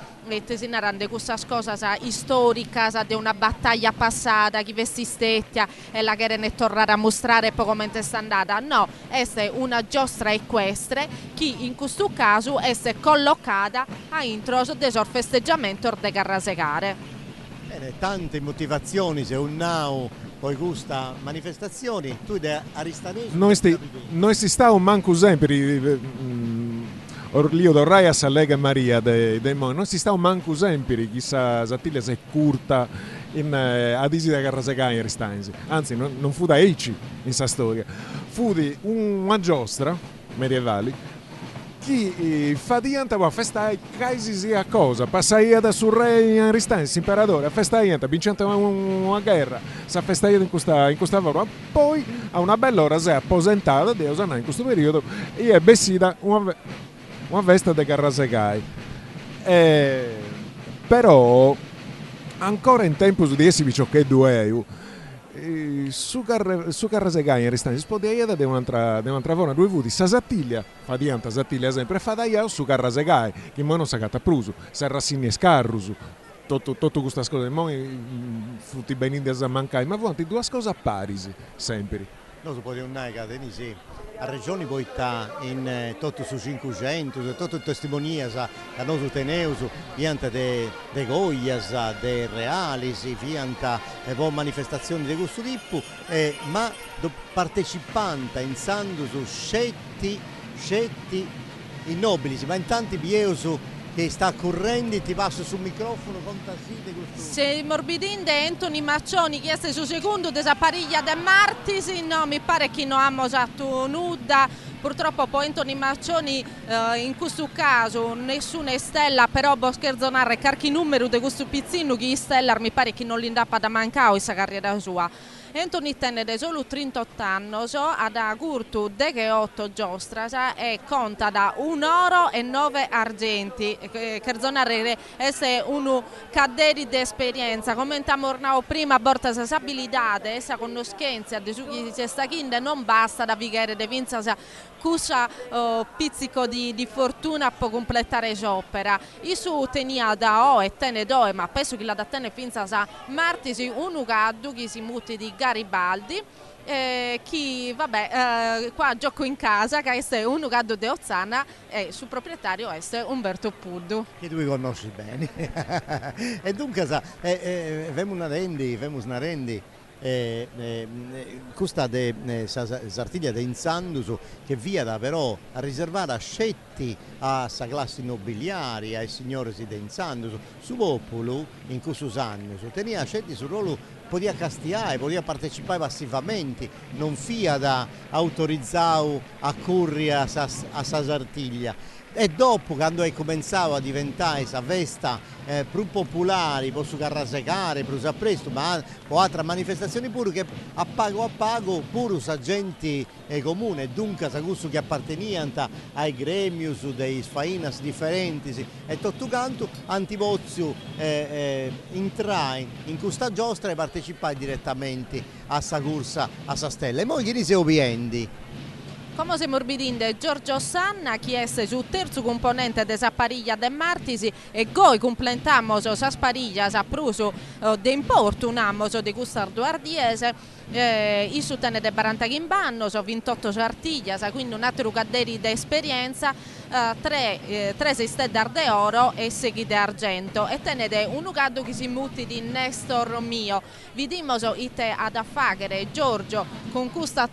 tesinarande questa cosa storica di una battaglia passata che vesti stettia e la che ne tornare a mostrare poi come è andata. No, è una giostra equestre che in questo caso è collocata a intro del festeggiamento de carrasegare. Bene, tante motivazioni se un nao poi questa manifestazioni tu da aristanese noi si sta un manco sempre Orlio d'Orrai a Sallega Maria non si sta un manco sempre chissà Zattiglia se curta in Adisi da Carrasegai in Ristanzi, anzi non fu da Eici in sa storia, fu di una giostra medievali che fa dianta a festa caisi sia cosa, passai da sul re in Ristanzi, imperatore, a festa dianta, vincente una guerra, sa festa in questa forma, poi a una bella ora si è apposentata di Osanà in questo periodo e è vestita una veste da Carrasegai. Però ancora in tempo di essi ciò che due su Carrasegai in Ristanzi si può dire di un'altra forma due vuti sa Zattiglia fa dianta Zattiglia sempre fa da io su Carrasegai che mo non sa cata prusu sa rassini e scarrusu tutto questa cosa mo frutti ben in a mancai ma vuoti due cose a Parisi sempre non si può dire un'aica sì a regioni poi sta in tutto su 500 tutto testimonia da nostro teneuso pianta de goias de realisi pianta e poi manifestazioni di questo tipo ma partecipante in sandu su scetti innobili ma in tanti biesu che sta correndo ti passo sul microfono contasite se morbidinde Anthony Maccioni chiese su secondo della pariglia de Martisi no mi pare che non abbiamo usato nuda purtroppo poi Anthony Maccioni in questo caso nessuna stella però scherzo narre carchi numero di questo pizzino che stellar mi pare che non l'indappa da mancare questa carriera sua Anthony tenne solo 38 anni, ad agurtu de 8 giostras e conta da 1 oro e 9 argenti. Cherzonare è un caderi di esperienza, come mornavo prima, porta sa abilità, essa conoscenza di su chi si sta chinde non basta da vigere de vinza cusa pizzico di fortuna per completare l'opera. Isu tenia da o e tene doe, ma penso che la da tene finza sa Martisi un gaddu che si muti di Garibaldi chi vabbè qua gioco in casa che è un gaddu de Ozzana e su proprietario è Umberto Puddu che tu conosci bene e dunque vemo una rendi questa Sartiglia de Insandus che via da però a riservare a scetti a sa classe nobiliari ai signori de Insandus su popolo in questo anno tenia scetti sul ruolo podia castiare, podia partecipare passivamente, non fia da autorizzare a correre a sa Sartiglia. E dopo, quando è cominciato a diventare questa vesta più popolare, posso carrasegare, più presto, ma o altre manifestazioni pure che a pago, pure sa gente comune, dunque sa gusto che apparteniano ai gremius, dei sfainas differenti, e tutto canto antivozio entrare in questa giostra e partecipare direttamente a sa corsa a sa stella. E poi chi si oviendi? Come si morbidinde Giorgio Sanna, chi è su terzo componente della pariglia de Martisi e noi completamos sa pariglia sa pruso de importo un ammoso di Gustardo Ardiese, i sutene de Barantagimbanno, so 28 artiglia, quindi un altro cadderi di esperienza, 3 stelle de oro e 6 di argento e tenete un ucado che si mutti di Nestor Mio. Vidimos ite ad affagere Giorgio con questa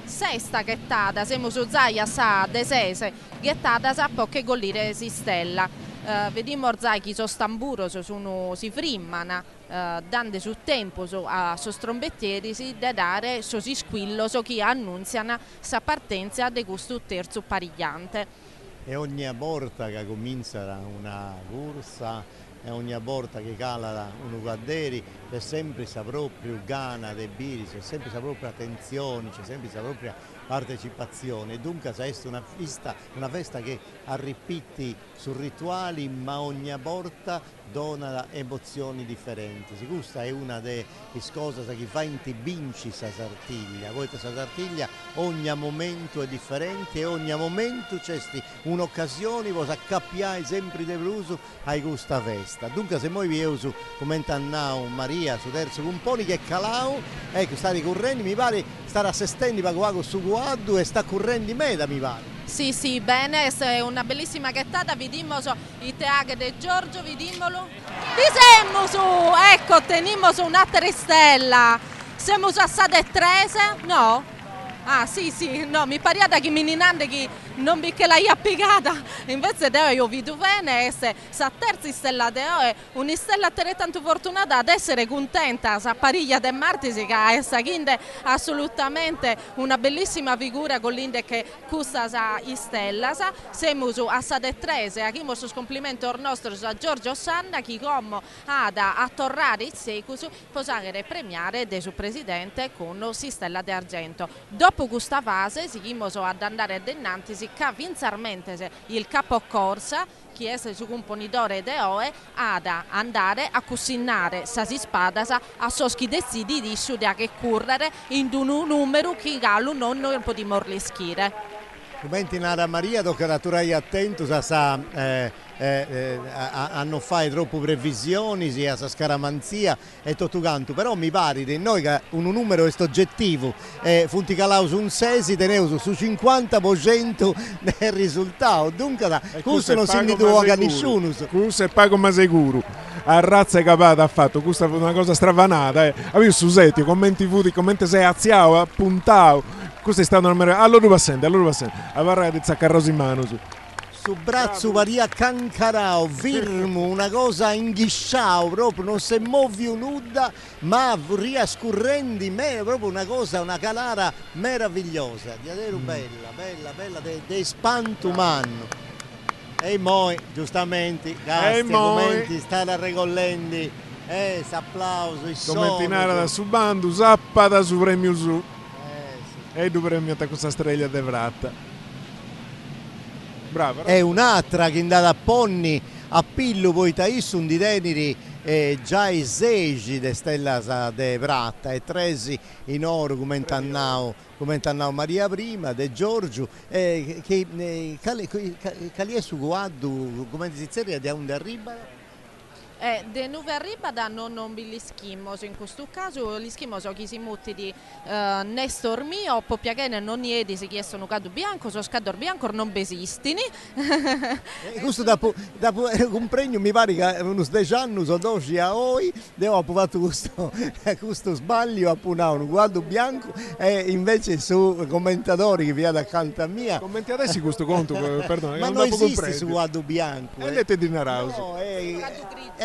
sesta gettata, siamo su Zaia sa desese gettata sa poche gollire si stella. Vediamo Zai chi so stamburo si frimmana dando sul tempo a so strombettieri si da dare so si squillo so chi annunziano sa partenza di questo terzo parigliante. E ogni volta che comincia una corsa e ogni volta che cala un guarderi c'è sempre sa proprio gana dei biri, c'è sempre sa propria attenzione, c'è sempre sa propria partecipazione. Dunque è una festa che arrippiti su rituali ma ogni volta dona emozioni differenti. Questa è una delle cose che fa intibinci sa Sartiglia. Voi sa Sartiglia ogni momento è differente e ogni momento c'è un'occasione voi accappiare sempre di bluso a questa festa. Dunque se noi vi uso come annau Maria su terzo componi che è calao, ecco sta ricorrendo, mi pare sta assistendo con su guardo e sta correndo in meta mi pare. Sì, bene, è una bellissima chettata, vediamo i teaghe di Giorgio, vediamolo. Siamo su, ecco, teniamo su un'altra stella. Siamo su Assade Trese, no? Ah sì, no, mi pare che mi ninande che non vi che l'hai applicata, invece Deo io vedo bene, sa terza stella Deo è una stella tanto fortunata ad essere contenta, sa pariglia de Martisi che è quindi assolutamente una bellissima figura con l'inde che custa sa stella, siamo su Assade Trese, a chi mo su complimento nostro a Giorgio Sanna, chi come a tornare il secus, posare premiare del suo presidente con si stella d'argento. Dopo questa fase si chiamano ad andare addenanti si vinzarmente il capo corsa chi è su componitore de oe ad andare a cucinare sasi spadas a soschi decidi di studia che correre in un numero che gallo non può dimorlischire. Commenti Nara Maria, tocca turai attento a non fare troppo previsioni, sia sa scaramanzia e tutto canto, però mi pare di noi che un numero è oggettivo, funti calau su un 6 teneu su 50% del risultato, dunque questo non si individua nessuno. Questo è pago ma sicuro. A razza è capata ha fatto, questa è una cosa stravanata, ha visto Susetti, commenti vuti, commenti sei aziao, appuntao, questo è stato il numero, allora va sempre, a varrà di zaccarrosi in mano su braccio varia cancarao, firmo, una cosa inghisciao, proprio non si muove un'udda, ma riascurrendi me, proprio una cosa, una calara meravigliosa, bella, de spanto umano. E moi, giustamente, gasti, commenti, stare regollendo, s'applauso, il sono. Commentinare da su bando, zappa da su premio su. E tu premio da questa streglia de vratta. Bravo. È un'altra che andata a ponni a pillo poi taissu un di teneri già i 6 de stella de vratta e 3 in oro come annau Maria prima de Giorgio che è su guardo come si dice da un arriba. De nuove arriba da non vi schimoso in questo caso gli schimoso chi si mutti di Nestor Mio poppiachene non iedi si chiesto un cado bianco so scador bianco non besistini questo dopo un premio mi pare che uno 10 anni o 12 a noi devo fatto questo sbaglio appunto un guardo bianco e invece su commentatori che viene accanto a mia commenti adesso questo conto perdono, ma non esiste su guardo bianco e di Naraus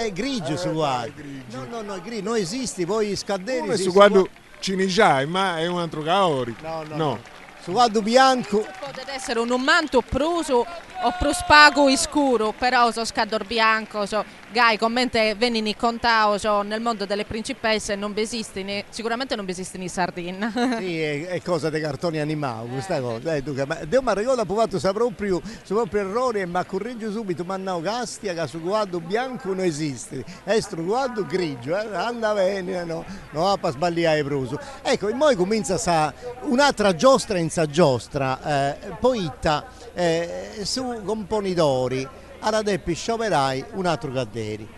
è grigio su guardo. No, grigio, non esiste, poi scaderi. Come su guardo cinigiai, ma è un altro caori. No. Su guardo bianco. Potrebbe essere un manto pruso o prospago scuro, però so scador bianco, gai commenti venini contao nel mondo delle principesse non esiste, sicuramente non esiste in Sardegna. Sì, è cosa dei cartoni animali questa cosa. Dio mi ricorda provato su proprio errore ma correggio subito, ma no, Gastia che su guardo bianco non esiste, è su guardo grigio, anda bene, no, non va per sbagliare pruso. Ecco, e poi comincia un'altra giostra in senza giostra, poitta su componidori, alla deppi scioperai un altro cadderi.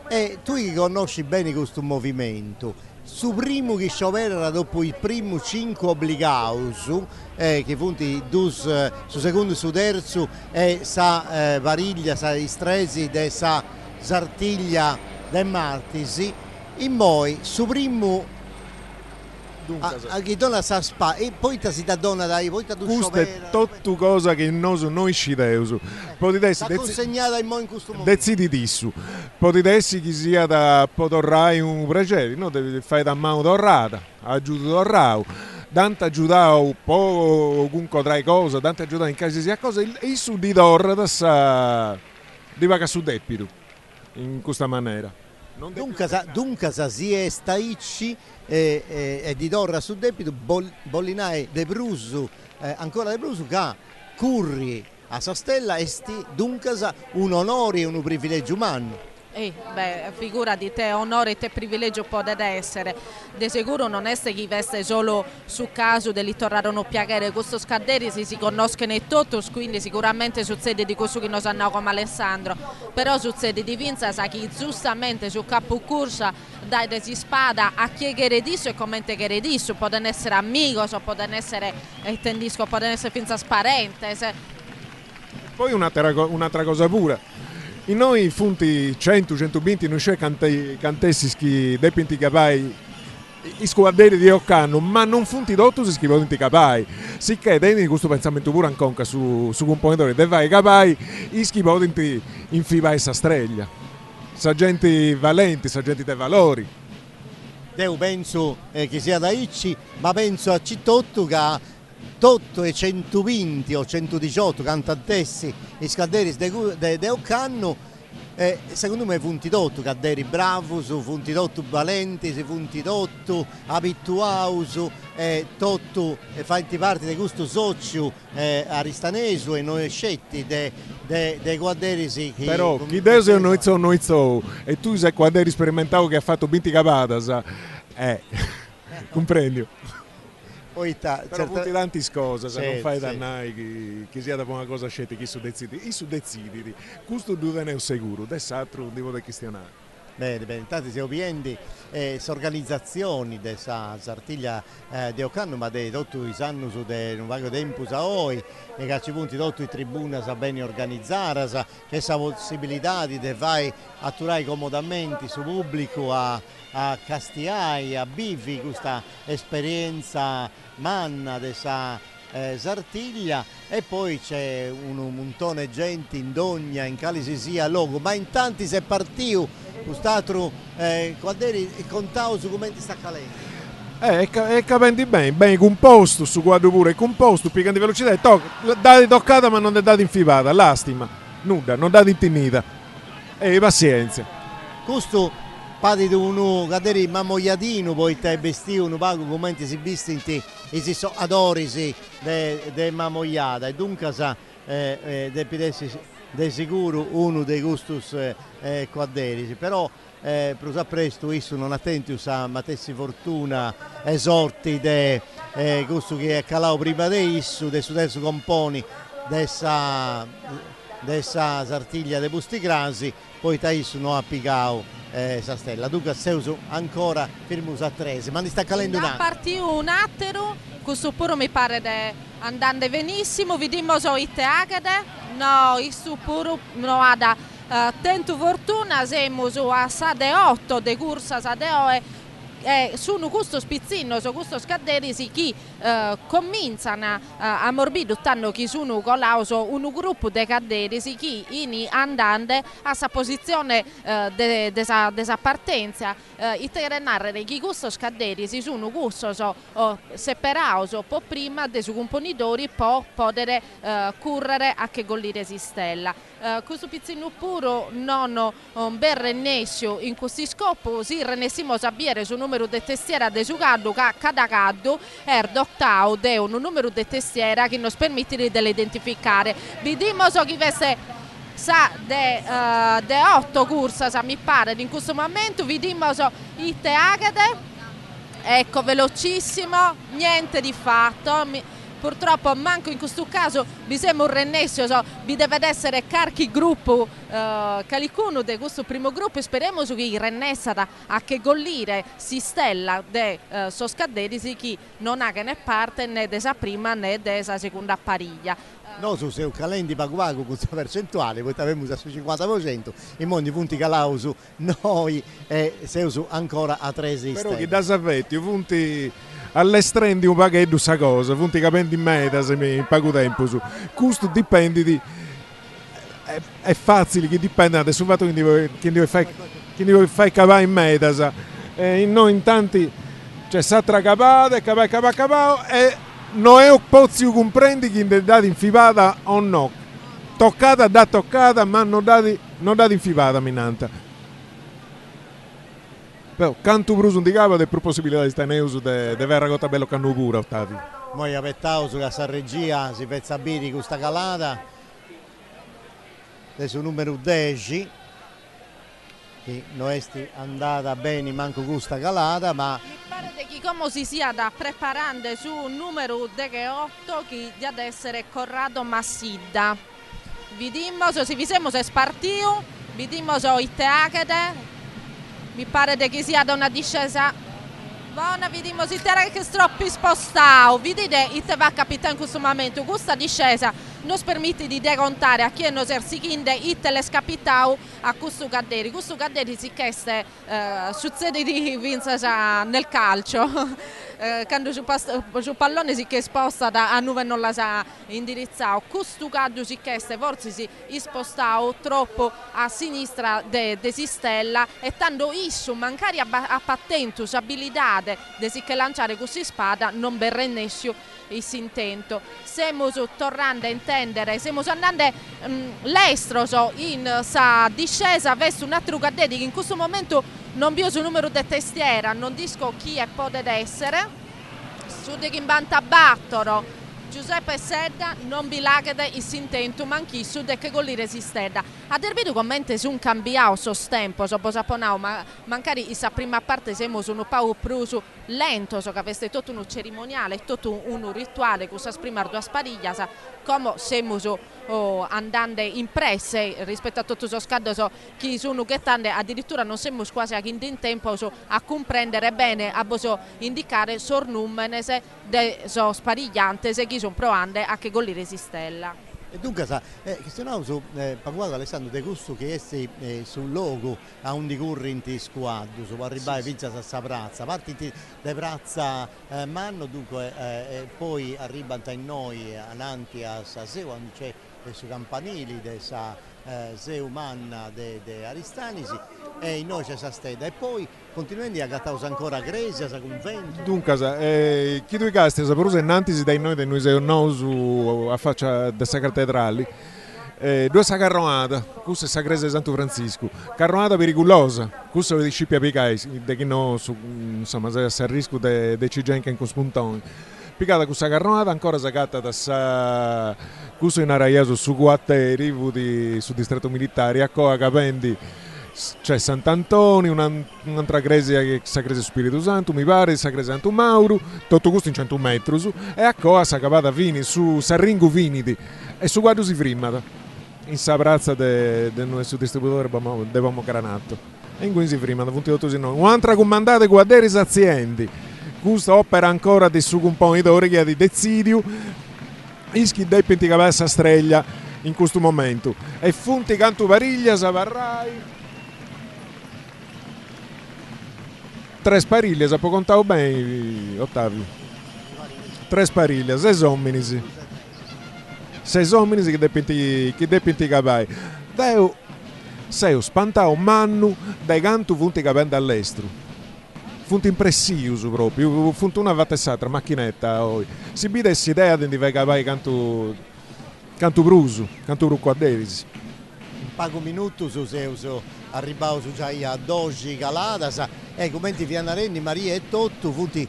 E tu che conosci bene questo movimento, su primo che sciopera dopo il primo 5 obbligausu, che funti dus su secondo e su terzo, e sa variglia, sa istresi, de sa sartiglia de martisi, in poi su primo a chi dona sa spa e poi si da dona dai poi ta questa è tutto cosa che noi scideusu sta consegnata in questo momento decidi disso potessi che sia da potorrai un pregeri no devi fare da mano dorrata aiuto dorrau Dante aiutau po' comunque tra cose Dante aiutau in caso sia cosa e su di dorra da sa di vaga su deppitu in questa maniera dunque si è staicci e di dorra su debito bollinai de brusu ancora de brusu che curri a Sastella esti dunque un onore e un privilegio umano. Figura di te, onore e te privilegio può essere. De sicuro non è che veste solo su caso del tornarono piacere questo scadere si conoscono e tutto, quindi sicuramente succede di questo che noi sanno come Alessandro, però succede di Vinza sa che giustamente su capo corsa dai desi spada a chiedere disso e commente che disso, possono essere amici, possono essere tendisco, possono essere finza parente. Poi un'altra cosa pura. In noi funti 100-120 non c'è cantessi che depinti capai i squadri di Occano, ma non funti dotto si scrivono in capai. Sicché dentro questo pensamento pure ancora su componitore deve capai i scrivono in fiba essa streglia. Sa gente valenti, sa gente dei valori. Io penso che sia da Icci, ma penso a Cittotto che 8 e 120 o 118 cantantessi i scaderi de Occanno secondo me funti dotto cadderi bravus, funti dotto valenti, funti dotto abituaus tutto fatti parte di questo socio aristanesu e noi scetti dei quadderi però chi dese noi so e tu sei quadderi sperimentato che ha fatto 20 capadas comprendi. Poi però punti tanti cose, se non fai dannai che sia dopo una cosa scelta chi su decidi questo dove ne è sicuro adesso devo questionare. Bene, intanto siamo pieni organizzazioni della Sartiglia di Occanno, ma di tutti i sanno su un vago tempo a noi, e che ci punti tutti i tribuni sa bene organizzare, c'è questa possibilità di fare atturare comodamente su pubblico a castiai, a bivi questa esperienza manna della Sartiglia, e poi c'è un montone di gente in Dogna, in Calisi sia logo, ma in tanti si è partito quest'altro quadri e contavo su come ti sta calendo. È capendo ben composto su quadro pure, composto, piccante di velocità, date toccata ma non è data infibata, lastima, nuda, non date intimida, pazienza. Questo pari di uno cadere mammoiatino, poi te vestito un pago come si visti e si so adorisi de mammoiata, e dunque sa de sicuro uno dei gustus quadderi, però per presto isso non attenti a matessi fortuna esorti de gusto che è calato prima di isso de su terzo componi dessa Sartiglia de Bustigrasi, poi ta isso non ha piccato sa stella, dunque seuso ancora firmus a 13, ma ne sta calendo un anno. Partito un attimo, questo pure mi pare andando benissimo, vediamo so i teagade, no, questo pure non ha da tento fortuna, siamo su a Sade 8 de corsa Sade 8 sono questo spizzino, su questo scadere si chi cominciano a morbido tanto che sono colauso un gruppo di caderi si chi in andando a questa posizione desa partenza i terrenare che questo scaderi si sono questo separati un po' prima dei suoi componitori può poter correre a che gollire si stella. Questo pizzino puro non ben rennesio in questo scopo si renessimo sapere su numero di testiera di sucaddo che cada caddo è dottao de un numero di testiera che nos permette di identificare. Vediamo so chi veste sa de 8 corsa sa mi pare in questo momento, vediamo so i teagade, ecco velocissimo, niente di fatto. purtroppo manco in questo caso vi sembra un rennessio, vi deve essere carchi gruppo qualcuno di questo primo gruppo, speriamo che il rennessata a che gollire si stella de soscaderisi chi non ha che ne parte né desa prima né desa seconda pariglia. Noi su seu calendi paguago con questa percentuale, poi abbiamo usato il 50%, in mondi punti calausu, noi seu ancora a 13 però chi da sapetti, punti all'estremo di un paghetto sa cosa, punti capendo in meta se mi pago tempo su. Questo dipende di è facile che dipende da sul fatto che devi fare cavare in meta, noi in tanti cioè s'altra capata, capà e non è pozzo comprendi che è data infibata o no, toccata da toccata ma non data infibata minanta. Però canto bruso di capo è più possibilità di stare in uso di avere cotta bello canno pure, Ottavi. Noi aspettavo che a regia si pensa bene questa calata, adesso numero 10, che non è andata bene manco questa calata, ma mi pare che come si sia da preparando su un numero 8 che deve essere Corrado Massidda. Vediamo se vi siamo spartito, vediamo se il teacete. Mi pare che sia da una discesa buona, vediamo se che è troppo spostato, vedete che va a capitare in questo momento, questa discesa non permette di decontare a chi non si arsichinde it le scapitau a questo cadderi si chiede succede di vincere nel calcio quando sul pallone si che sposta a nuove non la sa indirizzato, questo caso si chiede forse si spostato troppo a sinistra de Sistella e tanto isso mancari a patento abilità de si che lanciare questa spada non berrennessio il intento. Siamo tornando a intendere, stiamo andando l'estro in sa discesa verso un altro cadete che in questo momento non vi ho il numero di testiera, non dico chi è potete essere, su di chi banta battoro Giuseppe Sedda non vi lagate il intento manchi su de che gollire si stedda. A derbido commenti su un cambiao sostempo, so posaponao, ma mancari in sa prima parte siamo su un pau pruso lento, so che aveste tutto un cerimoniale, tutto un rituale che sa prima due spariglias, come siamo andando impresse rispetto a tutto so scaddo so chi sono gettande addirittura non siamo quasi in tempo a comprendere bene a boso indicare sornumenes de so sparigliante se chi sono provande a che golli resistella. E dunque, questionavo su Pavuato Alessandro De Gusto che è sul logo a un di correnti squadro, su arrivare fino a questa prazza, partiti da prazza manno, dunque poi arrivano in noi avanti a Saseo, quando c'è su campanili della Seu Manna de Aristanisi e in noi c'è sa steda e poi continuando a gattare ancora Gresia, sa convento. Dunque, chi due casti sa per innanzi dai noi sei su a faccia della cattedrale. Due sa carronata, questa è sa Gresia di Santo Francisco, carronata pericolosa, questa è di scippia picai, di chi no, insomma, se a rischio di cigenca in cospuntoni. Piccata questa carronata ancora sacata da sa questo in araiaso su quartieri su distretto militare a Coa Capendi c'è Sant'Antonio, un'altra gresia che è sa Gresia Spirito Santo, mi pare, sa Gresia Santo Mauro, tutto questo in 100 metri e a Coa sa capata Vini su Sarringo Vinidi e su quadro si frimmata in sa prazza del nostro distributore devamo granato e in cui si frimmata un'altra comandata guardare sazienti. Questa opera ancora di suo componitore che è di Dezidio, ischi dei penticavassa streglia in questo momento. E funti canto variglia, savarrai. 3 spariglie, se può contare bene, Ottavio. 3 spariglie, 6 omminis. 6 omminis che dei penticavai. Deo, sei spantao mannu dai canto funti capendo all'estero. Funto impressiuso proprio, funto una vattessata macchinetta oggi. Si bidesse idea di vai canto bruso, canto bruco a Davis. Un pago minuto su Seuso arrivavo su già a 12 caladas e commenti Fianarenni, Maria e Totto, funti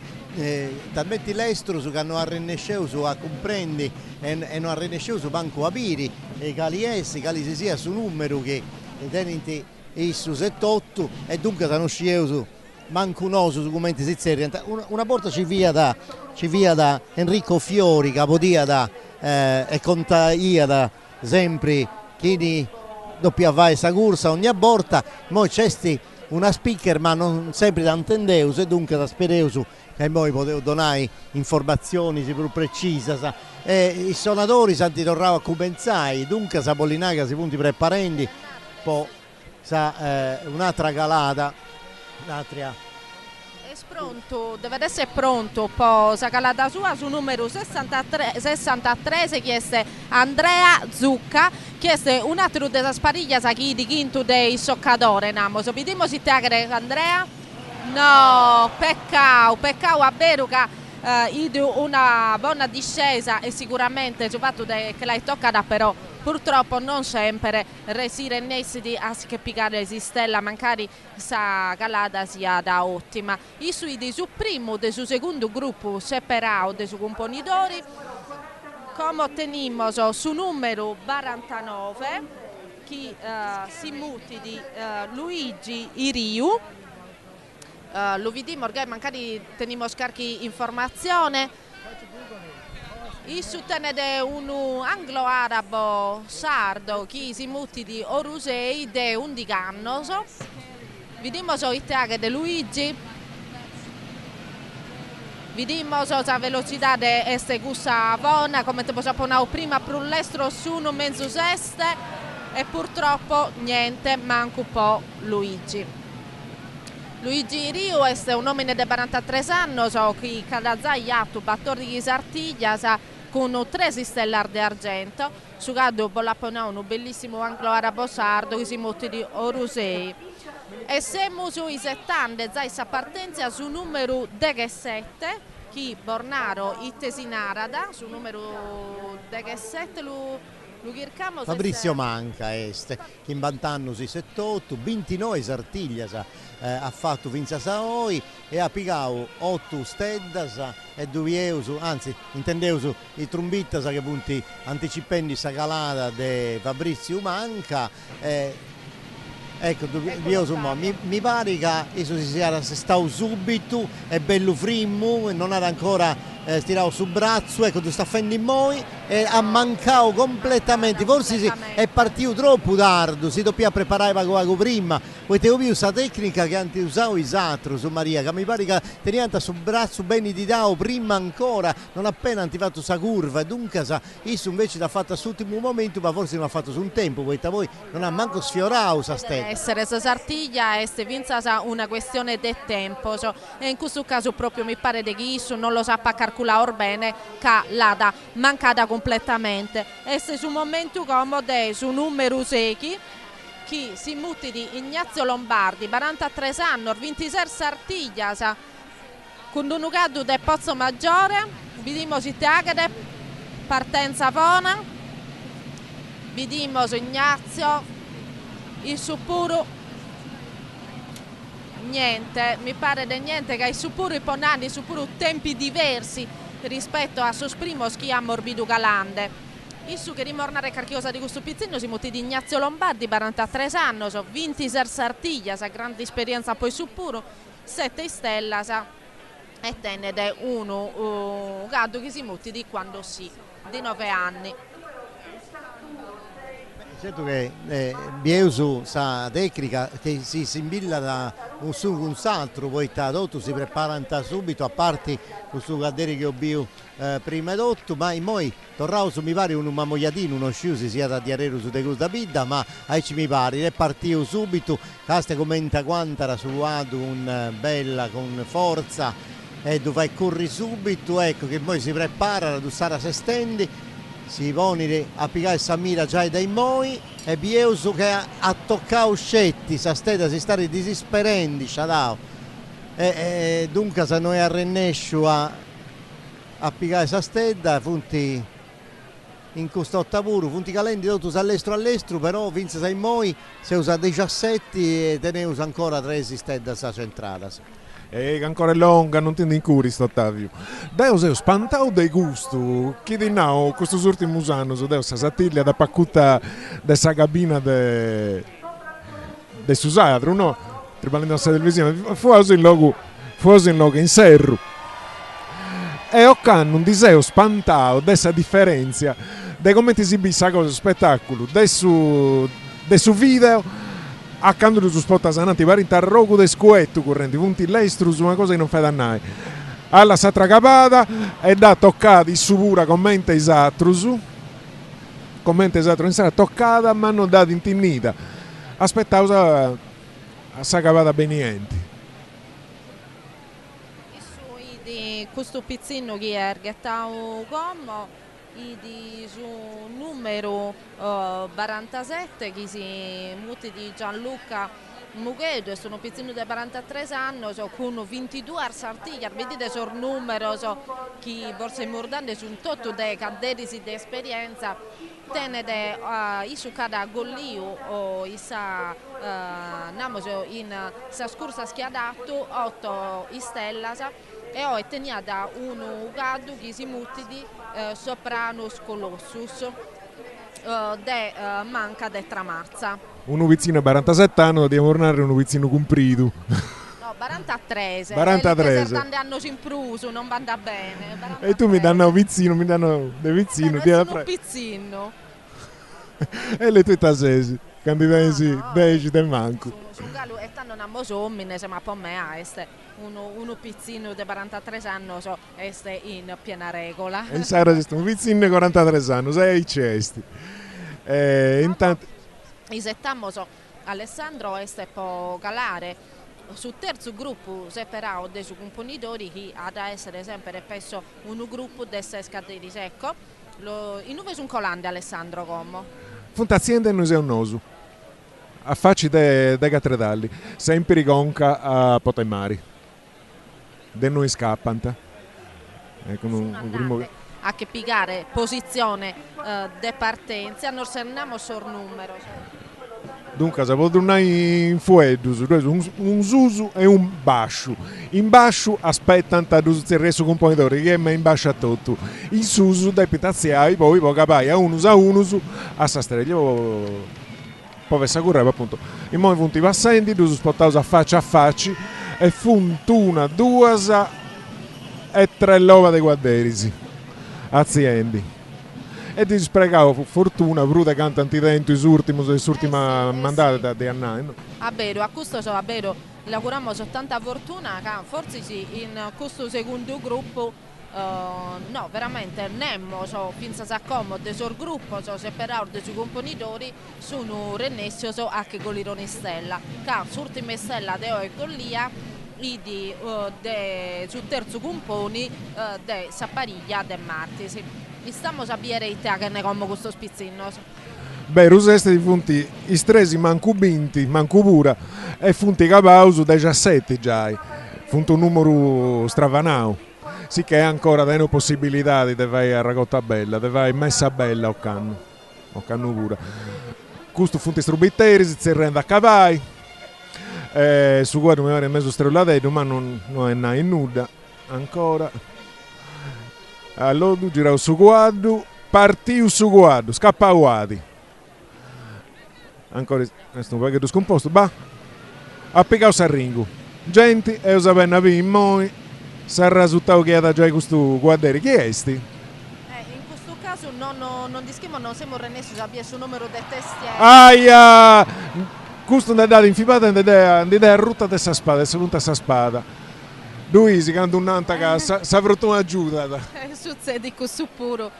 talmente l'estro su che hanno arrennesceu su a comprendi e non arrennesceu su banco a piri e caliessi, cali si sia su numero che tenenti issu 78 e dunque sono scieu su mancunoso su commenti sinceri. Una volta ci via da Enrico Fiori, capodiada e contaiada sempre chi doppia vai sa corsa ogni volta, poi c'è una speaker ma non sempre da intendeus e dunque da spereus che poi potevo donare informazioni più precise i suonatori si tornava a compensare, dunque sa Pollinaga si punti preparando poi un'altra calata pronto, deve essere pronto poi la calata sua su numero 63 si chiede Andrea Zucca, chiede un altro della spariglia sa chi di quinto dei soccadore namo, so vediamo se te Andrea no, peccato a vero che una buona discesa e sicuramente il fatto che l'hai toccata però purtroppo non sempre resire nessi a che piccare si stella mancari sa calata sia da ottima i sui di su primo e su secondo gruppo separato dei su componitori come ottenimmo su numero 49 chi si muti di Luigi Iriu. Lo vediamo, ormai magari teniamo scarchi informazione. Il sostenere un anglo-arabo sardo che si muti di Orusei de un diganno. Vediamo il tag di Luigi. Vediamo la velocità di questa gussa buona, come ti posso dire prima per l'estero su un mezzo seste e purtroppo niente, manca un po' Luigi. Luigi Rio è un uomo di 43 anni, che ha già battore di Sartiglia con 3 stellar di argento, su cui un bellissimo anglo arabo sardo che si muove di Orusei. E siamo sui 70, già in partenza su numero 17, che Bornaro Ittesinarada, su numero 17 Fabrizio Manca che in 20 anni si 78, 29 Sartiglia ha fatto Vinza Saoi e ha pigato 8 steddas e 2 anzi intendeus i trombittas che punti anticipendi sa calata di Fabrizio Manca ecco mi pare che eso si sia stato subito è bello frimmo non ha ancora stirato sul braccio, ecco, sta facendo in moi e ha mancato completamente, forse è partito troppo tardi, si doppia preparare per prima, poi te ho visto questa tecnica che hanno usato i satro su Maria, che mi pare che teniamo sul braccio bene di dao prima ancora, non appena hanno fatto questa curva, e dunque isso invece l'ha fatta sull'ultimo momento, ma forse non ha fatto su un tempo, poi voi non ha manco sfiorato questa stella. Essere Sartiglia e se vinza una questione del tempo, e in questo caso proprio mi pare che isso non lo sappa calcolare bene che l'ha mancata completamente e se su un momento comodo su numero 6 chi si muti di Ignazio Lombardi 43 anni 26 Sartiglia con un ucado del Pozzo Maggiore vediamo si teagade partenza buona vediamo Ignazio il suppuro niente, mi pare di niente che i suppuri ponani su pure tempi diversi rispetto a Sosprimo Schia Morbido Galande. Issu che rimornare carchiosa di questo pizzino si muti di Ignazio Lombardi, 43 anni, 26 Sartiglia, grande esperienza poi su puro, 7 stella e tenere uno gado che si muti di quando si, di 9 anni. Certo che Bieusu sa tecnica che si imbilla da un su un altro, poi tutto si prepara subito a parte questo cadere che ho visto prima d'otto, ma poi tornavo su mi pare un mogliatino, uno sciù si sia da diarero su de da bidda, ma ci mi pare, è partito subito, casta commenta quanta era suato con bella, con forza, e dove corri subito, ecco che poi si prepara, la stare se stendi, si pone a pigliare Samira già dai moi e Bieusu che ha toccato scetti, sa stetta si sta disisperando, e dunque se noi arrennesciamo a pigliare sa stetta, punti in questo ottavuro, punti calenti tutti all'estero, però vince sei moi, si usa 17 e tenemos ancora 3 stetta sa centrale. E ancora è lunga, non ti incuri sto Ottavio. Deus spantau dei gusto, chi di now questo ultimo anno, Deus Satiglia da paccuta dessa cabina de Susadro, no? trabalhando na televisão, fuoso in logo in serro. E ho canno un diseo spantao dessa differenza de come ti si bissa cosa spettacolo de su video accanto su spot asananti vari tarrogu de scuetto correnti punti l'estrus una cosa che non fa dannare alla satra capata e da toccati su pura commenta esatrus in sera toccata ma non data intimnita aspettavo a sa capata benienti. Di questo pizzino che è ergettato come di su numero 47 che si muti di Gianluca Mughedo e sono pizzino di 43 anni con 22 arsartiglia vedete sul numero chi forse mordando su un totto dei caderi di esperienza tenete su cada gollio o isa in sa scorsa schiadato 8 stella e ho teniata uno gado che si muti di Sopranos Colossus de manca de tramarza. Uno vicino a 47 anni devo tornare uno vicino comprido. No, 43. 43. Tante anni in pruso, non va bene. 43. E tu mi danno un vicino, mi danno dei vicini. Un pizzino. E le tue tasesi, candidati deci del manco. Su gallo e tanto non mosomine, ma per me uno pizzino di 43 anni è in piena regola. E sarà un pizzino di 43 anni, sei cesti. Intanto Isettammo Alessandro este po galare sul terzo gruppo separado dei suoi componitori che ha da essere sempre spesso un gruppo di scaderi secco. In dove sono colande Alessandro Como? Fontazienda e Museo Nosu. A facci de cattedrali, sempre gonca a Potemari. De noi scappanta. Ecco un primo a che piegare posizione de partenza, non serniamo sul numero. Dunque, se vuoi in fuedus, un susu e un basciu. In basciu aspettano il resto componitore che è in bascio a tutto. In susu dai pitaziai, poi capai a unus a sastrelli. Poi si correva appunto. In modo punti passenti, due spottati a faccia e funtuna, due e tre lova dei guarderisi. Aziendi. E ti sprecavo fortuna, bruta cantanti dentro, l'ultima mandata di anni. A questo lavoriamo tanta fortuna che forse sì, in questo secondo gruppo no, veramente nemmo pensa a comodo sul gruppo, separato dei suoi componitori sono rennessi anche con l'irone stella, che l'ultima stella di Gollia sul terzo componi di Sappariglia del Martisi. Stiamo a bere i te che ne come questo spizzino. Beh, ruseste di funti istresi manco binti, manco pura e funti capauso 17 già. Funti un numero stravanao. Sì che è ancora delle possibilità di vai a ragotta bella, di vai messa bella o canno pura. Questo funti strubitteri si rende a cavai. Su guardo mi pare mezzo strellato, ma non è nuda ancora. Allora giravo su guardo, partiu su guardo, scappauati. Ancora questo un pacchetto scomposto, a piccare Sarringo. Gente, e usavano in moi, sarà risultato che ha già questo guardere. Chi è sti? In questo caso non dischemo, non siamo rennessi, abbiamo il numero dei testi. Aia! Questo non è dato infibata, non è rutta dessa spada, è venuta questa spada. Lui si canta un'anta che si avrà una giuda. Succede questo puro.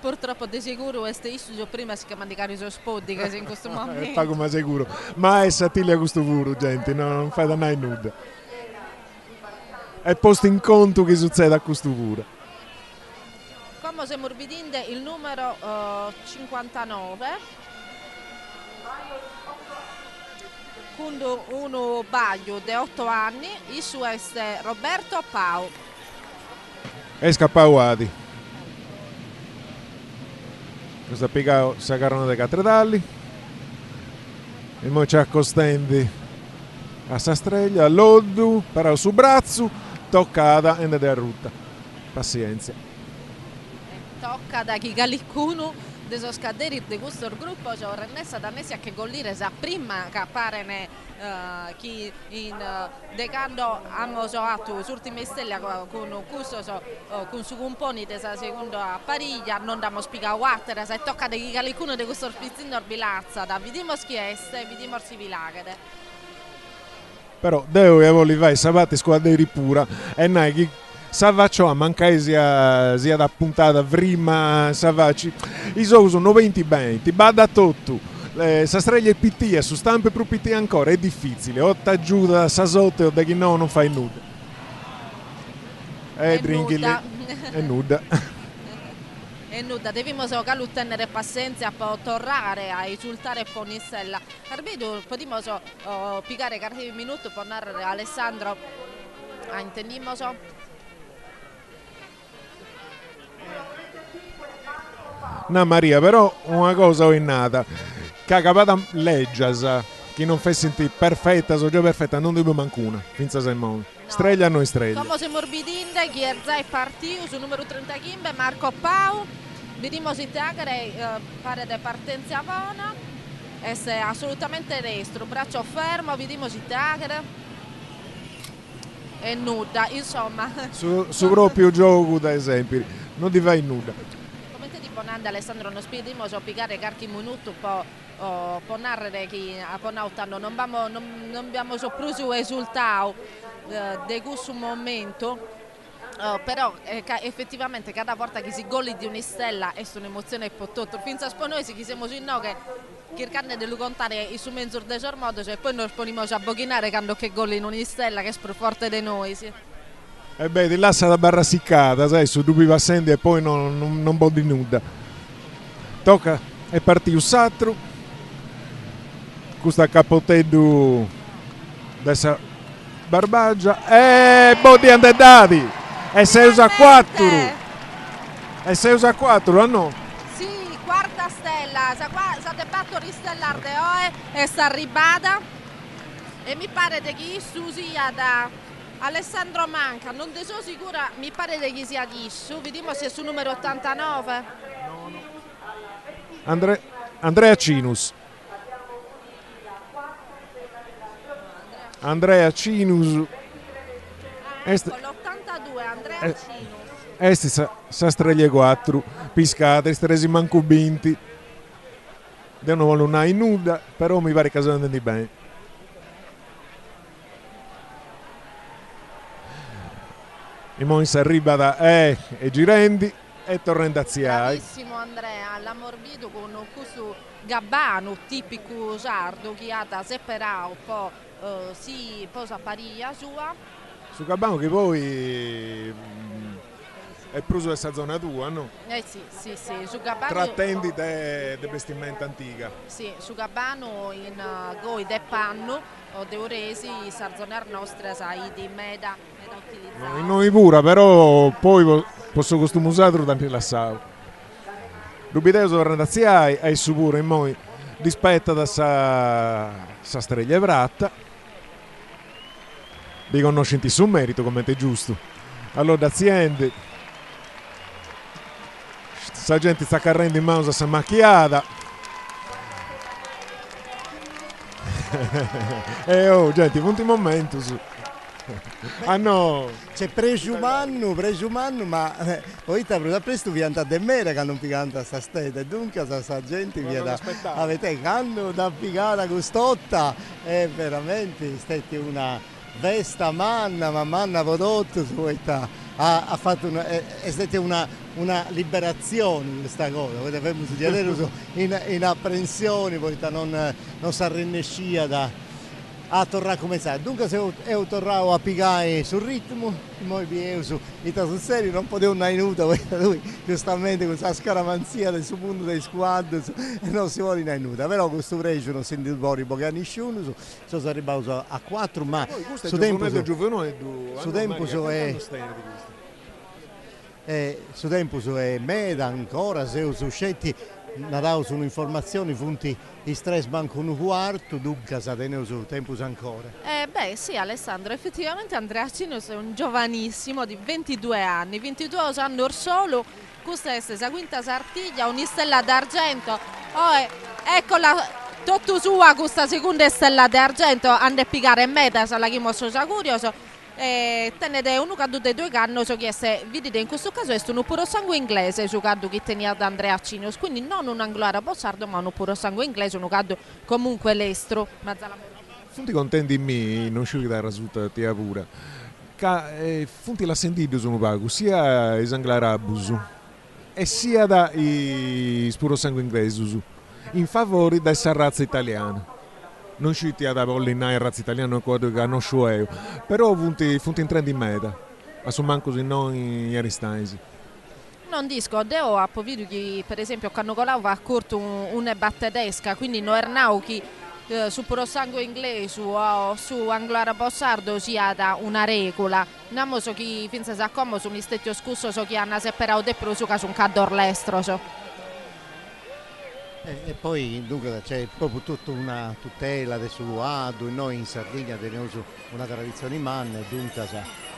Purtroppo di sicuro questo istudio prima si chiama di carico spodi che in questo momento. Fa come sicuro. Ma è satiglia questo puro, gente, non fa da mai nuda. È posto in conto che succede a questo puro. Come se morbidinde il numero 59. Quando uno baglio di 8 anni, il suo è Roberto Pau. E scappauati. Questo piccolo sacarone dei cattedrali. E poi ci accostendi a Sastreglia, all'Oddu, però su braccio, toccata e a rutta. Pazienza. Tocca da chi gallicuno de so scaderi de questo gruppo c'ho Rennessa Dannesia che gollire sa prima che appare chi in decando amo so atto ultime stelle con questo con su componi de sa seconda pariglia non damo spiega water se tocca de chi qualcuno de questo spizzino bilazza da vediamo schieste vediamo si vilagade però devo li vai sabati squadri pura e nai Savaccio a mancare sia da puntata prima Savacci i sono 20 bada tutto sa streglia il PT su stampe pro PT ancora è difficile o t'aggiuda sa sotto o da chi no non fai nuda è nuda è nuda e nuda, dobbiamo solo tenere pazienza per tornare a esultare con Nissella. Arbitro, possiamo piccare qualche minuto per narrare Alessandro. Intendiamo so. No Maria, però una cosa ho innata. Che capata leggias, chi non fa sentire perfetta, so già perfetta, non dobbiamo mancuna, finza sei mon. Streglia a noi streglia. Come se morbidinde, chi è già partito su numero 35, Marco Pau. Vediamo se Teagre fare da partenza buona. È assolutamente destro, braccio fermo, vediamo se Teagre. E nuda, insomma. Su proprio gioco da esempi, non ti vai nuda. Come ti ponando Alessandro, non spiediamo so piccare qualche minuto per narrare che a Ponautano non abbiamo sopruso esultato di questo momento. Però effettivamente cada volta che si golli di un'istella è un'emozione per tutto. Finza noi si siamo in no che cercando di contare il suo mezzo del modo cioè poi noi poniamo a bocchinare quando che golli in un'istella che è più forte di noi sì. E beh di là la barra siccata sai su dubbi passendi e poi non può di nuda tocca e partì un satro questo capotello dessa barbaggia e bodi andati e se usa 4 e se usa 4 no? Sì, quarta stella sa debatto ristellar de oe e sta ribada e mi pare che chi sia da Alessandro Manca non te so sicura mi pare che chi sia di su vediamo se è su numero 89 Andrea Cinus l'82 Andrea Cinus esti sa streglie 4 piscate stresi manco binti devono volere una nuda però mi pare che sono andati bene i Moins arriva da e Girendi e Torrendaziai bravissimo Andrea l'ha morbito con questo gabbano tipico sardo che ha da separare un po' si posa pariglia sua su Gabbano che poi è pruso questa zona tua, no? Sì, su Gabbano trattendi de vestimenta antica sì, su Gabbano in goi de panno o de oresi sarzonar nostra sai di meda utilizzata noi pure però poi posso costumusare tanto rilassato Rubideo sono ragazziai e su pure in noi rispetta da sa streglia vratta vi conoscenti su merito come è giusto allora d'aziende sta gente sta carrendo in mano sa macchiata e oh gente punti momento su ah no c'è presumanno ma poi da presto vi andate in mera che non picanta sta stetta dunque sa gente vi da avete canno da picare quest'otta è veramente stata una vesta manna prodotto ha fatto è stata una liberazione questa cosa poi abbiamo studiato in apprensione poi non si arrennescia a tornare come sa dunque se ho tornato a piegare sul ritmo poi vi su sul serio non potevo andare in uta lui giustamente con questa scaramanzia del suo punto dei squad non si vuole in uta però questo pregio non sentito fuori pochi anni nessuno sono arrivato a 4 ma su tempo è meda ancora se su scetti Nadao sono informazioni funti di stress manco un quarto dunque sa tenere su tempo ancora beh sì Alessandro effettivamente Andrea Cinus è un giovanissimo di 22 anni or solo questa è la quinta Sartiglia, una stella d'argento. Eccola. Tutto sua questa seconda stella d'argento ande a piccare in meta, se la chi mosso curioso. Tenete uno caddo dei due canno, so che vedete in questo caso è un puro sangue inglese su caddo che tenia da Andrea Cinius, quindi non un angolare bossardo ma un puro sangue inglese, un caddo comunque l'estro. Funti contenti in me, non sciogli da risulta tia pura. Funti la sentito sono pago, sia i sanglarabusu e sia da i puro sangue inglese in favore della razza italiana. Non ci ti da pollinare razza italiana che non sciueo, però funti in trend in meta, ma sono manco se non in aristanesi. Non dico, devo a povero che per esempio Cannocolau va a corto una battedesca, quindi non ernau che su puro sangue inglese o su anglo-arabo sardo sia da una regola. Non so che finse sa come su un istetto scusso so che hanno separato de più su caso un cador l'estro. E poi dunque c'è proprio tutta una tutela del suado, noi in Sardegna teniamo una tradizione in man, dunque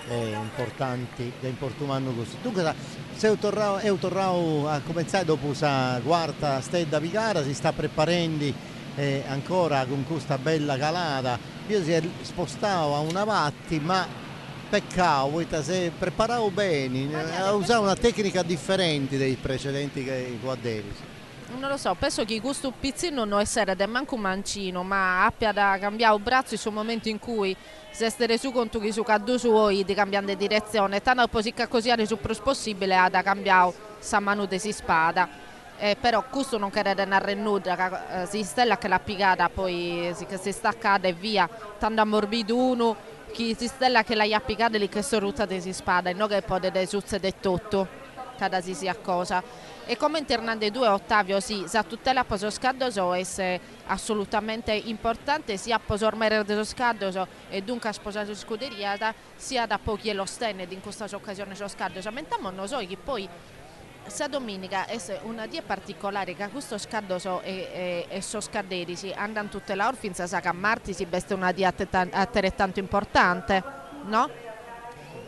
è importante, è importante così. Dunque se è tornato a cominciare dopo la quarta stella Vigara, si sta preparando ancora con questa bella calata. Io si è spostato a una vatti, ma peccato, se preparavo bene, ha usato una tecnica differente dai precedenti quadri. Non lo so, penso che questo pizzino non essere da manco un mancino, ma abbia da cambiare il braccio in un momento in cui si è reso conto che su caddu suoi di cambiare direzione, tanto così è reso più possibile da cambiare sa mano di si spada. Però questo non crede nella rennuda, si stella che l'ha piegata poi che si staccata e via, tanto ammorbido uno che si stella che l'ha piegata lì che sono ruttate si spada e non che poi deve succedere tutto, cada si sia cosa. E come internando due Ottavio sì, sa tutela poso scaddoso è assolutamente importante sia poso ormare dello scaddoso e dunque a sposare scuderia sia da pochi e lo stenne in questa occasione so scaddoso. Mentre non so che poi sa domenica è una dia particolare che questo scaddoso e so scaderi si andano tutte le orfinza sa che a marti si veste una dia altrettanto importante, no?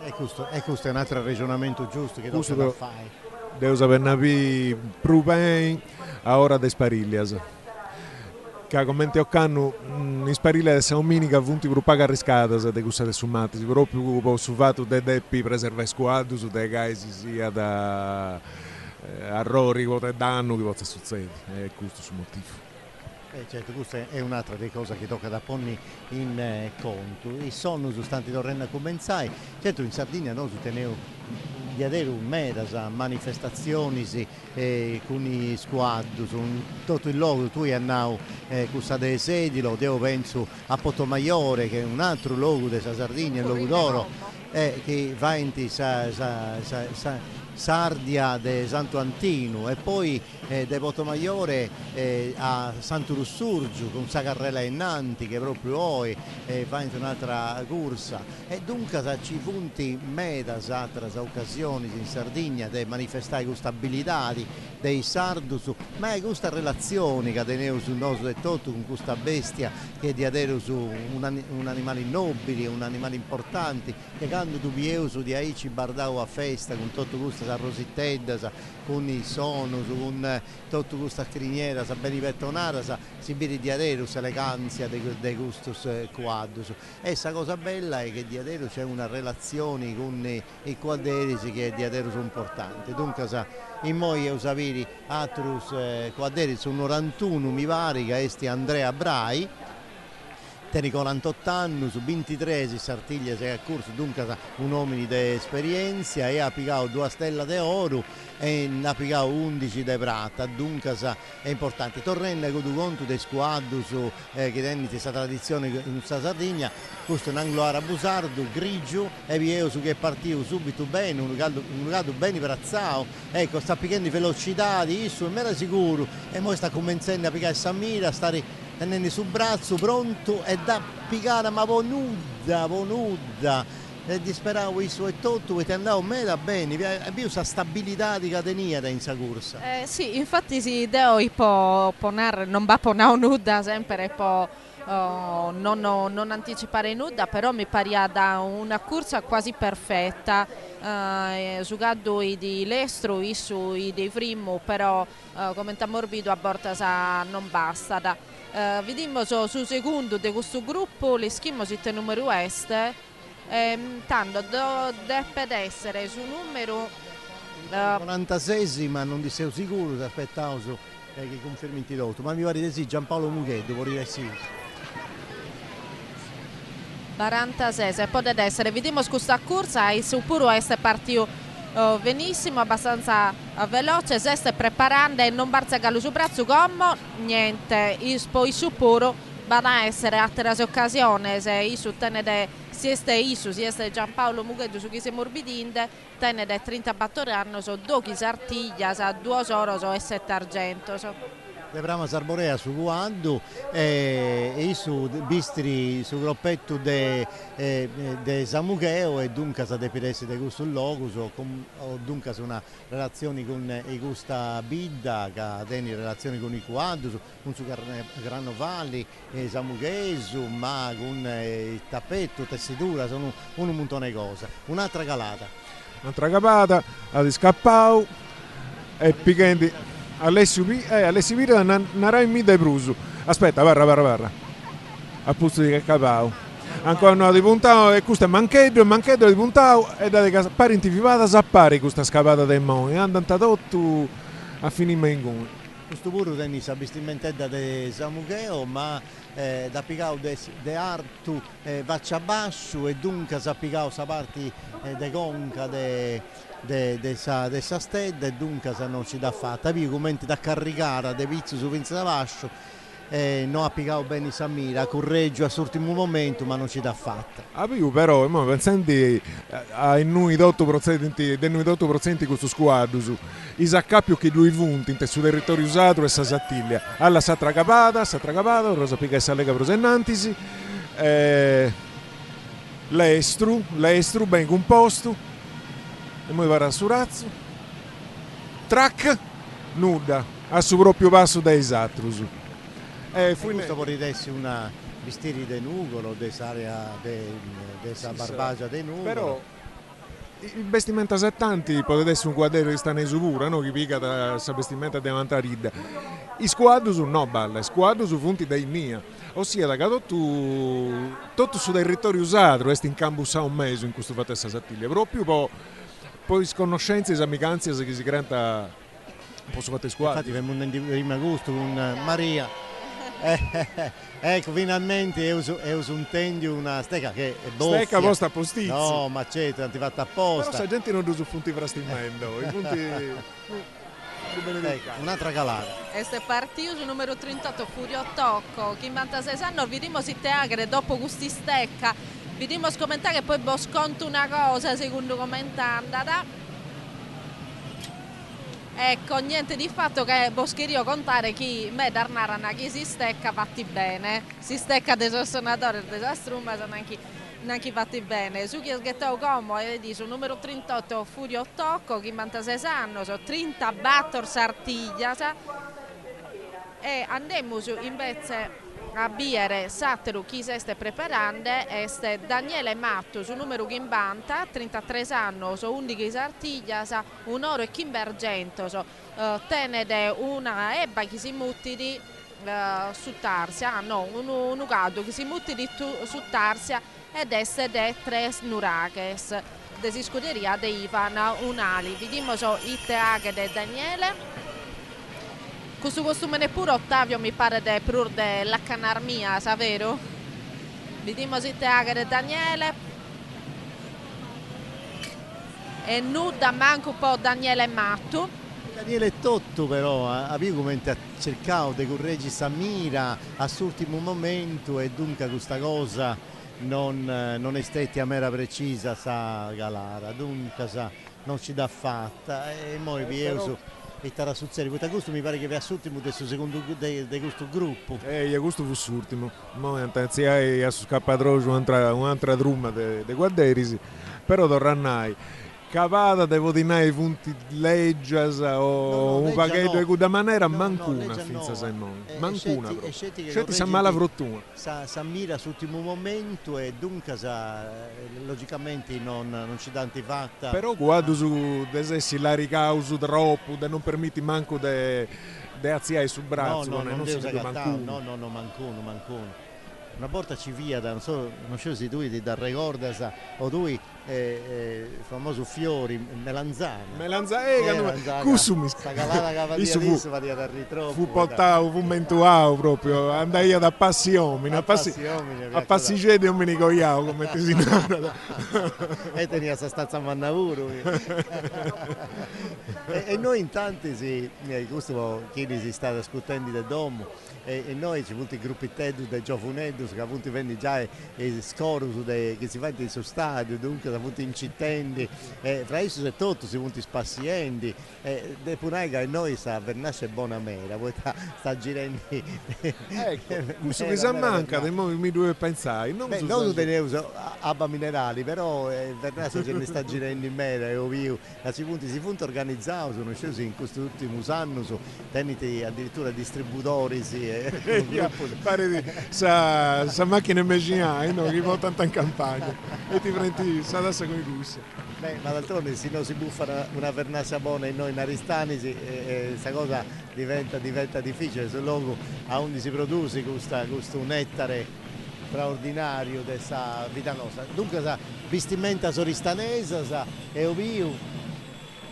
E questo è un altro ragionamento giusto che dobbiamo fare. Devo sapere napi pruben a ora de spariglias. Che come ti occanno in spariglia siamo minica punti per pagare riscate de queste sommate, proprio posso fatto de deppi preservare squadro su dei guys sia da errori che danno che possa succedere. È questo il motivo. Certo, questa è un'altra delle cose che tocca da porre in conto. I sono sostanti tornando a comenzare. Certo in Sardegna noi teniamo di avere un medas a manifestazioni con i squadri, su tutto il luogo tu hai andato questa delle sedilo, io penso a Potomaiore che è un altro luogo della Sardegna, il luogo d'oro, che va in Sardia de Santo Antino e poi de Potomaiore a Santo Lussurgiu con sa carrella innanti che proprio oggi va in un'altra corsa e dunque ci punti medas altre occasioni in Sardegna di manifestare questa abilità dei sardus, ma è questa relazione che tenevo sul nostro e tutto con questa bestia che di adero su un animale nobile, un animale importante che quando tu vieuso di aici bardavo a festa con tutto questo sa rositedda, con i sonus, con tutta questa criniera, sa ben pettonata, si vede di adero l'eleganza dei gustos quadros. E questa cosa bella è che di adero c'è una relazione con i quadri che di adero sono importanti. Dunque in moi usaviri atrus quadri sono 91 mi pare che esti Andrea Brai. Teni 48 anni, su 23 Sartiglia sei a corso, dunque un uomo di esperienza e ha piccato 2 stelle d'oro e ha piccato 11 di prata, dunque è importante. Tornando con conto dei squadri che tengono questa tradizione in Sardegna, questo è un anglo-arabo sardo, grigio, e vi su che è partito subito bene, un gado ben prezzato, ecco, sta piccando velocità di isso, me la sicuro, e ora sta cominciando a piccare Samira, stare tenendo sul braccio pronto e da piccare ma vonuda e disperavo isso e tutto e ti andavo meda bene abbiamo questa stabilità di catenia in questa corsa sì, infatti si deo non va ponare nuda sempre non anticipare nulla, però mi pare da una corsa quasi perfetta, giocando di l'estro, isso di primo, però come morbido a borta non basta. Vediamo sul secondo di questo gruppo, le schimo siete numero est, tanto deve essere su numero 96, ma non di sei sicuro, aspettavo che confermi il pilota, ma mi pare di sì, Giampaolo Mugheddu, vorrei essere. 46, può essere, vediamo questa corsa, il suo puro è partito benissimo, abbastanza veloce, si sta preparando e non barza lo suo braccio come niente, poi su puro va a essere altre occasioni, se isu tenede, si è Giampaolo Mugheddu su chi si morbidinde, tenede 30 battoranno, so 12 artiglia, 2 oro e 7 argento. Le brama Sarborea su Guandu e su bistri su groppetto de Samucheo e dunque sa de Piresi de Gusto Locus o dunque una relazione con i Gusta Bidda che teni relazioni con i Guandu con su Granovalli e Samuchesu ma con il tappetto, tessitura, sono un montone di cose. Un'altra calata. Un'altra capata, a scappau e Pichendi. Alessio Pira narai mi dai Prusu. Aspetta, parra. A posto di capao. Ancora no di puntao e questo è mancheggio di puntao e da casa parenti vivata sappare questa scapata dei moni. È andata tutto a finire in gomma. Questo pure tenne sa vestimentetta di Samucheo, ma da picao de Artu vaccia basso e dunque sa picao sa parti de conca de sa stedda e dunque sa non ci dà fatta. Poi commenti da caricare de pizzo su Vince da Vascio non ha piccato bene Samira, correggio a l'ultimo momento ma non ci dà fatta. Più però, pensando ai noi 8% questo squadro su i saccappio che lui vunti in sul territorio usato e sa sattiglia alla satra capata, rosa pica e sa lega prosennantisi l'estru ben composto e poi va su razzo track nuda a suo proprio passo dai satrus. Questo vorrebbe essere una vestire de nugolo, dell'area della barbagia de nugolo. Però il vestimento a settanti potrebbe essere un quadro che sta in esubura, no? Che pica da questa vestimenta davanti a ridda. I squadri su no balla, i squadri su fonti dai mia. Ossia, da tutto su territorio usato, resta in campus a un mese in questo fatto questa sattiglia. Proprio poi sconoscenze e amicanze che si creano un po' su fatte squadre. Infatti abbiamo un primo gusto con Maria. Ecco, finalmente io uso un tendio, una stecca che è doppia. Stecca posta a postizio. No, ma c'è, ti fatta apposta. Però se gente non usa punti frastimento, i punti... Ecco, un'altra calata. Este partito su numero 38 Furio Tocco, che in 96 anni vediamo si teagre dopo questi stecca. Vediamo commentare che poi sconto una cosa secondo commentando. Ecco, niente di fatto che Boscherio contare chi me darnarana chi si stecca fatti bene, si stecca dei suonatori della strumma sono neanche fatti bene. Su chi ha sghettato como e vedi sul numero 38 Furio Tocco, chi 96 anni, sono 30 battors artiglia e andiamo invece a biere Satteru chi si sta preparando è Daniele Matto su numero Gimbanta 33 anni so 11 artiglia sa un oro e Kimbergento so tenede una ebba che si mutti di su Tarsia un ucado che si mutti di su Tarsia ed è de tres nuraches desi scuderia de Ivan Unali vediamo so i teaghe de Daniele. Questo costume neppure Ottavio mi pare de pur de la canarmia, sa vero? Vediamo se te agere Daniele. E nuda manco un po' Daniele Matto. Daniele Totto però ha cercato di correggere Samira all'ultimo momento e dunque questa cosa non è stata a mera precisa sa Galara, dunque non ci dà fatta e poi Pieuso e Tara sul serio, questo gusto mi pare che vi l'ultimo del secondo di questo gruppo. Questo fu l'ultimo, ma anzi a scappato un'altra drumma di Guadderisi, però tornai. cavata devo dinare i punti leggias o un paghetto di da maniera mancuna finza sei non mancuna proprio scetti sa mala fortuna sa mira sull'ultimo momento e dunque logicamente non ci danti fatta però quando su desessi la ricauso troppo de non permetti manco de aziai sul braccio non si vede mancuno no mancuno una volta ci via da non so se tu ti ricordas o tu famoso fiori melanzana cusumi sta calata cavaliera adesso va a ritrovo fu portato fu mentuao proprio andai ad appassioni a passigè di un minicoiao come ti si narra e tenia questa stanza a Mannavuro e noi in tanti questo chi si sta ascoltando del domo e noi ci punti gruppi tedu del Giofunedus che appunto vendi già e scorus che si fa in suo stadio dunque appunto incittendi fra essi e tutto si punti spassiendi de punaiga e noi sa vernasce buona mera poi sta girando ecco questo che sa manca mi due pensare non tu tenevo abba minerali però vernasce ce ne sta girando in mera e ovvio si punti organizzato sono scesi in questo ultimo anno teniti addirittura distributori pare di sa macchine MGA no? Che va tanto in campagna e ti prendi sa adesso con i gusti ma d'altronde se non si buffa una vernaccia buona in noi in Aristani questa cosa diventa difficile sul luogo a onde si produce questo nettare straordinario di questa vita nostra dunque sa vestimenta soristanese e ovvio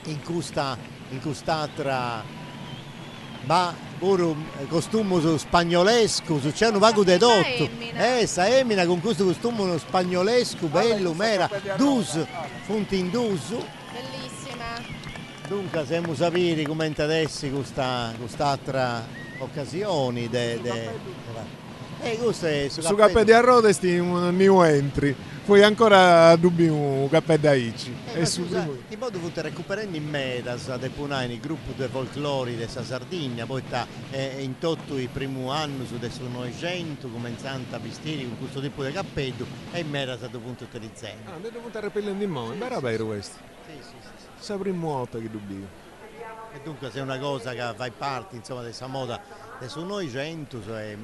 in quest'altra ma pure costume spagnolesco, c'è un vago di dotto. Sa Emina con questo costume spagnolesco, bello, mera, dus, funti in dus. Bellissima. Dunque siamo sapere come adesso quest'altra occasione. Questo è su cappelli a rode sti un new entry. Poi ancora dubbi un cappello da Ici. Ti poi dovuto recuperare in medas del Punai, il gruppo del folklore della Sardegna, poi in tutto il primo anno su adesso 900, cominciando a vestire con questo tipo di cappello e in medas ha dovuto utilizzare. Ne dovuto repellere di mo, era vero questo. Sì. Sapremo molto che dubbi. E dunque se è una cosa che fa parte insomma di questa moda su noi 100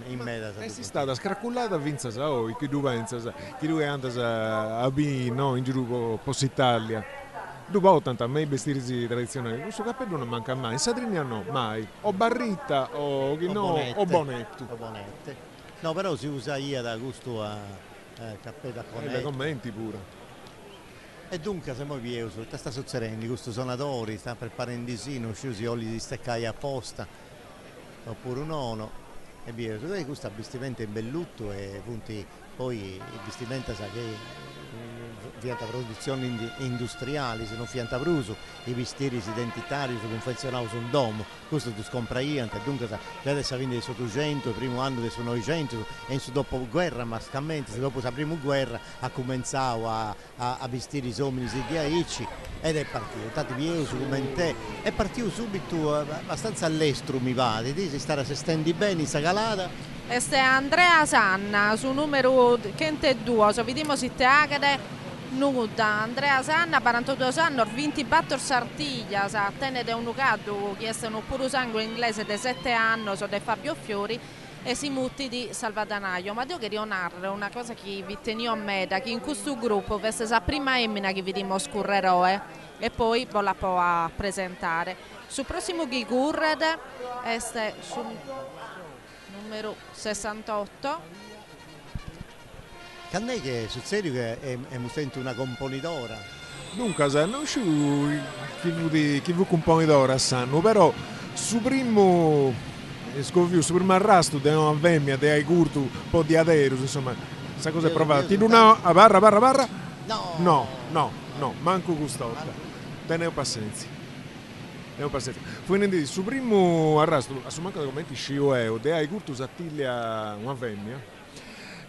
in media si stata scraccullata a Vinza Saoi che tu pensa che tu andas a no in giro per Italia dopo 80 a me vestiti tradizionali questo cappello non manca mai in Sardegna no mai o barritta o bonetto no però si usa io da gusto a cappello a bonetto le commenti pure. E dunque siamo vieso, sta succedendo, questo sonatori sta preparando non scusi oli di steccai apposta, oppure un ono, e via, questo vestimento è bellutto e punti, poi il vestimento sa che fianta produzioni industriali, se non fianta bruso, i vestiti identitari si confezionano su un domo, questo tu scompra io, dunque già adesso viene del 800, il primo anno del 900 e su dopo guerra, ma scamente, se dopo la prima guerra ha cominciato a vestire i uomini di Aici ed è partito, tanti miei su come te, è partito subito abbastanza all'estero mi pare, si stare se stendi bene in Sagalata. Questo è Andrea Sanna, su numero 22, vediamo se te agade. Nuda, Andrea Sanna, 42 anni, 24 Sartiglia, tenne da un nucado, chiesto un puro sangue inglese di 7 anni, sono di Fabio Fiori e si mutti di Salvadanaio. Ma devo che narrare una cosa che vi teniamo a me, che in questo gruppo questa è la prima emmina che vediamo scorreroe e poi ve la può presentare. Sul prossimo Gigurred, este sul numero 68. Cannè che sul serio che è una componidora. Dunque, non so chi vu componidora sanno, però su primo arrasto di una femmina di Aigurtu, un po' di aderos, insomma, questa cosa è provata. Ti una barra? No, manco gustotta. Teneo pazienza. Fu su primo arrasto, a manca di commenti sciueo, di Aigurtu s'attiglia una femmina.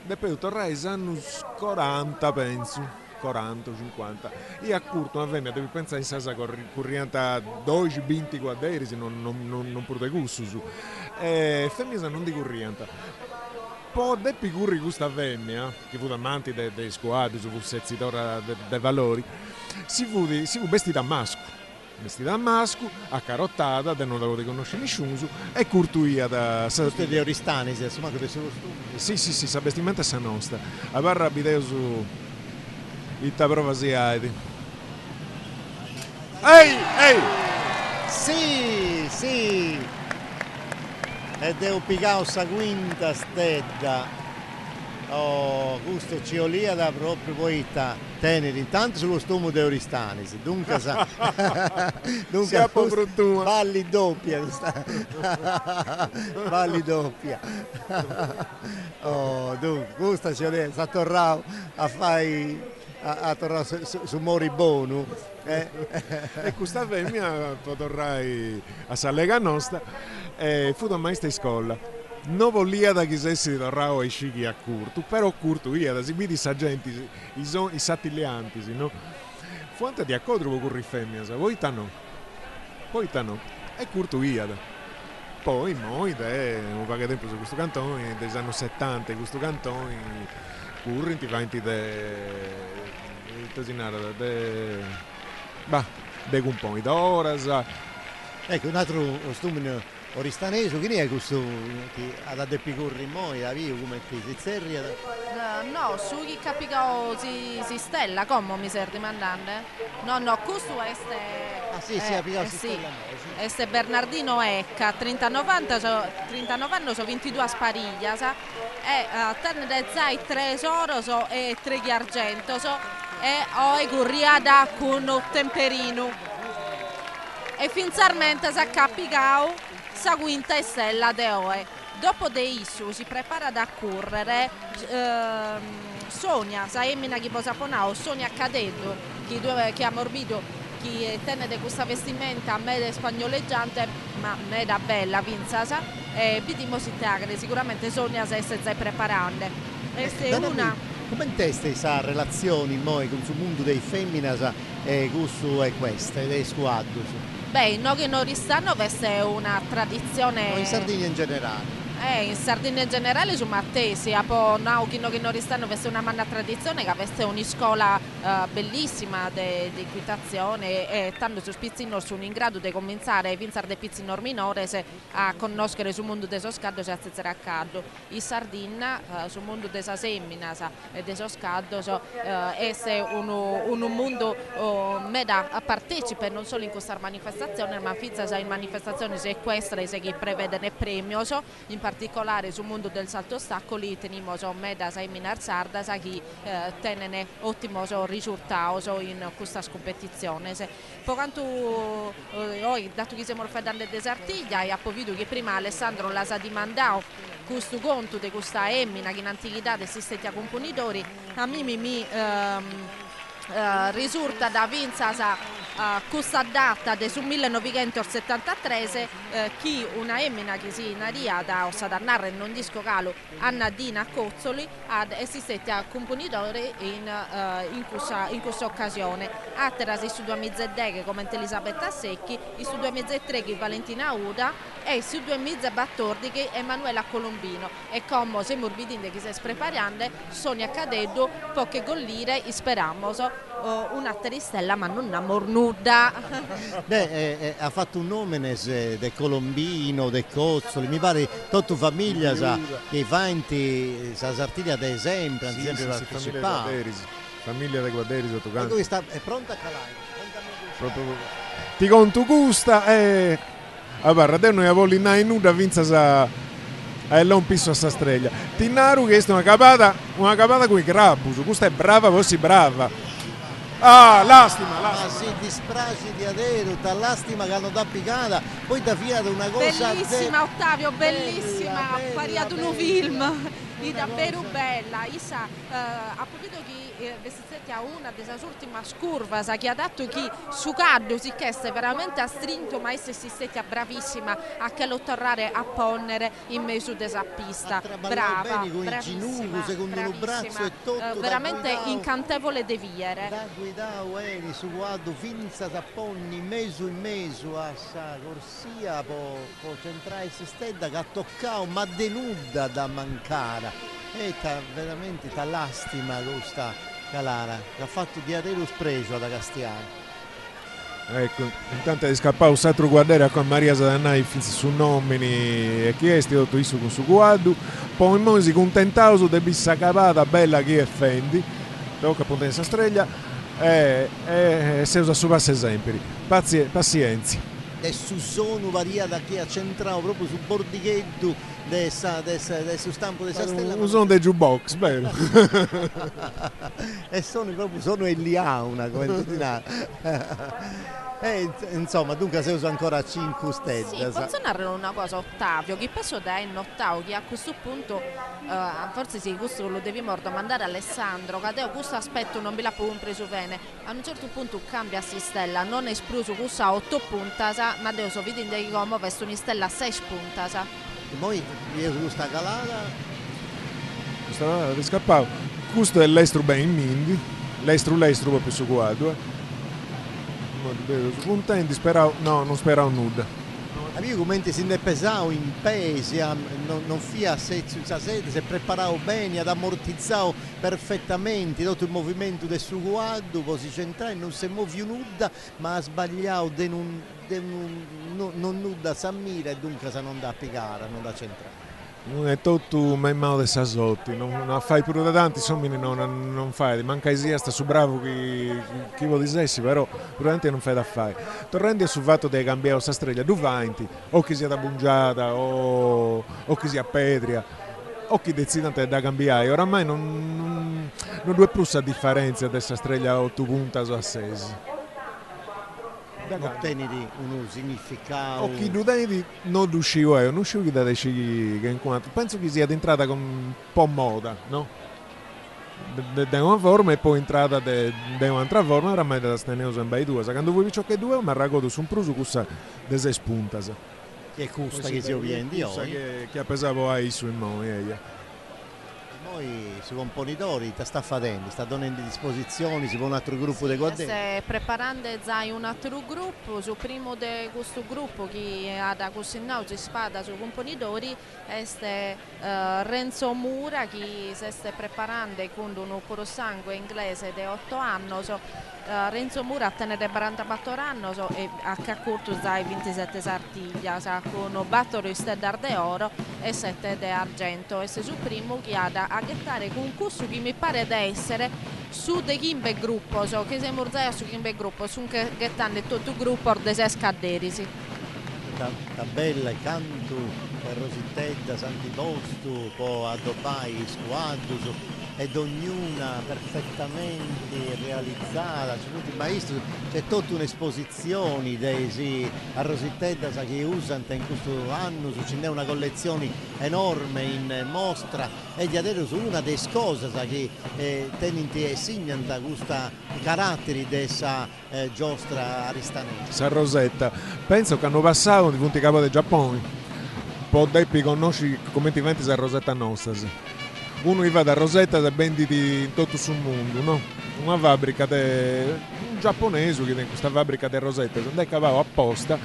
Dopo torrai anni 40 penso 40-50 io a curto una femmina devi pensare in sasa corriente a 12-20 guarderi se non pure gusto su femmina non di corriente poi dopo curri questa femmina che fu davanti dei squadri su sezzidora dei valori si fu vestita a masco. Vestita a masco, accarottata, non la riconosce nessuno, e curtuia da... Questo è di Oristani, si assuma che questo costume. Sì, sa vestimenta sa nostra. A barra abiteo su... Itta prova si aidi. Ehi! Sì! Ed è un picao sa quinta stedda. Oh, questo ci olia da proprio poi tenere intanto sullo stomaco di Oristanis, dunque balli doppia, balli doppia. Oh, dunque, questa ci olia, sta tornando a fare a tornare su Moribonu. E questa femmina tornai a Salega nostra e fu da maestra in scuola. Non volia da chi si tornava ai scicchi a curto, però curto ia, si vidi sa gente, i sattiglianti, no? Fu anche di accodrovo con rifemmia, poi no, e curto ia. Poi noi, un po' tempo su questo cantone, degli anni 70, questo cantone, currenti vanti de componi d'ora, ecco, un altro costume oristanese, che è questo che ha da depicurri moi, a via come che si zerri? No, su chi capicò si stella, come mi serve mandando? No, questo è sì, appicò si stella. Este Bernardino Ecca, 39 anni, sono 22 spariglia, e tenne zai 3 oro e 3 di argento, e ho curriada con temperino. E finalmente si è capicò sa quinta stella de oe. Dopo de issu si prepara ad accorrere Sonia, sa emmina chi posa ponao, Sonia Cadetto, che ha morbido, chi tenne di questa vestimenta a me spagnoleggiante, ma me da bella vinzasa, e vidimo si teagre, sicuramente Sonia si stai preparando. Questa è una... Come testa questa relazione con il mondo dei femminas e questo e queste, dei squadros? Beh, noi che non restano, questa è una tradizione... O in Sardegna in generale? In Sardegna in generale su Mattesi, poi noi che non restano, questa è una manna tradizione, che questa è una scuola bellissima di equitazione, e tanto su Spizzino sono in grado di cominciare a vincere dei Pizzino minore a conoscere sul mondo dei soscaddos e a zezzere a caldo. In Sardegna, sul mondo dei semmina e dei soscaddos, è un mondo meda partecipa non solo in questa manifestazione, ma anche in manifestazioni equestre che prevedono premi, in particolare sul mondo del salto ostacoli teniamo meda seminar sarda che tenene ottimo risultato in questa competizione. Poi quanto dato che siamo fedando di Sartiglia, e ho visto che prima Alessandro la sa dimandò questo conto di questa emmina che in antichità esistenti a componitori, a mi risulta da Vinza questa data del 1973 che una emmina che si naria da Ossadannare non disco calo Anna Dina Cozzoli ad esistette a componitori in questa occasione. Atterasi su 2002 come Elisabetta Secchi, su 2003 Valentina Uda e su 2014 Emanuela Colombino, e come se morbidinde che si preparando Sonia Cadetto poche gollire e speramos una teristella ma non amor nuda. Beh, ha fatto un nome de Colombino, de Cozzoli, mi pare tutta famiglia che i fanti sa Sartiglia ad esempio, ad esempio partecipare. Famiglia dei Guaderi sotto canto. È pronta a calare. Ti conto gusta e guarda, te noi avoli in nuda vinza sa un pisso a sta streglia. Tinnaru che è una capata con i crabus, questa è brava, così brava. Lastima. Ma si dispraci di adero, lastima che hanno da piccata, poi da fiata una cosa... Bellissima Ottavio, bellissima, ha pariato un film, è davvero bella. Isa, ha capito che vestite a una delle ultime scurve, che ha detto che su caddo si chiese veramente a strinto, ma essa si stette bravissima a che lo tornare a ponnere in mezzo della pista. Brava, bravissima, secondo il braccio e tutto, veramente incantevole de viere. Da guidao eri su guardo finza da ponni mezzo in mezzo a sa corsia po centrale sistema che ha toccato ma denuda da mancare, e veramente lastima questa Calara, che ha fatto di Adelus preso da Castiani. Ecco, intanto è scappato un altro guardare con Maria Sadannai su nomini e chiesti tutto isso con su guardo, poi si contentavo de bissa capata bella che è Fendi, tocca appunto questa streglia e si usa su passi esempi, pazienza. E su sono varia da chi ha centrato proprio sul bordighetto del stampo della stella. Sono dei jukebox, bello. E sono Eliauna, come tutti insomma, dunque si usa ancora 5 stelle. Sì, posso narrare una cosa, Ottavio, che penso da in ottavo, che a questo punto forse sì, questo lo devi mandare Alessandro, che adesso questo aspetto non vi l'ha preso bene, a un certo punto cambia si stella, non è esploso questo a 8 punta, ma adesso vedi che come vesto una stella a 6 punta. E poi io questa calata questa è scappato, questo è l'estro ben in Mindi, l'estro proprio su quadro, contenti, speravo, no, non speravo nulla. Io commenti si ne pesavo in pesi, non fia se si è preparato bene, ad ammortizzato perfettamente tutto il movimento del suo guardo, poi si centrava, non si muove nulla, ma ha sbagliato non nulla si ammira e dunque se non da piegare, non da centrare. Non è tutto mai male dei Sasotti, non fai pure da tanti, insomma non fai, manca sia sta su bravo chi vuol disessi, però pure non fai da fare. Tornando sul fatto di cambiare questa streglia, due vanti, o che sia da Bungiata o che sia Petria, o chi decide da cambiare, oramai non due plus a differenza di questa streglia a 8 punta o a 6. Ottenere un significato. O chi non uscivo da decidi che in quanto penso che sia entrata con un po' moda, no? Da una forma e poi entrata da un'altra forma, oramai da steneosa in bei due. Quando vuoi ciò che due, ma raccolto su un pruso cussa de 6 puntas. Che custa che si ovviene oggi. Che pesavo a isso in noi. Poi sui componitori sta facendo, sta dando disposizioni, si può un altro gruppo di guardare. Sta preparando un altro gruppo, su primo di questo gruppo che ha da cucinato spada sui componitori è Renzo Mura che si sta preparando con un puro sangue inglese di 8 anni. Renzo Mura a tenere 44 anni e a Cacurto dai 27 sartiglia con un battero di stella d'oro e 7 di argento e se su primo che ha da gettare concorso che mi pare di essere su de Kimbe gruppo che si morzai su Kimbe gruppo su che gettando tutto il gruppo de 6 scaderisi tabella canto per Rositedda Santiposto poi a Dubai Squadus ed ognuna perfettamente realizzata, c'è tutta un'esposizione a Rositedda che usano in questo anno, c'è una collezione enorme in mostra e di adesso una delle cose che tenenti e segnano questi caratteri della giostra aristanese. San Rosetta, penso che hanno passato di punti capo del Giappone, poi deppi conosci come ti venti San Rosetta nostra. Uno va da Rosetta da venditi in tutto sul mondo, no? Una fabbrica un giapponese che in questa fabbrica di Rosetta si è cavato apposta,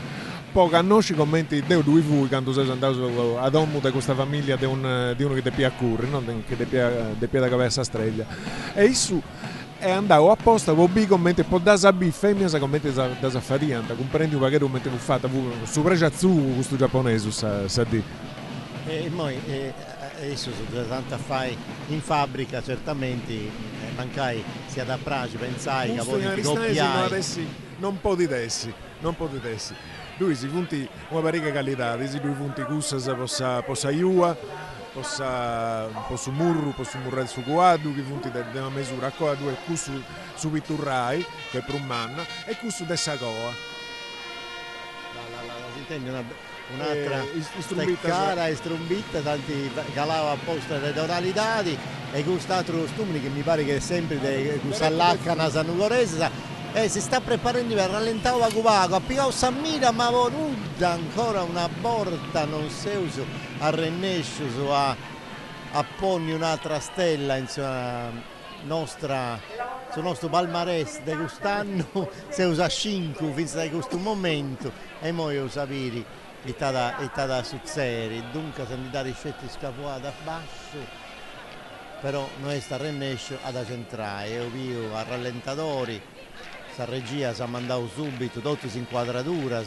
poi conosci commenti di due voi quando sei andato ad Omu di questa famiglia di uno che ti piace a curri, no? Che ti piace da questa streglia. E isso è andato apposta con i commenti poi da sabì femmina sa commenti da saffarianta, comprendi un pacchetto commenti buffata su pregiazzu questo giapponese sa di. E poi adesso tanta fai in fabbrica certamente mancai sia da Praci pensai che vuoi copiare non può di dessi lui si punti una parecchia qualità si due punti cussas possa iua posso murre su quadro che punti della misura qua due cussu su pitturrai che per un manna e cussu de sacoa si intende un'altra steccata e strumbitta, tanti calava apposta le tonalità e quest'altro stumini che mi pare che è sempre questa lacca sanugorese e si sta preparando per rallentare la cubaco, ha piegato Sammira ma nuda ancora una borta non si usa a rennescio a ponni un'altra stella insomma sul nostro palmarès di quest'anno si usa 5 fino a questo momento e noi lo sapere è stata succedere, dunque se mi dà ricette scapuate a basso però noi sta rennescio ad centrare, io vi a rallentatori, sa regia si ha mandato subito, tutti si inquadratura,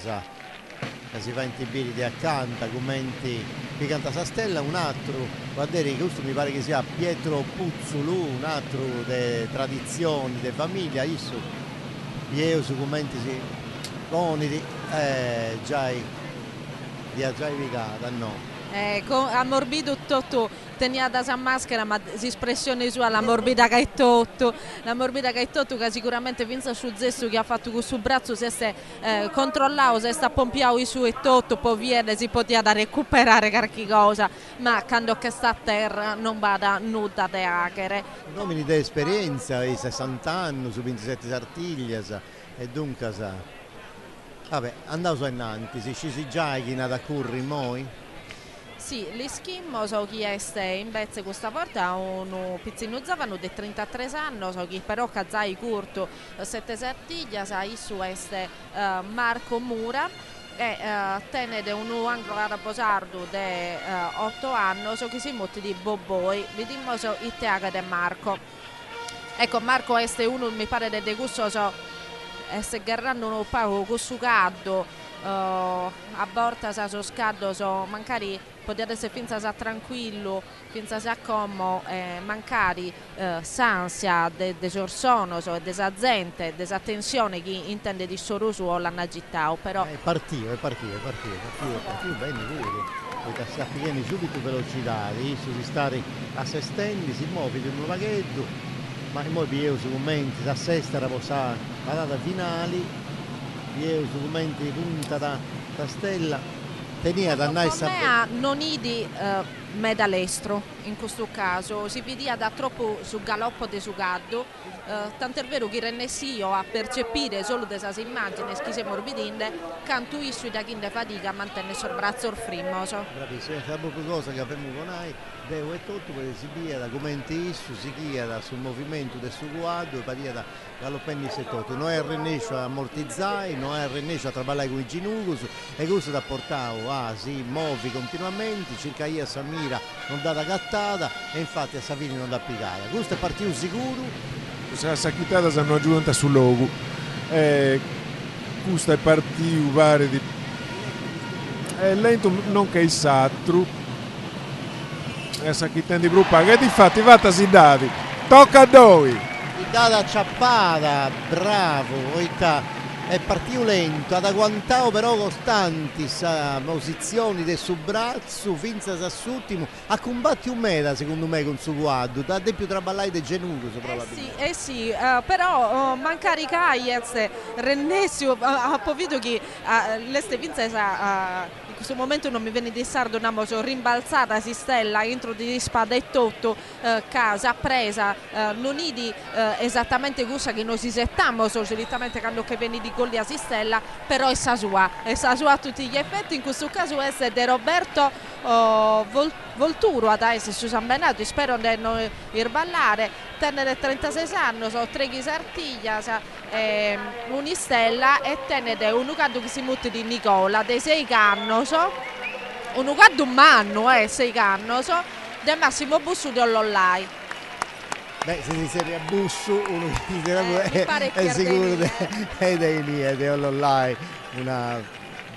che si fa intibiri di accanto, commenti di canta sa stella, un altro, guardate che questo mi pare che sia Pietro Puzzulu, un altro di tradizioni, di famiglia, io su commenti si conidi, già vicata, no. Ammorbido tutto, tenia da sa maschera, ma l'espressione sua, la morbida che è tutto, che sicuramente pensa su gesto che ha fatto con il suo braccio, se è controllato, se sta pompiato su e tutto, poi viene, si poteva da recuperare qualche cosa, ma quando che sta a terra non vada nuda de achere. Uomini di esperienza, i 60 anni, su 27 sartiglie, e dunque vabbè, andavo su innanti, si già chi da curri moi. Sì, l'ischimmo so chi è invece questa volta un pizzino zavano di 33 anni, so chi però cazzai curto 7 sartiglia, sa issu este Marco Mura e tenede un anglo arabo sardo di 8 anni, so che si mutti di Boboi, vediamo so il teaga di Marco. Ecco, Marco este uno mi pare de gusto so este garrando un po' con su caldo, a borta sa so scaldo so mancari potete essere finza sa tranquillo, finza sa commo, mancari s'ansia de sorsono so, de sa gente, de sa tensione chi intende di sorusu o l'hanno agitato, però è partito bene pure, perché si appieni subito velocità, si stare a se stendi, si muove di un vaghetto, ma poi io su commenti, sa sesta raposà, la data finali, io su commenti di punta da stella, tenia da me non idi medalestro in questo caso, si vedia da troppo su galoppo de su gaddo, tant'è vero che rennesio a percepire solo de sa immagine schise morbidinde, canto issu da chi de fatica a mantenere sul braccio il frimoso. Bravissimo, è proprio cosa che abbiamo con noi, devo e tutto perché si via da commenti issu, si via da sul movimento del suo guardo, paria da galoppenni e tutto. Noi è rennescio a ammortizzare, noi è rennescio a traballare con i ginugos e questo da portare si muovi continuamente, circa io a Samira non data gattata e infatti a Savini non da piccata. Questo è partito sicuro. La sacchitata si hanno aggiunta sul logo. Questo è partito pare di... È lento non che il satru. La sacchitata di Bruppa che difatti fatta si dati. Tocca a noi. Data acciappata, bravo, è partito lento, ad agguantare però costanti sa posizioni del suo braccio, finza s'assutimo, ha combattuto un meta secondo me con suo guardo, da più traballai del genuto probabilmente. Sì, però mancari Caiez, Rennesio, ha povuto che l'este vinza in questo momento non mi viene di sardo, so rimbalzata si stella entro di spada e tutto, casa presa, non idi esattamente cosa che noi si settiamo solitamente quando che viene di gol di Asistella, però è sa sua a tutti gli effetti, in questo caso è De Roberto Volturo ad essere su San Benato, spero di non irballare, tenere 36 anni, so 3 sartiglia, un'istella e tenere un ucado che si mutte di Nicola, dei 6 anni, un ucado un anno, 6 anni, del Massimo Bussu di Ollolai. Beh, se si serie a Bussu, uno è sicuro è di Ollolai, una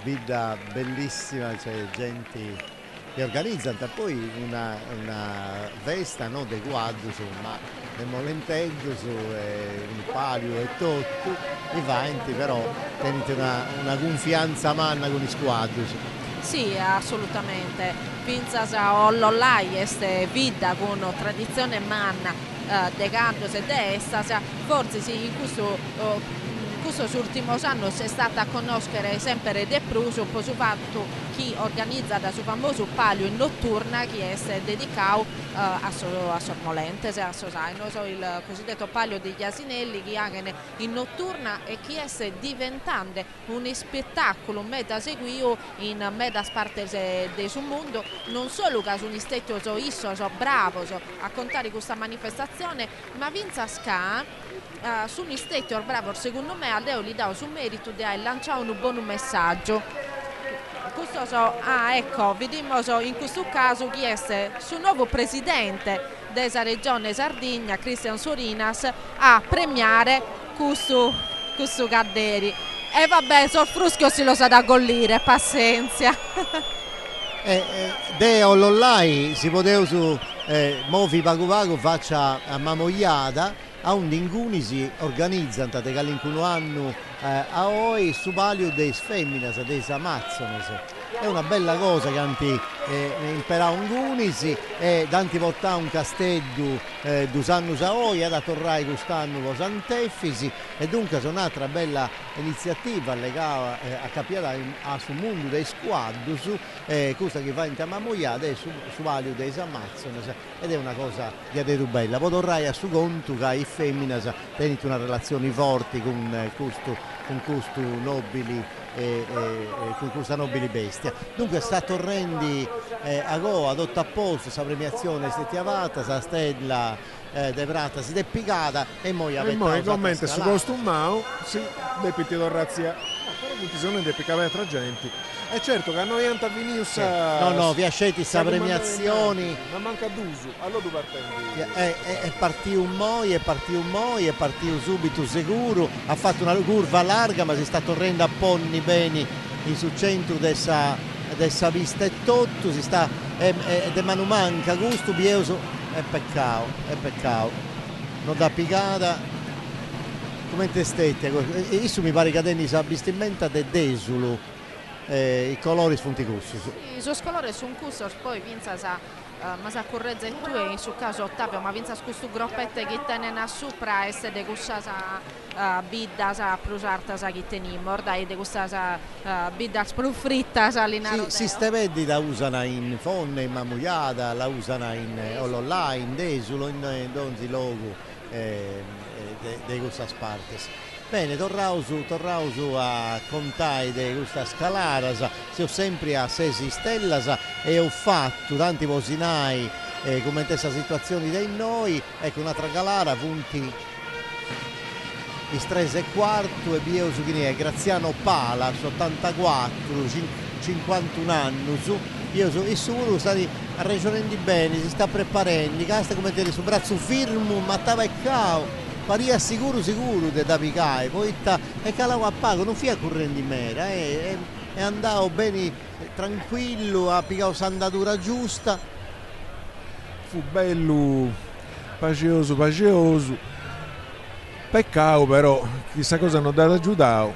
vita bellissima, cioè gente che organizzano poi una festa no, dei quadri, ma nel momento su un palio e tutto, i vanti però tenete una confianza manna con i squadri. Sì, assolutamente. Pinza Ollolai è vita con tradizione manna de canto e destra, forse sì, in questo ultimo anno si è stata a conoscere sempre di più su fatto chi organizza da suo famoso palio in notturna che è dedicato a Sormolente, il cosiddetto palio degli asinelli che anche in notturna e che è diventando un spettacolo meta seguito in meta parte del suo mondo, non solo che sono stati bravo a contare questa manifestazione, ma vinza Ska su un state bravo secondo me a Leo gli dà su merito di lanciare un buon messaggio. Questo ecco, vediamo in questo caso chi è su nuovo presidente della regione Sardegna, Cristian Sorinas, a premiare questo Cadderi. E vabbè, sul fruschio si lo sa da gollire, pazienza. De Ollollai si poteva su Movi Pagu faccia a Mamogliada, a un inguni si organizzano da un anno a oggi su palio dei femminas, dei amazzones. È una bella cosa che anti imparare un gunisi e tanti portare un castello 2 anni a oggi, da tornare quest'anno con Sant'Effisi, e dunque è un'altra bella iniziativa legata a capire sul mondo dei squadri, questa che va in Mamogliada è su palio dei amazzones, ed è una cosa di bella. Poi tornare a su conto che i femminas hanno una relazione forte con questo nobili con questa nobile bestia. Dunque sta torrendi a go ad 8 a posto, questa premiazione si è chiamata, la stella de Prata si è piccata e poi commenta su questo Mao si depiti do razzia però tutti sono dei piccave tra gente. E certo che a noi Antavinius no, vi accetti questa premiazioni, ma manca d'uso, allora tu partendi. È partito un moi, è partito subito sicuro, ha fatto una curva larga ma si sta tornando a ponni bene sul centro dessa vista e tutto, si sta de mano manca gusto bieso, è peccato. Non da piccata. Come te stette? Isso mi pare che tenni sa vestimenta de desulo. I colori spunti cussi. Sì, sus colori sono cussi, poi vinza ma sa corregge tu e in su caso Ottavio, ma vinza questo groppette che tenen a sopra e se de questa bidda sa prusarta sa che tenimo, dai de questa bidda sprufritta sa linaro. Si ste vedi la usano in Fonne, in Mamugliada, la usano in Ollollai, in Desulo, in Donzi Logo de questa partes. Bene, torrausu a contai di questa scalata, se ho sempre a 6 stelle e ho fatto tanti posinai come questa situazione di noi, ecco un'altra galera, punti il 3 e quarto e via su chi è Graziano Pala, 84, 51 anni, io su stati ragionando bene, si sta preparando, casta come te su braccio firmo, mattava e cao. Paria sicuro di da picare, poi e calava a pago, non fia correndo in mera, è andato bene tranquillo, ha piccato sandatura giusta. Fu bello, pacioso. Peccato però, chissà cosa non data giudao.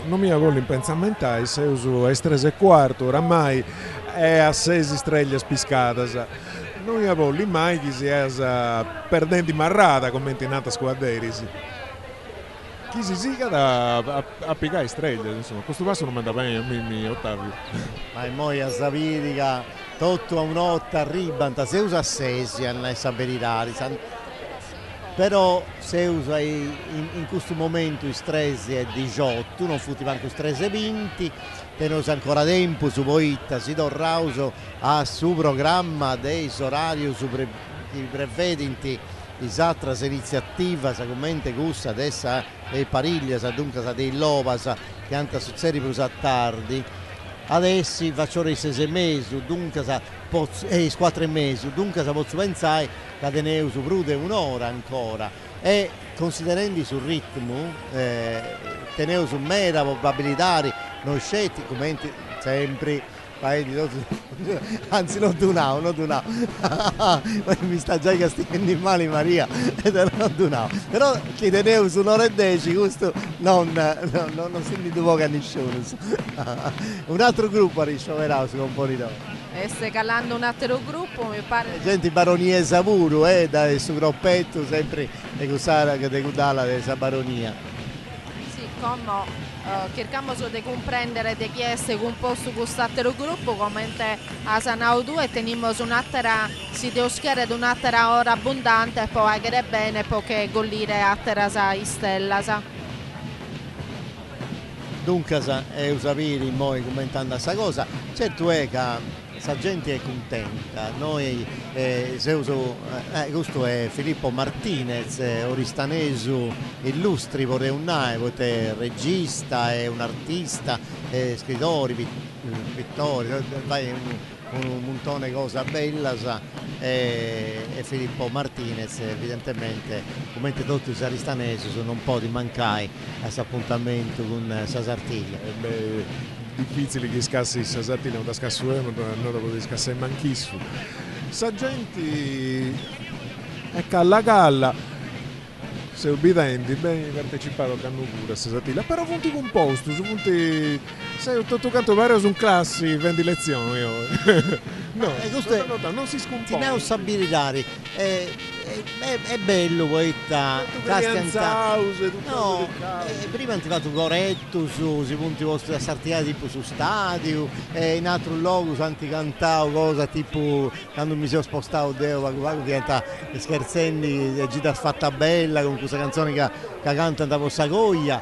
Non mi avevo l'impensamentare, se uso è 3 e quarto, oramai è a 6 stelle spiscate. Non avevo mai che si è perdendo marrata come è nata squadra. Chi si siga a piccare streghe, insomma, questo passo non manda bene a me, Ottavio. Ma è poi a Savidica, tutto a un'otta ribanta, se usa a 6 a saperitari, però se usa in questo momento i 13 e 18, non futti manco i 13 e 20, tenuto ancora tempo su Poitta, si torrauso a su programma dei orari su prevedenti dis'altra iniziativa, commenta gusta adesso dei pariglia, dunque dei lovas che hanno succedi più tardi. Adesso faccio i 6 mesi, dunque i 4 mesi, dunque posso pensare che teneu su prude un'ora ancora e considerando sul ritmo teneu su mera probabilità non scetti come sempre anzi non dunao mi sta già castigando in male Maria non dunao, però chi teneu su un'ora e 10 questo non si duvoca nessuno. Un altro gruppo ha riscioverato su componitore e stai calando un altro gruppo mi pare gente baronia Savuru da su groppetto sempre di questa che di questa baronia sì come cerchiamo di comprendere di chi è composto questo altro gruppo come a Sanau 2 teniamo un'altra si deve schiare ad un'altra ora abbondante e poi agire bene perché gollire altra stella dunque è usapiri noi commentando questa cosa certo è che la gente è contenta, noi questo è Filippo Martinez, oristanesu illustri vorrei regista, è un artista, scrittore, pittore, un montone cosa bella e Filippo Martinez evidentemente come tutti i saristanesi sono un po' di mancai a questo appuntamento con Sasartiglia. Difficile che scassi Sasartiglia, non da scassu non dopo di scassare manchissu. Sagenti e calla se obbedenti ben partecipato a canno pure a Sasartiglia, però punti composto su punti sei tutto canto vario su classi 20 lezioni io. No, non si scompone. Ti ne abilitari è bello poi no, prima ti fatto corretto sui punti vostri a Sartià tipo su stadio in altro luogo santi cantavo cosa tipo quando mi sono spostato devo diventa scherzando gita fatta bella con questa canzone che canta da Possagoglia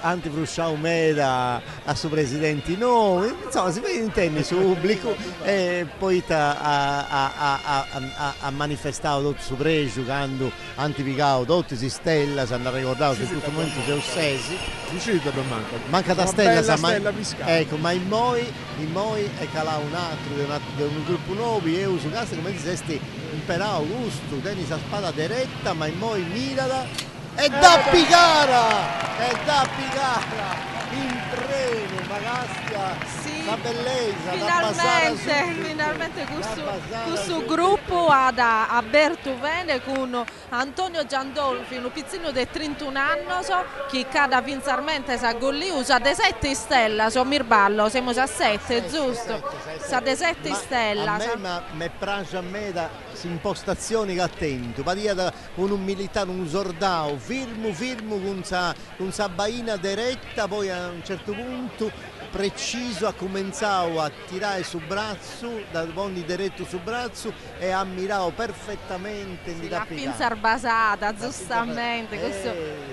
anti frusciao meda a suo presidente no insomma si vede intende su pubblico e poi ha manifestato tutto su pregio quando antipicavo tutti si stella si hanno ricordato che in tutto momento si è ossesi manca da stella ecco ma in moi è calato un altro di un gruppo nuovo e io su casa come dicesti imperato gusto tenis a spada diretta ma in moi mirada e da piccara in treno Magastia sì, la bellezza finalmente questo gruppo ha aperto bene con Antonio Giandolfi un pizzino di 31 anni che cada finalmente sa golli usa de 7 stelle so mirballo siamo a 7 giusto sa de 7 stelle a me mi piace a me da impostazioni che attento paria da un militare un soldado firmo con sa baina diretta poi a un certo punto preciso ha cominciato a tirare sul braccio da buoni diretto sul braccio e ha mirato perfettamente la pinza basata giustamente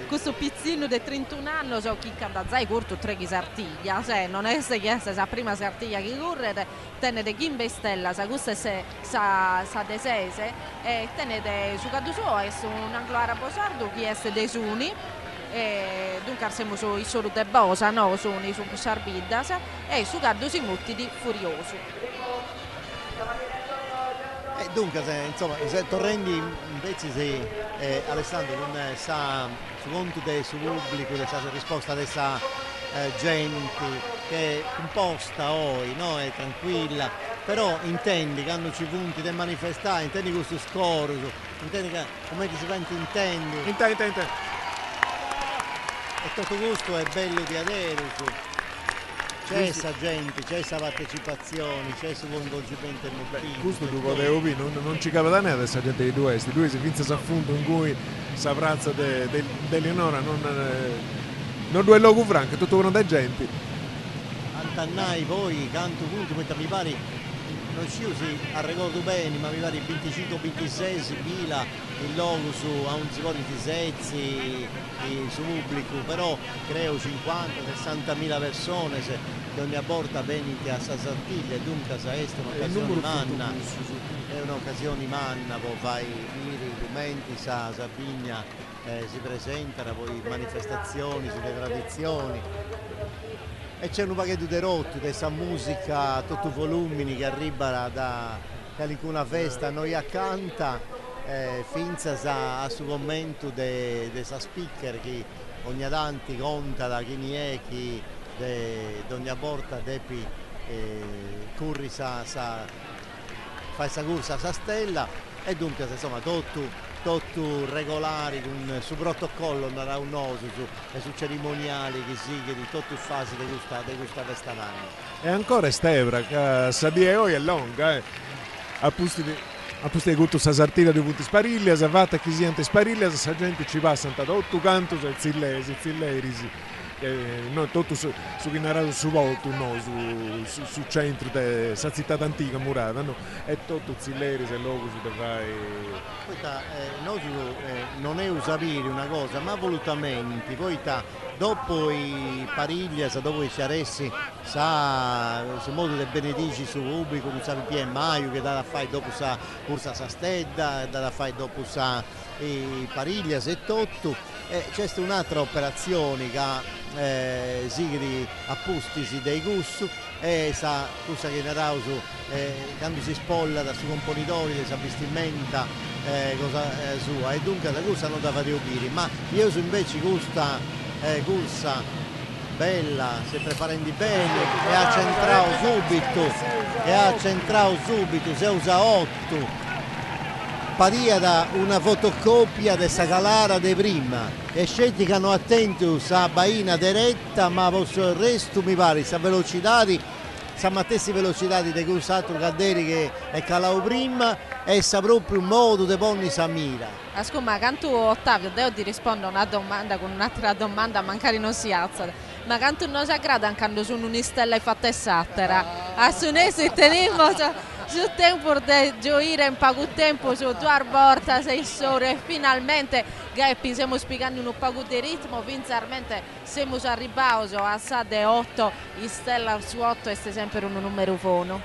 questo pizzino di 31 anni so chi canta zai corto 3 sartiglia non è che sa prima sartiglia che corre tenete Gimbe Stella sa questa sa de sese e tenete su cadu suo è un anglo arabo sardo chi è dei suni e dunque siamo su solo de bosa no su Sarbidas e su Gaddo si mutti di furioso dunque se torrendi invece se Alessandro non sa su conto del suo pubblico della risposta della gente che è composta oggi no? È tranquilla però intendi che hanno ci punti da manifestare intendi questo scorso intendi che come ti si sente intendi e tutto questo è bello di avere c'è questa gente, c'è questa partecipazione, c'è questo coinvolgimento emotivo. Questo tu potevi non ci capita niente questa gente di due si finza si affunto in cui si prazza dell'Eleonora non due logo franco, tutto uno da gente. Antannai poi canto punto, mentre mi pare non ci usi a ricordo bene ma mi pare 25-26 pila il logo a un sicuro di sezzi su pubblico però creo 50-60.000 persone che ogni volta venite a Sasartiglia e dunque sa est un'occasione manna è un'occasione manna poi fai i documenti sa Sabigna si presentano poi manifestazioni sulle tradizioni e c'è un pacchetto di rotti di questa musica tutto volumini che arriva da qualcuna festa noi accanta finza a suo commento di questa speaker che ogni tanti conta da chi ne è chi ogni volta depi curri fa questa corsa a stella e dunque insomma tutto regolari con su protocollo non ha un oso su cerimoniali che si che di tutte fasi di questa festa d'anno e ancora Stevra che sa di oggi è lunga a posti di tutto sa sartina di punti spariglia sa fatta chi si ante spariglia sa gente ci passa da tutto canto e zillerisi noi tutto su chi narrato su volto no su centro della città antica murata no è tutto zillerisi e logo si deve non è usabile una cosa ma volutamente poi dopo i pariglia dopo i ciaressi su modo del benedici su pubblico non sa più maio che da fare dopo sa corsa sa stedda da fare dopo sa i pariglia e tutto c'è un'altra operazione che sigli appustisi dei gusti e sa cosa che narau su quando si spolla da su componitori, sa vestimenta, cosa sua, e dunque da cosa non da fare opiri, ma io su invece questa corsa bella, si preparando bene e ha centrato subito, si usa 8. Paria da una fotocopia di questa galara di prima e scelti che hanno attento sa baina diretta, ma il resto mi pare sa velocità sa stessa velocità di quell'altro cadere che è calato prima e sa proprio un modo di ponni sa mira. Ascolta, canto Ottavio, devo ti rispondo a una domanda con un'altra domanda, magari non si alza. Ma canto non si aggrada quando sono un'istella e fatta e sattera? A Sunese teniamo su tempo di gioire un po' di tempo su due porta, 6 ore e finalmente Geppi stiamo spiegando un po' di ritmo, finalmente siamo arrivati a Sade 8, stella su 8 è sempre un numero fono.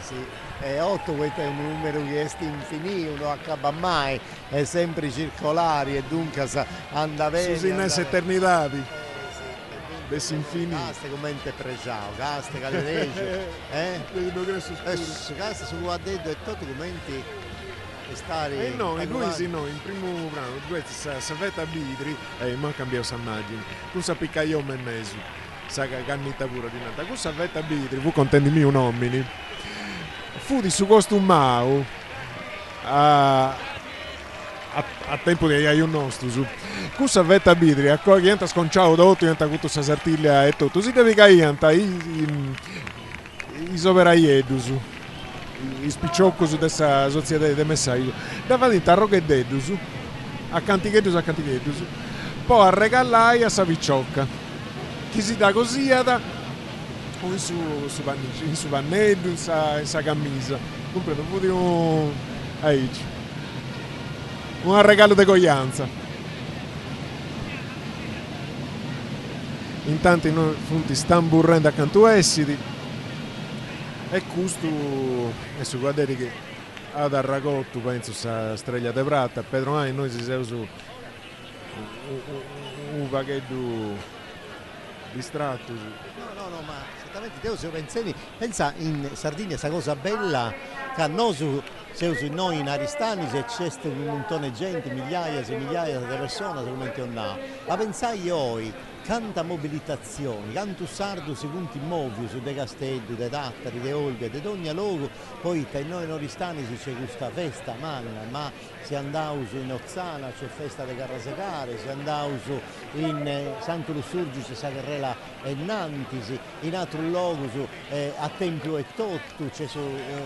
Sì, e 8 questo è un numero che è infinito, non acaba mai, è sempre circolare e dunque anda bene. Su in eternità. Desinfinito. Caste commenti pregiao, caste caledece, caste su qua detto e tutti commenti e stare. No, in lui sì, no, in primo brano, due savetta bidri e ma cambiamo immagine. Tu sappi che io me mezzo, sa che cannita pure di nata. Tu savetta bidri, vu contendimi un omini. Fu di su costumau a tempo di un nostro su cosa vetta bidri a cosa entra sconciato dopo entra tutto sa sartiglia e tutto si deve caianta i soveraiedus i spicciocco su dessa società di messaggio davanti a rogheddus a cantighedus poi a regalai a savicciocca chi si dà così da o in su vannello in sa camisa comprendo un aici un regalo di coglianza. Intanto noi funti stanno burrendo accanto a essi e questo è su guardare che ad Arragotto penso sa Streglia de Prata Pedro Ai noi si siamo su un vaghetto distratto no ma esattamente Teo se pensa in Sardegna questa cosa bella che a noi noi in Aristani se c'è un montone di gente, migliaia di persone sicuramente non ha. Ma pensai oggi, canta mobilitazione, canto sardo si punti muovi su dei castelli, dei tattari, dei olghe, di ogni luogo, poi per noi in Aristani c'è questa festa magna, ma si andava in Ozzana, c'è festa di Carrasecare, si andava in Santo Lussurgice, Sacarrela e Nantisi, in altro luogo a Tempio e Tottu, c'è su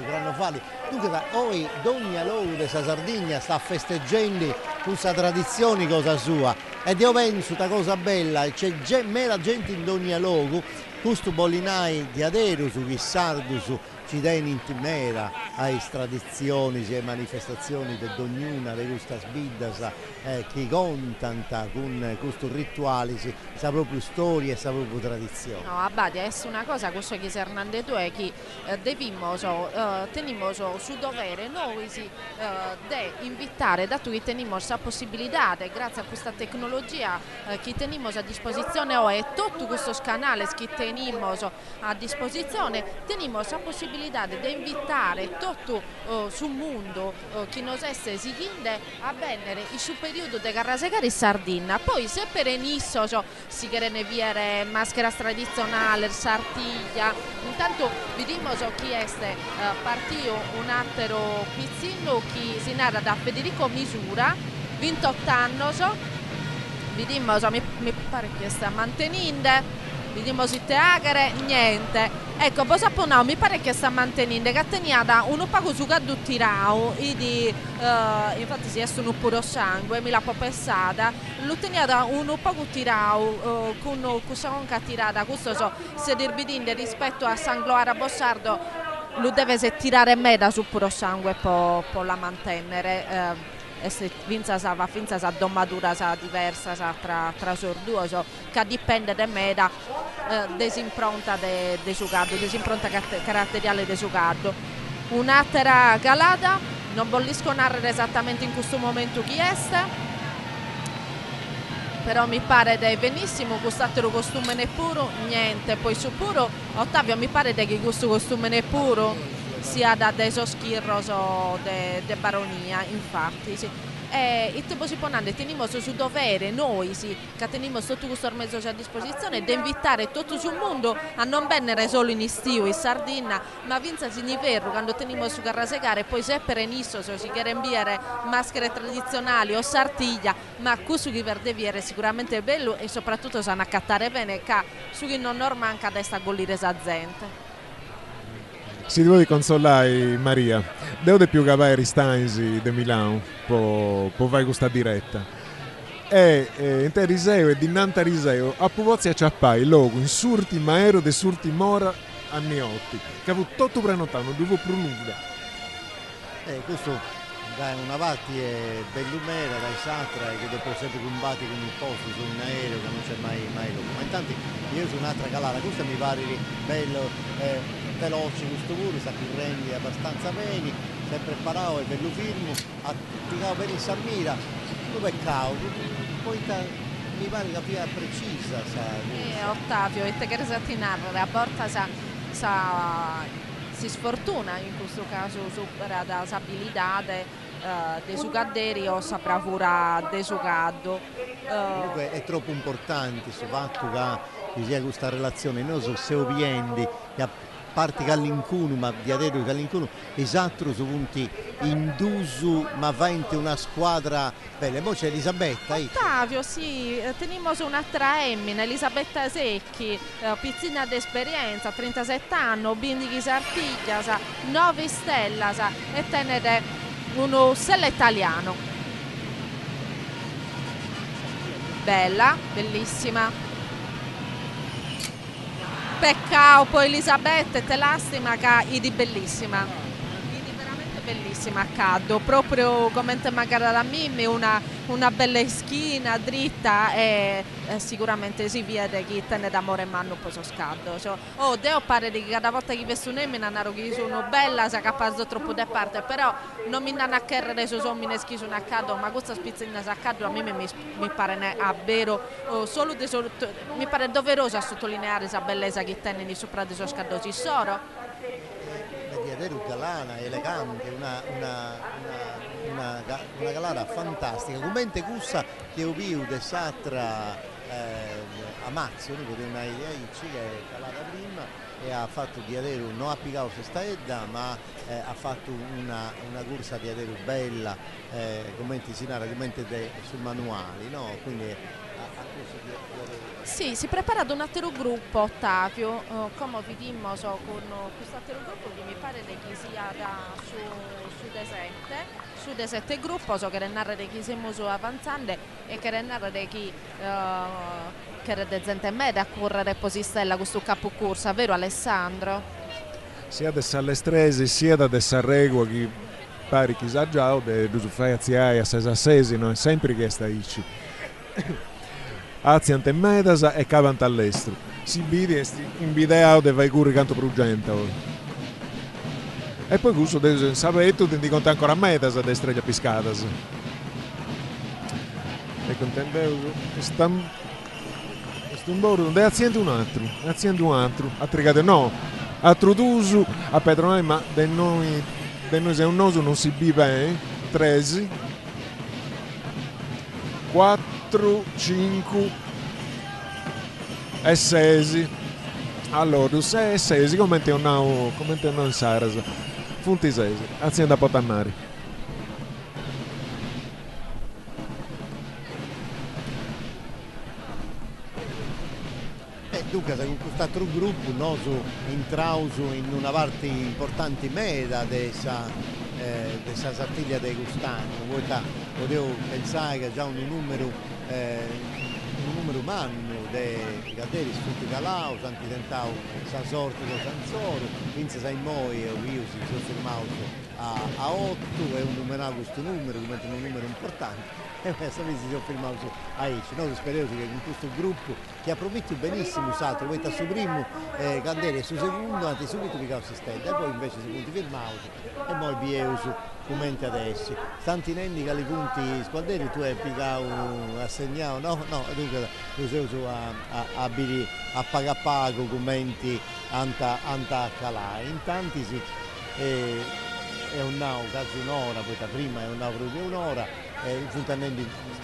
Granofali. Dunque da oggi ogni luogo della Sardegna sta festeggiando questa tradizione cosa sua ed io penso una cosa bella, c'è mera gente in ogni luogo, questo bollinai di Aderu su chi sardo su ci tiene in mera alle tradizioni e manifestazioni di ognuna di questa sbidda che contanta con questo rituale sa proprio storia e sa proprio tradizione. No, Abadi, è una cosa questo che Hernande tu è che teniamo su dovere noi di invitare, dato che teniamo la possibilità, grazie a questa tecnologia che teniamo a disposizione e tutto questo canale che teniamo a disposizione, teniamo la possibilità di invitare tutto sul mondo chi non esse si chinde a venire in su periodo di Carrasecare in Sardegna. Poi se per inisso si chiede viere maschera tradizionale, sartiglia, intanto vediamo chi è partito un altro pizzino che si narra da Federico Misura, 28 anni, vediamo mi pare che sta mantenendo. Vediamo se te agare, niente. Ecco, poi sappiamo, mi pare che sta mantenendo, che teniata un pago su caddu tirao, infatti si estono puro sangue, mi l'ha po' pensata, lo teniata un pago tirao, con questa conca tirata, questo se dirbidinde rispetto a San Gloara Bossardo, lo deve se tirare meda su puro sangue per la mantenere. E se vinza sa va finza sa domatura sa diversa sa tra sorduoso che dipende da me da desimpronta de sucado, desimpronta caratteriale de sucado. Un'altra galata, non vollisco narrare esattamente in questo momento chi è, però mi pare che benissimo questo costume neppure niente, poi su puro Ottavio mi pare che questo costume neppure sia da deso schirroso de baronia, infatti sì. E te si ponendo teniamo su dovere noi sì, che teniamo tutto questo mezzo a disposizione di invitare tutto sul mondo a non venire solo in estiu in Sardegna, ma vinza in inverno quando teniamo su carrasegare, poi se per inisso se si chiede inviare maschere tradizionali o sartiglia, ma questo che verde viere sicuramente è bello e soprattutto sanno accattare bene che su chi non manca da sta gollire sa gente. Si devo consolare Maria, devo più che Ristainsi di Milano, può fare questa diretta. E in te Riseo e di Nanta Riseo, a Puvozzi a Ciappai, logo in surti maero de surti mora a Niotti, che ha avuto tutto prenotato, non dovevo più nulla. Questo da una parte è bellumera, dai Satra, che dopo sempre combatti con il posto su un aereo che non c'è mai logo. Ma intanto io sono un'altra calata, questa mi pare bello, veloce questo pure, sa che rendi abbastanza bene, sempre parato, è bello firmo, ha piccato bene in Samira, dove è cauto, poi mi pare che sia precisa. Ottavio, e te che esatinare, a volte si sfortuna in questo caso supera da abilità dei sucaderi o sa bravura dei sucaddo. Comunque è troppo importante questo fatto che ci sia questa relazione, noi siamo seoviendi, che a parte Callincunu, ma di adesso Callincunu, esatto su punti indusu, ma va in una squadra bella. E poi c'è Elisabetta. Ottavio, sì, teniamo su un'altra emmina, Elisabetta Secchi, pizzina d'esperienza, 37 anni, bindi sartiglia, 9 stella, e tenere uno stella italiano. Bella, bellissima. Peccato poi Elisabetta te lastima che è di bellissima. È veramente bellissima accaddo, proprio come te magari da Mimmi, una bella schina dritta e sicuramente si vede che te ne d'amore manno un po' so scaddo. Devo pare che cada volta che vesto un'emmina naro che sono bella, sa capazzo troppo da parte, però non mi danno a chiedere se sono mineschi su un accaddo, ma questa spizzina sa accaddo a me mi pare a vero, mi pare doveroso a sottolineare questa bellezza che tiene sopra di suo scaddo si soro. Di Aderu galana, elegante, una galana fantastica, come cussa che ho visto de Satra a Mazzo, di una idea che è calata prima e ha fatto di Aderu, non ha piccato questa edda, ma ha fatto una corsa di Aderu bella, commenti sinara, commenti sul manuali, no? Quindi ha corso di Aderu. Sì, si prepara ad un altro gruppo, Ottavio, come vediamo con questo altro gruppo che mi pare che sia su de sette gruppo, che narrare chi siamo su avanzando e che narrare chi che è de gente media a correre posistella questo capo corsa, vero Alessandro? Sia da Sallestresi sia da Sarregua che pare chi sa già, de Dusufaiaziai a Sesasesi, non è sempre che sta ici. Aziante Medasa e cavant all'estero. Si vede in video de vai curi canto prugenta. E poi questo del Savetto ti conta ancora Medasa de Estrella Piscadas. E contendo questo un bordo, de aziende un altro, a trigate no, a Trudusu, a Pedronale, ma de noi se un noso non si vive, 13, 4, 5 e 6. Allora, 6 e 6, come non in Sarasa, funti 6, azienda Potannari. Dunque, con questo altro gruppo, noi intrauso in una parte importante meta della Sartiglia dei Gustani. Potevo pensare che già un numero umano dei caderi tutti calao, tanti tentavo sa sorte con Sanzoro, quindi sai noi io si sono fermato a 8 e un numero questo numero, come un numero importante. E questa vez si sono fermato Aici, noi speriamo che in questo gruppo che ha promesso benissimo usato, questo su primo candele su secondo, anzi subito piccato si stende, e poi invece si punti firmato e poi Bieus commenti adesso. Tanti nenni che li punti squadri tu hai piccato, assegnato, no, dunque lo sei uso a pagapago commenti anta calà, in tanti sì. È un nao, quasi un'ora, poi da prima è un nao proprio un'ora, il puntamento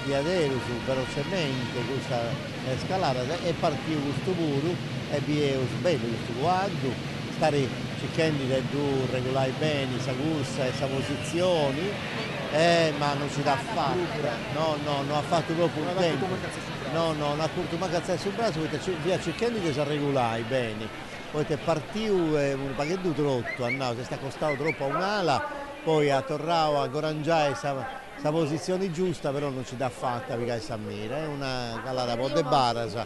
di Aderu velocemente questa scalata e partito questo puro e Bieus bello questo quadro, stare cercando di regolare bene questa corsa e questa posizione, ma non ci dà fatta, no, non ha fatto proprio un tempo, non ha curto una cazzata sul braccio, via cercando di regolare bene. Poi è partito un pacchetto troppo, si sta accostato troppo a un'ala, poi ha tornato a Gorangiare questa posizione giusta, però non ci dà fatta perché Sammira, è una calata un po' de barasa.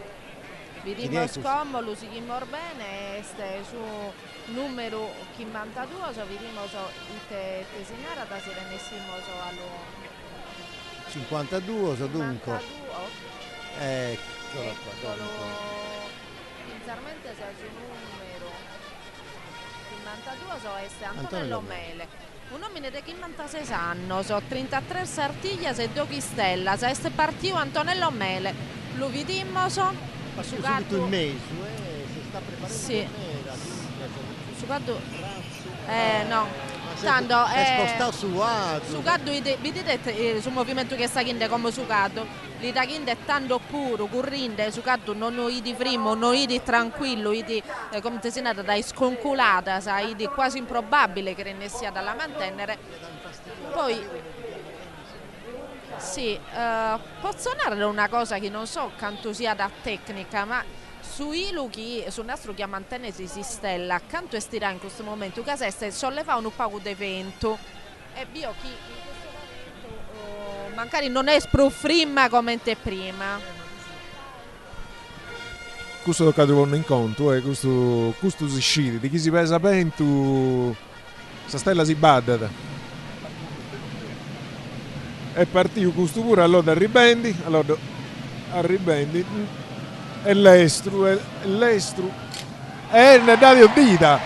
Vediamo scomodo, si chiamor bene, este su numero 52, vediamo il tesinara da serenissimo allo 52, dunque. Eccolo qua, inizialmente su numero 52 è Antonello Mele. Un uomo di 56 anni, 33 sartiglie e 2 stelle, è partito Antonello Mele. Lo vediamo subito il mese, si sta preparando sì. Su Gaddo no, tanto è spostato su Gaddo vedete sul movimento che sta chiende come su Gaddo li da chiende è tanto puro corrinde su Gaddo non ho di primo non ho di tranquillo di come te si nata dai sconculata sai di quasi improbabile che ne sia dalla mantenere poi sì posso narrare una cosa che non so quanto sia da tecnica ma su Ilu chi sul nostro che mantiene si stella accanto e stirà in questo momento che se solleva un paio di vento e bio chi in questo momento magari non è sprofrimma come te prima questo tocca di in conto questo si scende di chi si pesa vento sta stella si baddata è partito questo pure allora arribendi e l'estru è una Dario Dita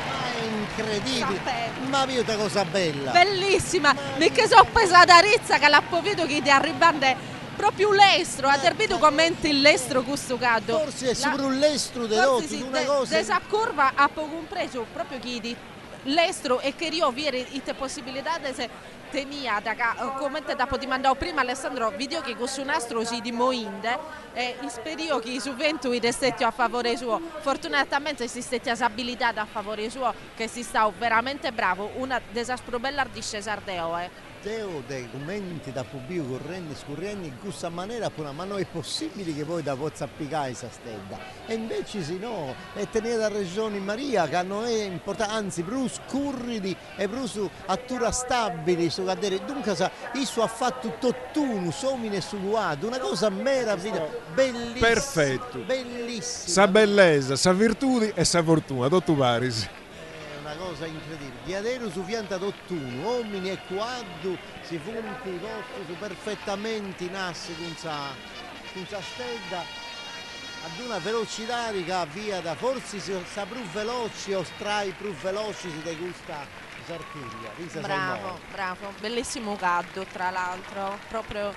incredibile ma vita cosa bella bellissima perché so pesata rizza che l'ha veduto che ti arrivande proprio l'estro ha servito commenti l'estro questo caso forse è sicuro l'estro dell'occhio una cosa questa curva ha poco compreso proprio chi di l'estro e che io avere le possibilità se tenia come da poter mandare prima Alessandro video che questo nastro si di Moinde e spero che su vento i destetti a favore suo fortunatamente si stette abilità a favore suo che si sta veramente bravo una desastro bella di Sardeo Deo dei commenti da pubblico correndo scorrendo in questa maniera ma non è possibile che poi da pozza applicare questa stella e invece sì no e tenere la regione Maria che non è importante anzi più scurridi e più attura stabili su cadere dunque il suo ha fatto tottuno somine su guado una cosa meravigliosa bellissima perfetto bellissima sa bellezza sa virtù e sa fortuna tutto paris una cosa incredibile di Aderu su pianta d'ottuno uomini e quadro si funti i vostri perfettamente in asse con questa stella ad una velocità che via da forse sa più veloci o strai più veloci si degusta sartiglia bravo bellissimo gaddo tra l'altro proprio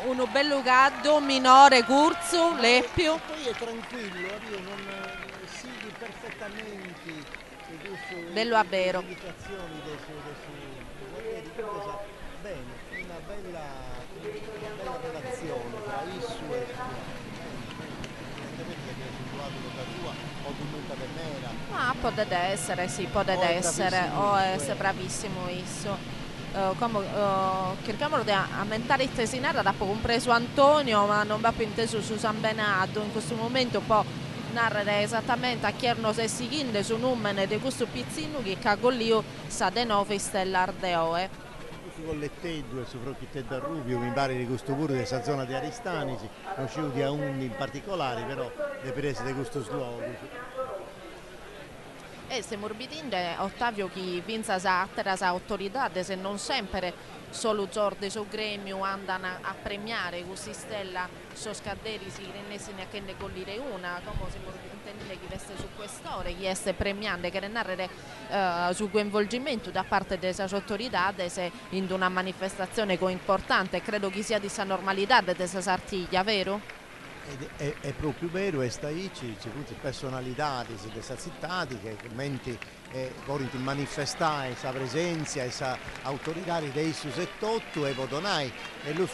uno bello gaddo minore curzo leppio poi è tranquillo non sigli perfettamente bello a vero bene una bella relazione tra Issu e o comunque per mera può essere sì può essere è bravissimo Issu cerchiamo di aumentare il tesinata dopo compreso Antonio ma non va più inteso su San Benato in questo momento può narrare esattamente a Chierno se si chinde su numero di questo pizzino che cagollio sa de 9 stella Ardeoe su Colletteddu e su Frocchiteddu a Rubio mi pare di questo pure di questa zona di Aristanisi non ci di a un in particolare però le prese di questo slogo E se morbidinde, Ottavio, chi vinza sa altre autorità, se non sempre solo giorni su gremio andano a premiare questi stella so scaderi si rennessi a che ne collire una, come si può intendere chi veste su quest'ore, chi è premiante, che narrare sul coinvolgimento da parte delle autorità se in una manifestazione importante, credo che sia di questa normalità di questa Sartiglia, vero? È proprio vero, e sta lì c'è personalità di questa città che menti vogliono manifestare questa presenza, questa autorità dei su 78 e Vodonai,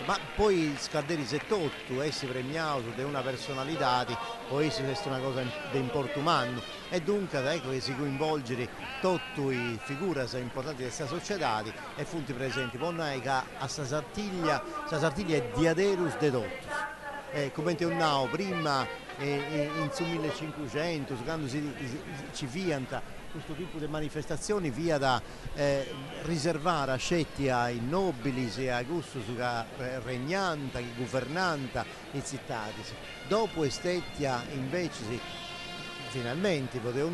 ma poi scadere 78 e si premiato di una personalità, poi è una cosa di importo umano e dunque ecco che si coinvolgere tutte le figure importanti di questa società e funti presenti, poi che a Sartiglia è Diaderus de Totus. Come un nao prima in 1500 quando ci vianta questo tipo di manifestazioni via da riservare a scetti ai nobili e a gusto regnanta, governanta i cittadini. Dopo estettia invece finalmente poteva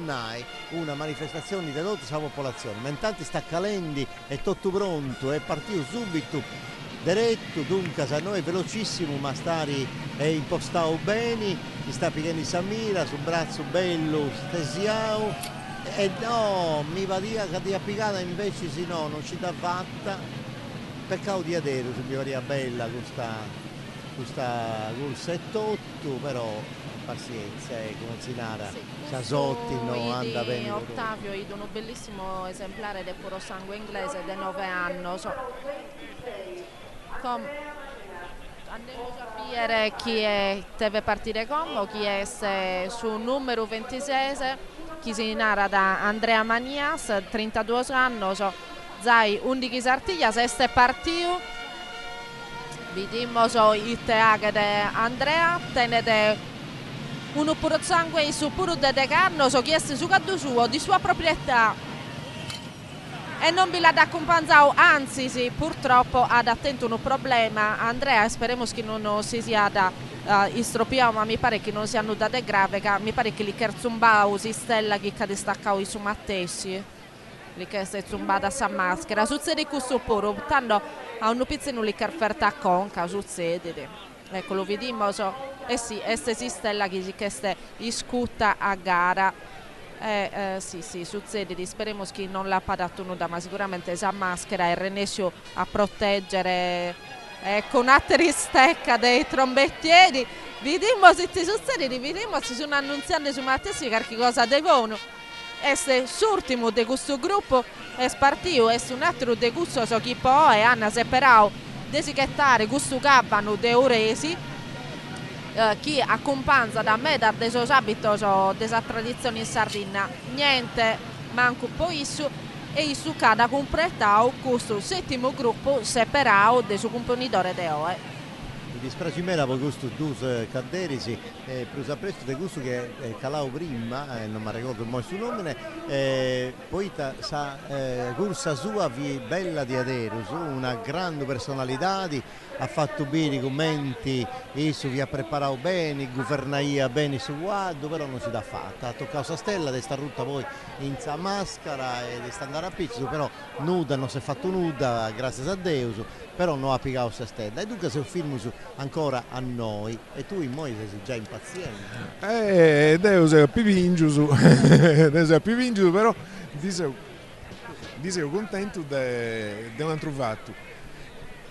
una manifestazione di tutta la popolazione, ma intanto sta calendo, è tutto pronto, è partito subito. Diretto, dunque a noi è velocissimo ma è impostato bene, mi sta pigliando Samira sul braccio bello stesiao e no, mi va dire che ti ha piccata invece sì no, non ci dà fatta, peccato di Adero se mi va dire bella questa col 78, però pazienza, come si narra, Sasotti no, anda bene. Ottavio è un bellissimo esemplare del puro sangue inglese di 9 anni. Andiamo a vedere chi deve partire come, chi è sul numero 26, chi si narra da Andrea Manias, 32 anni, Zai 11 Sartiglia, 6 partito. Vediamo il teago di Andrea, tenete uno puro sangue su puro de carno, chi è su caddo suo, di sua proprietà. E non vi l'ha accompagnato, anzi sì, purtroppo ha attento un problema. Andrea, speriamo che non si sia da istropiato, ma mi pare che non sia nulla di grave, mi pare che li kerzumbau si stella che cade staccao su Mattessi, li che si zumbata sa maschera, succede questo puro, tanto a un pizzino li kerferta conca, succede. Ecco, lo vediamo, sì, si stella che sta iscutta a gara. Sì, succede, speriamo che non l'ha pagato nulla, ma sicuramente sa maschera e Renesio a proteggere con altri stecca dei trombettieri. Vediamo se ti succede, vediamo se sono annunziando su Mattessi che cosa devono. Este l'ultimo di questo gruppo è partito, è un altro di questo chi poi hanno separato desichettare questo cavano de Oresi. Chi accompagna da me da dei suoi abiti della tradizione in Sardegna, niente, manco poi isso e isso cada completato questo settimo gruppo separato del suo componitore di OE. Mi dispiace meno per questo due cadderisi, più presto di questo che calavo prima, non mi ricordo mai il suo nome, poi sa corsa sua bella di Aderus, una grande personalità, ha fatto bene i commenti, esso vi ha preparato bene, governaia bene su guardo, però non si dà fatta, ha toccato sa stella, di sta rutta poi in sa maschera e di sta andare a pizzo, però nuda, non si è fatto nuda, grazie a Deus, però non ha piccato sa stella e dunque se un film ancora a noi e tu in moi sei già impaziente. Deus è più vingiuso, però dicevo contento di un altro fatto.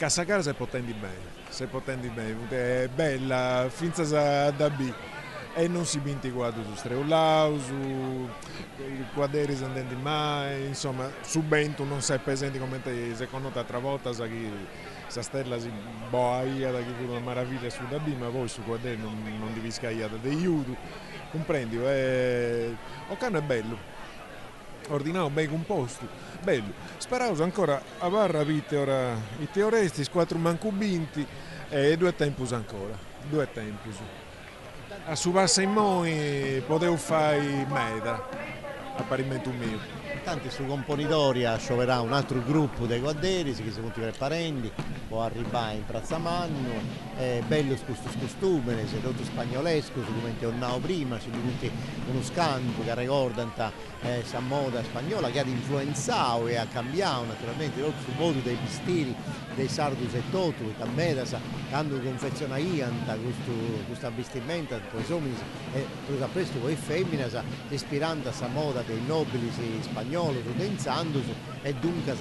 Cassacare se potendi bene, è bella, finza da B e non si binti guardo su Streulao, su quadri andando mai, insomma su Bento non sei presente come te, secondo te altra volta sa che sa stella si boaia da che fu una meraviglia su da B, ma poi su quadri non devi scagliare dei judo, comprendi? Ocano è bello, ordinato ben composto, bello. Speravo ancora a barra vite ora i teoresti, 4 mancubinti e 2 tempus ancora, 2 tempus. A subassa in moi potevo fare meta, a parimento mio. Tanti su componitoria scioverà un altro gruppo dei guadderi che si sono preparando, può arrivare in Piazza Manno, è bello questo costume, se tutto spagnolesco, come ti ho detto prima, c'è uno scampo che ricorda questa moda spagnola che ha influenzato e ha cambiato naturalmente il modo dei vestiti dei sardus e totu, che também hanno confezionato questa vestimenta, poi sono e presto poi femmina, ispirando a questa moda dei nobili spagnoli, danzando e dunque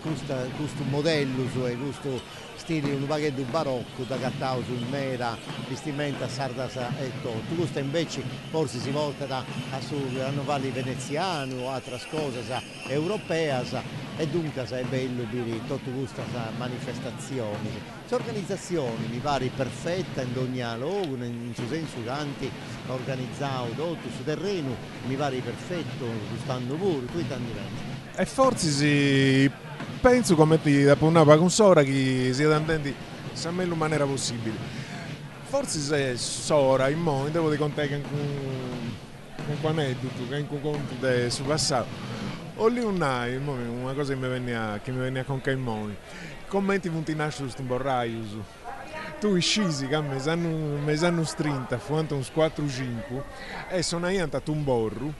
questo modello e questo stile un pachetto barocco da cattao sul mera vestimenta sarda e tutto. Questo invece forse si volta a carnevali veneziani o altre cose europee e dunque è bello dire tutte queste manifestazioni. L'organizzazione mi pare perfetta in ogni luogo, in suo senso che anche organizzato tutto su terreno, mi pare perfetto, stanno pure, tu tanti E forse si penso come ti da una consora che sia attenti a me in maniera possibile. Forse se sora in mo devo di contare con aneddoto, che in conto del suo passato. Ho lì una cosa che mi venne a conca in mo. Commenti punti nasce su un borraio. Tu scisi che mi sanno 30, quanto uns 4-5 e sono andato un borro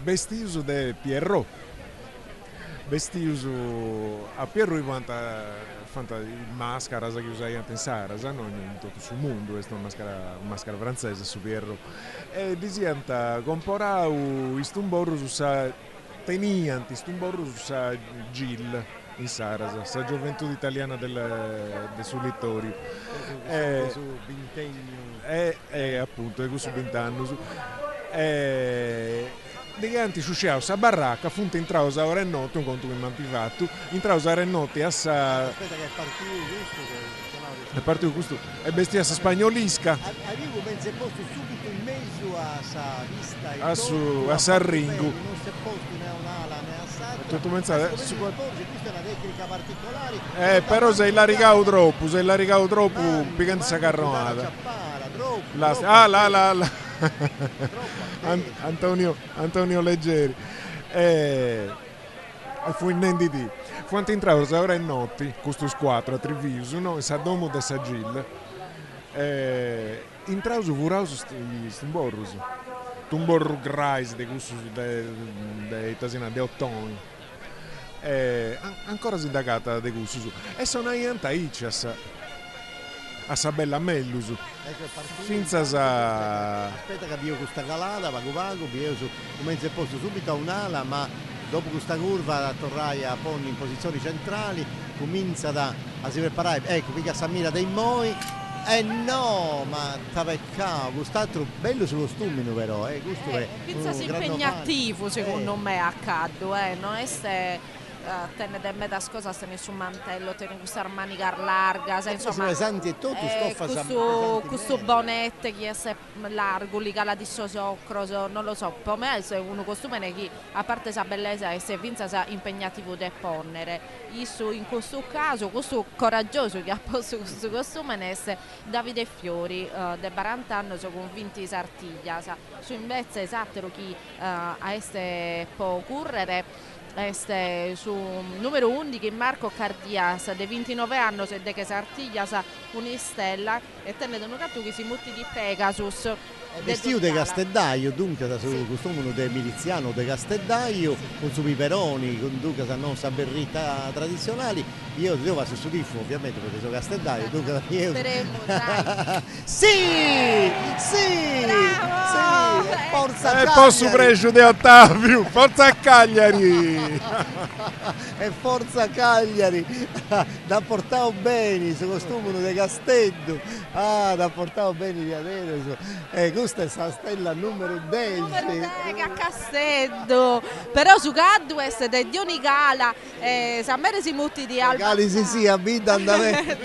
vestito di Pierrot. Vestito a Pierrot fanta maschera che usai in Sara, non in tutto il mondo, questa è una maschera francese su Pierrot. E disianta comporau istumborro su sa tenianti istumborro su sa Gil in Sarasa, la gioventù italiana del suo littorio. Appunto, è questo 20 anni. Di anti susciao sa baracca, funte in trausa ora e notte, un conto che mi hanno fatto, in trausa ora e notte aspetta che è partito giusto è partito questo è bestia spagnolisca. Arrivo penso posto subito in mezzo a sa vista a Sarringo. Non si è posto né a un'ala né a Sarra. Tutto pensato questa è una tecnica particolare. Però se la rigao troppo, picante sa carronata. Antonio Leggeri fu in NDT quanto entravo ora e notti questo squadra a Treviso no? Sa domo da Sagil entravo su Vurauso stumborros tumborro grais de gusto de itasina de ottoni ancora si indagata de gusto e sono aiantaici a sa bella mellus finza sa aspetta che abbiamo questa calata vago come se posto subito a un'ala ma dopo questa curva torrai a ponni in posizioni centrali comincia a si preparare ecco mica Samira dei Moi no ma sta peccato quest'altro bello sullo stumino però questo è pensa si impegnativo secondo me accade non è tenne de meta scosa se sul mantello tenne questa manica larga insomma e tutto questo bonette che è largo li cala di socro non lo so per me è un costume che a parte sa bellezza e se vinza sa impegnativo da ponnere in questo caso questo coraggioso che ha posto questo costume è Davide Fiori de 40 anni sono convinti sartiglia su invece esatto chi a este può correre su numero 11 Marco Cardias de 29 anni se de che sartiglias un'istella e tenete un gatto che si mutti di Pegasus vestito di Casteddaio dunque su costume del miliziano di Casteddaio con su piperoni con dunque sa non sa berrita tradizionali io vado su tifo ovviamente perché sono Casteddaio dunque io speriamo dai sì forza Cagliari posso preso di Ottavio forza Cagliari e forza Cagliari da portare bene su costume di Castello da portare bene di adesso questa è la stella numero 10 a Castello però su Cadwes de Dioni Gala Sammere si mutti di Alba Gali sì abita andare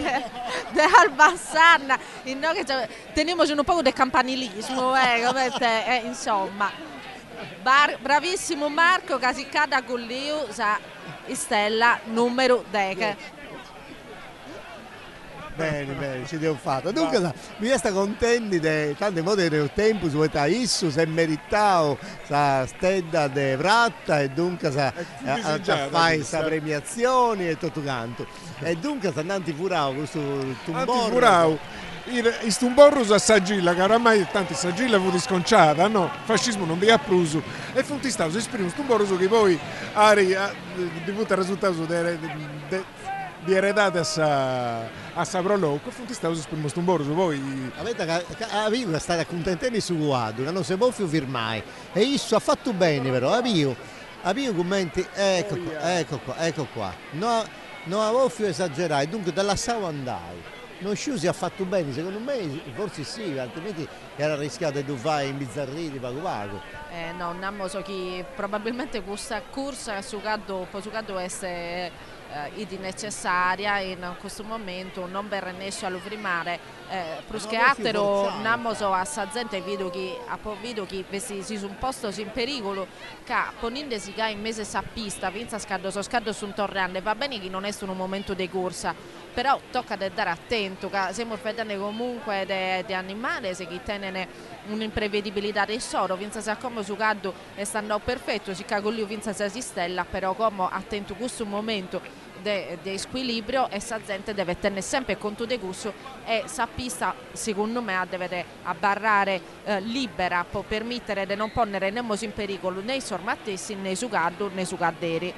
de Albassanna teniamo un po' di campanilismo insomma bravissimo Marco che si cade con lui stella numero 10 bene, ci devo fare. Dunque, mi resta contenti di tante modi del tempo, su età issu, se meritato, sa stedda de vratta e dunque sa fare questa premiazione e tutto canto. E dunque sta andando furao questo tumborro. Il stumborrus a Sagilla, che oramai tanti Sagilla fu disconciata, no? Il fascismo non vi ha pruso e fu stato si esprime un stumborus che poi ha divuto il risultato di eredate a sa proloco, fu stato si esprime un stumborus poi avete che state accontentando su guardo, che non si può più firmare e isso ha fatto bene però, avete commenti, ecco qua, no, non avevo più esagerato, dunque te lasciavo andare. Non sciusi ha fatto bene, secondo me forse sì, altrimenti era rischiato di fare imbizzarriti pago. No, non so chi probabilmente questa corsa su caddo essere necessaria in questo momento, non per riesce a firmare, plus che altro non so a sa gente vedo che si sono posti in pericolo, che ponendosi che in mese sa pista, pensa scaddo su un torrente, va bene che non è un momento di corsa, però tocca di stare attento, che siamo fedeli comunque di animali, se chi tengono un'imprevedibilità del solo, pensa se come su caddo e stanno perfetto, si cago lì pensa se si stella, però come attento questo momento di squilibrio e sa gente deve tenere sempre conto di questo e sa pista secondo me deve abbarrare libera per permettere di non ponere nemmeno in pericolo né i sormattessi né su caddo né su cadderi.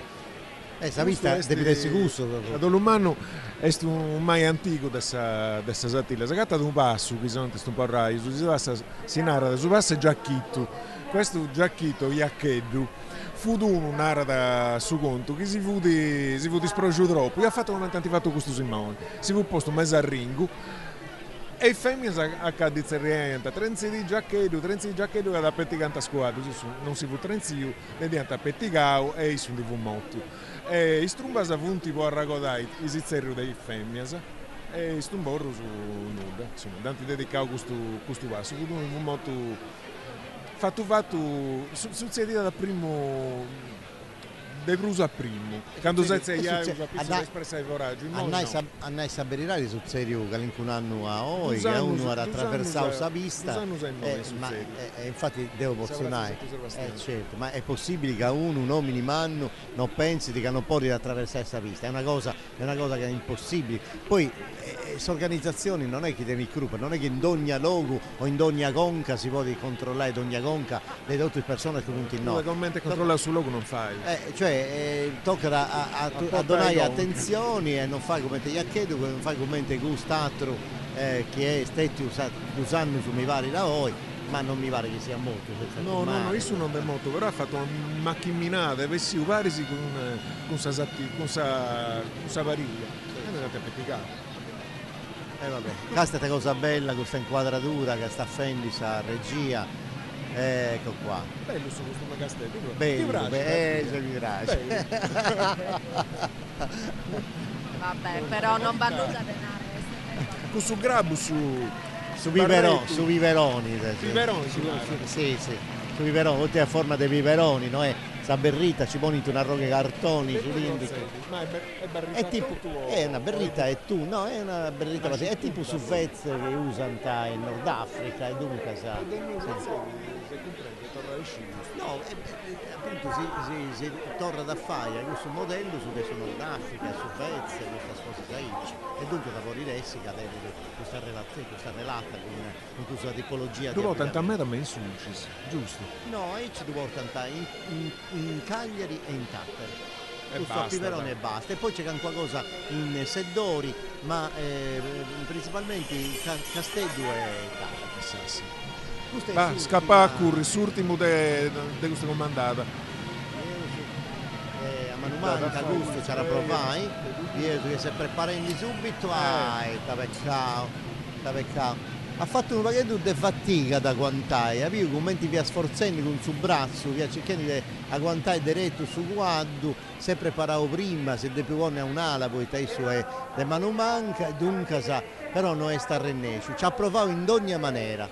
Esa vista deve essere gusto. L'umano è un mai antico dessa satilla. Se gatta un passo, che sono un po' rai, si narra su passo giacchitto. Questo giacchitto iaccheddu fu uno narra da su conto che si fu disprogio troppo. E ha fatto come tanti fatto questo Simone. Si fu posto mezzo a ringu. E i femmine a cadizerrienta, trenzi di giaccheddu che da pettigante a squadra, non si fu trenzio, ne diventa pettigao e sono di fu molto. E i strumbas avunti può arragodare i sizzerri dei femmines e i stumborro su nuda, insomma, tanti dedicavo questo passo, fu molto fatto sul sedile da primo de Brusa primo, quando si usa pizza espressa di coraggio. Annai saberirari sul serio che un anno a oi, che uno era attraversato la pista, ma infatti devo pozionare, certo, ma è possibile che uno nomini manno non pensi che non può attraversare questa pista, è una cosa che è impossibile. Poi queste non è che devi gruppo, non è che in ogni logo o in ogni conca si può controllare, in ogni conca le altre persone che punti no. Come controllare sul logo non fai. Tocca a donare attenzioni e non fai come te iacchedo, non fai come te gustatro che è stetti usando su mi vari da voi, ma non mi pare che sia molto. No, io non è molto, però ha fatto una macchinata, avessi uvarisi con sa variglia, e andate a peccare. Vabbè, questa è cosa bella, questa inquadratura che sta Fendi, sa regia, ecco qua. Bello su questo castello. Bello, mi piace. Vabbè, però non vanno da denaro. Questo grabo su viveroni. Sì, su viveroni, oltre a forma dei viveroni, no? Sta berrita ci poni una roga cartoni cilindriche. Ma è berrita è tipo è una berrita è tu, no, è una berrita è tipo su Fez che usano in Nord Africa e dunque sa. No, appunto si torna da fare questo modello su questo Nord Africa, su Fez, questa cosa saici. E dunque da fuori adesso che aveva questa relata con questa tipologia. Tu vuoi tanta me da me in Sucis, giusto? No, e ci devo tantare in Cagliari e in Tapperi. Questo a Piverone e basta. E poi c'è anche qualcosa in Seddori, ma principalmente Castello e Tapperi. Va, scappa a curri, surtimo di questa comandata. A mano manca gusto c'era provai, io che si preparando subito, t'ha peccato. Ha fatto un pacchetto di fatica da guantare, avevo commenti via sforzando con il suo braccio, via cercando di agguantare diretto su guardo, se preparavo prima, se de più buone a un'ala, poi te su è de mano manca, dunque sa, però non è sta rennescio, ci ha provato in ogni maniera.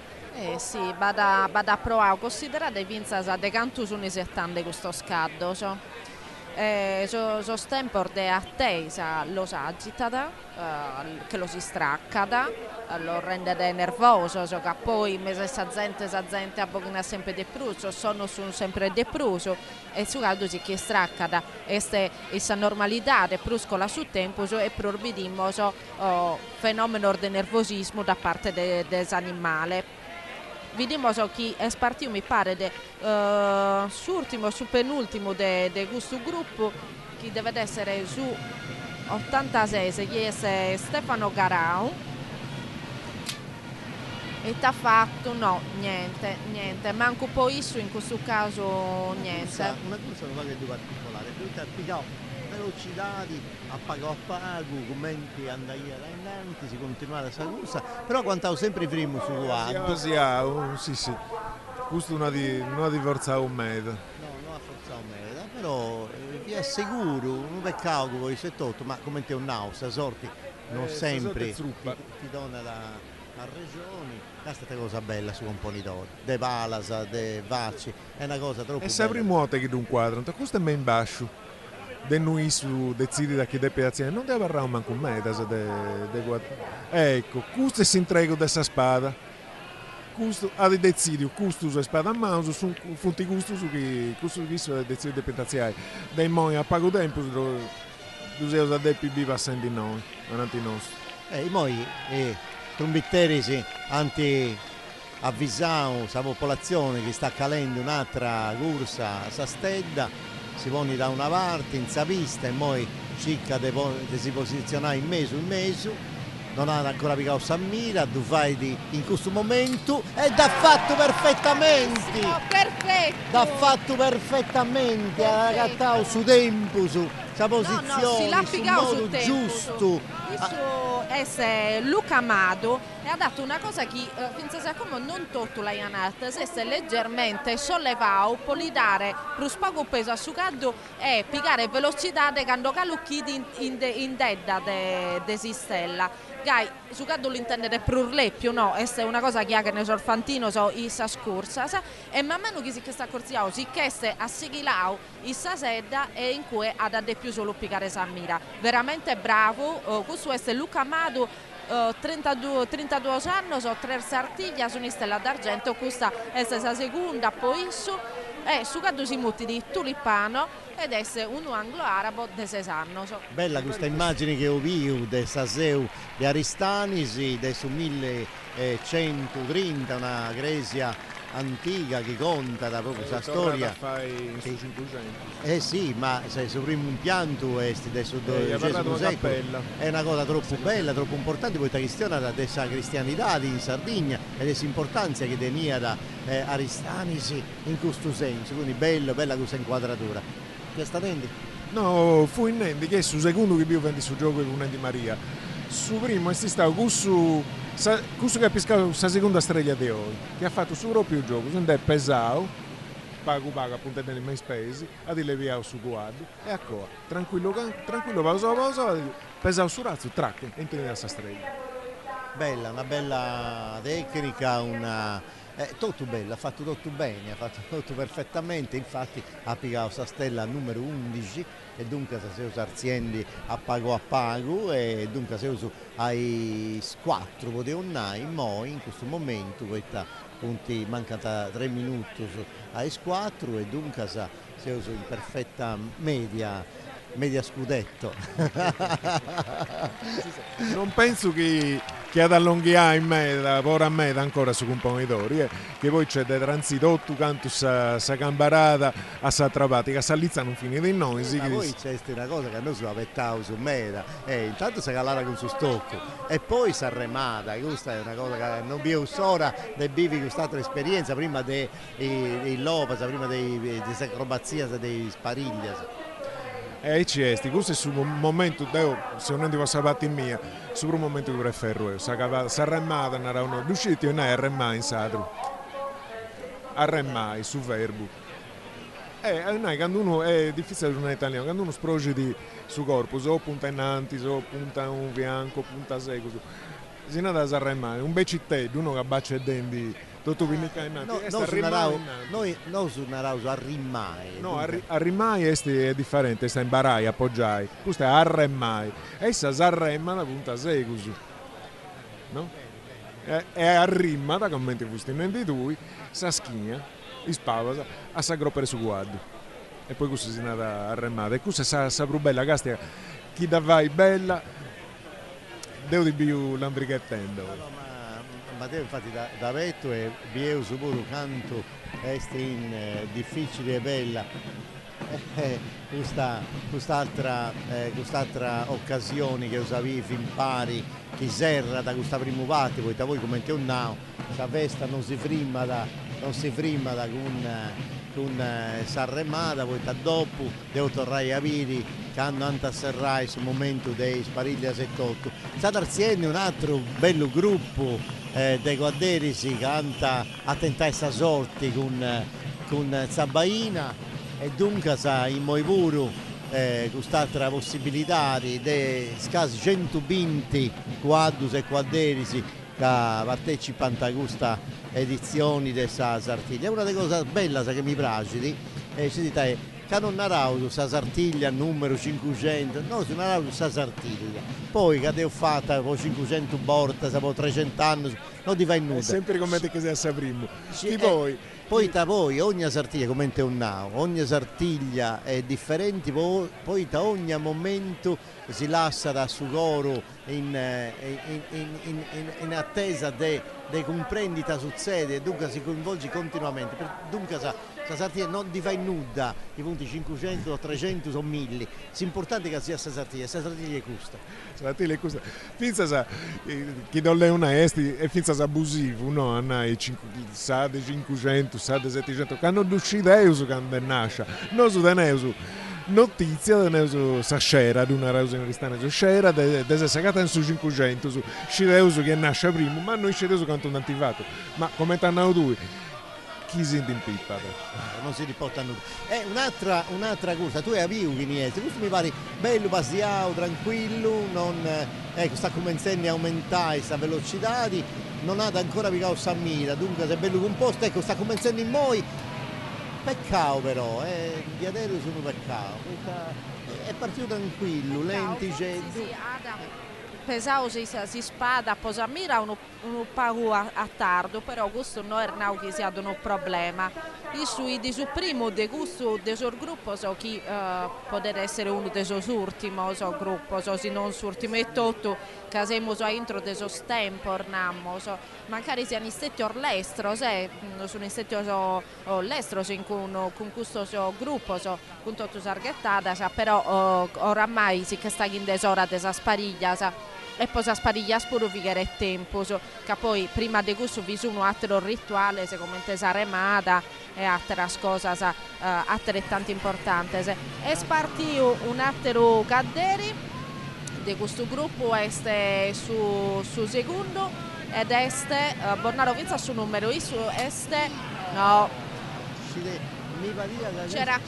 Sì, vada a provare, considerate Vinza sa de canto sono i 70 questo scaddo, cioè. Stempor de attesa lo agita, che lo si stracca, lo rende nervoso, che poi sa gente a pochino sempre di più, sono sempre di più, e su caldo si che stracca, questa normalità de pruscola su tempo e prorbidimmo fenomeno di nervosismo da parte des animali. Vediamo che è partito, mi pare, su penultimo di questo gruppo, che deve essere su 86, che è Stefano Garau, e t'ha fatto niente, manco poi su in questo caso niente. Una cosa non va che due particolare, velocità a pago a pago, commenti andai avanti, si continua a salusa, però quantavo sempre primo su guardo. Sì, questo non di forza un metro. No, non ha forza un metro, però vi assicuro, un peccato che voi siete tutto, ma come te un nausea, sorti, non sempre ti dona a regioni, questa è una cosa bella su componitori, de Palasa, de Vacci, è una cosa troppo bella. E sempre muote che d'un quadro, questo è ben basso. De noi su decidi da che depiazione non deve avrà manco un metro ecco, questo si intrego dessa spada, questo ha di decidio, questo su spada a mano, su funti questo su che questo che decide di piaziare dei moi a pago tempo duseo da DPB va senti noi avanti nostro i moi trombitteri sì anti avvisano la popolazione che sta calendo un'altra corsa a Sastedda, si pone da una parte in sa pista e poi cerca di si posizionare in mezzo, non ha ancora piccato Sammira, tu fai in questo momento e l'ha fatto perfettamente! Perfetto! L'ha fatto perfettamente, ha agattato su tempo, su sa posizione, sul modo giusto. È Luca Amado e ha dato una cosa che finché come non tutto la Ianat si è leggermente sollevato per gli dare più poco peso a sucado e piegare velocità quando calucchiti in dedda de Sistella. Gai, sucado l'intendere più lepio, no? Questa è una cosa che ha che ne sorfantino so issa scorsa e man mano che si sta accorziao si che se assigilao issa sedda e in cui ha da più solo piegare Sammira. Veramente bravo, questo è Luca Amado 32 anni, sono 3 artiglia su una stella d'argento, questa è la seconda, poi su cado si muti di tulipano ed è un anglo-arabo di 6 anni. Bella questa immagine che ho visto di Saseu di Aristanisi, del 1130, una gresia antica che conta da proprio questa storia. Sì, ma se sul primo impianto è del XII secolo è una cosa troppo bella, troppo importante, poi questione della cristianità in Sardegna e dell'importanza che tenia da Aristanisi in questo senso, quindi bella questa inquadratura. Che sta dentro? No, fu in Nendi che è su secondo che io vendi su gioco con Nendi Maria. Su primo è stato questo che ha pescato la seconda streglia di oggi, che ha fatto su proprio gioco, quindi è pesato, pago appunto nelle mai spesi, ha di leviato su guardo e ancora, tranquillo, pausa, pesato su razzo, track, e intende questa streglia. Bella, una bella tecnica, tutto bello, ha fatto tutto bene, ha fatto tutto perfettamente, infatti ha piccato questa stella numero 11 e dunque se usa arziendi a pago e dunque se usa ai 4 poteva andare, mo in questo momento questa punti mancata 3 minuti ai 4 e dunque se usa in perfetta media scudetto. Non penso che ad allungare in meta, ora a meta ancora su componitori, che poi c'è da transito canto sa cambarata a sa trapati, che s'allizza non finita in noi. Ma poi c'è una cosa che noi si avvettavo su meta, intanto si calata con su stocco e poi si arremata, questa è una cosa che non vi ora dei bivi questa altra esperienza, prima dei Lopasa, prima dei acrobazia, dei Spariglia. Ci esti, questo è su un momento, se non ti passa parte mia, su un momento che preferro, si arremmata, non riusciti a arremmare in sadro, arremmai su verbo. Quando uno è difficile non è italiano, quando uno sprogiti su corpo, o punta in avanti, o punta un fianco, punta a secco, si nada a arremmare, un becittello, uno che abbaccia i denti tutto vinica in No, non su narau, su arrimai. No, arrimai è differente, sta in barai, appoggiai. Questo è arremmai. Essa s'arremma da punta segusu. No? E arrimma da commenti fustinenti tui, sa schigna, ispava, a sa groppere su guardo. E poi questo si è nata arremmata. E questa sa più bella castia, chi da vai bella, devo di più l'andrighettendo. Matteo infatti da vetto e Bieu su pure canto este in difficile e bella quest'altra occasione che usavi fin pari chi serra da questa prima parte poi da voi come un nao la festa non si frimma da con s'arremata poi da dopo devo tornare a viri che hanno anche a serrare sul momento dei sparigli a 78 sta Tarzieni un altro bello gruppo dei Guadderisi che hanno a tentare questa sorte con Zabaina e dunque in Moivuru quest'altra possibilità di scasi 120 quadrus e Guadderisi che partecipano a questa edizione di Sartiglia. Una delle cose belle che mi piace è che non narravo su Sartiglia numero 500, no, su narravo su Sartiglia. Poi che ho fatto con 500 volte, dopo 300 anni, non ti fai nulla. È sempre come te che sei a primo. Poi da voi ogni Sartiglia come un nao, ogni Sartiglia è differente, poi da ogni momento si lascia da Sugoro in attesa di comprendita succede e dunque si coinvolge continuamente. Dunque la Sartiglia non ti fai nulla, i punti 500 o 300 sono 1000. L'importante è che sia questa Sartiglia costa. Sartiglia costa. Finza chi non è una esti e finza abusivo, no? Hanno i 500, 700, che hanno uscito Eusu che nasce, non su Deneusu. Notizia di Sascera di una rausa in su Scera deve sagata su 500 su Scireuso che nasce prima ma non Scireuso quanto un attivato ma come t'hanno due chi si impippa non si riporta nulla un'altra cosa tu hai avuto questo mi pare bello pasiao tranquillo non sta cominciando a aumentare questa velocità non ha ancora picato Sammira dunque se è bello composto sta cominciando in moi. Peccato però, gli aerei sono peccato, è partito tranquillo, lenticetto. Pesao si spada, poi mira un pago a tardo, però questo non è che sia un problema. Di su primo di questo del suo gruppo so chi può essere uno dei suoi ultimi gruppo, so se non ultimo e tutto, che siamo intro del suo tempo, magari siano stati all'estero, sono stati all'estero con questo suo gruppo, con tutto sarghettata, però oramai si sta in desora della spariglia, e poi la spariglia spurificare il tempo, che poi prima di questo vi sono altro rituale, come la remata e altre cose altrettanto importanti. È spartito un altro cadderi di questo gruppo, è su secondo ed è Bornaro Vinza su numero, no. C'era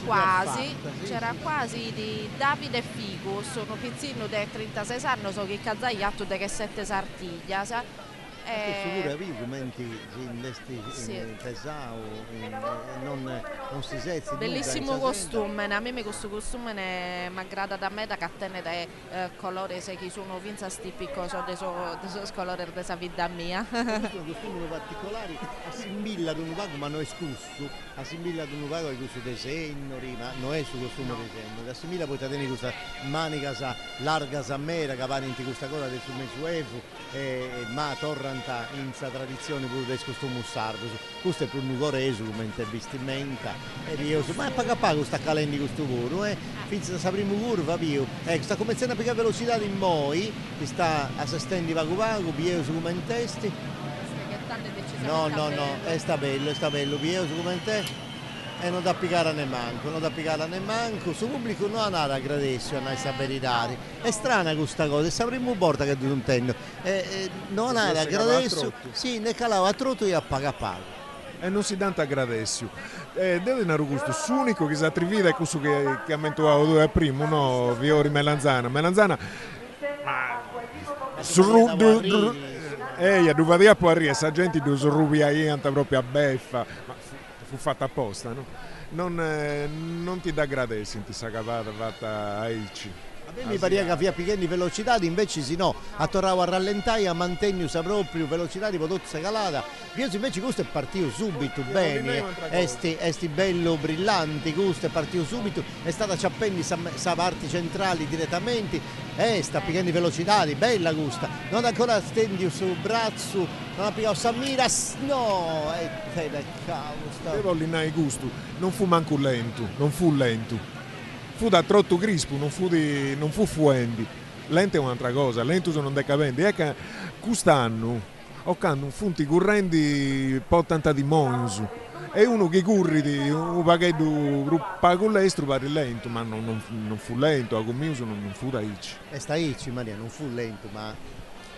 quasi di Davide Figo, sono pizzino di 36 anni, so che cazzaiato di che 7 Sartiglia. Sicuro avevi commenti in pesao, non si sezzi. Bellissimo costume, a me questo costume mi aggrada da me da catene dei colori che sono vinza tipico dei colori della vita mia. Questo costume particolari assimila ad un vago ma non è scusso, assimila ad un vago di questo disegno, ma non è su costume disegno, assimila poi tenere questa manica larga mera che va in questa cosa del suo ma torna in questa tradizione pure del costume sardo, questo è per un goreso come vestimenta ma è paga questa calenda di questo volo finché sa primo curva sta cominciando a piccare velocità in moi che sta assistendo vago bieso come in testi no sta bello bieso come in te e non da piccare ne manco, su pubblico non ha nada agradesso a noi saperitari. È strana questa cosa, sapremo porta che non intendo. Non ha agradesso, sì, ne calava a trotto e a paga. E non si dà agradesso. Devo dire questo, l'unico che si attrivida è questo che ha mentuato due primo, no, Viori Melanzana. a Duvadia può arrivare, sta gente di usrubiaianta proprio a beffa, ma fu fatta apposta, no? Non ti dà gradere senti sta capata fatta a Ici. A me mi pare che via piccani velocità, invece sì no, a torravo a rallentare, a mantenere proprio velocità di potozza calata. Pienso invece questo è partito subito bene, esti bello brillante, questo è partito subito, è stata ciappendi sa parte centrali direttamente, sta piccani velocità, bella questa, non ancora stendi sul braccio, non ha piccato Samira, no, devo allineare gusto, non fu manco lento, non fu lento. Fu da trotto crispo, non fu fuendi. Lento è un'altra cosa, lento sono decadenti. È che quest'anno ho canto un funti correnti po' tanta di monzu. E uno che corri di un pacchetto pago l'estro pare lento, ma non fu lento, a come non fu da Ici. E sta Ici Maria, non fu lento, ma...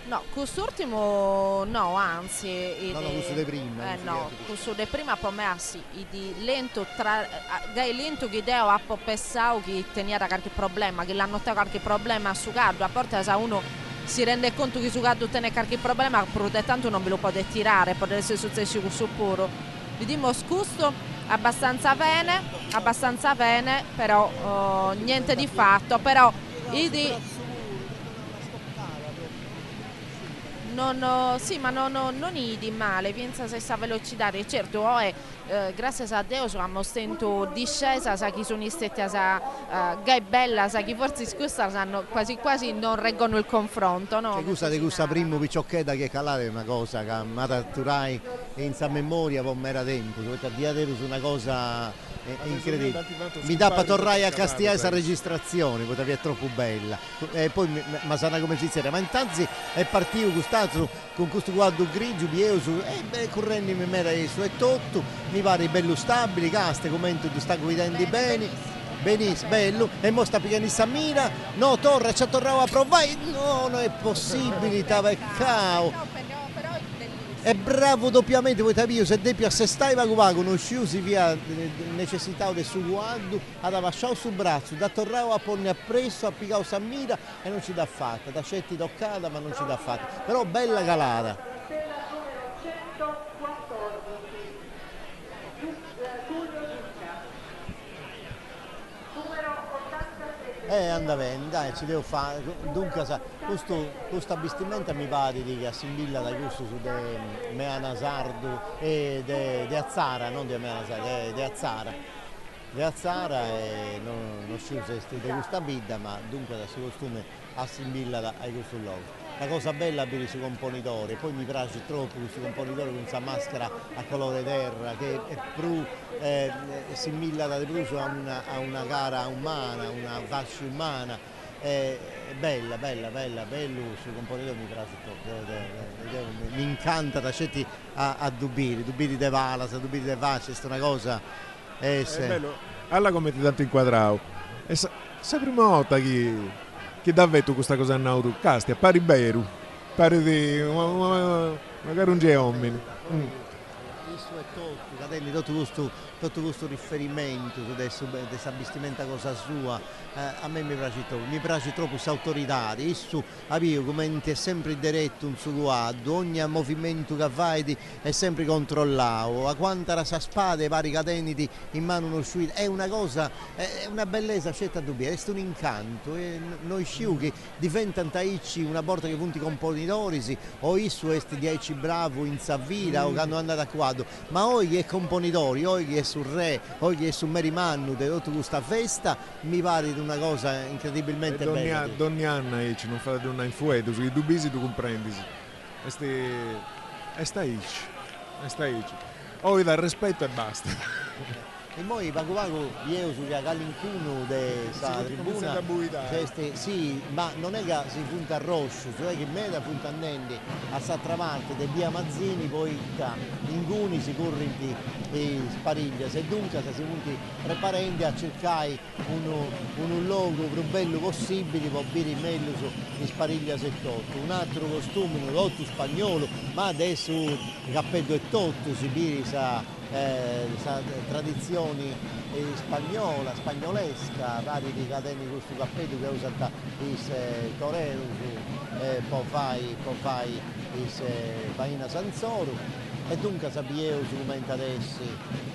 No, quest'ultimo no, anzi... questo di prima. No, questo di prima per me sì, di lento, dai lento che devo a pensare che teniera qualche problema, che l'hanno avuto qualche problema su Gaddo, a parte se uno si rende conto che su Gaddo tiene qualche problema, però tanto non ve lo può tirare, può essere successo questo puro. Vediamo scusto, abbastanza bene, però niente di fatto, però sì, ma non di male, pensa se sa velocità, certo, grazie a Dio abbiamo sentito discesa, sa chi sono stati, sa che è bella, sa chi forse questa quasi non reggono il confronto, no? Questa di questa prima picciocchetà che calare è una cosa che mi atturai in sa memoria come era tempo, dovete dire su una cosa incredibile. Mi dà per tornare a castigare questa registrazione, perché è troppo bella. E poi ma sarà come si dice, ma intanto è partito questo con questo quadro grigio, bieso, e correndo mi era su e tutto, mi pare bello stabile, caste, commento ti sta guidando bene, benissimo, bello, e mo sta pigliando Samira, no, torra, ci tornava a provare, no, non è possibile, peccao. È bravo doppiamente, vuoi capire, se devi assestare va conosciuti via necessità del suo guardo, ad lasciare sul braccio, da tornare a porne appresso, a piccare Samira e non ci dà fatta, da scetti toccata ma non ci dà fatta, però bella calata. Anda bene, dai, ci devo fare. Dunque, questa vestimenta mi pare che assimila da gusto su de Meana Sardo e de Azzara, non di Meana Sardo, de Azzara. De Azzara e non sciuso di questa vita, ma dunque da suo costume assimila a questo luogo. La cosa bella per i suoi componitori, poi mi piace troppo questo componitore con questa maschera a colore terra che è più simila da più a una cara umana, una fascia umana, è bella, bello questo componitore, mi piace troppo, mi incanta da certi a Dubiri de Valas, Dubiri de Vace, è una cosa... È bello, alla come ti tanto inquadrato, è la prima volta che davvero questa cosa in auto, casti, pari beru, pare di magari un geomine. Questo è tutto, Cadelli, tutto questo riferimento di questa vestimenta cosa sua, a me mi piace troppo questa autorità, isso come è sempre diretto un suo guardo, ogni movimento che fai è sempre controllato, a quanta la sa spada e vari cateniti in mano uno sciuito, è una cosa, è una bellezza scelta a dubbiare, è un incanto, noi sciu che diventano taici una volta che punti componitori, o isso è di aici bravo in Savira o che hanno andato a quadro, ma oggi è componitori, oggi è sul re, oggi è su Merimannu di tutta questa festa, mi pare di una cosa incredibilmente bella. Ogni anno non fate una infueto, sui dubisi tu comprendi. E sta ici. Oggi dal rispetto e basta. E poi Paco io su Calincuno della tribuna, sì, ma non è che si punta a Roscio, cioè che me da punta a Nendi a s'altra parte di via Mazzini, poi in Guni si corre e spariglia, se dunque si punti preparando a cercare un luogo più bello possibile per dire meglio in spariglia 78, un altro costume, un lotto spagnolo, ma adesso il cappello è tutto, si piri tradizioni spagnolesca, vari di cateni questo cappello che usa il torero, poi fai Baina Sanzoro e dunque sappiamo su come adesso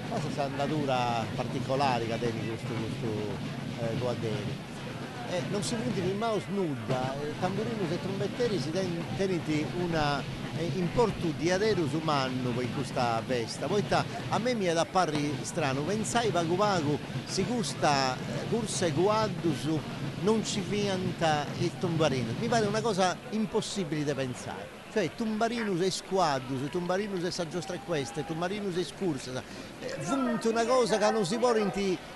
questa andatura particolare che tiene questo guardere. Non si punti in mano snudda, tamburino e trombetteri si teniti una importu di aderus umano per questa festa. Poi a me mi è da parri strano, pensai vagu si gusta curse guardus non ci pianta il tombarino. Mi pare una cosa impossibile da pensare. Cioè tumbarinus e squadus, tumbarinus e saggiostra queste, tumbarinus e scursa, funte una cosa che non si può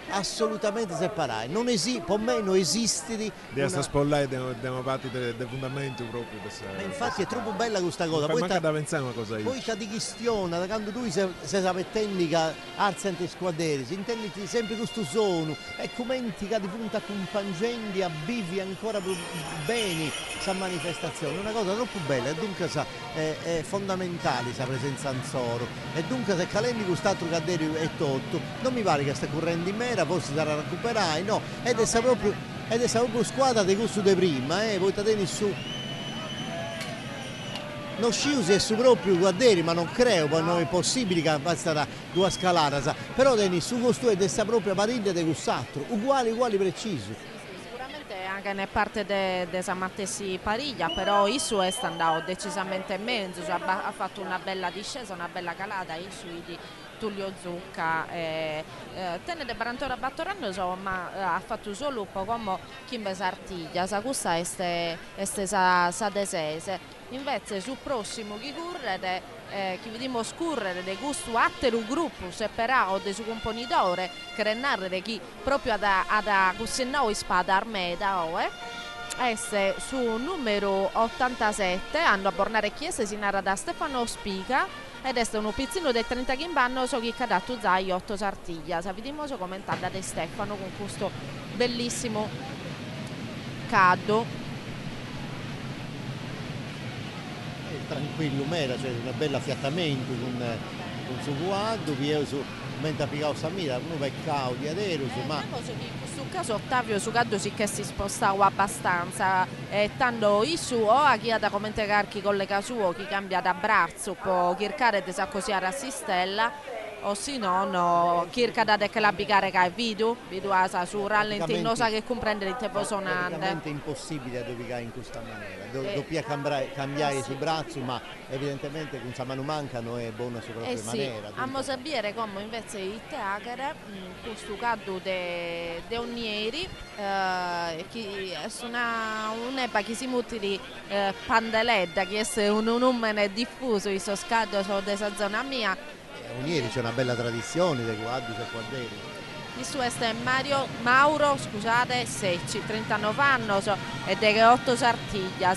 assolutamente separare. Non esiste, per me non esiste di questa spollare abbiamo fatti dei fondamenti proprio. Infatti è troppo bella questa cosa. Poi manca da pensare una cosa. Poi ti questiona, da quando tu sei sapere tecnica arzente squaderi, si intendi sempre questo sono e commenti che di punta accompagnandi a bivi ancora più bene questa manifestazione. Una cosa troppo bella e dunque è fondamentale questa presenza Anzoro e dunque se Calendi quest'altro cadere è tolto non mi pare che sta correndo in mera, forse sarà recuperare, no, ed è proprio squadra di gusto di prima, voi tenere su non sciusi è su proprio guarderi, ma non credo, poi non è possibile che basta due scalare, però tieni su questo ed è proprio pariglia di quest'altro, uguali precisi. Anche nella parte di Samattesi Pariglia, però Isu è andato decisamente in mezzo, ha fatto una bella discesa, una bella calata Isu di Tullio Zucca, tenere Barantora Battorano, ma ha fatto solo un po' come Kimbe Sartiglia, sa questa è sa desese. Invece sul prossimo chi corre, chi vediamo scorrere del gusto atteru gruppo separato del suo componitore, che renarre chi proprio ad cucinare spada armeda, su numero 87 hanno a bornare chiese si narra da Stefano Spica ed è un pizzino del 30 chimbanno so chi cadato zai 8 sartiglia. Vediamo commentata da Stefano con questo bellissimo caddo. Tranquillo mera, cioè un bel affiattamento con suo guardo, via su mentre piccavo Samira, uno peccao di adero, ma in questo caso Ottavio Sugaddo sì che si spostava abbastanza, tanto Isu o a chi ha da commentare chi collega suo, chi cambia da braccio, può cercare di sa così a Rassistella, o se no cerca da declabicare che è video su rallenti non sa che comprendere il tempo sonante. È veramente impossibile da ubicare in questa maniera, doppia cambiare i bracci, ma evidentemente con sa mano mancano è buona sulla propria maniera. Dobbiamo sapere come invece il teatro, questo caso di Onnieri, che è un'epa che si mutili pandeletta, che è un nome diffuso in questo scatto della zona mia. Unieri c'è una bella tradizione dei guardus e quaderi. Il suo è Mauro, scusate, Secci, 39 anni ed è 8 sartiglia.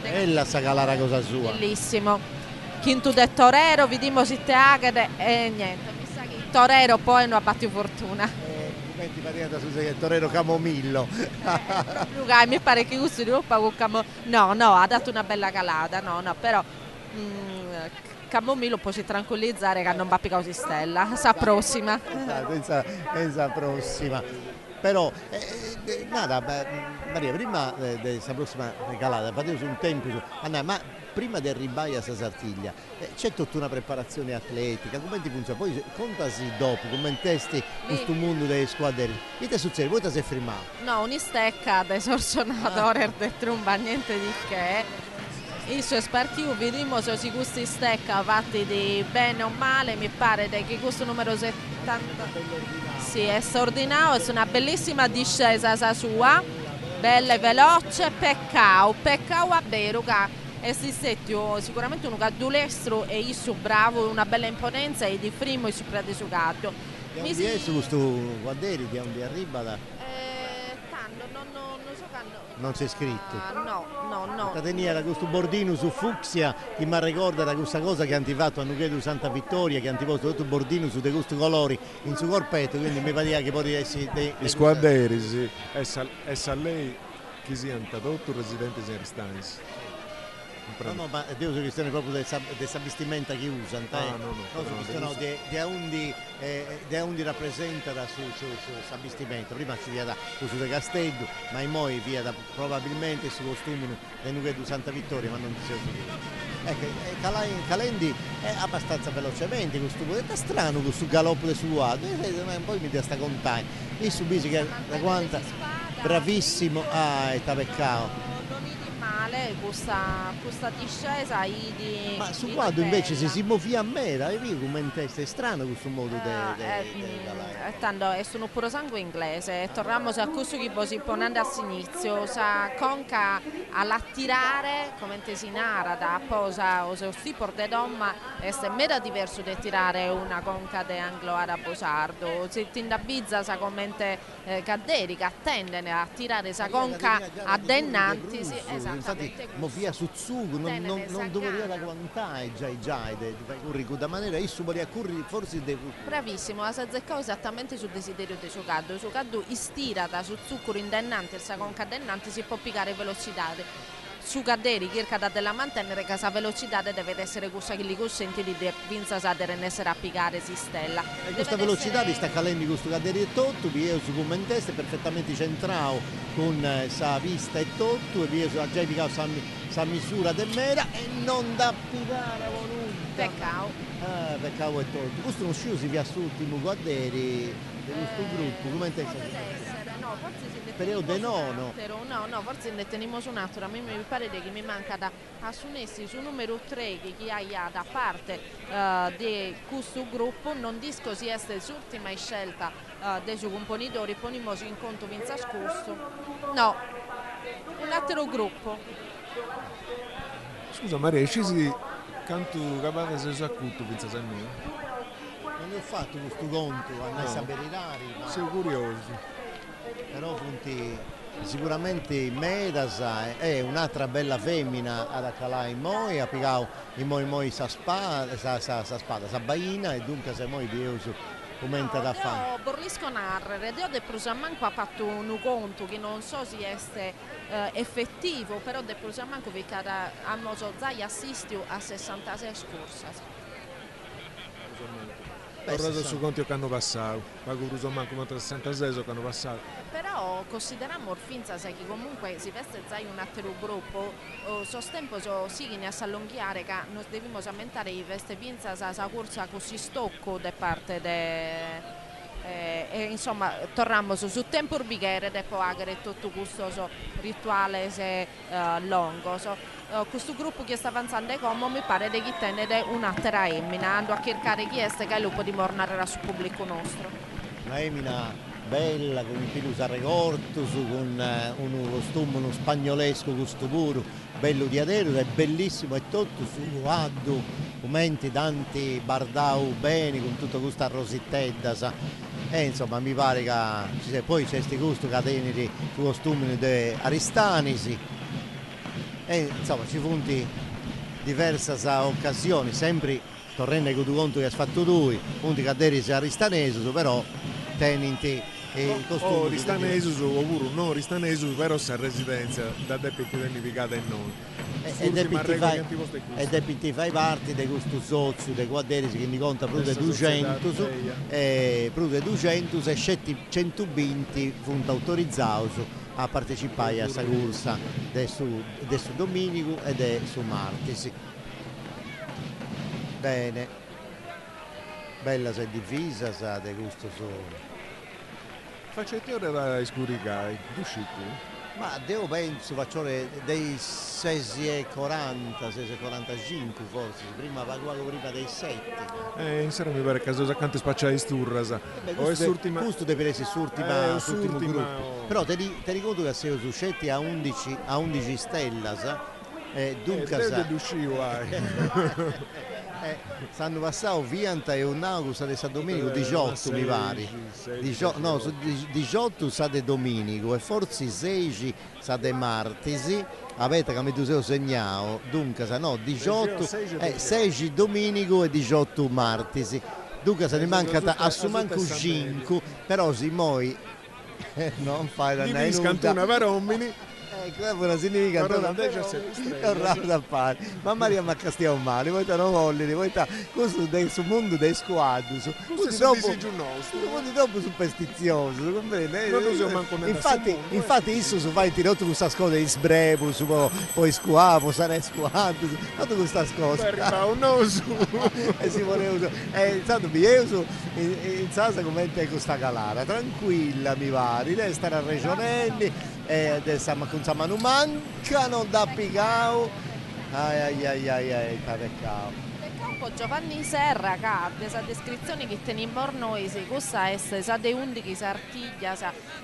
Bella sta calara cosa sua. Bellissimo. Quinto del Torero, vediamo si te agade e niente, mi sa che il Torero poi non ha battuto fortuna. Metti parliamo su il Torero Camomillo. Luca, mi pare che questo Europa con no, ha dato una bella calata, però Camomillo può si tranquillizzare che non va più così stella, sa prossima. Esatto, prossima. Però, nada, Maria, prima della prossima calata, fatevo su un tempo, ma prima di arrivare a Sartiglia c'è tutta una preparazione atletica, come ti funziona? Poi contasi dopo, come testi questo mondo delle squadre. Che ti succede? Voi ti sei fermato? No, un'istecca del sorsonatore del tromba, niente di che. Il suo espertivo, vediamo se si questi stecca fatti di bene o male, mi pare che questo numero 70 sì, è straordinario, è una bellissima discesa sua, bella e veloce, peccato a vero che esiste sicuramente un cadulestro e il bravo, una bella imponenza e di primo e sopra di sugato. Mi si su questo guarderi di un arriba da non c'è scritto. No. Era questo bordino su fucsia che mi ricorda da questa cosa che hanno fatto a Nughedo Santa Vittoria, che hanno posto tutto bordino su di questi colori in suo corpetto, quindi mi pare che poi essere i squaderi, sì. E sa lei chi sia un tradotto residente in Aristanis. No, ma Dio, su questione proprio del vestimenta che usano, di undi rappresenta su vestimenta. Prima ci via da uso di Castello, ma in moi via da probabilmente su costume del Nucleo di Santa Vittoria, ma non si sa. Ecco, Calendi è abbastanza velocemente, questo è strano questo galoppo del suo lato, poi mi dia sta contagna. E subisci che da quanta bravissimo, è peccato. Male questa discesa di ma su quadro invece se si muovia a mera e via come è strano questo modo tanto è un puro sangue inglese torniamo a questo che si ponendo all'inizio sa conca all'attirare come si narra da posa o se tipo de donna è mera diverso da tirare una conca de anglo-arabo sardo se ti indabizza sa commente caderi che attendono a tirare sa conca addennanti infatti via su zucco non dovrebbe raccontare già currico da maniera isso vorrei curri forse bravissimo la azzeccò esattamente sul desiderio del suo caddo istira da su zucchero indennante il saconca addennante si può piccare velocità su caderi cerca della mantenere che sa velocità deve essere questa che li consente di vinza sadere ne essere a piccare si stella e questa velocità di sta calendo questo caderi e tutto via su commenteste perfettamente centrato con sa vista e tutto e via su già piccato sa misura del mera e non da piccare voluta peccato e tutto questo non sciusi via su ultimo caderi di questo gruppo come no, forse si periodo no, forse ne teniamo su un altro, a me mi pare che mi manca da assunessi su numero 3 che chi ha da parte di questo gruppo, non disco si è l'ultima scelta dei suoi componitori, ponimosi in conto vinza scorso, no, un altro gruppo. Scusa Maria, scesi canto capare se sa tutto vinza sempre? Non ne ho fatto questo conto, a sapere i rari. Sei curioso. Però punti sicuramente Medasa è un'altra bella femmina ad accalare in moi, ha piccato in moi sa spada, sa baina e dunque se moi bioso commenta da fare. Borlisco narrare, io de manco ha fatto un conto che non so se è effettivo, però de manco vi cada a Mosozai assistio a 66 scorsa. Tornato su conti che hanno passato, ma con manco 66 che hanno passato. Però consideriamo Orfinza che comunque si veste già in un altro gruppo, tempo signi a s'allunghiare che non dobbiamo aumentare i veste pinza sa corsa così stocco da parte e insomma torniamo su tempo urbighere e poi agere tutto questo rituale lungo. Questo gruppo che sta avanzando come mi pare di chi tenere un'altra emmina, andando a cercare chi è che è lupo di mornare sul pubblico nostro. Una emmina bella con il filo sarregorto, con un costume, uno spagnolesco questo puro, bello di adero, è bellissimo e tutto su addo, commenti tanti bardau bene con tutta questa rositedda. E insomma mi pare che poi c'è questo gusto cateni su costumi di Aristanisi. E insomma ci funti diverse occasioni, sempre tornando con tu conto che hai fatto tu, punti caderi se aristanese, però tenenti il costume. Ristanese oppure non ristanese, però sa residenza da più identificata in noi. Ed è più fai parte di questo sozio, dei quadri che ne conta più di 200 e 120 furono autorizzati a partecipare a questa corsa del domenico e del martedì. Bene, bella se divisa, sa di questo solo. Facete ora da scuricare, uscite? Ma io penso, faccio dei 6,40, 6,45 forse, prima dei 7. In sera mi pare che sono accanto spacciare sturra, questo deve essere l'ultimo gruppo. Però ti ricordo che siamo suscetti a 11 stelle, dunque stanno passando Vianta e Un'Augusta di San Domenico 18 mi pare 18 sa di Domenico e forse 16 sa di Martesi avete come tu sei segnato dunque no 18 16 Domenico e 18 Martesi dunque se ne manca assumanco 5 però si moi non fai la una per uomini Quello significa Però non non 17 stelle. è un ramo da fare. Ma Maria ma castiamo male, voi te non vogliono, voi questo sul mondo dei squadri, troppo superstizioso, comprende? Non lo so manco nella Infatti isso su fai tirotto con questa cosa di sbrevo, su poi squavo, sarà squadro, fatto questa cosa. Arriva un oso. E si voleva stato io in casa come te con sta calata, tranquilla mi pare, lei stare a Regionelli con sa mano mancano da Picao. Ai, peccato. Giovanni Serra, che sa descrizione che teniamo noi, se questa è sa de 11 sartiglia,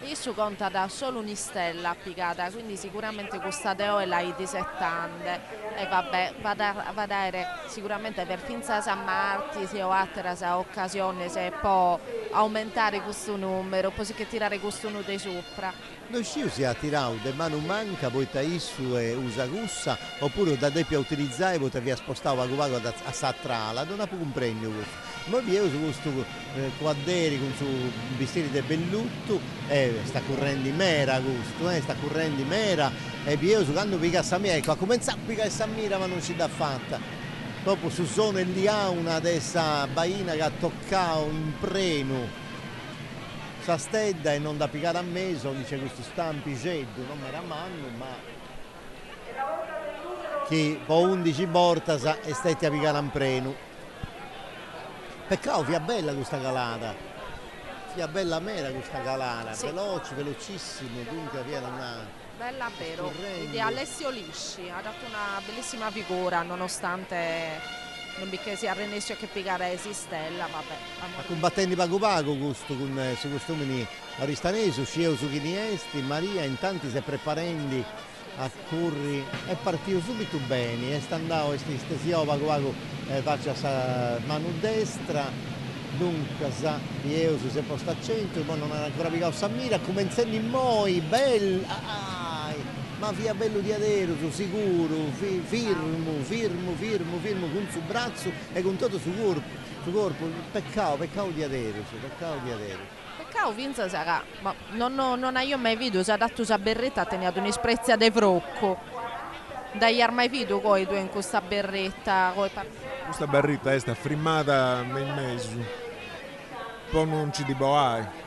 isso conta da solo un'istella applicata, quindi sicuramente questa deo è la di 70 e vabbè, va a dare sicuramente per finza San Marti, se o altra occasione, se può aumentare questo numero, così che tirare questo nudo sopra. Lo scio si è tirato de mano manca, poi Taissu e Usagussa, oppure da te più utilizzare, poi ti via spostato a Satrala, non ha più un premio questo. Ma io su questo quadderi con su vestiti di bellutto, sta correndo in mera questo, sta correndo in mera, e io su quando pica Samira, ecco, ha cominciato a piccare Samira ma non ci dà fatta. Dopo su sono lì ha una dessa baina che ha toccato in preno. Stedda e non da piccare a meso, dice questo stampiceddo, non mi rammando, ma che po' 11 bortas e stetti a piccare a preno. Peccato, via bella questa calata, via bella mera questa calata, sì. Velocissimo, dunque via una... Bella vero, di Alessio Lisci, ha dato una bellissima figura nonostante... non perché si arrenesce a che piegare esistella, vabbè. Ma combattendo pago questo con su costumi aristanesi, uscito su Chiniesti, Maria intanto si preparando a corri è partito subito bene, è andato stesio pago faccia sa mano destra, dunque io si è posto a centro, poi non era ancora piccato Samira, cominciando in moi, bella. Ma via bello di adero, sicuro, firmo con il suo braccio e con tutto il suo corpo, peccato di adero, Peccato Vinza sarà, ma non ho io mai visto, si ha dato questa berretta, ha tenuto un'esprezia di frocco, dai mai visto coi due in questa berretta, questa berretta sta frimmata in mezzo, poi non ci di boai.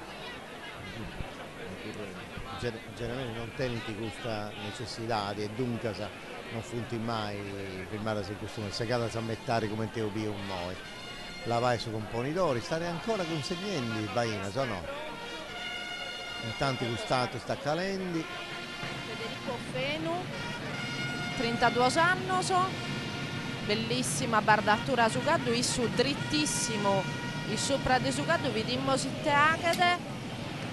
Generalmente non teniti questa necessità e dunque non funti mai filmare se costume, se cada a mettere come te un noi. La vai su componitori, stare ancora consegnando Baina, o no? Intanto gustato sta calendo. Federico Fenu, 32 anni, bellissima bardatura su caddo, il su drittissimo, il sopra di su caddo, vediamo sitte agate.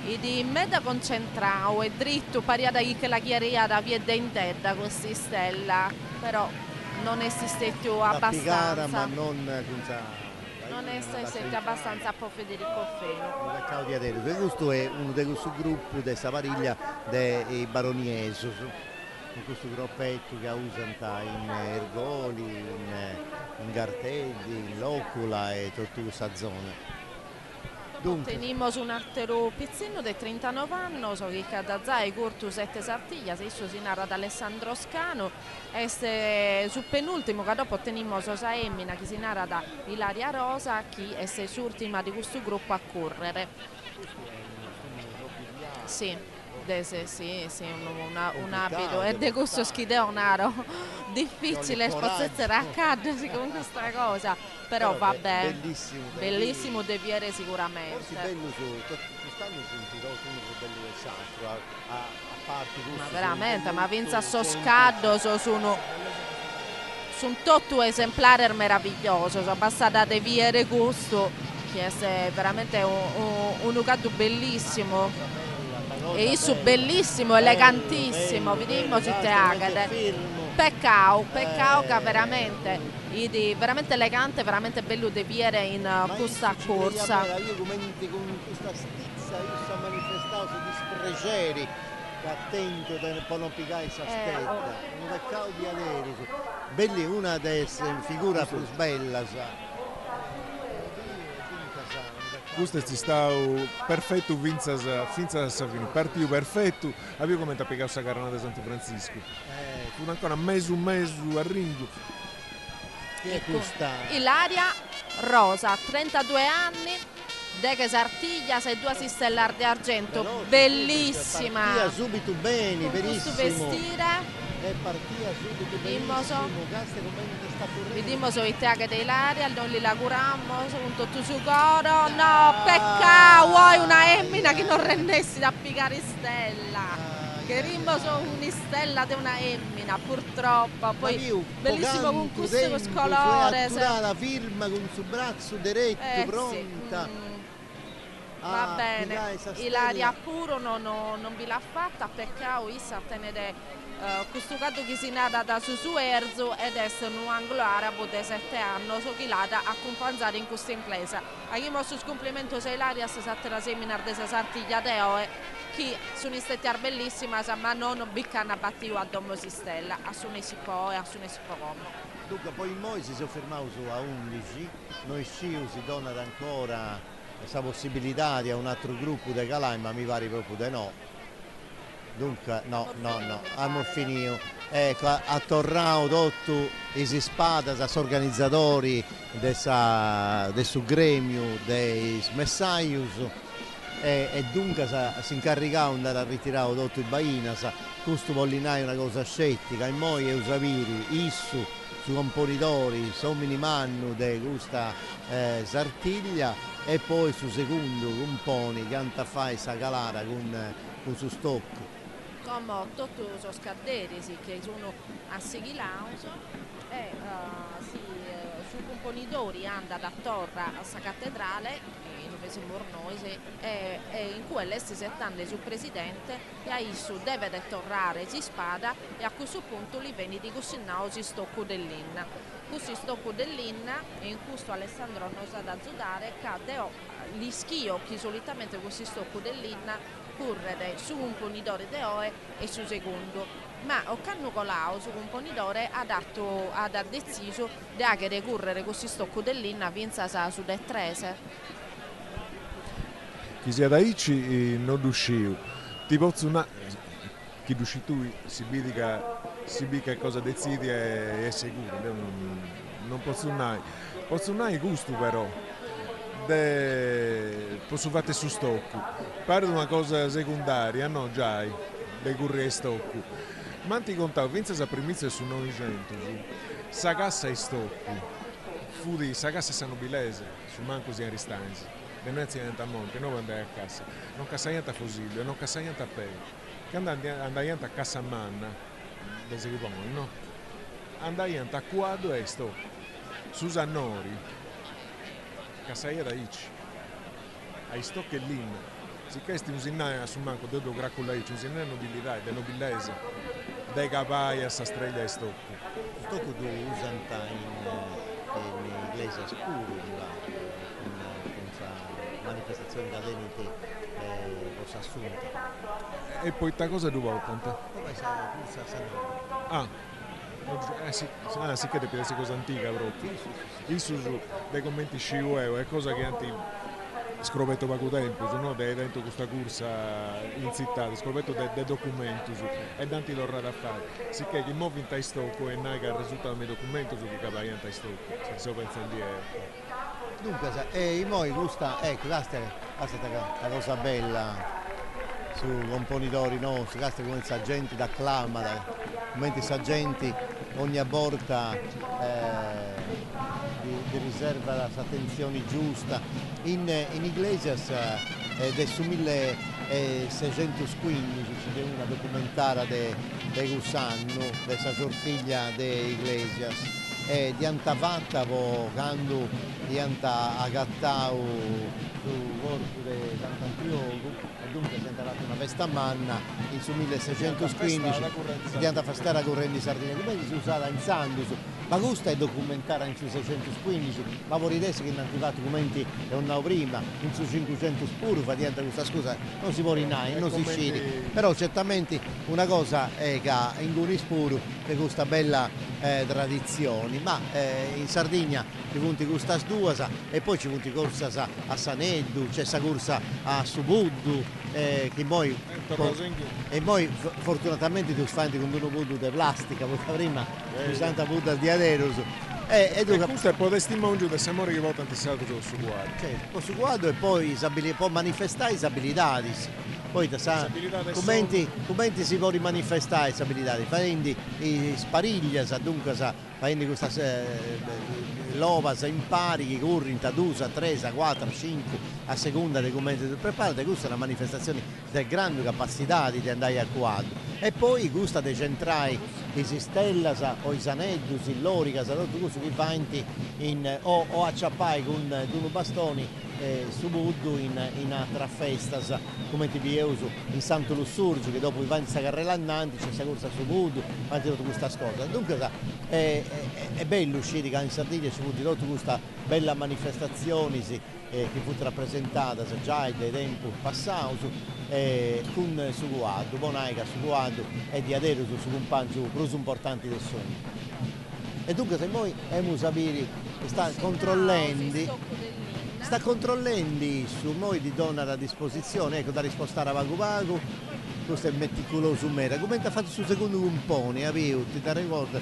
E di meda concentrato e dritto pariata che la chiaria da via d'intenda questa stella, però non esiste più abbastanza. Ma non esiste abbastanza per Federico Feno. Questo è uno di questi gruppi di Savariglia dei Baroniesi, in questo gruppetto che usano in Ergoli, in Gartelli, in Locula e tutta questa zona. Teniamo su un altro pizzino di 39 anni, che da Zai Curtu 7 Sartiglia, se isso si narra da Alessandro Scano, e su penultimo che dopo teniamo Sosa Emmina che si narra da Ilaria Rosa, che è l'ultima di questo gruppo a correre. Sì. Sì, un abito e di questo schideonaro difficile spostare a cadere con questa cosa, però vabbè, bellissimo De Piere sicuramente. Ma veramente, ma pensa a so scaddo, sono tutto esemplare meraviglioso, sono passata De Piere gusto, che è veramente un lucado bellissimo. E isso bellissimo, elegantissimo, vediamo tutte agate. Peccato che veramente elegante, veramente bello di vedere in questa corsa. Io commenti con questa stizza, io sto manifestando su dispregeri, attento per non piccare questa stella. Un peccato di adere. Belli una delle figure più belle, questo ci sta perfetto finza sa fine, partito perfetto, avevo come piegato questa carnata di Santo Francisco. Fu ancora mezzo a ringo. Chi è questa? Ilaria Rosa, 32 anni, Deche Sartiglia, 6 stellar di argento, bellissima. Partia subito bene, con benissimo. questo vestire. E partia subito benissimo. Vediamo i tag di Ilaria, non li lacurammo, un tutto su coro. No, peccato, vuoi una emmina che non rennessi da piccare stella. Che rimbo sono un'istella di una emmina, purtroppo. Poi bellissimo con questo colore. La firma con il suo braccio diretto, pronta. Sì. Va bene, Ilaria puro non vi l'ha fatta, peccato issa tenere questo caso che si nata da su Erzo ed essere un anglo arabo di 7 anni, so che l'ha accompagnato in questa impresa. A chi mosso complimento se Ilaria si sattera seminar di Sartiglia Deo che sono stati bellissima, ma non biccano a battivo a Domo Sistella, a Sune si può e a Sune si può come. Dunque poi noi si soffermavo su a 11, noi sciu si dona ancora questa possibilità di un altro gruppo di calai, ma mi pare proprio di no. Dunque no, abbiamo finito. Ecco, a Torrao tutto i spada, gli organizzatori del suo gremio, dei messaius, e dunque si incaricava di andare a ritirare tutto il baina, questo vollinai una cosa scettica, e noi Eusaviri, Issu, su componitori, somini mannu di questa Sartiglia, e poi su secondo componi che anta fai sa calara con su stocco. Come tutti sono scadderi che sono a Sighilauso e su componitori anda da Torra a sa cattedrale in Uvesi Mornoise e in cui l'esti settande sul presidente e a Issu deve tornare si spada e a questo punto li veni di cucinare si stocco dell'inna. Questo stocco dell'inna e in questo Alessandro non sa da zudare cade gli schio che solitamente questo stocco dell'inna correre su un ponidore de oe e su secondo, ma o canno colao su un ponidore ha deciso di agere correre questo stocco dell'inna vinza su de trese. Chi sia da Ici non usciu, ti posso chi usci tu si bica cosa decidi è sicuro, non posso mai gusto però. Posso fare su stocco, pare di una cosa secondaria, no già, dei curri e stocco. Ma ti contavo, vince sa primizia su 900, sa cassa e stocco, fu di sa cassa sanobilese, su manco si aristanzi, e noi si niente a monte, noi andai a casa, non cassa niente a Fosilio, non cassa niente a Pei, che andai a cassa a manna, del Seguipone, no? Andai a quadro e stocco, su Sannori, Cassaia da Ici, ai stocchi e l'in, si chiesti un sinnai su manco dedo graccola Ici, un sinnai nobilità, del nobilese, dei capai a streglia e stocco. Stocco tu usano in inglese scuro, con questa manifestazione da venite cosa assunta. E poi ta cosa tu vuoi tanta? Come sa sì, che deve essere cosa antica proprio. Il su dei commenti sciueo è cosa che anti scrovetto poco tempo, no? Dentro questa corsa in città, scrovetto dei documenti e danti l'orra da fare. Sicché che muovi in tai stocco e naga risulta dal mio documento su che capai in tai stocco, se pensa di Dunque, i moi gusta, questa è la cosa bella su componitori nostri, questa è come i agenti da clama, come i agenti ogni volta di riserva l'attenzione giusta. In Iglesias del su 1615 c'è una documentara di Gusanno, della sortiglia di Iglesias, e di antavatta quando di agattau su corpo di Sant'Antioco, e dunque si è antavatta una festa manna in su 1615 di antafastare la corrente di Sardegna, come si usava in Sandus, ma questo è documentare in su 615, ma vorrei adesso che non ti fa documenti e un anno prima, in su 500 spuro, fa diventa questa scusa, non si può rinare, non si scende, però certamente una cosa è che in Guni spuro che questa bella tradizione, ma in Sardegna ci punti questa due e poi ci punti corsa a Saneddu, c'è questa corsa a Subuddu, che poi e poi fortunatamente tu fai con uno buddu di plastica, perché prima usando budda di aderos e questo è poi testimone del Samore che vota antisato su guardo. Certo, su guardo e poi può manifestare le abilità. Poi come si può rimanifestare le abilità? Facendo i spariglia, dunque facendo questa l'ova impari che corri da 2, 3, 4, 5 a seconda dei commenti preparati, questa è una manifestazione di grande capacità di andare a quadro. E poi questa di centrare i Stellas o i Saneddus, il Lorica, tutto questo che fanti o acciappai con due bastoni su Buddu in altra festa come ti pieuso in Santo Lussurgio, che dopo i vanti sa carrella annanti c'è questa corsa su Buddu, avanti tutta questa cosa. Dunque è bello uscire che in Sardegna ci fu di tutta questa bella manifestazione che fu rappresentata già dai tempi passati con su guardo, Bonaica su guardo e di adero su compagno più importanti del sogno. E dunque se noi abbiamo sapere sta controllando su noi di donna a disposizione, ecco, da rispostare a Vagu Vagu, questo è meticoloso mera, come ha fatto sul secondo compone, ti da ricorda,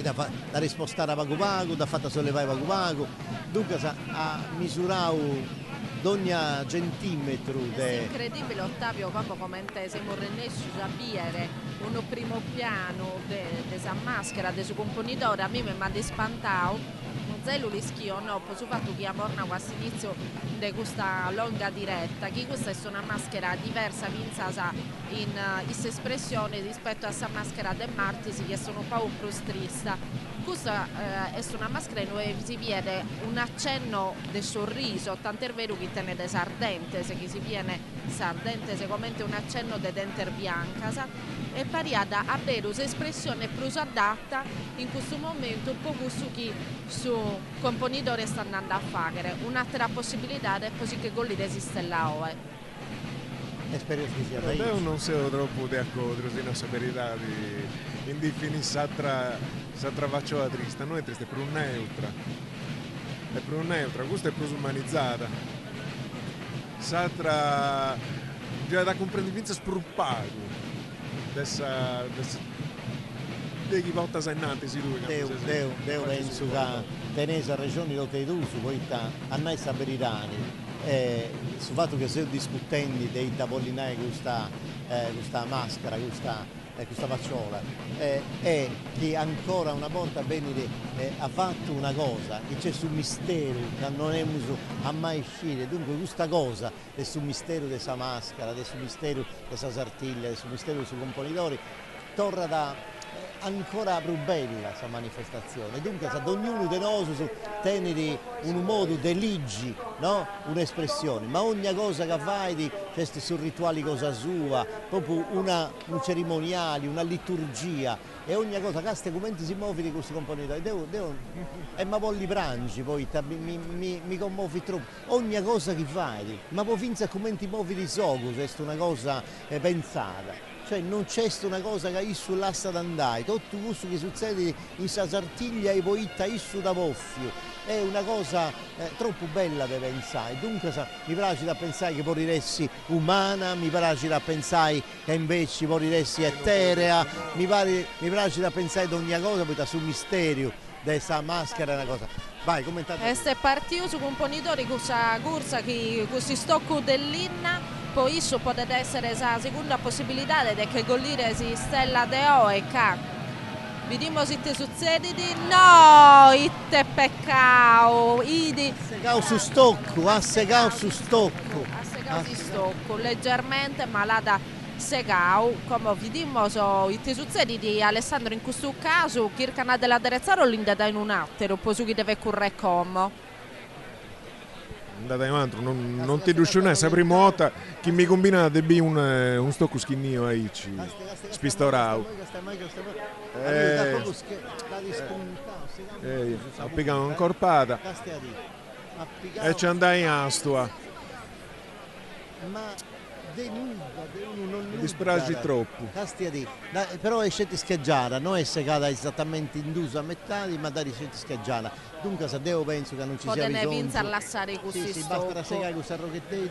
da rispostare a Vagu Vagu, da fatta sollevare Vagu Vagu, dunque ha misurato ogni centimetro. È incredibile Ottavio come siamo riessi a capire un primo piano della maschera del suo componitore, a me mi ha dispantato. Zelu rischio no, posso fatto che a Morna quasi inizio di questa lunga diretta, che questa è una maschera diversa vinzasa in questa espressione rispetto a questa maschera del Martisi che sono un po' più strista. Questa è una maschera in cui si vede un accenno del sorriso, tant'è vero che tiene de sardentese, che si viene sardentese come un accenno de denter biancasa e pariada a avere un'espressione più adatta in questo momento un po' questo che su componitore sta andando a fare. Un'altra possibilità è così che con lì esiste la OE. Spero che sia da io non sono troppo d'accordo con questa verità di definire satra vacciola triste, non è triste, è più neutra, questa è più umanizzata. Satra già da comprendivenza spruppato di chi volta sennante si lui. Devo penso che tenese a regioni lo tedusu, poi a noi saperirani. Sul fatto che stiamo discutendo dei tavollinai questa maschera, questa facciola, è che ancora una volta ha fatto una cosa che c'è sul mistero che non è a mai uscire, dunque questa cosa è sul mistero della maschera, del mistero della sartiglia, del mistero dei suoi componitori, torna da ancora più bella questa manifestazione, dunque ad ognuno di noi tenere un modo di leggi, no? Un'espressione, ma ogni cosa che fai c'è sul rituale cosa sua, proprio un cerimoniale, una liturgia e ogni cosa, questi come si muove di questi componenti, e ma poi li prangi, poi mi commuovi troppo, ogni cosa che fai, ma poi finza come ti muovi di sogo, è una cosa pensata. Cioè non c'è una cosa che io sull'assa d'andare, tutto questo che succede in Sartiglia e poi da Voffio è una cosa troppo bella da pensare, dunque mi piace da pensare che moriresti umana, mi piace da pensare che invece moriresti eterea, mi piace da pensare di ogni cosa, poi sul mistero di questa maschera è una cosa. Vai, commentate. Questo è partito su componitori con questa corsa, con questo stocco dell'inna. Poi isso può essere la seconda possibilità di che gollire si stella deo e ca. Vediamo se ti succede no, itte peccao, idi. Segao su stocco, ha segao su stocco. Ha segao su stocco, leggermente malata segao, come vediamo ti succede di Alessandro in questo caso, che il canale dell'Aderezzaro l'inda da in un attimo, poi su chi deve correre come. andate avanti, non ti riuscire, se prima volta chi mi combina devi un stocco schinnio a Ici, spistorau. Appicano una corpata e ci andai in astua. Ma denuda, non dispragi troppo. Però è scelta scheggiata, non è segata esattamente in due a metà, ma da scelta scheggiata. Dunque se devo penso che non ci sia bisogno. Potene pinza lasciare così sì, basta segare questo rochettello,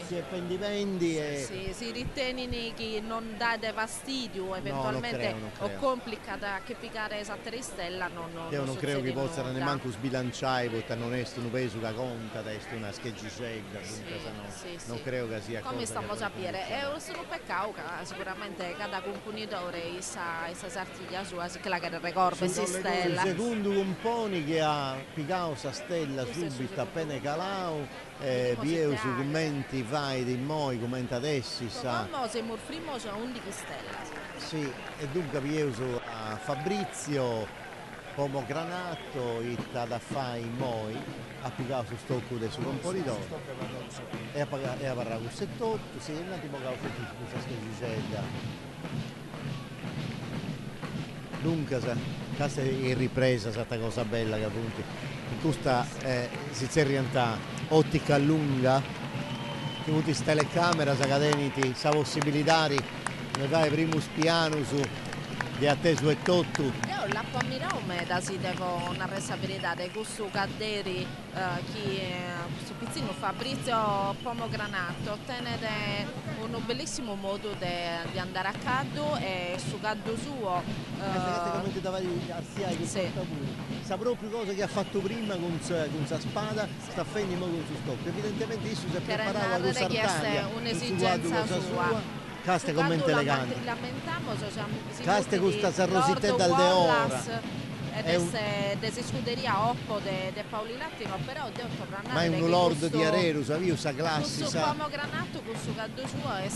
si pendi e... Sì, si ritenini che non date fastidio eventualmente non creo. o complicata che piccare esatta ristella non credo che possano neanche sbilanciare perché non è un peso che conta, è una scheggicella, non credo che sia come stiamo a sapere, è un peccato che sicuramente cada componitore sa sartiglia sua, si che la che ricorda si stella. Secondo componi che ha piccato sa stella subito appena calao, vi su commenti vai di moi commenti adesso sa. Ma se morfrimo sono 11 stella. Sì, e dunque vi su a Fabrizio pomogranato itta da fai in moi ha piccato su stocco del suo componitore e ha parlato con 78, sì, è un attimo che ha fatto questa schegicella. Dunque questa è ripresa, questa cosa bella che appunto questa si è rientrata ottica lunga, tutti queste telecamere, sa possibilità di dare primo piano su di atteso e tutto. Io la ammiro da si devo una responsabilità di questo cadere che su pizzino Fabrizio Pomogranato ottenere un bellissimo modo di andare a caldo e su caldo suo sa proprio cosa che ha fatto prima con sa spada, sta facendo con suo stocco, evidentemente isso si è preparato con Sartaglia, un'esigenza sua. Caste commenti eleganti. Lamentiamo, caste con questa rosità dal deora. Ed è scuderia Oppo de Paolinattino, però devo tornare. Ma è un lord di Arero, savio sa classi. Questo pomogranato con suo caldo suo è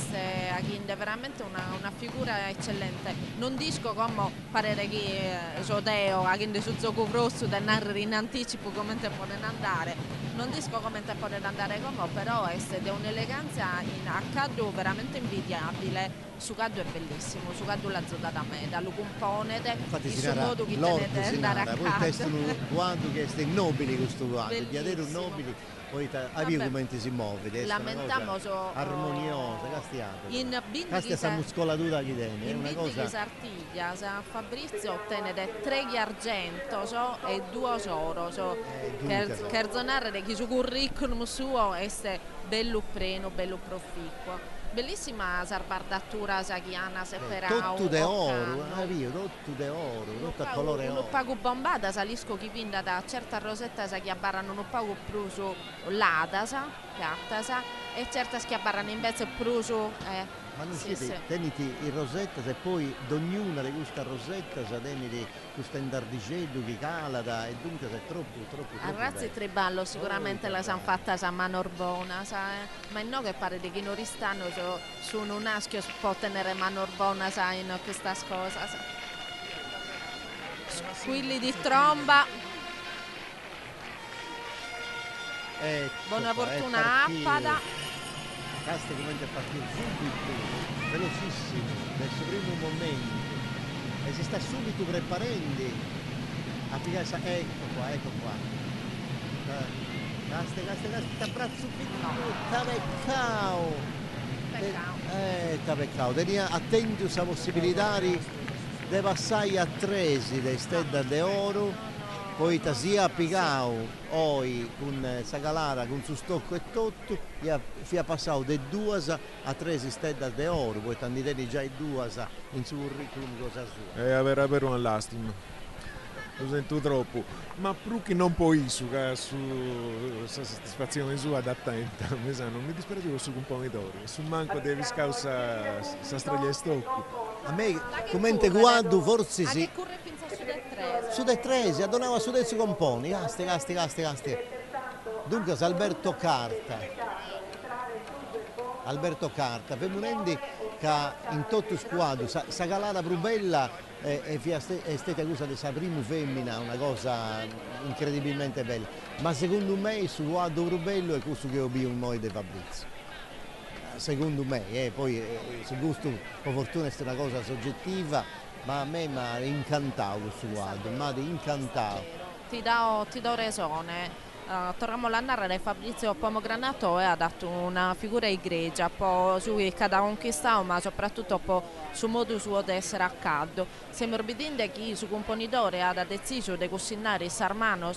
veramente una figura eccellente. Non disco come parere che Sodeo, che su Zoco Rosso, da narrare in anticipo come te può andare. Non disco come te può andare come, però è un'eleganza a caldo veramente invidiabile. Su caldo è bellissimo, su caldo la zona da me, da lo componete, il suo modo che tenete andare a casa. Poi testo quando che è nobile questo quadro, il diadero nobile, poi avvio come si muove, lamentiamo armoniosa, in questa sta muscolatura che tiene, è una cosa. In Sartiglia, Fabrizio ottiene 3 di argento e 2 oro, che zonare che su curriculum suo è bello preno, bello proficuo. Bellissima sarbardatura saghiana separata. Tutto de oro, tutto de oro, tutto a colore oro. Non pago bombata, salisco chi vinda da certa rosetta sa che abbarrano non pago pruso l'adasa, piattasa, e certa che abbarrano invece pruso ma non siete, teniti in rosetta e poi ognuna di questa rosetta sa teniti questo indardicello che calada e dunque è troppo a razzi triballo sicuramente la san fatta sa manorbona ma no che pare di chi non ristano su un aschio può tenere manorbona sa in questa cosa squilli di tromba buona fortuna Appada. Caste come è partito subito, velocissimo, nel suo primo momento e si sta subito preparando a pigliare, ecco qua. Caste, t'abbraccio peccao. Tenia attento a possibilità di passare a 13 dei stella de oro. Poi sia a Picao, poi con Sagalara, con su stocco e tutto, ha passato da 2 a 3 stelle di oro, poi tanti già i 2 in suo curriculum cosa sua. E avere un lasting, lo sento troppo, ma perché non puoi su soddisfazione sua da attenta, non mi dispiace su componitore, su manco devi scausa sa straglia stocco. A me, come guardo, forse sì. Su dei 13, adonava su dei suoi componi, casti. Dunque Alberto Carta, Femunendi che in tutto squadro, sa calata più bella è stata cosa di sa prima femmina, una cosa incredibilmente bella. Ma secondo me il suo quadro più bello è questo che ho visto noi di Fabrizio. Secondo me, poi se gusto o fortuna è una cosa soggettiva, ma a me mi ha incantato questo quadro, mi ha incantato. Ti do ragione. Torniamo a narrare, Fabrizio Pomogranato ha dato una figura egregia, un po' su che ha conquistato, ma soprattutto un po' su modo suo di essere a caldo. Siamo obbedendo che su componitore ha deciso di cucinare il sarmano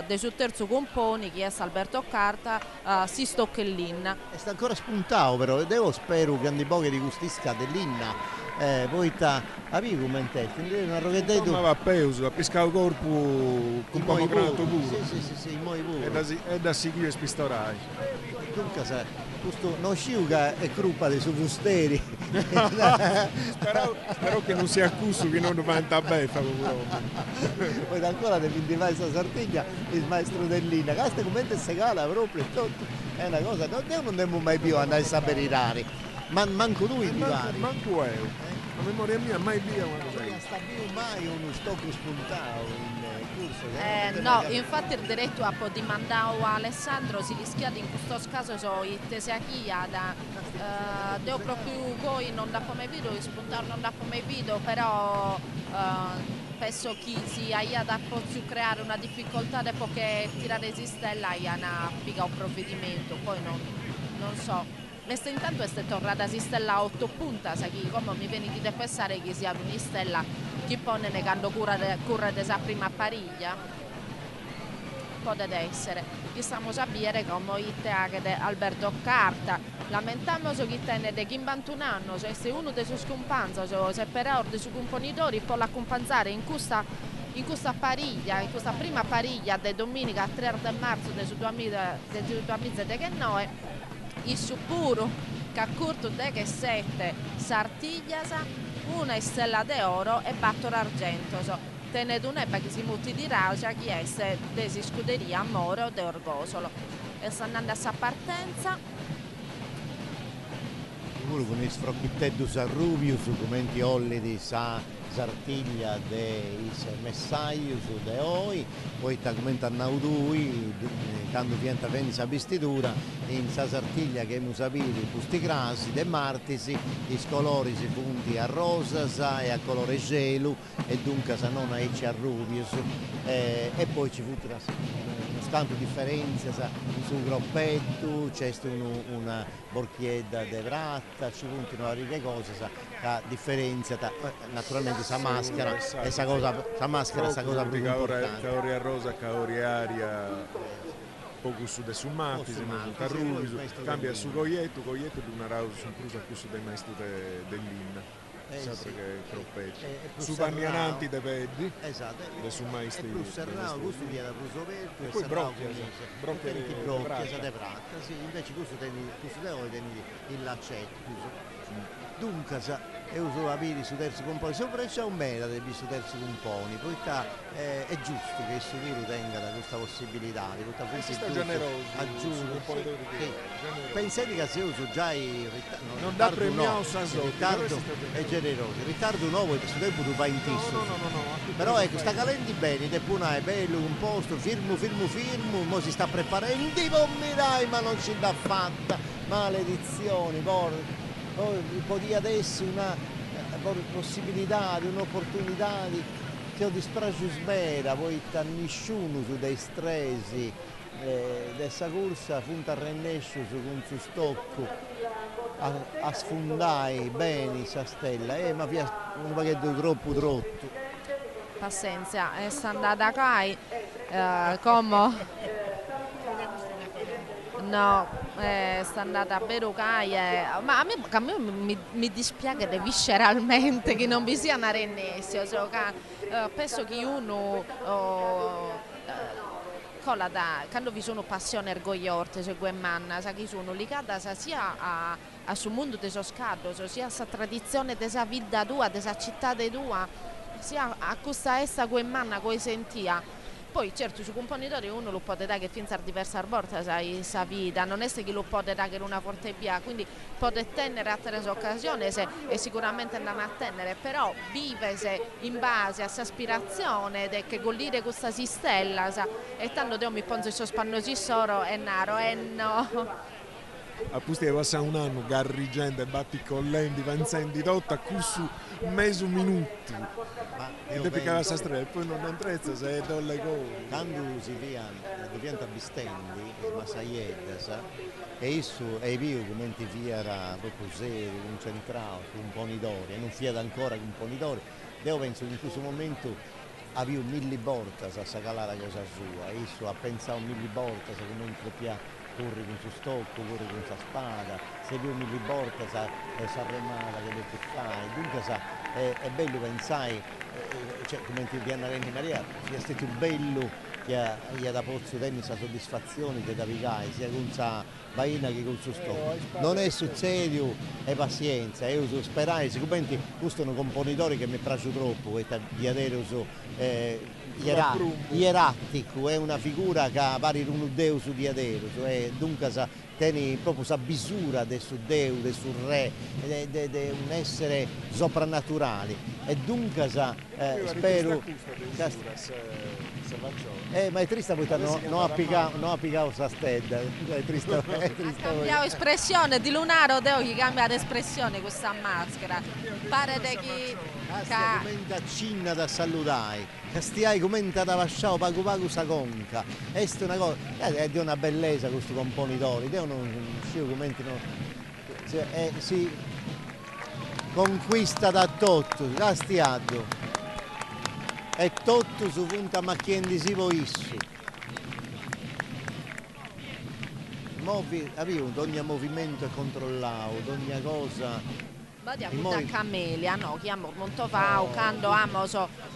del suo terzo compone, che è Alberto Carta, si stoccellina. E sta ancora spuntato però, devo spero che pochi di gustisca dell'inna. Poi avevi commentato, una roghetta ma va peso, a pescare il corpo con Pomogranato puro. Sì, moi puro. E da seguire e spistorai. Dunque, questo non sciuga è colpa dei suoi fusteri. Spero che non sia accuso che non diventa beffa. Poi ancora devi indivare questa Sartiglia, il maestro dell'Inna. Questa commenta si cala proprio, è una cosa, non devo mai più andare a sapere i rari. Manco lui di vari. Manco io. La memoria mia mai via una cosa. Non sta più mai uno stocco spuntato in corso. No, infatti il diretto ha dimandato a Alessandro si rischia in questo caso so i tesachia da devo proprio voi non da come vedo spuntare non da come vedo però penso che si aia da più creare una difficoltà dopo che tirare esistella aia una piga un provvedimento poi non so. Questo intanto è tornata a stella a 8 punta, sa chi come mi viene di pensare che sia una stella che pone negando cura della prima pariglia. Può essere. Che stiamo a sapere come il teatro di Alberto Carta. Lamentiamo che tiene di 21 anni, se uno dei suoi scompanzi, se per ora dei suoi componitori può l'accompagnare in questa pariglia, in questa prima pariglia di domenica 3 marzo del 2019. Il suburo che ha curto che 7 sartigliasa, una stella d'oro e batto d'argento. Tenete un'ebba che si muti di raugia che è desi scuderia Moro de Orgosolo. E sta andando a sa partenza. Sicuro con il sfrocchetto Sarrubio su commenti olli di sa Sartiglia dei messaggio su de oi, poi commenta Naudui, quando viene a vestitura, in sa Sartiglia che mu sapere i busti grassi, de martisi, i colori si punti a rosa e a colore gelo e dunque sa non a ecce a rubius e poi ci fu una tanta differenza sul groppetto, c'è una borchietta de vratta, ci fu una varie cose, la differenza naturalmente sa maschera e sa cosa più importante. Caori a rosa, caori aria, poco su de sumati, cambia su coglietto di una rausa su cruza più su dei maestri dell'Inna. Sempre che croppetto. Su Pagnananti de vedi, esatto, de su maestri. E più serrato, questo viene da Brusoverto, e poi brocchia de vratta, sì, invece questo tieni il laccetto. Dunque, e uso avere su terzo componi, sopra c'è un meta del visto terzo componi, poi è giusto che il sicuro tenga da questa possibilità, di tutta questa sta generoso, aggiungo. Pensate che se uso già il ritardo, non dà premio ritardo è generoso, il ritardo nuovo e questo tempo tu fai in tisso. No. Però ecco, sta calenti bene, te puna è bello, un posto, firmo, mo si sta preparando, ma non ci dà fatta, maledizioni, poi di adesso una possibilità, un'opportunità che ho dispragio smera, poi nessuno su dei stresi dessa corsa funta a rennescio su con su stocco a sfondare bene sa stella ma via un paghetto troppo pazienza è andata come no, sta andata a Berucai, ma a me mi dispiace visceralmente che non vi sia una rennessio, penso che uno quando vi sono passione orgogliosa segue manna, sa che sono legata sia a sul mondo del scado, sia a tradizione della vita tua, della città tua, sia a questa essa que manna coi sentia. poi certo su componitore uno lo può dare che finza diversa volta sa vita, non è che lo può dare che una forte via, quindi può tenere a tre occasioni e sicuramente andare a tenere, però vive in base a questa aspirazione che gollire questa sistella e tanto Dio mi penso so spannosi soro e naro e no. A pusti che passa un anno garrigente, batti collenti, pensendi tutto a questo mezzo minuto. E te piccava questa strada e poi non trezza se è dolle cose. Quando si pianta bistendi, ma saiedda, e isso è vivo come ti fiera proprio serio, un centrale, un ponidore, e non fiata ancora con un ponidore. Io penso che in questo momento avevo 1000 volte a calare la cosa sua, isso ha pensato 1000 volte come incoppia. Corri con suo stocco, corri con sua spada, se più 1000 volte sa remata che fai, dunque è bello pensare, cioè come ti viene a Rendi Maria, sia stato bello che ha da pozzo tenere questa soddisfazione che da picare, sia con sa baina che con suo stocco. Non è successo, è pazienza, io so sperare, sicuramente questo è un componitore che mi piace troppo, questo diaderoso ierattico, è una figura che pare un deo su diaderoso, dunque tiene proprio questa bisura del suo deo, del suo re, di un essere soprannaturale e dunque spero ma è triste perché non ha piccato questa stella, è triste. Ha cambiato espressione, di Lunaro Deo che cambia espressione questa maschera, pare che commenta cinna da salutare, che stiai commenta da vasciao pagu sa conca, è una cosa, è di una bellezza questo componitore, Deo non commenti, si conquista da tutto, castiato. E tutto su punta macchiendisivo issu. Ogni movimento è controllato, ogni cosa. Vadi a da Camelia, no, che amo molto va, quando amo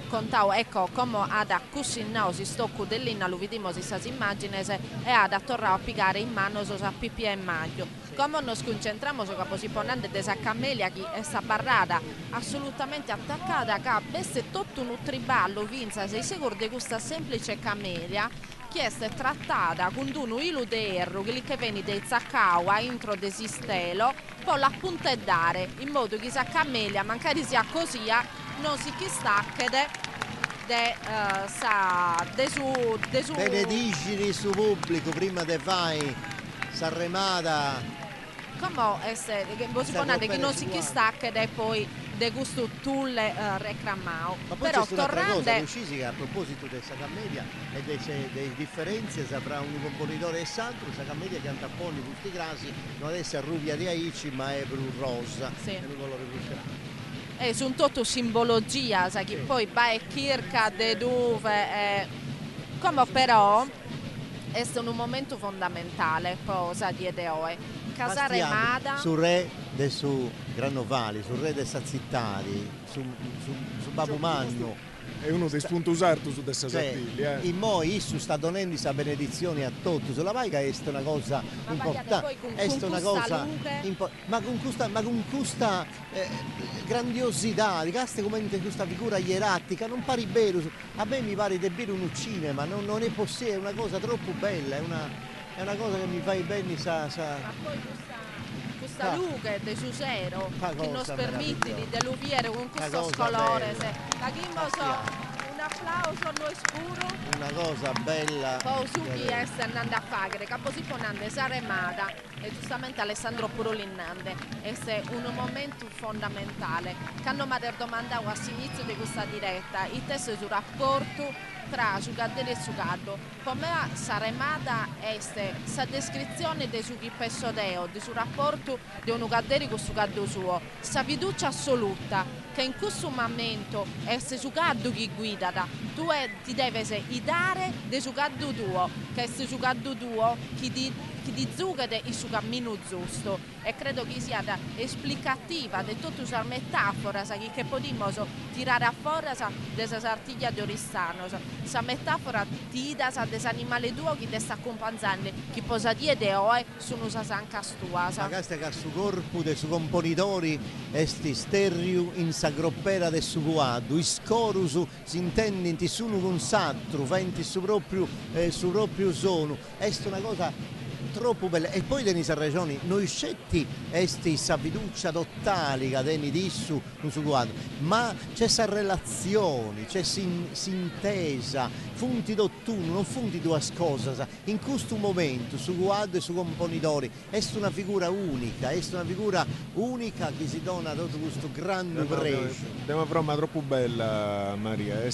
contavo, ecco, come ad accusinare si stocco dell'inna, lo vediamo questa immagine e ad tornare a piegare in mano a pipì e maglio. Come nos concentriamo su capo si ponente della Camelia che è sta barrata assolutamente attaccata, che avesse tutto un triballo, vinza, sei sicuro di questa semplice Camelia che è trattata con un hilo di erro che viene da Zaccaua intro del sistelo, poi la puntellare in modo che questa Camelia magari sia così, non si stacca de su benedicili su pubblico prima di fai s'arremata come si può che non si stacca e poi de gusto tulle reclamao. Ma poi però c'è un'altra cosa, Lucisi, che a proposito di questa Camelia e delle differenze tra un componitore e l'altro, questa Camelia che antapponi questi grasi non adesso è rubia di aici ma è blu rosa, sì. È un colore blu. Su un tutto simbologia, sai, che poi va e kirka de dove come però è stato un momento fondamentale cosa di Edeoe. Casaremada sul re del suo Grannovali, sul re del Sazittari, su Babumanno. È uno dei spunti usati su questa sattiglia. In mo Issu sta donando questa benedizione a tutti, sulla vaiga è una cosa importante, è una cosa ma con questa grandiosità, di questa figura ierattica, non pari vero, a me mi pare di bere un cinema, non è possibile, è una cosa troppo bella, è una cosa che mi fa bene questa luce de Susero che nos permette di deluviere con questo colore. Un applauso a noi scuro. Una cosa bella. Poi su chi è andando a fare, che si ponande Saremada e giustamente Alessandro Purolinande. È un momento fondamentale. Che hanno domandato all'inizio di questa diretta, il testo sul rapporto tra giocatore e giocato. Per me Saremada è questa descrizione del suo episodio, del suo rapporto di un giocatore con il giocato suo, questa fiducia assoluta che in questo momento è il giocato che guida, tu ti devi dare del giocato tuo, che è il giocato tuo che ti di zucchero in su cammino giusto, e credo che sia esplicativa di tutte le metafore che possiamo tirare fuori della sartiglia di Oristano. Questa metafora ti dà degli animali tuoi che ti sta accompagnando, che posa dire oggi sono sanca stua. Ma questo che su corpo dei suoi componitori esti stereo in sa groppera del suo guardo, i scorus si intendenti sono con satro, fenti su proprio sono, è una cosa troppo bella. E poi Denis ha ragione, noi scetti esti sa fiducia totale che Denis dissu con suo guardo, ma c'è sa relazione, c'è s'intesa, funti d'ottuno, non funti due cose, in questo momento su guardo e su componitori è una figura unica, che si dona tutto questo grande pregio. È una broma troppo bella, Maria, e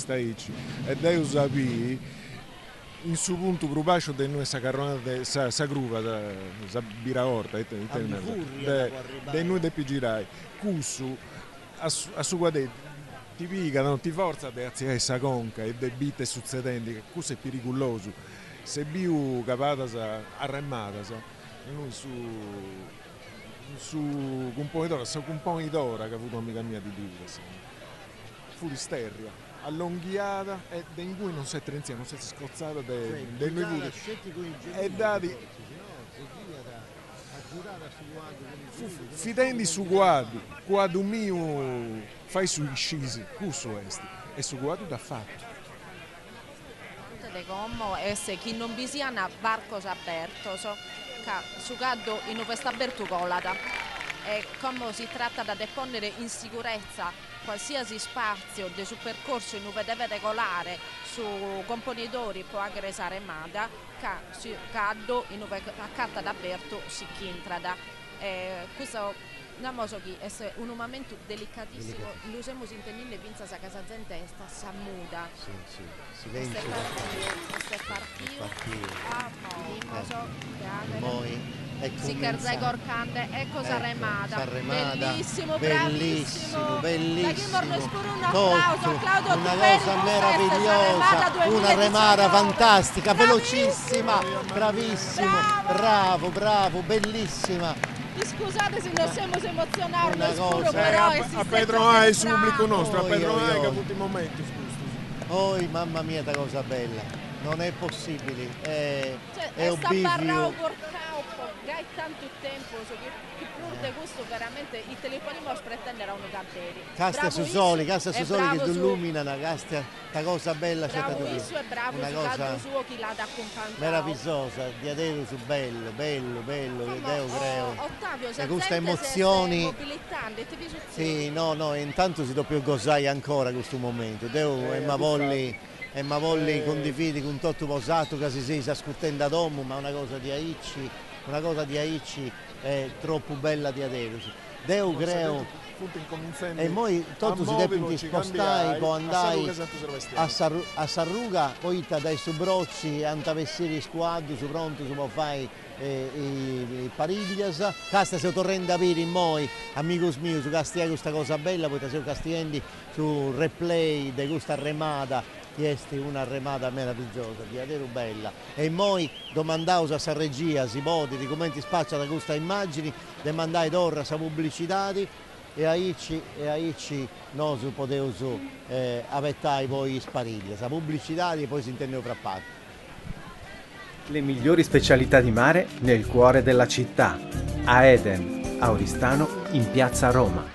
devo sapere in su punto grubacio di noi sa carronata sa gruva sa bira orta de noi de pigirai cusu a su guarda ti piga non ti forza de azia sa conca e de bitte succedenti che cuso è pericoloso se biu capata sa arremata sa noi su componitore che ha avuto amica mia di dire fu di sterria allunghiata e in cui non si è trenzata, non si è scozzata dei nuovi e dati fidendi su guardi quando mio fai sui scisi cusso est e su guardi da fatto come è che non bisogna barcos apertos su caddo in questa apertucolata e come si tratta da deponere in sicurezza qualsiasi spazio del suo percorso in cui deve regolare su componitori può aggressare mada si caddo in cui a carta d'aperto si intrada questo namoso che è un momento delicatissimo lo usiamo intendendo pinza sa casa gente sta muda silenzio questo è partito poi si carzai corcante e cosa remata bellissimo bellissimo un applauso Claudio una cosa meravigliosa una remata fantastica velocissima bravissimo bravo bellissima. Scusate se non siamo emozionati però a Pedro A è il pubblico nostro a Pedro A che a tutti i momenti scusa mamma mia da cosa bella non è possibile è obbivio hai tanto tempo che pur di questo veramente i telefoni mos pretendere uno canteri casta su soli che ti illuminano casta la cosa bella bravo Issu è bravo una cosa suo chi l'ha da accompagnare meravigliosa di adero su bello Deo creo Ottavio se queste emozioni sì no intanto si doppio gozai ancora questo momento Deo e ma volli condividi con tutto posato che si ascoltando ad uomo ma una cosa di Aici è troppo bella di adesso. Deo creo e poi tutto si deve spostare poi andai a Sarruga poi dai su brocci antavessiri squadro su pronto si può fare i pariglias casta se torrendo a dire in moi amigos mio su castiare questa cosa bella poi se castigendi su replay di questa remata chiesti una remata meravigliosa, di adero bella. E poi domandavo a regia, si può, di come ti spaccia da questa immagini, demandai d'ora sa pubblicità e aici noi potevo avvettare poi spariglia, sa pubblicità e poi si intende frappato. Le migliori specialità di mare nel cuore della città, a Eden, a Oristano, in piazza Roma.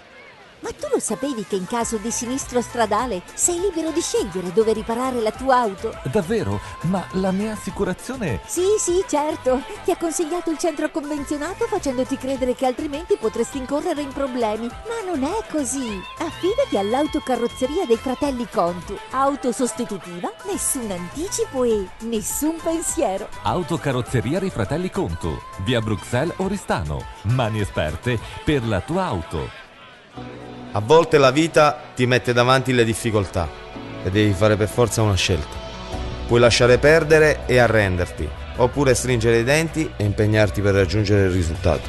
Ma tu lo sapevi che in caso di sinistro stradale sei libero di scegliere dove riparare la tua auto? Davvero? Ma la mia assicurazione... Sì, certo. Ti ha consigliato il centro convenzionato facendoti credere che altrimenti potresti incorrere in problemi. Ma non è così. Affidati all'autocarrozzeria dei fratelli Contu. Auto sostitutiva, nessun anticipo e nessun pensiero. Autocarrozzeria dei fratelli Contu. Via Bruxelles Oristano. Mani esperte per la tua auto. A volte la vita ti mette davanti le difficoltà e devi fare per forza una scelta. Puoi lasciare perdere e arrenderti, oppure stringere i denti e impegnarti per raggiungere il risultato.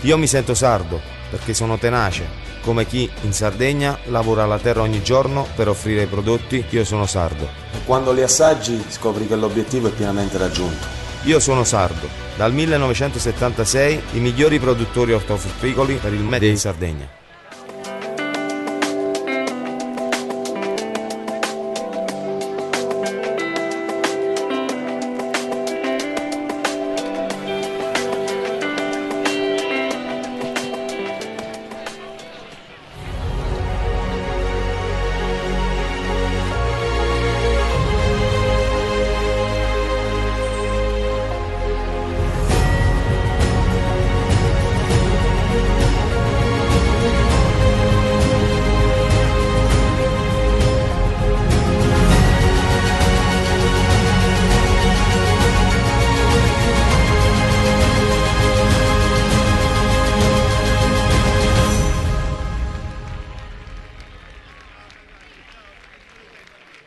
Io mi sento sardo perché sono tenace, come chi in Sardegna lavora la terra ogni giorno per offrire i prodotti. Io sono sardo. Quando li assaggi scopri che l'obiettivo è pienamente raggiunto. Io sono sardo. Dal 1976 i migliori produttori ortofrutticoli per il Made in Sardegna.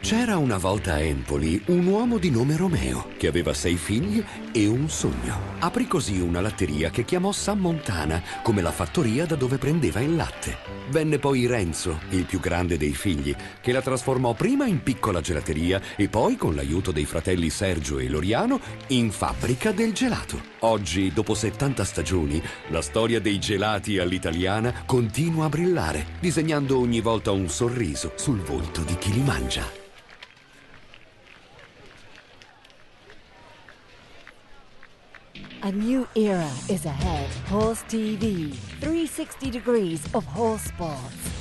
C'era una volta a Empoli un uomo di nome Romeo che aveva 6 figli e un sogno. Aprì così una latteria che chiamò San Montana, come la fattoria da dove prendeva il latte. Venne poi Renzo, il più grande dei figli, che la trasformò prima in piccola gelateria e poi, con l'aiuto dei fratelli Sergio e Loriano, in fabbrica del gelato. Oggi, dopo 70 stagioni, la storia dei gelati all'italiana continua a brillare, disegnando ogni volta un sorriso sul volto di chi li mangia. A new era is ahead. Horse TV, 360 degrees of horse sports.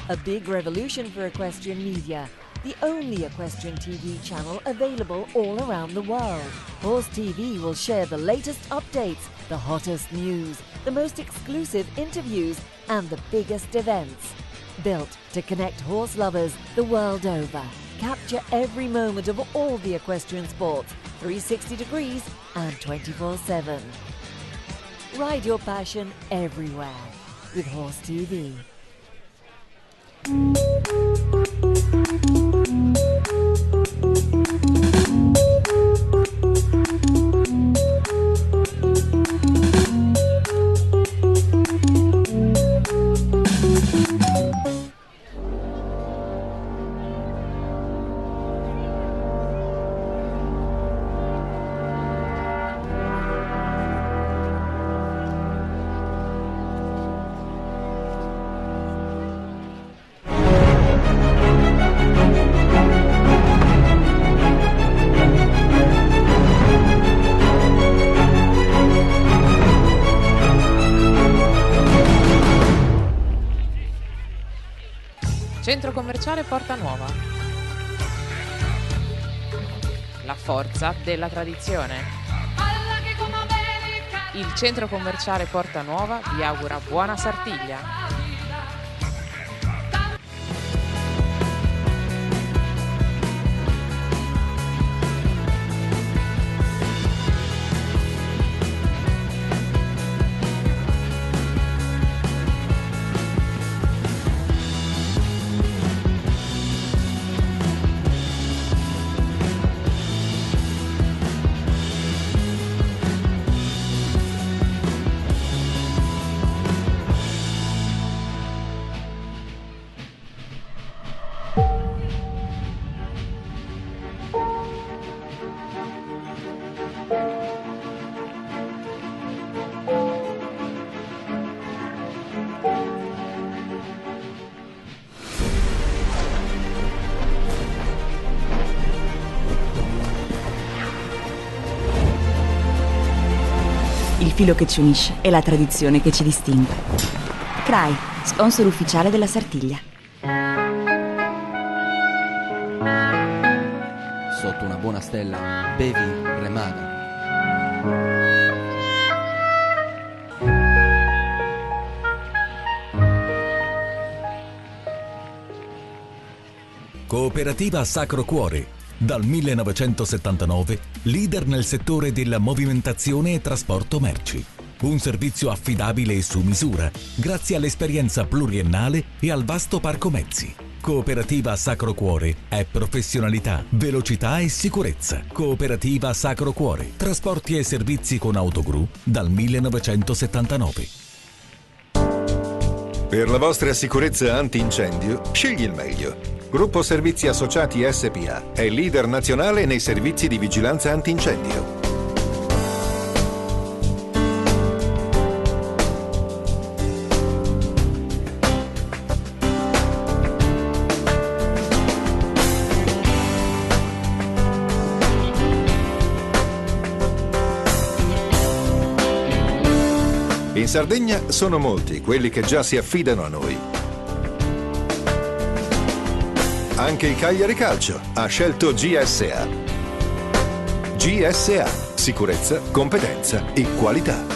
A big revolution for equestrian media. The only equestrian TV channel available all around the world. Horse TV will share the latest updates, the hottest news, the most exclusive interviews, and the biggest events. Built to connect horse lovers the world over. Capture every moment of all the equestrian sports, 360 degrees and 24/7. Ride your passion everywhere with Horse TV. Centro commerciale Porta Nuova. La forza della tradizione. Il centro commerciale Porta Nuova vi augura buona Sartiglia. Il filo che ci unisce è la tradizione che ci distingue. CRAI, sponsor ufficiale della Sartiglia. Sotto una buona stella, bevi Remada. Cooperativa Sacro Cuore. Dal 1979, leader nel settore della movimentazione e trasporto merci. Un servizio affidabile e su misura, grazie all'esperienza pluriennale e al vasto parco mezzi. Cooperativa Sacro Cuore è professionalità, velocità e sicurezza. Cooperativa Sacro Cuore. Trasporti e servizi con autogru dal 1979. Per la vostra sicurezza antincendio, scegli il meglio. Gruppo Servizi Associati SPA è leader nazionale nei servizi di vigilanza antincendio. In Sardegna sono molti quelli che già si affidano a noi. Anche il Cagliari Calcio ha scelto GSA. GSA, sicurezza, competenza e qualità.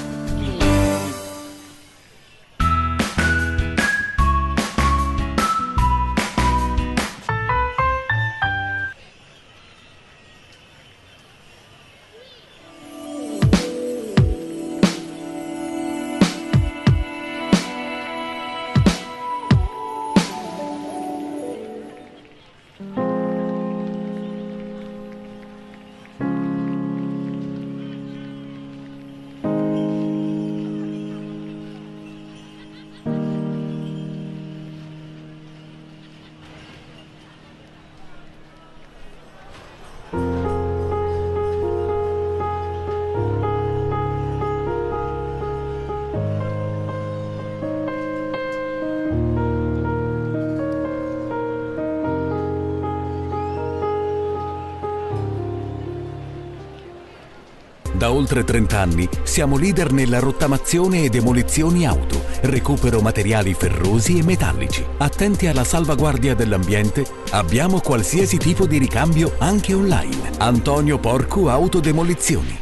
Da oltre 30 anni siamo leader nella rottamazione e demolizioni auto, recupero materiali ferrosi e metallici. Attenti alla salvaguardia dell'ambiente, abbiamo qualsiasi tipo di ricambio anche online. Antonio Porcu Autodemolizioni.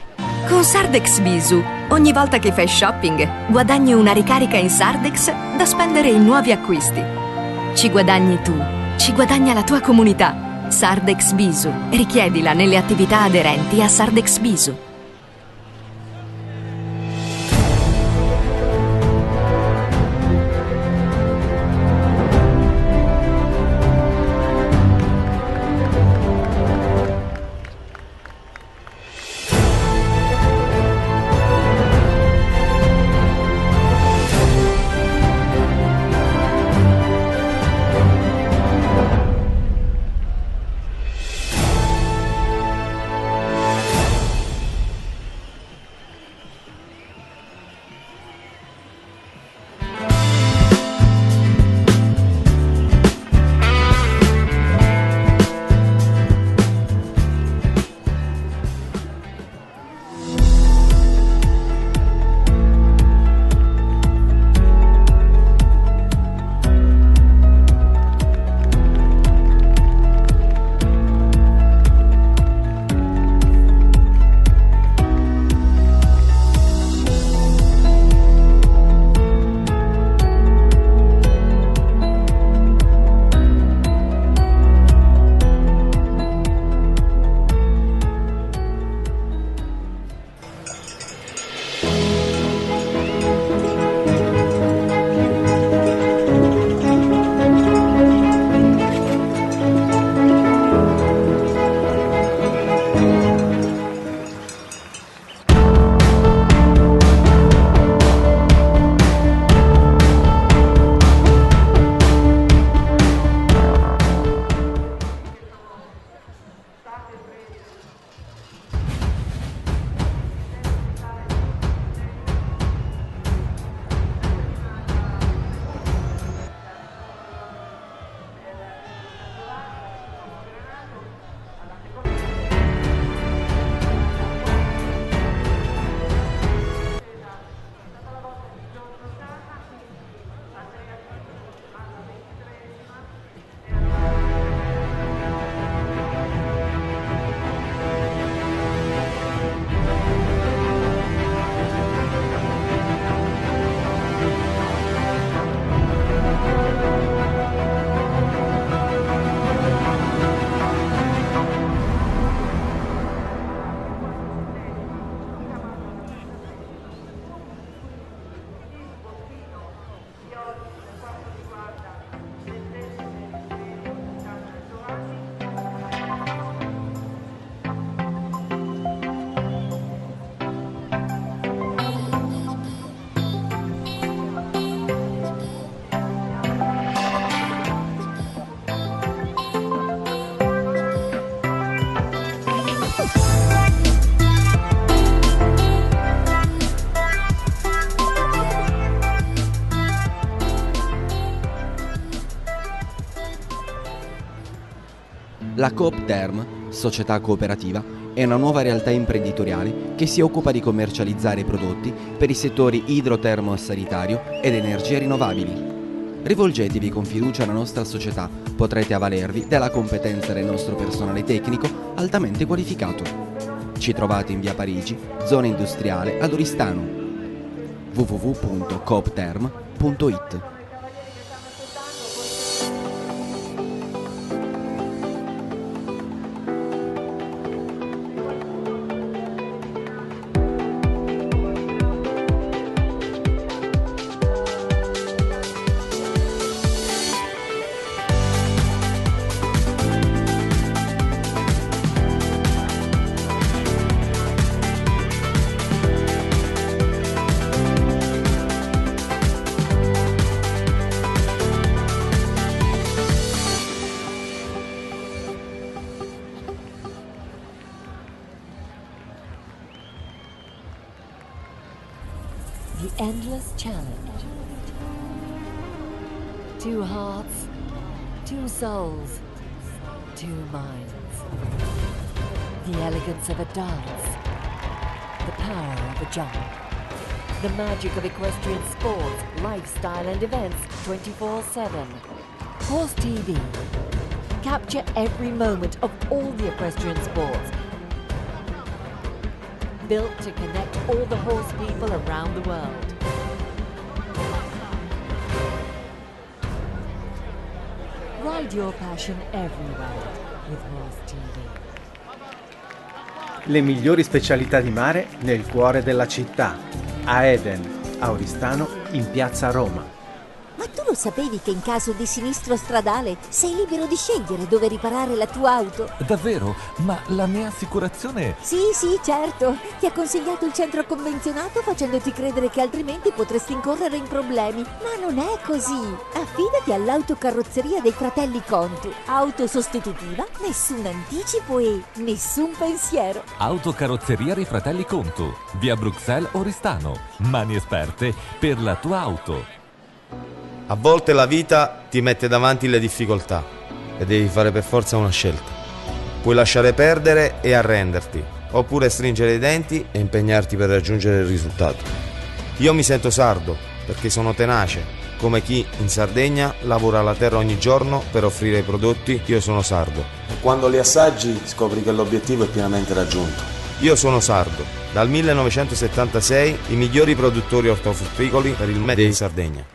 Con Sardex Visu, ogni volta che fai shopping, guadagni una ricarica in Sardex da spendere in nuovi acquisti. Ci guadagni tu, ci guadagna la tua comunità. Sardex Visu. Richiedila nelle attività aderenti a Sardex Visu. La Coop Term, società cooperativa, è una nuova realtà imprenditoriale che si occupa di commercializzare prodotti per i settori idrotermo-sanitario ed energie rinnovabili. Rivolgetevi con fiducia alla nostra società, potrete avvalervi della competenza del nostro personale tecnico altamente qualificato. Ci trovate in via Parigi, zona industriale ad Oristano. www.coopterm.it. The endless challenge. 2 hearts, 2 souls, 2 minds. The elegance of a dance. The power of a jump. The magic of equestrian sports, lifestyle and events 24/7. Horse TV. Capture every moment of all the equestrian sports. Built to connect all the horse people around the world. Ride your passion everywhere with Horse TV. Le migliori specialità di mare nel cuore della città, a Eden, a Oristano, in piazza Roma. Ma tu lo sapevi che in caso di sinistro stradale sei libero di scegliere dove riparare la tua auto? Davvero? Ma la mia assicurazione... Sì, certo. Ti ha consigliato il centro convenzionato facendoti credere che altrimenti potresti incorrere in problemi. Ma non è così. Affidati all'autocarrozzeria dei fratelli Contu. Auto sostitutiva, nessun anticipo e nessun pensiero. Autocarrozzeria dei fratelli Contu, via Bruxelles Oristano. Mani esperte per la tua auto. A volte la vita ti mette davanti le difficoltà e devi fare per forza una scelta. Puoi lasciare perdere e arrenderti, oppure stringere i denti e impegnarti per raggiungere il risultato. Io mi sento sardo perché sono tenace, come chi in Sardegna lavora la terra ogni giorno per offrire i prodotti. Io sono sardo. E quando li assaggi scopri che l'obiettivo è pienamente raggiunto. Io sono sardo. Dal 1976 i migliori produttori ortofrutticoli per il Made in Sardegna.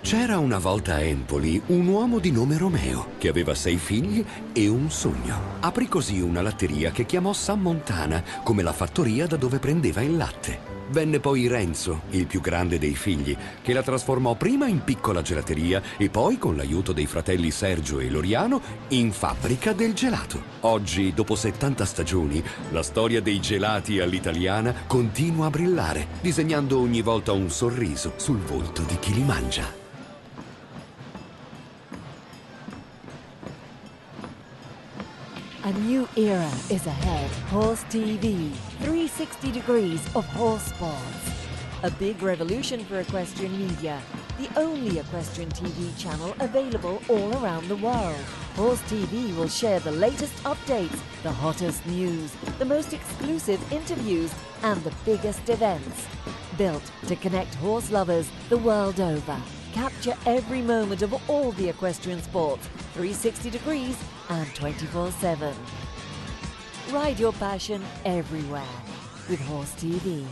C'era una volta a Empoli un uomo di nome Romeo che aveva 6 figli e un sogno. Aprì così una latteria che chiamò San Montana, come la fattoria da dove prendeva il latte. Venne poi Renzo, il più grande dei figli, che la trasformò prima in piccola gelateria e poi, con l'aiuto dei fratelli Sergio e Loriano, in fabbrica del gelato. Oggi, dopo 70 stagioni, la storia dei gelati all'italiana continua a brillare, disegnando ogni volta un sorriso sul volto di chi li mangia. A new era is ahead. Horse TV, 360 degrees of horse sports. A big revolution for equestrian media. The only equestrian TV channel available all around the world. Horse TV will share the latest updates, the hottest news, the most exclusive interviews, and the biggest events. Built to connect horse lovers the world over. Capture every moment of all the equestrian sports, 360 degrees and 24/7. Ride your passion everywhere with Horse TV.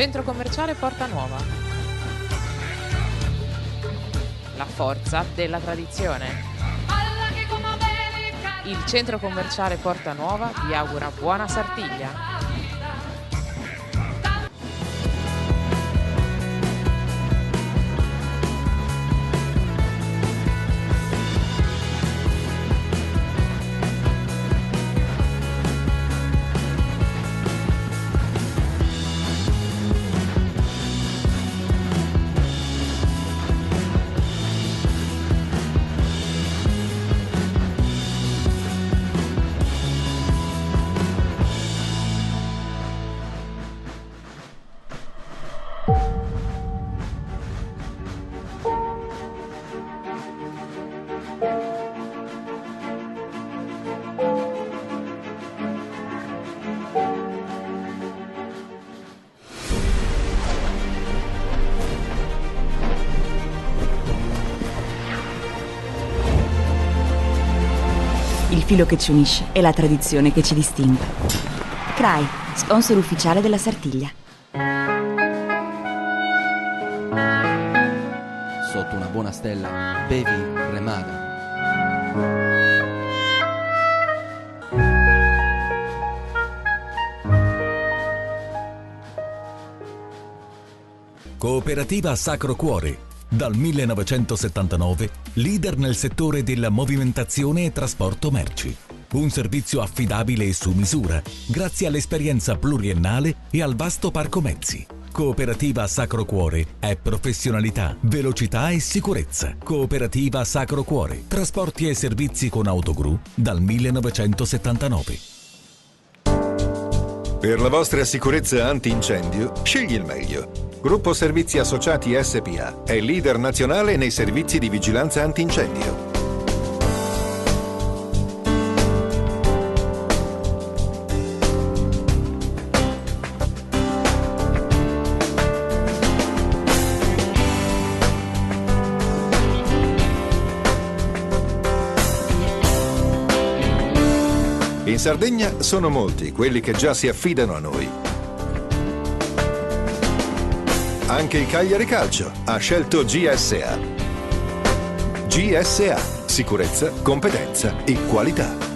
Centro commerciale Porta Nuova. La forza della tradizione. Il centro commerciale Porta Nuova vi augura buona Sartiglia. Il filo che ci unisce è la tradizione che ci distingue. CRAI, sponsor ufficiale della Sartiglia. Sotto una buona stella, bevi Remada. Cooperativa Sacro Cuore. Dal 1979, leader nel settore della movimentazione e trasporto merci. Un servizio affidabile e su misura, grazie all'esperienza pluriennale e al vasto parco mezzi. Cooperativa Sacro Cuore è professionalità, velocità e sicurezza. Cooperativa Sacro Cuore. Trasporti e servizi con autogru dal 1979. Per la vostra sicurezza antincendio, scegli il meglio. Gruppo Servizi Associati SPA è leader nazionale nei servizi di vigilanza antincendio. In Sardegna sono molti quelli che già si affidano a noi. Anche il Cagliari Calcio ha scelto GSA. GSA, sicurezza, competenza e qualità.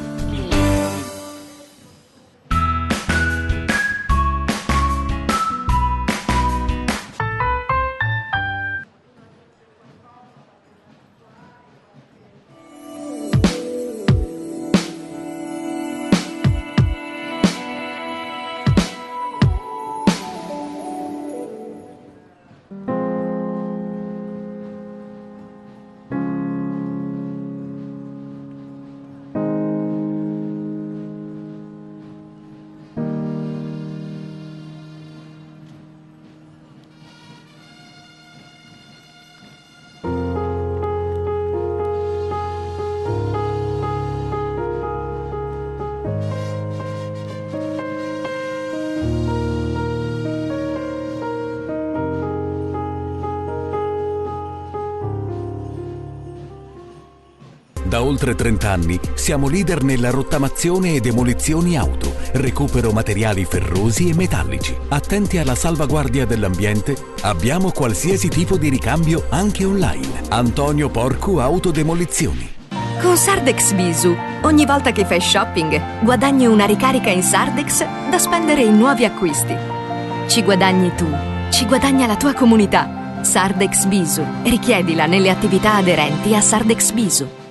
Da oltre 30 anni siamo leader nella rottamazione e demolizioni auto, recupero materiali ferrosi e metallici. Attenti alla salvaguardia dell'ambiente, abbiamo qualsiasi tipo di ricambio anche online. Antonio Porcu Autodemolizioni. Con Sardex Visu, ogni volta che fai shopping, guadagni una ricarica in Sardex da spendere in nuovi acquisti. Ci guadagni tu, ci guadagna la tua comunità. Sardex Visu. Richiedila nelle attività aderenti a Sardex Visu.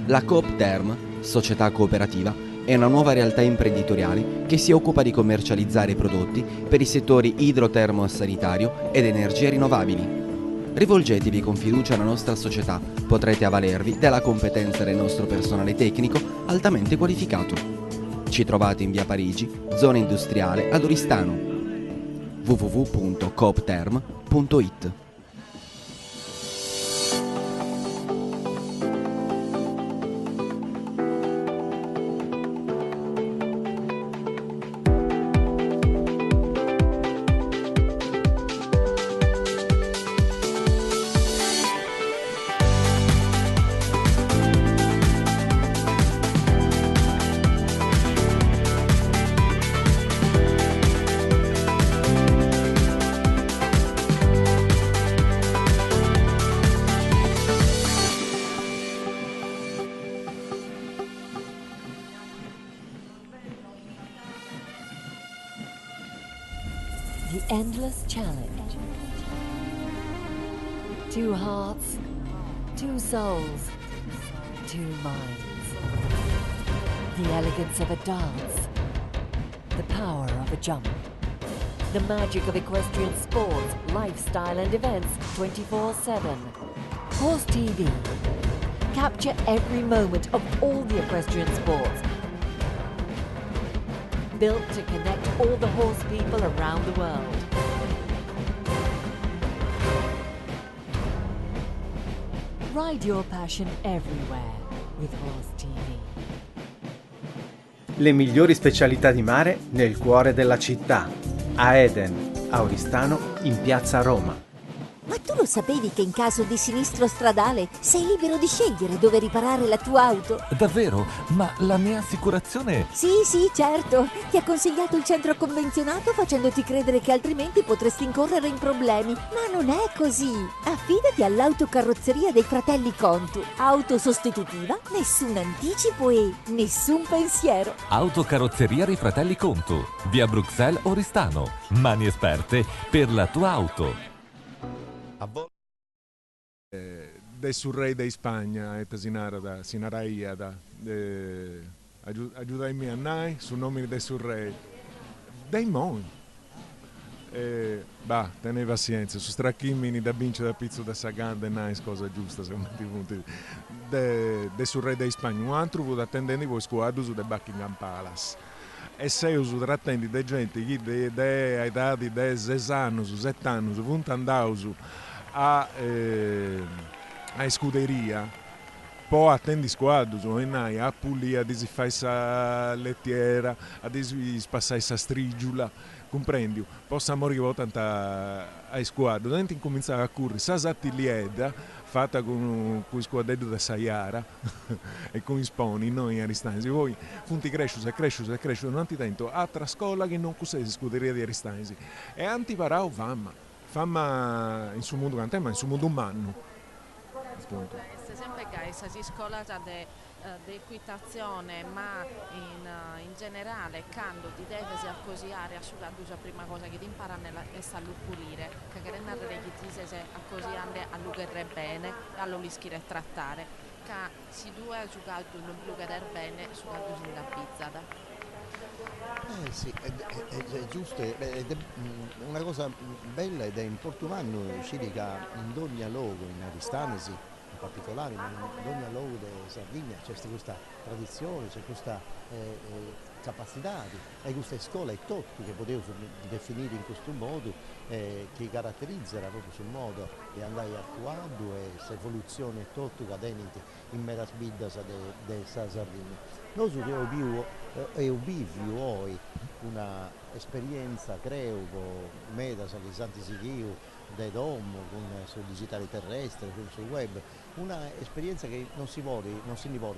La Coop Term, società cooperativa, è una nuova realtà imprenditoriale che si occupa di commercializzare prodotti per i settori idrotermo-sanitario ed energie rinnovabili. Rivolgetevi con fiducia alla nostra società, potrete avvalervi della competenza del nostro personale tecnico altamente qualificato. Ci trovate in via Parigi, zona industriale ad Oristano. www.coopterm.it. The Endless Challenge. 2 hearts, 2 souls, 2 minds. The elegance of a dance, the power of a jump. The magic of equestrian sports, lifestyle and events 24/7. Horse TV. Capture every moment of all the equestrian sports. Built to connect all the horse people around the world. Ride your passion everywhere with Horse TV. Le migliori specialità di mare nel cuore della città. A Eden, a Oristano, in piazza Roma. Ma tu lo sapevi che in caso di sinistro stradale sei libero di scegliere dove riparare la tua auto? Davvero? Ma la mia assicurazione... Sì, certo. Ti ha consigliato il centro convenzionato facendoti credere che altrimenti potresti incorrere in problemi. Ma non è così. Affidati all'autocarrozzeria dei fratelli Contu. Auto sostitutiva, nessun anticipo e nessun pensiero. Autocarrozzeria dei fratelli Contu. Via Bruxelles Oristano. Mani esperte per la tua auto. De Surrey de Spagna e Sinaraia aiutarmi a nai su nomi de Surrey dei Moi tenei pazienza su stracchimini da vincere da pizzo da Saganda e nai cosa giusta secondo i punti de Surrey de Spagna un altro vuole attendere voi squadro su de Buckingham Palace e se uso trattendi de gente che de ai dati de 6 anni su 7 anni su punta andausu a scuderia poi attendi squadro a pulire a fare sa lettiera a spassare sa strigiula comprendi possa morire tanta a squadro dentro incominciare a correre sa sattilieda fatta con il squadretto da Saiara e con i sponi noi a Aristanesi voi punti cresciuti non antitento altra scuola che non cos'è scuderia di Aristanesi e antiparao famma in suo mondo cantè ma in suo mondo umano appunto. Sempre che si scuola di equitazione ma in generale quando ti devi accosare sulla dusa prima cosa che ti imparano è a pulire che narrare che ti sei accosare a lugare bene e a lo lischire trattare che si due giocare non lugare bene sulla dusa in pizzata. Sì, è giusto, è una cosa bella ed è importante che in ogni luogo, in Aristanesi in particolare, ma in ogni luogo di Sardegna c'è questa tradizione, c'è questa capacità e queste scuole tutte che potevo definire in questo modo che caratterizzano proprio sul modo di andare attuando e questa evoluzione tutto che in mera sbidda di Sardegna. Noi abbiamo oggi una esperienza, credo, meda di Santi Sichio, de Domo, con sul digitale terrestre, sul web, una esperienza che non si vuole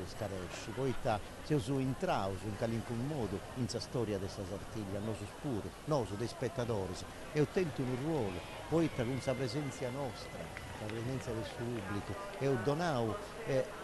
scaresci, poi se su intrauso in qualunque modo in questa storia della Sartiglia, noi spure, noi dei spettatori, e ottenere un ruolo, poi con questa presenza nostra. la presenza del pubblico, e ho donato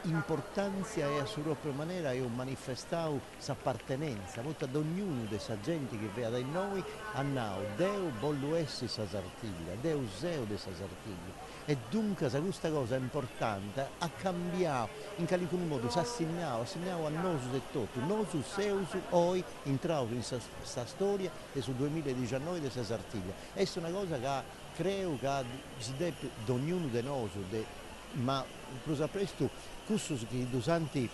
importanza e a sua propria maniera io manifestavo s'appartenenza, molto ad ognuno dei gente che vede da noi, annao, Deo bollo essi sa sartiglia, Deo seo de sa sartiglia. E dunque questa cosa è importante, ha cambiato in qualche modo, si assegnava a noi e tutto, noi seus oggi entrato in questa storia e sul 2019 di Sartiglia. È una cosa che credo che si deve da ognuno di noi, ma più presto, questo che dusanti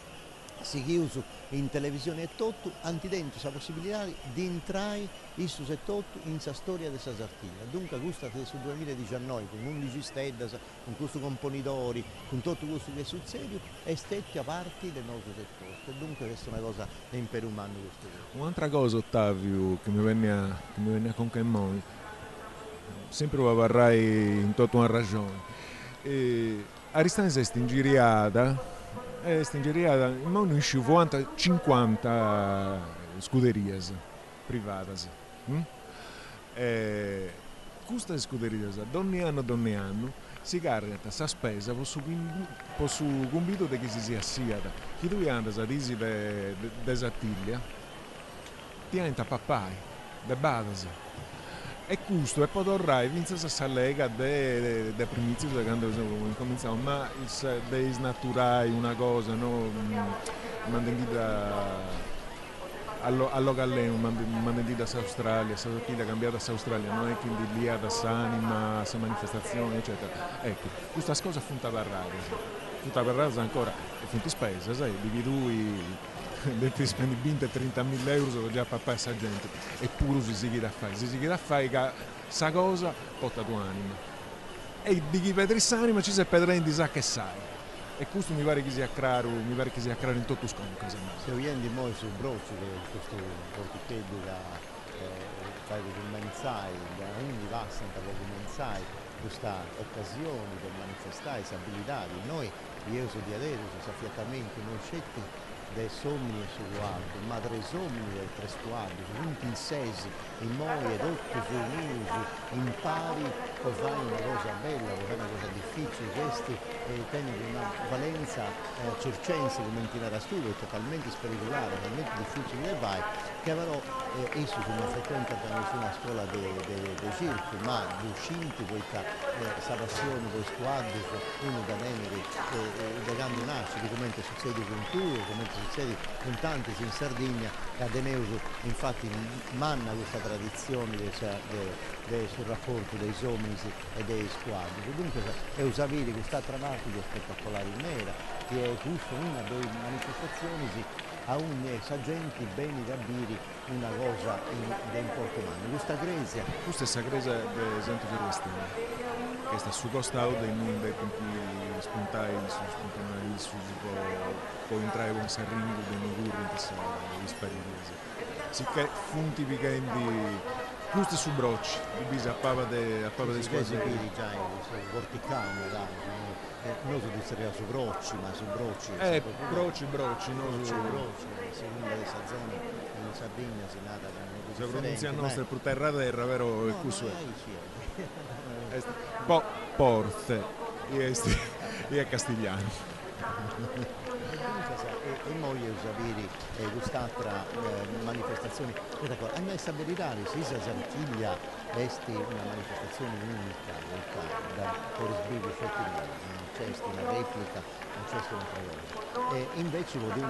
si chiuso in televisione e tutto, hanno dentro la possibilità di entrare in questa storia della Sartiglia. Dunque questa sul 2019, con 11 stelle, con questo componitori, con tutto questo che succede, è stata parte del nostro settore. Dunque questa è una cosa imperumana. Un'altra cosa, Ottavio, che mi venne a concludere, sempre lo varrai in tutta una ragione. Aristani è stingiriata. Non in 50 scuderie private. Queste scuderie, ogni anno, si caricano la spesa per il compito di chi si sia assiata. Chi tu andas a disi desattiglia, ti entra papai, de badasi. E questo è potorrai vince questa lega de primizi quando cominciamo, ma dei snaturai una cosa, no? Mandendita allo Galleno, mandendita da Australia, Saustralia cambiata a Australia, non è che lì da s'anima, sa manifestazioni, eccetera. Ecco, questa cosa funta barrata ancora, e funti spesa, sai, dividui. Ti spendi 20-30.000 euro sono già papà e sa gente, eppure si sighi da fare che sa cosa porta tua anima e di chi vede l'anima ci si pedrendi sa che sai, e questo mi pare che sia chiaro in tutto il sconco. Se vieni mo su broccio questo portichedo da fare del mensai, da ogni vastanta per il mensai, questa occasione per manifestare questa abilità di noi, io so di adesso, s'affiattamento non scetti dei somni e sul alto, ma tre somni e tre squadri, tutti in sesi, in moi ed otto sul impari, poi fai una cosa bella, poi fai una cosa difficile, questi temi di una valenza circense come in tirare a studio, è talmente spericolare, talmente difficile da fare, che però esso non frequenta nessuna scuola dei circo, ma docenti, poiché questa passione per le squadre, uno da tenere da quando nasce, di come succede con tu, come succede con tanti in Sardegna, che Adeneuso infatti manna questa tradizione sul rapporto dei somisi e dei squadri. Dunque è usabile questa tramartica spettacolare in nera, che è giusto una delle manifestazioni a ogni gente bene da biri una cosa importante. Questa Grecia. Questa è la Grecia di Santo Ferrestino, che sta su costato dei mondi con cui spuntai può entrare con Sarringo dei Nuguri in questa esperienza. Sicché funti weekendi questo su brocci, bisogna appava dei squadri. Già vorticano, non si dice su brocci, ma su brocci. Brocci, non su brocci, seconda di questa zona in Sardegna si nata con se pronuncia nostra per terra, vero? No, questo è. Porte, e castigliano. E moglie usaviri quest'altra manifestazione. A noi stabilirare se Isa Santiglia è una manifestazione unica da per sbrigo non c'è una replica, non c'è un'altra cosa. E invece vuol dire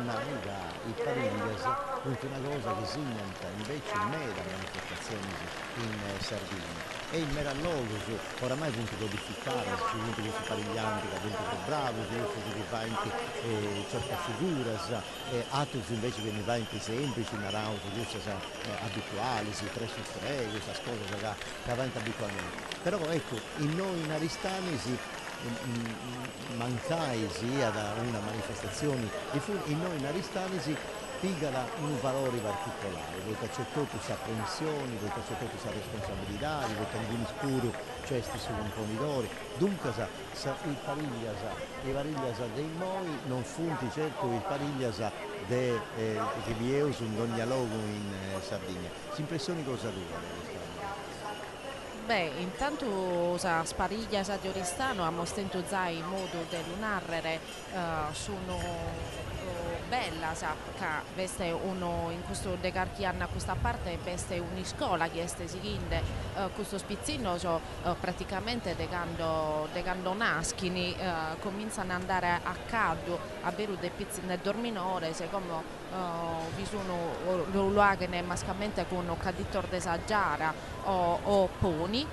i Parillas, una cosa che si inventa invece mera manifestazioni in Sardegna. E il Merallogus oramai punto codificare, su punto che si pariglianti, che punto più bravo, su che fa anche certe figure, altri invece che mi va anche semplici, narauto, abituali, si 3 su 3, questa cosa che avanti abitualmente. Però ecco, in noi in Aristani mancai sia da una manifestazione in noi in Aristani pigala un valore particolare, perché c'è tutta questa apprensione, perché c'è tutta questa responsabilità, perché non scuro c'è questi componitori. Dunque i pariglias dei moi non funti certo i pariglias che vi è un ogni luogo in Sardegna. Si impressioni cosa dura? Beh, intanto sa spariglia sa di Oristano a mostento zai modo di narrare sono bella sa che veste uno in questo decarchianna a questa parte veste un'iscola che è seguinde questo spizzino so praticamente degando naschini cominciano ad andare a caldo a bere dei pizzi nel dorminore secondo vi sono luoghi mascamente con un caditore desaggiara o poni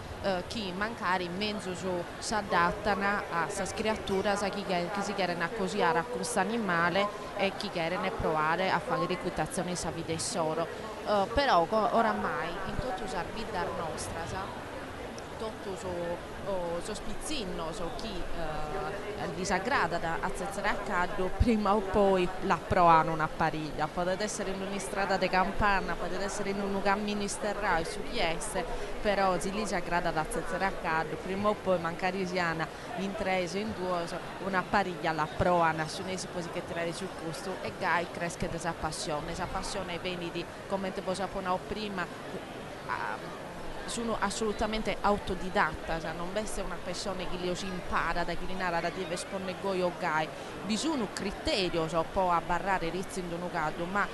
che magari in mezzo si adattano a questa creatura che si chiedono a cosiare a questo animale e chi chiedono provare a fare l'equitazione sa vita e soro però oramai in tutto la vita nostra tutto so spizzino so chi disaggrada da accettare a caldo prima o poi la provano una pariglia potete essere in una strada di campagna potete essere in un cammino sterrato su chiese però si lì si aggrada da accettare a caldo prima o poi magari si hanno in tre o in due una pariglia la provano assunesi così che tirare sul gusto e gai cresce questa passione viene di come te posso sapere prima sono assolutamente autodidatta, cioè non veste una persona che li si impara da culinare da deve espone goio gai, bisogna un criterio so, può abbarrare rizzi in donugato, ma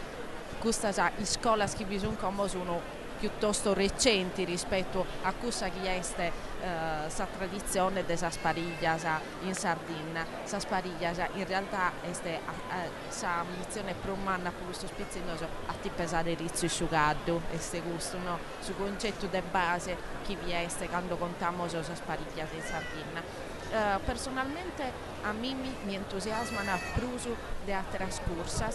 questa sa, in scuola che bisogna come sono piuttosto recenti rispetto a questa che è sa tradizione della spariglia in Sardegna. Sa spariglia in realtà è sa munizione promana per questo spizzinoso a ti pesare rizzo asciugato e se gusto no? Su concetto di base che vi è quando contiamo sa spariglia in Sardegna. Personalmente a me mi entusiasma l'uso di altre scorsa.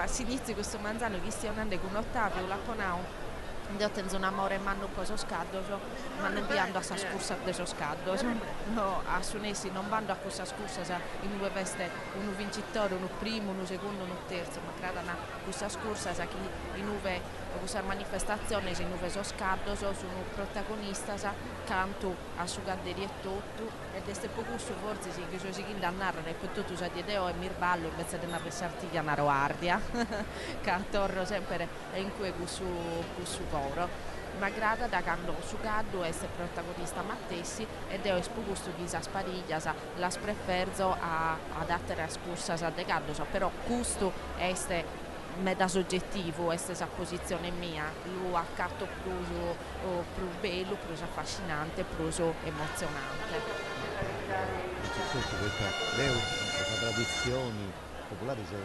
Si inizia questo manzano che stiamo andando con Ottavio Lapponao io tengo un amore ma non posso scaddo ma non piando a questa scorsa di scaddo no, a Sunesi non vanno a questa scorsa in due veste uno vincitore, uno primo, uno secondo, uno terzo ma credo a questa scorsa che in due questa manifestazione in due so scaddo sono protagonista canto a sugaderi e tutto ed è poco su forse che sono seguendo a narrare e poi tutto sa di Deo e Mirballo invece di una pesartiglia una roardia che torno sempre in cui su coro ma grada da quando su gaddo essere protagonista Mattessi ed è esposto di sa spariglia la spreferzo ad altre scorsa a de gaddo però questo è da soggettivo questa posizione mia lo accatto più bello, più affascinante, più emozionante. Le tradizioni popolari sono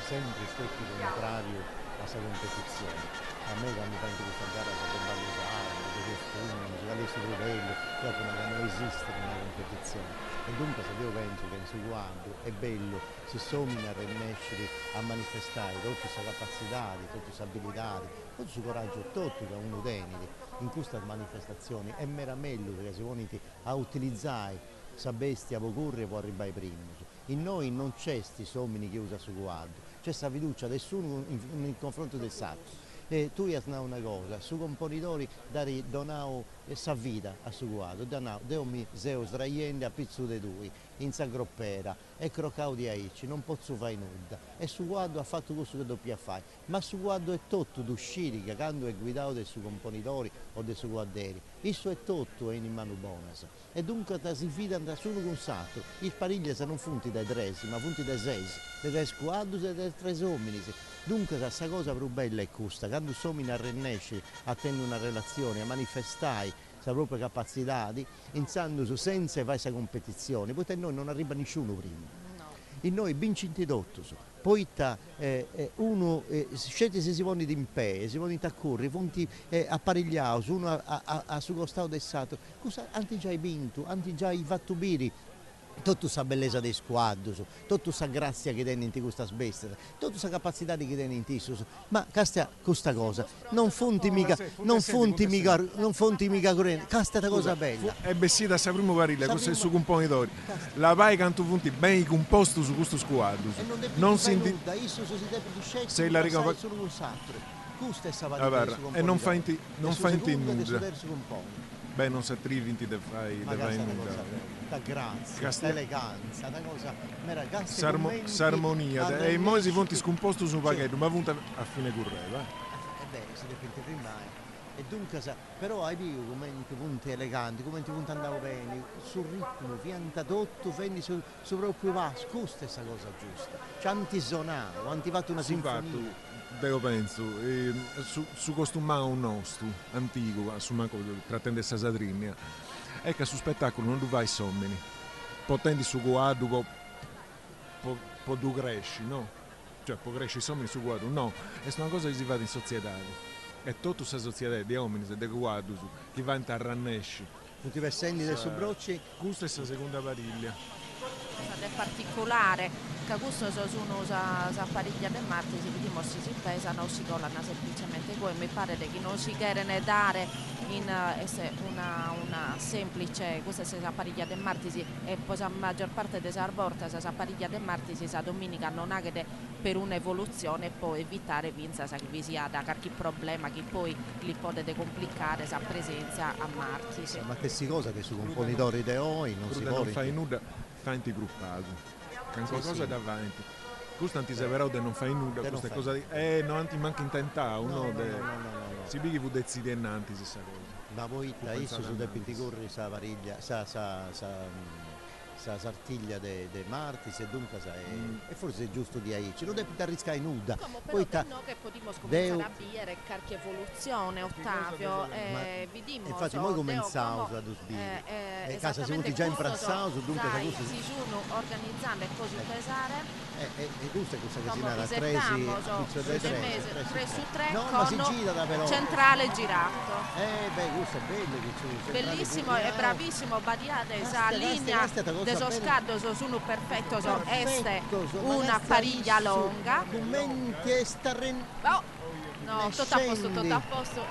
sempre stati contrario a questa competizione. A me quando penso di questa gara da ballottare, che espongono, che adesso è bello, dopo non esiste una competizione. E dunque se io penso che in suo quadro è bello, si somina a rinascere, a manifestare tutte queste capacità, tutte queste abilità, tutto questo coraggio, tutto che uno tiene in questa manifestazione è meramello perché si vuole a utilizzare questa bestia può correre e può arrivare prima. In noi non c'è questi somini che usa su quadro, c'è questa fiducia nessuno in confronto del sacro. Tu hai detto una cosa, su componitori dare donao sa vita a suo quadro, donao mi seo sdraiente a pizzo de due, in San Groppera, e croccao di aici, non posso fare nulla. E su quadro ha fatto questo che doppia fare, ma su quadro è tutto d'uscire, che quando è guidato dai suoi componitori o dai suoi guarderi, isso è tutto in mano buona. E dunque si fida da solo con l'altro, i pariglie sono funti dai tresi, ma funti dai sei, dai tre squadri e dai tre uomini. Dunque questa cosa più bella è questa, quando sommi a rinnescere, a tenere una relazione, a manifestare la propria capacità, iniziando senza fare questa competizione, poi a noi non arriva nessuno prima. E noi vincenti tutto, poi uno sceglie se si vuole in pé, si vuole a correre, fonti apparecchiati, uno a suo costato del stato, cosa anti già hai vinto, anti già hai fatto bene. Tutta questa bellezza dei squadri, tutta questa grazia che tiene in questa bestia, tutta questa capacità che tiene in te, ma questa cosa, non fonti mica corrente, questa è una cosa bella. È bessita sa primo parile, questo è il suo componitore. La vai canto fonti ben composto su questo squadro. Non si se la ricorda solo un altro. Questa è sta validità e non fa intendere. Beh, non si attrivinti da fai nulla. Da grazia, da eleganza, da cosa s'armonia. E i si fonti scomposto su un pacchetto, ma punta a fine correva. Beh, si deve prima E dunque, però hai visto come punti eleganti, come punti andavo bene, sul ritmo, fiantadotto, fendi su proprio vasto, questa è la cosa giusta. Ci antisonavo, hanno fatto una sinfonia. Io penso, su costumao nostro, antico, su trattende questa sadrinnia, è che su spettacolo non tu vai sommeni, potendo su guardo, può tu cresci, no? Cioè, può crescere sommeni su guardo, no, è una cosa che si fa in società. È tutta questa società di uomini e di guardi che va a rannesci. Tutti i versendi del Subrocci? Questa è la seconda pariglia. Cosa particolare, che questo sono pariglia del Marti, si vediamo se si pesano, si colano semplicemente poi mi pare che non si chiede dare in una semplice, questa è la pariglia del Marti e poi la maggior parte delle volte la pariglia del Marti la domenica non ha che per un'evoluzione può evitare vinza che vi sia da qualche problema che poi li può complicare la presenza a Marti. Ma che si cosa che su componitori di oggi non si può. Non fai nulla, fai gruppato. Can qualcosa davanti. Questo antiseverò non fai nulla, queste cose no, anti manca intentao, no. Si vede che vu decidennanti questa cosa. Ma voi adesso su De Pintigurri sa pariglia, sa sartiglia de Martis e dunque e forse è giusto di aici, non deve arriscare nuda. Poi no che potremmo cominciare a dire qualche evoluzione, Ottavio, vediamo. Infatti noi cominciamo ad usbire. E casa siamo già imprassato, dunque si sono organizzando e così pesare. E questo è questa casinata, 3 su 3 con centrale girato. Questo è bello. Bellissimo e bravissimo, Badiate, esa linea deso scaddo sono perfetto, este una pariglia longa. Commenti e no, tutto a posto,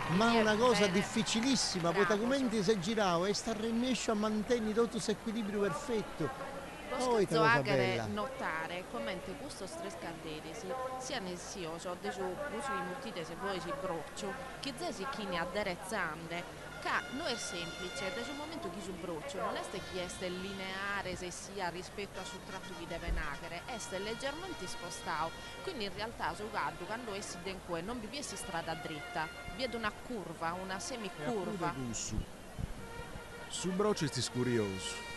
ma una cosa difficilissima, poi commenti se giravo e sta rennescio a mantenere tutto questo equilibrio perfetto. Poi anche notare come questo stress candeli sia nel sioso de su uso di multite se voi si broccio che si chini aderezzande che non è semplice da un momento che su broccio non è chiesto lineare se sia rispetto a sul tratto che deve nagere è leggermente spostato, quindi in realtà su gaddo quando essi denque non vi viesi strada dritta, vede una curva, una semicurva. Su broccio è scurioso,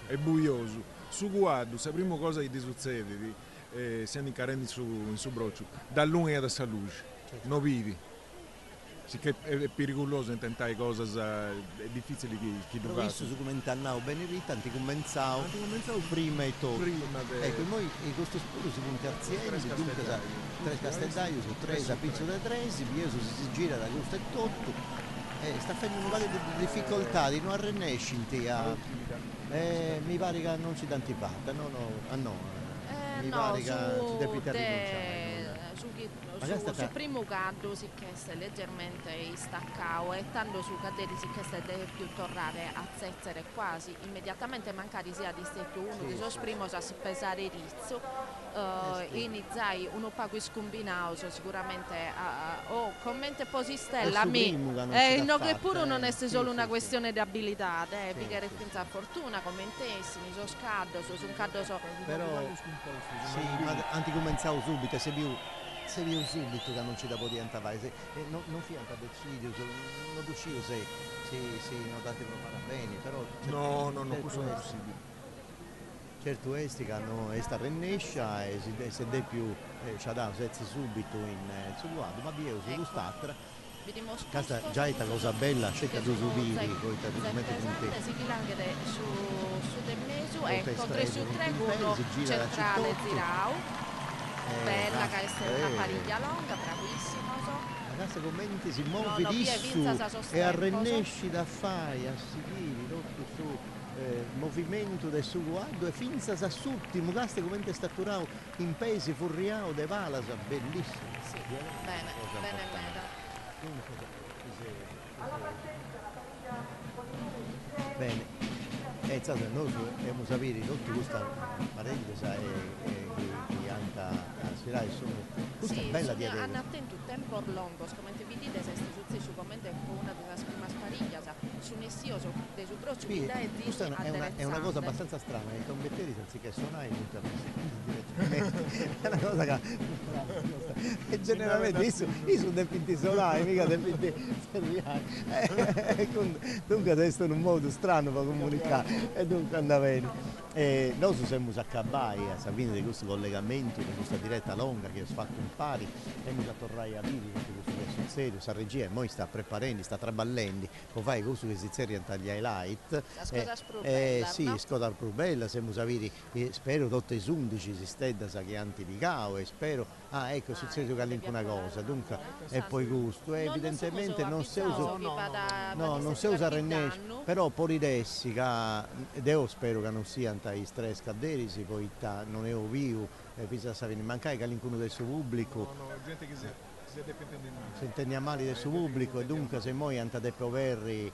è buioso, su guardo, se prima cosa che ti succede, siamo carenti in su broccio, da lunga ad essa luce, non vivi. Sicché è pericoloso tentare cose, è difficile che tu faccia. Questo su come andavo bene rita, ti comenzavo prima e tutto. Ecco, noi in questo spuro si punta arzieri, dunque da 3 castellaio su 3, da pizzo da 3, si gira da questo e tutto. Sta facendo una di difficoltà di non arrennesci in te mi pare che non ci tanti fatta, mi pare che si deve rinunciare. Sul primo caddo si chiede leggermente staccato e tanto su cadere si chiede deve più tornare a zezzere quasi immediatamente mancare sia di stetto uno che so primo sa pesare rizzo iniziai uno pago scombinato sicuramente commenti posistella no che pure non è solo una questione di abilità perché senza fortuna commentessi mi so scaddo su un caddo però sì ma anticomenzavo subito se viu subito che non ci da poter andare non fianca del studio non riuscivo se non tanti preparare bene però no questo non è possibile. Certo esti che hanno esta rennescia e se dei più ci ha dato sezzi subito in sul guardo ma via su quest'altra questa già è una cosa bella scelta due subiri poi trasmette con te si chiede su del meso ecco 3 su 3 uno centrale Zirau bella che è una pariglia longa bravissimo ragazzi commenti si muove e arrennesci da fai a seguire tutto su movimento del suo guardo e finza sa suttimo gaste come è staturato in paesi furriao de Valasa bellissimo bene bene noi dobbiamo sapere tutto questo parente che anta sfirai sono questa sì, bella di hanno attento tempo lungo, come vedete se sti su commente una delle prime spariglie, su nessioso dei su brocci, questa è una cosa abbastanza strana, i trombetteri anziché suonare è una cosa che generalmente io sono dei finti solari, mica dei finti seriali, dunque adesso in un modo strano per comunicare e dunque andava bene. Noi siamo a Cabai, a Savino di questo collegamento, di questa diretta lunga che ho fatto in pari, e mi a tornare a Vivi, questo che è sul serio, sa regia, e poi sta preparando, sta traballando, poi fai questo che si serie in tagli highlight. La scoda sprubella, sì, no? scoda sprubella, siamo avere, spero tutte i 11 si stedda sa che antivicao e spero, ecco, si serio che anche una cosa, dunque, e poi gusto, evidentemente non si usa, non si usa rennesce, però polidessica, io spero che non sia i stress caderisi, poi non è vivo, bisogna sapere mancare che all'interno del suo pubblico. No, gente che si si intende male del suo pubblico e dunque se noi andate a proverri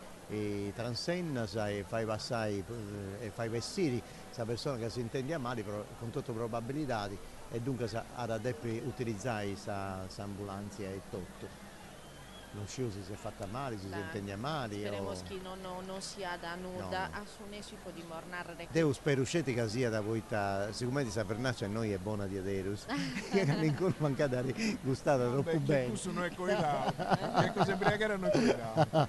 transenna e fai passare e fai vestire questa persona che si intende male con tutte probabilità e dunque ha deve utilizzare questa ambulanza e tutto. Non so se si è fatta male, se si intende male. Speriamo che non sia da nuda, a nessuno può dimornare. Devo spero che sia da voi, sicuramente sa pernaccia a noi è buona di aderus, che non mancata gustata troppo bene. Questo non è coilato, che cosa embriagare non è coilato.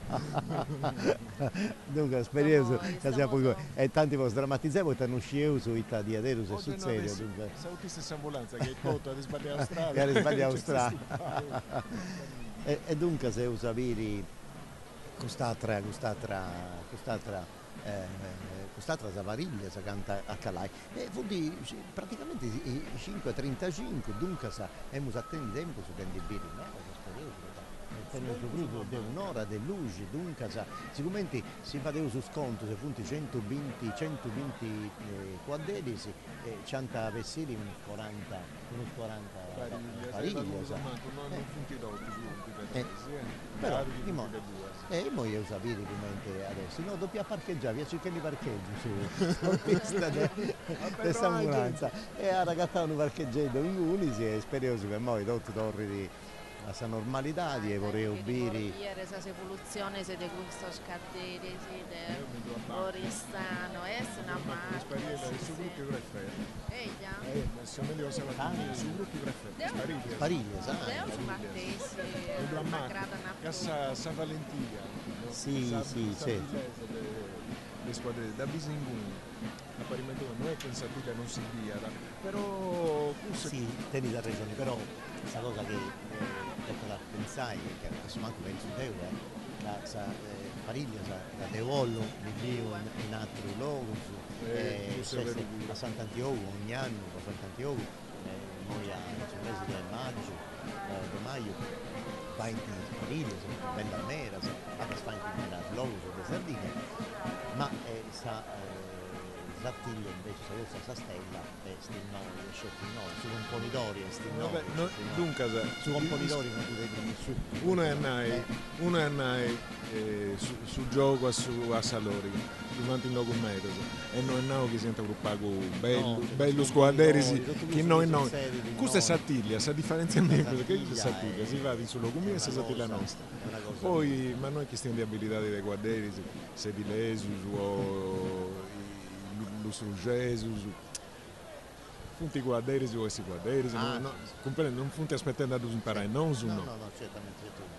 Dunque speriamo che sia poi e tanti posso drammatizzare poi non uscire su ita di aderus e sul serio. Dunque. Saluti stessa ambulanza che è cotta di sbagliare la strada. Che ha sbagliato la strada. E dunque se usaviri quest'altra savariglia si canta a Calai e fu di praticamente i 5:35 dunque abbiamo atteso tempo su tendi biri nel gruppo di un'ora di luce dunque sicuramente si faceva su sconto se funti 120 quadri e 100 vestiti unos 40 pariglie però io io sapere come adesso no doppia parcheggiare via cercare di parcheggio su pista questa ambulanza e ha ragattato un parcheggio in unisi e spero che poi tutti torni a questa normalità e vorrei ubire questa evoluzione siete questo scadere siete Oristano è una macchina su gruppi preferiti eia meglio se la su gruppi preferiti spariglie sai Deus Martesi Cassa San Valentina sì le squadre da Bisingun apparimento non è pensato che non si dia però sì tieni da ragione però questa cosa che la pensai che adesso manco penso a te la pariglia la Devollo di in altri luoghi a Sant'Antioco ogni anno a Sant'Antioco noi a Cipresi del Maggio De Maio va in pariglia bella nera a stanchi nella luogo sulle sardine ma Zattiglia invece se questa stella è stinnoi, è scettinoi, su componidori è stinnoi. Dunque, su componidori non ti vedo nessuno. Uno è andare su gioco a Salori, durante il logo metro, e non è nato che si entra gruppato bello squadresi, che noi. Questa è Sattiglia, sa differenziamento, perché è Sattiglia, si va sul logo mio e si Sattiglia nostra. Poi, ma noi che stiamo di abilità dei guarderisi, se di Lesus o Jesus, funti guarderisi o essi guarderisi, non funti aspettando ad imparare, non su no. No, certamente.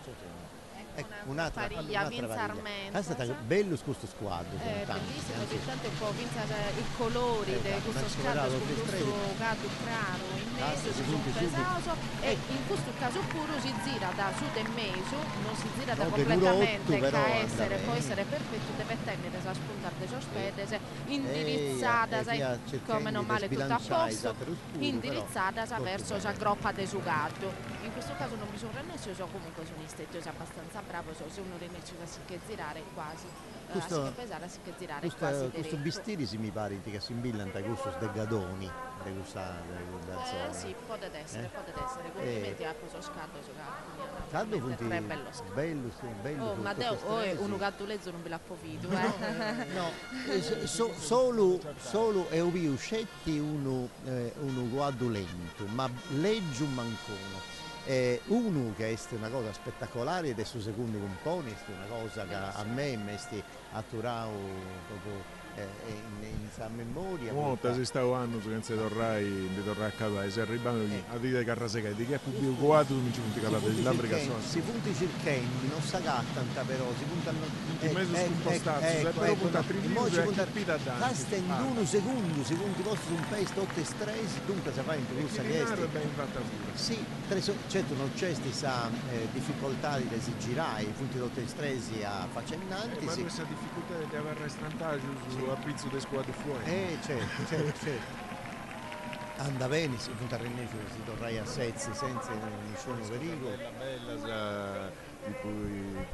Un'altra pariglia Vinzarmente è stato bello questo squadro bellissimo soltanto un po' i colori di questo squadro con questo gatto claro in mezzo si sono pesato e in questo caso pure si gira da sud e mezzo non si gira da completamente che può essere perfetto deve tenere a spuntare le sospese indirizzata come non male tutto a posto indirizzata verso la groppa del sugato in questo caso non bisogna rendersi comunque sono istretto abbastanza bravo se uno riesce a girare quasi questo pesare, si che girare quasi questo bistiri si mi pare che si imbillanta questo de gadoni, de questa zona. sì, può essere. Complimenti a questo scatto, caldo punti bello. Bello. Oh, Matteo, un gattulezzo non ve l'ha povuto, No, solo e vi uscetti uno guardo lento, ma legge un mancone. Uno che è una cosa spettacolare ed è su secondo compone, è una cosa che a me mesti atturao proprio in sa memoria. Molto si sta anno che non si torna a casa, si arriva a dire Carraseca, di che è pubblicato non ci punti l'Africa sono. Si punti circhendi, non sa tanta però, si puntano in mezzo scompostato, se però punta trivio e capita da basta in uno secondo, si punti vostro un paese 8 stress, dunque si fa in corsa che è ben fatta pure. sì, certo non c'è questa difficoltà di girare, i punti 8 stress a faccia innanti. Ma questa difficoltà di avere strantaggio a pizzo delle squadre fuori. Certo. Anda bene, si punta a Rennescio, si torna a Sezzi senza nessun pericolo. Bella, tipo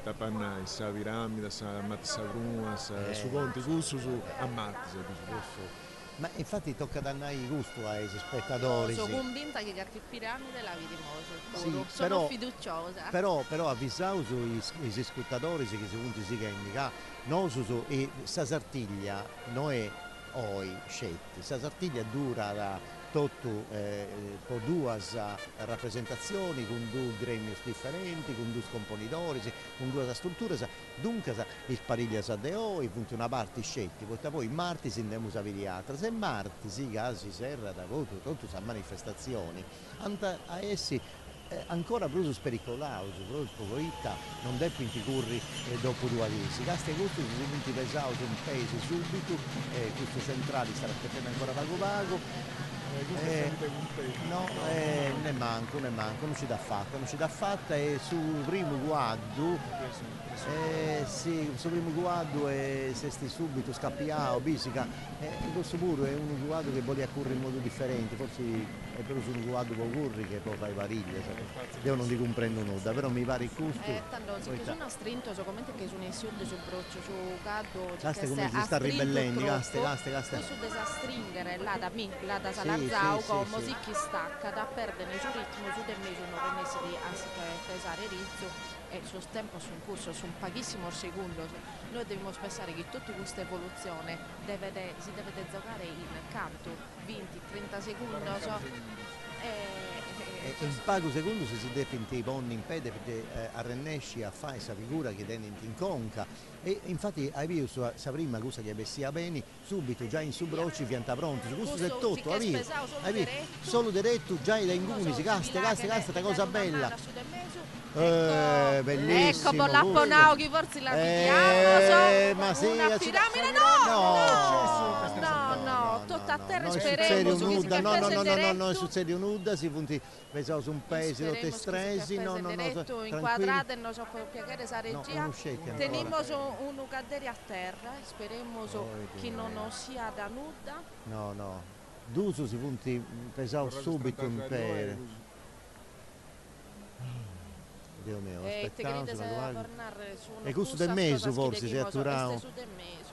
Tapannai, sa Piramida, sa Mazzaruma, su Conti, Gusto, su Ammatti. Ma infatti tocca dannare il gusto ai spettatori. Sono convinta che qualche piramide la vediamo, sì, sono fiduciosa. Però avvisavo sugli ascoltatori che si punti si che non su e sa sartiglia non è oi scetti, sa sartiglia dura da tutto po' due rappresentazioni con due gremi differenti, con due scomponitori, con due strutture, dunque il pariglia sa de oi, punti una parte scetti, poi marti si andiamo a vediare, se marti si casi serra da voto, tutte sa manifestazioni, a essi ancora più spericolato, proprio non deve quindi curri dopo 2 mesi. Questi gusti sono venuti pesati un paese subito, questo centrale sta aspettando ancora vago. No, ne manco, non ci dà fatta e sul primo guardo, sul primo guardo se sti subito scappiao, bisica, questo pure è un guardo che vuole accurre in modo differente, forse è però su un guardo può curri che poi fa i variglie, io non ti comprendo nulla, però mi pare il gusto. Tanto se sono strinto, come che sono insieme sul broccio, su caddo, caste come si sta ribellendo, caste. Questo da stringere, là da Salarzao, come si chi stacca, da perdere il ritmo, su del mese non rimessi a pesare rizzo e sul tempo su un corso, su un pochissimo secondo. Noi dobbiamo pensare che tutta questa evoluzione si deve giocare in canto, 20-30 secondi. In pago secondo se si deve i ponni in pede perché arrennesci a fare questa figura che tiene in conca e infatti hai visto sa prima cosa che avessi a bene subito già in subrocci pianta pronto su questo è tutto hai visto solo diretto già da inguni si casta una cosa bella bellissimo ecco Lapponao che forse la vediamo ma sì una piramide no tutta a terra speriamo no sul serio nuda si punti pensavo su un paese dove stresi no inquadrate non so piacere sa regia teniamo un cadere a terra speriamo che non sia da nuda no d'uso si punti pensavo subito un pere Dio mio e questo del mese forse si è atturato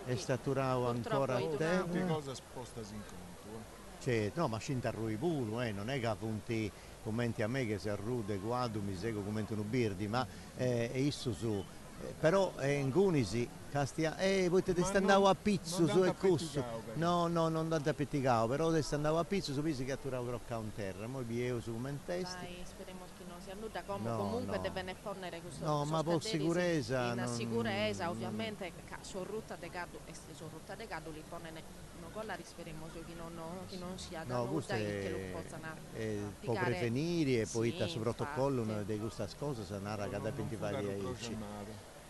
e si è atturato ancora a terra cosa spostasi in conto no ma scinta rui pure non è che appunti commenti a me che si arrude guardo mi seguo commenti un birdi ma è isso su però in Gunisi castia voi te andavo a pizzo su e cusso no non andate a petticao però te andavo a pizzo su pisi che atturavo crocca un terra poi vi su mentesti speriamo che non sia nuda comunque deve ne fornire questo no ma per sicurezza in sicurezza ovviamente su rotta de gado li pone una colla speriamo che non sia da nuda che lo possano può prevenire e poi su protocollo di questa cosa se non ragazza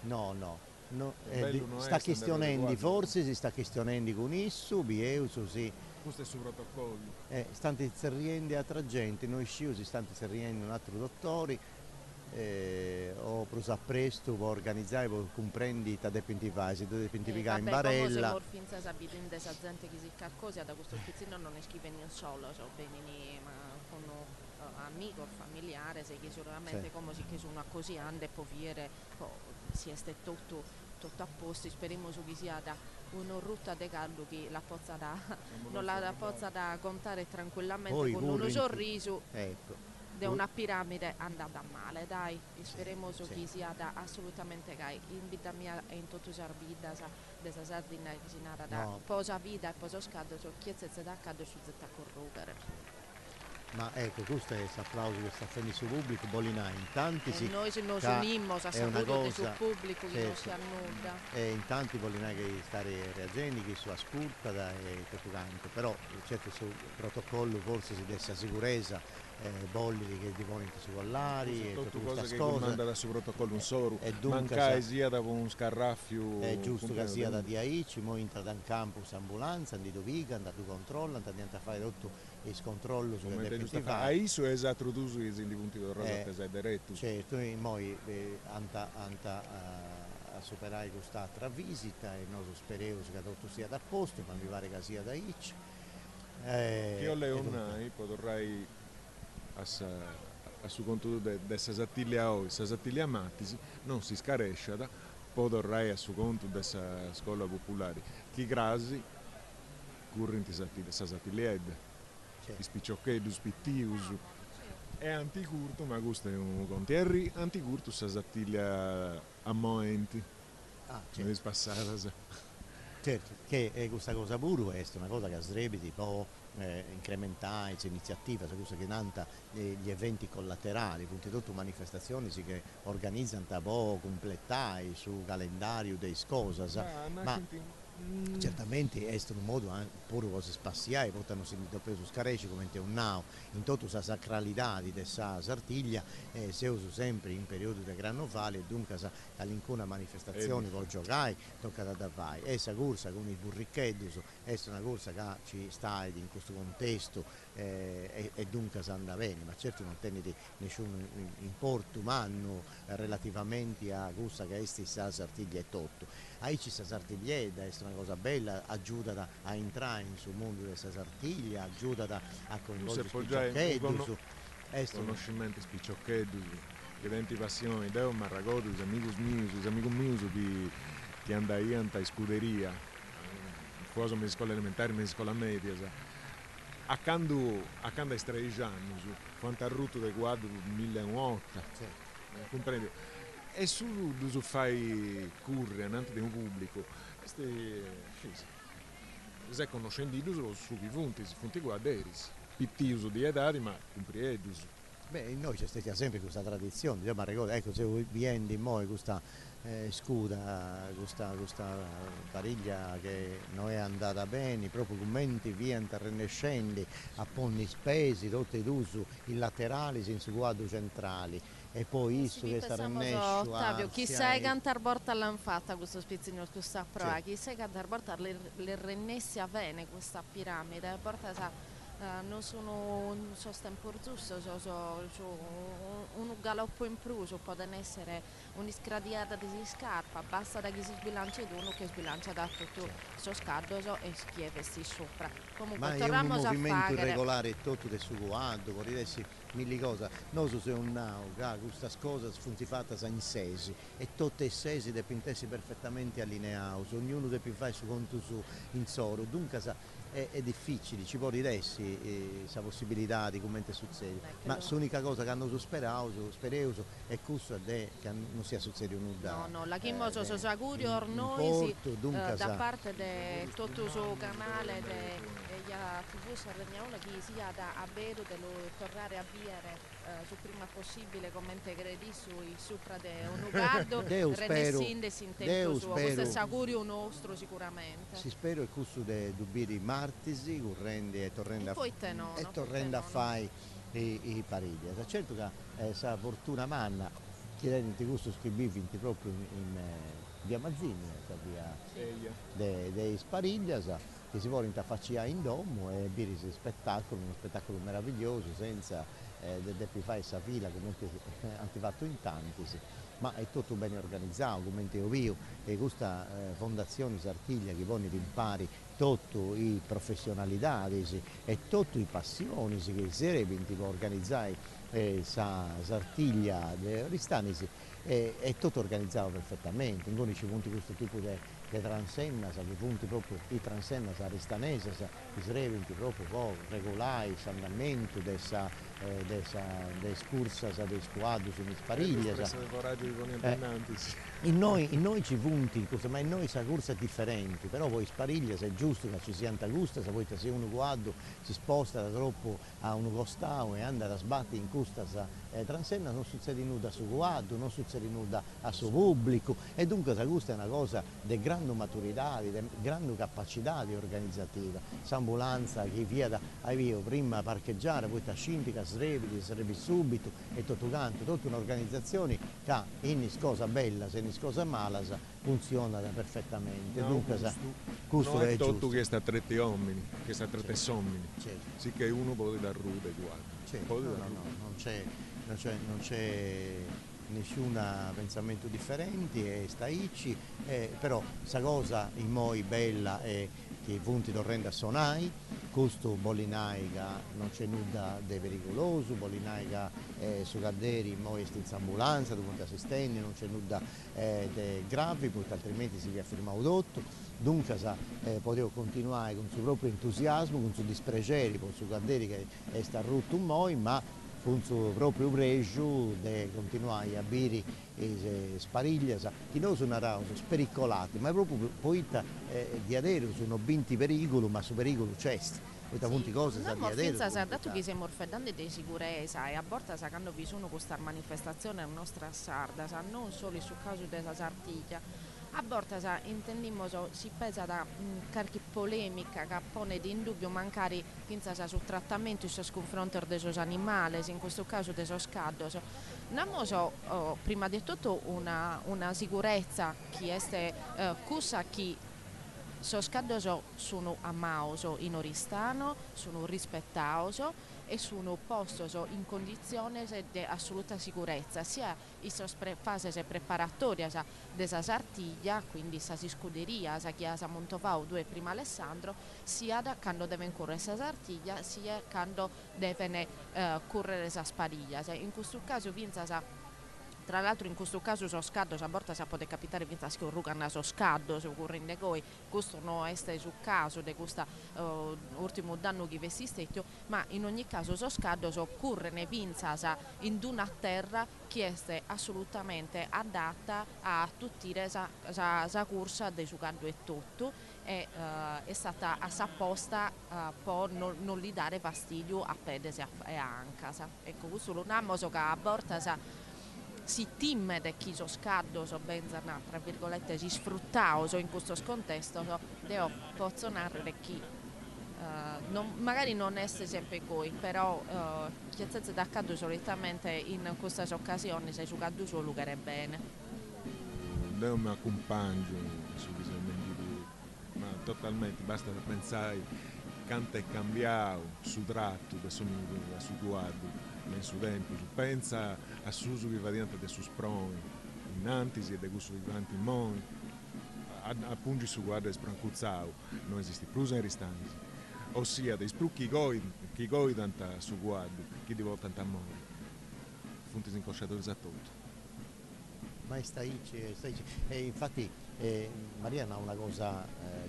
no sta questionando forse si sta questionando con isso bieuso sì questo è su protocollo stanno serriendo altra gente noi sciu si stanno serriendo un altro dottori o prosa presto può organizzare può comprendi da depintivare si deve depintivare in barella come se finza sapete in desa gente che si qualcosa da questo spizzino non è scrivendo solo so bene ma con amico familiare se che sicuramente come si che sono così ande può dire si è tutto tutto a posto, speriamo che sia da una rotta di caldo che la pozza da, non la pozza da contare tranquillamente poi con uno sorriso. Ecco. È una piramide andata male, dai, speriamo che sia da assolutamente che in vita mia e in tutta la vita della Sardegna che si nata da posa vita e posa scado su chiezze da accade su zetta corrugere. Ma ecco, questo è l'applauso che sta facendo sul pubblico, Bolinai, in tanti e noi se non unimmo, sa saputo sul pubblico che non si annuda. E in tanti Bolinai che stare reagendo, che su ascolta e tutto quanto, però certo sul protocollo forse si dessa sicurezza, bolli che dicono su collari e tutte queste cose. Manda da su protocollo un solo, e dunque manca sia da un scarraffio. È giusto che sia da DAIC, mo entra da un campus ambulanza, andiamo viga, andiamo a controllo, andiamo a fare tutto il controllo sulle definitiva. A ISO è esatto tu sui punti del rosa che sei diretto. Certo, noi anta a superare questa altra visita e noi speriamo che tutto sia da posto, ma mi pare che sia da IC. Io le onnai potrai a su conto de Sasattiglia oggi, Sasattiglia Mattisi non si scarescia da potrai a su conto della scuola popolare. Chi grasi currenti Sasattiglia i spicciocchetti, spittius è anticurto, ma questo è un contierri anticurto Sasattiglia a momenti. Certo. Passata. Certo, che è questa cosa pure è una cosa che srebiti può incrementare questa iniziativa, questa che nanta gli eventi collaterali, punti tutto manifestazioni che organizzano un po' completare sul calendario dei cose, ma certamente è un modo pure cose spaziali, portano sentito preso scaresci come un nao, in tutta la sacralità di questa Sartiglia si usa sempre in periodo di carnevale e dunque all'incuna manifestazione può giocare, tocca da vai. E questa corsa con i burricchetti è una corsa che ci sta in questo contesto e dunque si andrà bene, ma certo non tiene nessun importo umano relativamente a questa che è questa Sartiglia e tutto. Ahí ci sta Sartiglia è una cosa bella, aiuta a entrare sul mondo della Sartiglia, aiuta a coinvolgere i spicciocchetti. Conoscimenti spicciocchetti, che denti passioni, Deo Marragodu, gli amici miei che andano in scuderia, cosa mi scuola elementare, mi scuola media, accanto ai 13 anni, quanto ha rotto del quadro 1008, comprendi? E su fai curre annante di un pubblico, se conoscendi su i punti guarderis, pittiuso di età, ma compriedus. Beh, noi c'è stata sempre questa tradizione, ma ricordo, ecco, se vieni in questa scuda, questa pariglia che non è andata bene, proprio commenti via interrennescendi, a ponni spesi, tutti d'uso, i laterali, senza quadro centrali. E poi isso che sta rennescio Ottavio, chi sai cantare porta l'hanno fatta questo spizzino, questa prova, chi sai cantare porta le rennessi a bene questa piramide, porta non sono tempo giusto, un galoppo in più, può essere un'iscradiata di scarpa, basta da chi si sbilancia ed uno che sbilancia da tutto so scardoso e schievesti sopra. Comunque ma torniamo è un movimento a fare irregolare tutto del suo guardo, vorrei dire mille cose. Noi siamo un nao, questa cosa funziona fatta in sesi e tutte le sesi devono essere perfettamente allineate, ognuno deve fare il suo conto su in soro, dunque è difficile, ci può diresti questa possibilità di come succede, ma l'unica cosa che hanno sperato è che non sia successo nulla. No, la chimoso sono sicuri ormai da parte di tutto il suo canale degli TV Sardegna che sia da avere di tornare a vivere il prima possibile come credi sui sopra di un ugardo renescinde in tempo suo, questo è sicuro nostro sicuramente. Si spero che questo di dubbi martesi e tornando a fare i parigli. Certo che questa fortuna manna chiedendo questo scrivivi proprio in via Mazzini, via dei Spariglias, che si vuole interfacciare in domo e bere uno spettacolo meraviglioso senza fare questa fila come hanno fatto in tanti, ma è tutto ben organizzato, come io vedo, e questa fondazione Sartiglia che pone impari tutto i professionalità e tutte i passioni che sarebbero organizzare Sartiglia Ristani è tutto organizzato perfettamente, in cui ci punti questo tipo di transenna, che punti proprio i transenna aristanese, i sreventi proprio regolai, s'andamento, dessa scursas, dei squadri, in spariglia. In noi ci punti, ma in noi sa corsa è differente, però poi spariglia se è giusto che ci sia tanta gusta, se poi se uno guardo si sposta da troppo a uno costao e anda a sbattere in questa transenna, non succede nulla a suo guardo, non succede nulla a suo pubblico, e dunque questa è una cosa di grande maturità, di grande capacità organizzativa. S'ambulanza che via da prima parcheggiare, poi tascinti, srevi subito e tutto canto, tutta un'organizzazione che in cosa bella, se in cosa mala funziona perfettamente. No, dunque questo è giusto. tutto che sta tre uomini, che sta tre uomini, certo. Sì che uno può dare rude, guarda. Certo, non c'è nessun pensamento differente, sta ici, però questa cosa in moi bella è che i punti torrendo a sonai, questo Bollinaica non c'è nulla di pericoloso, Bollinaica su Calderi moi è in ambulanza, punti assistenti, non c'è nulla di grave, perché altrimenti si via firmato tutto, dunque potevo continuare con il suo proprio entusiasmo, con il suo dispiacere, con su Calderi che è stato rotto un moi, ma con il suo proprio pregio di continuare a bere spariglia, che non sono spericolati, ma proprio poi di adere sono 20 pericoli, ma su pericolo c'è. Punti cose no, di adere. Finza, dato che siamo orfedandi di sicurezza e a volte quando bisogna questa manifestazione nella nostra sarda, non solo sul caso della Sartiglia, a volte intendiamo si pensa da qualche polemica che pone in dubbio mancare sul trattamento sul confronto dei animali, in questo caso dei scaddi. Abbiamo prima di tutto una sicurezza che è cosa che so scaddi sono amados in Oristano, sono rispettados e sono postos in condizioni di assoluta sicurezza, sia in fasi preparatorie della Sartiglia, quindi sa scuderia che ha montovato due prima Alessandro, sia da quando deve correre la Sartiglia, sia quando deve correre la Spariglia. In questo caso Vinza tra l'altro in questo caso so scaddo, a volte può capitare che un rugano so scaddo, se occorre in negoi, questo non è sul caso di questo ultimo danno che esiste, ma in ogni caso so scaddo occorre ne vinzasa in una terra che è assolutamente adatta a tutti la corsa del sucando e tutto, e è stata apposta per non gli dare fastidio a pedese e a ancasa. Ecco, questo lo namo che a volte si timme di chi so scaddo, so ben tra virgolette, si sfruttao in questo contesto, posso narrare chi magari non è sempre coi, però chi è d'accaduto solitamente in queste occasioni se giocando solo che era bene. Non mi accompagno su bisogno ma totalmente, basta pensare quanto è cambiato su tratto da su guardo. Nel suo tempo, pensa a Susu che va diante dei suoi sproni, in antisi e dei gusti vivanti in moni, a pungi su guarda e sprancuzzato, non esiste più in ristanzi, ossia dei sprucchi chi goi tanta su guardo, chi di volta tanta moni, funti incosciatori a tutto. Ma sta e infatti Maria ha una cosa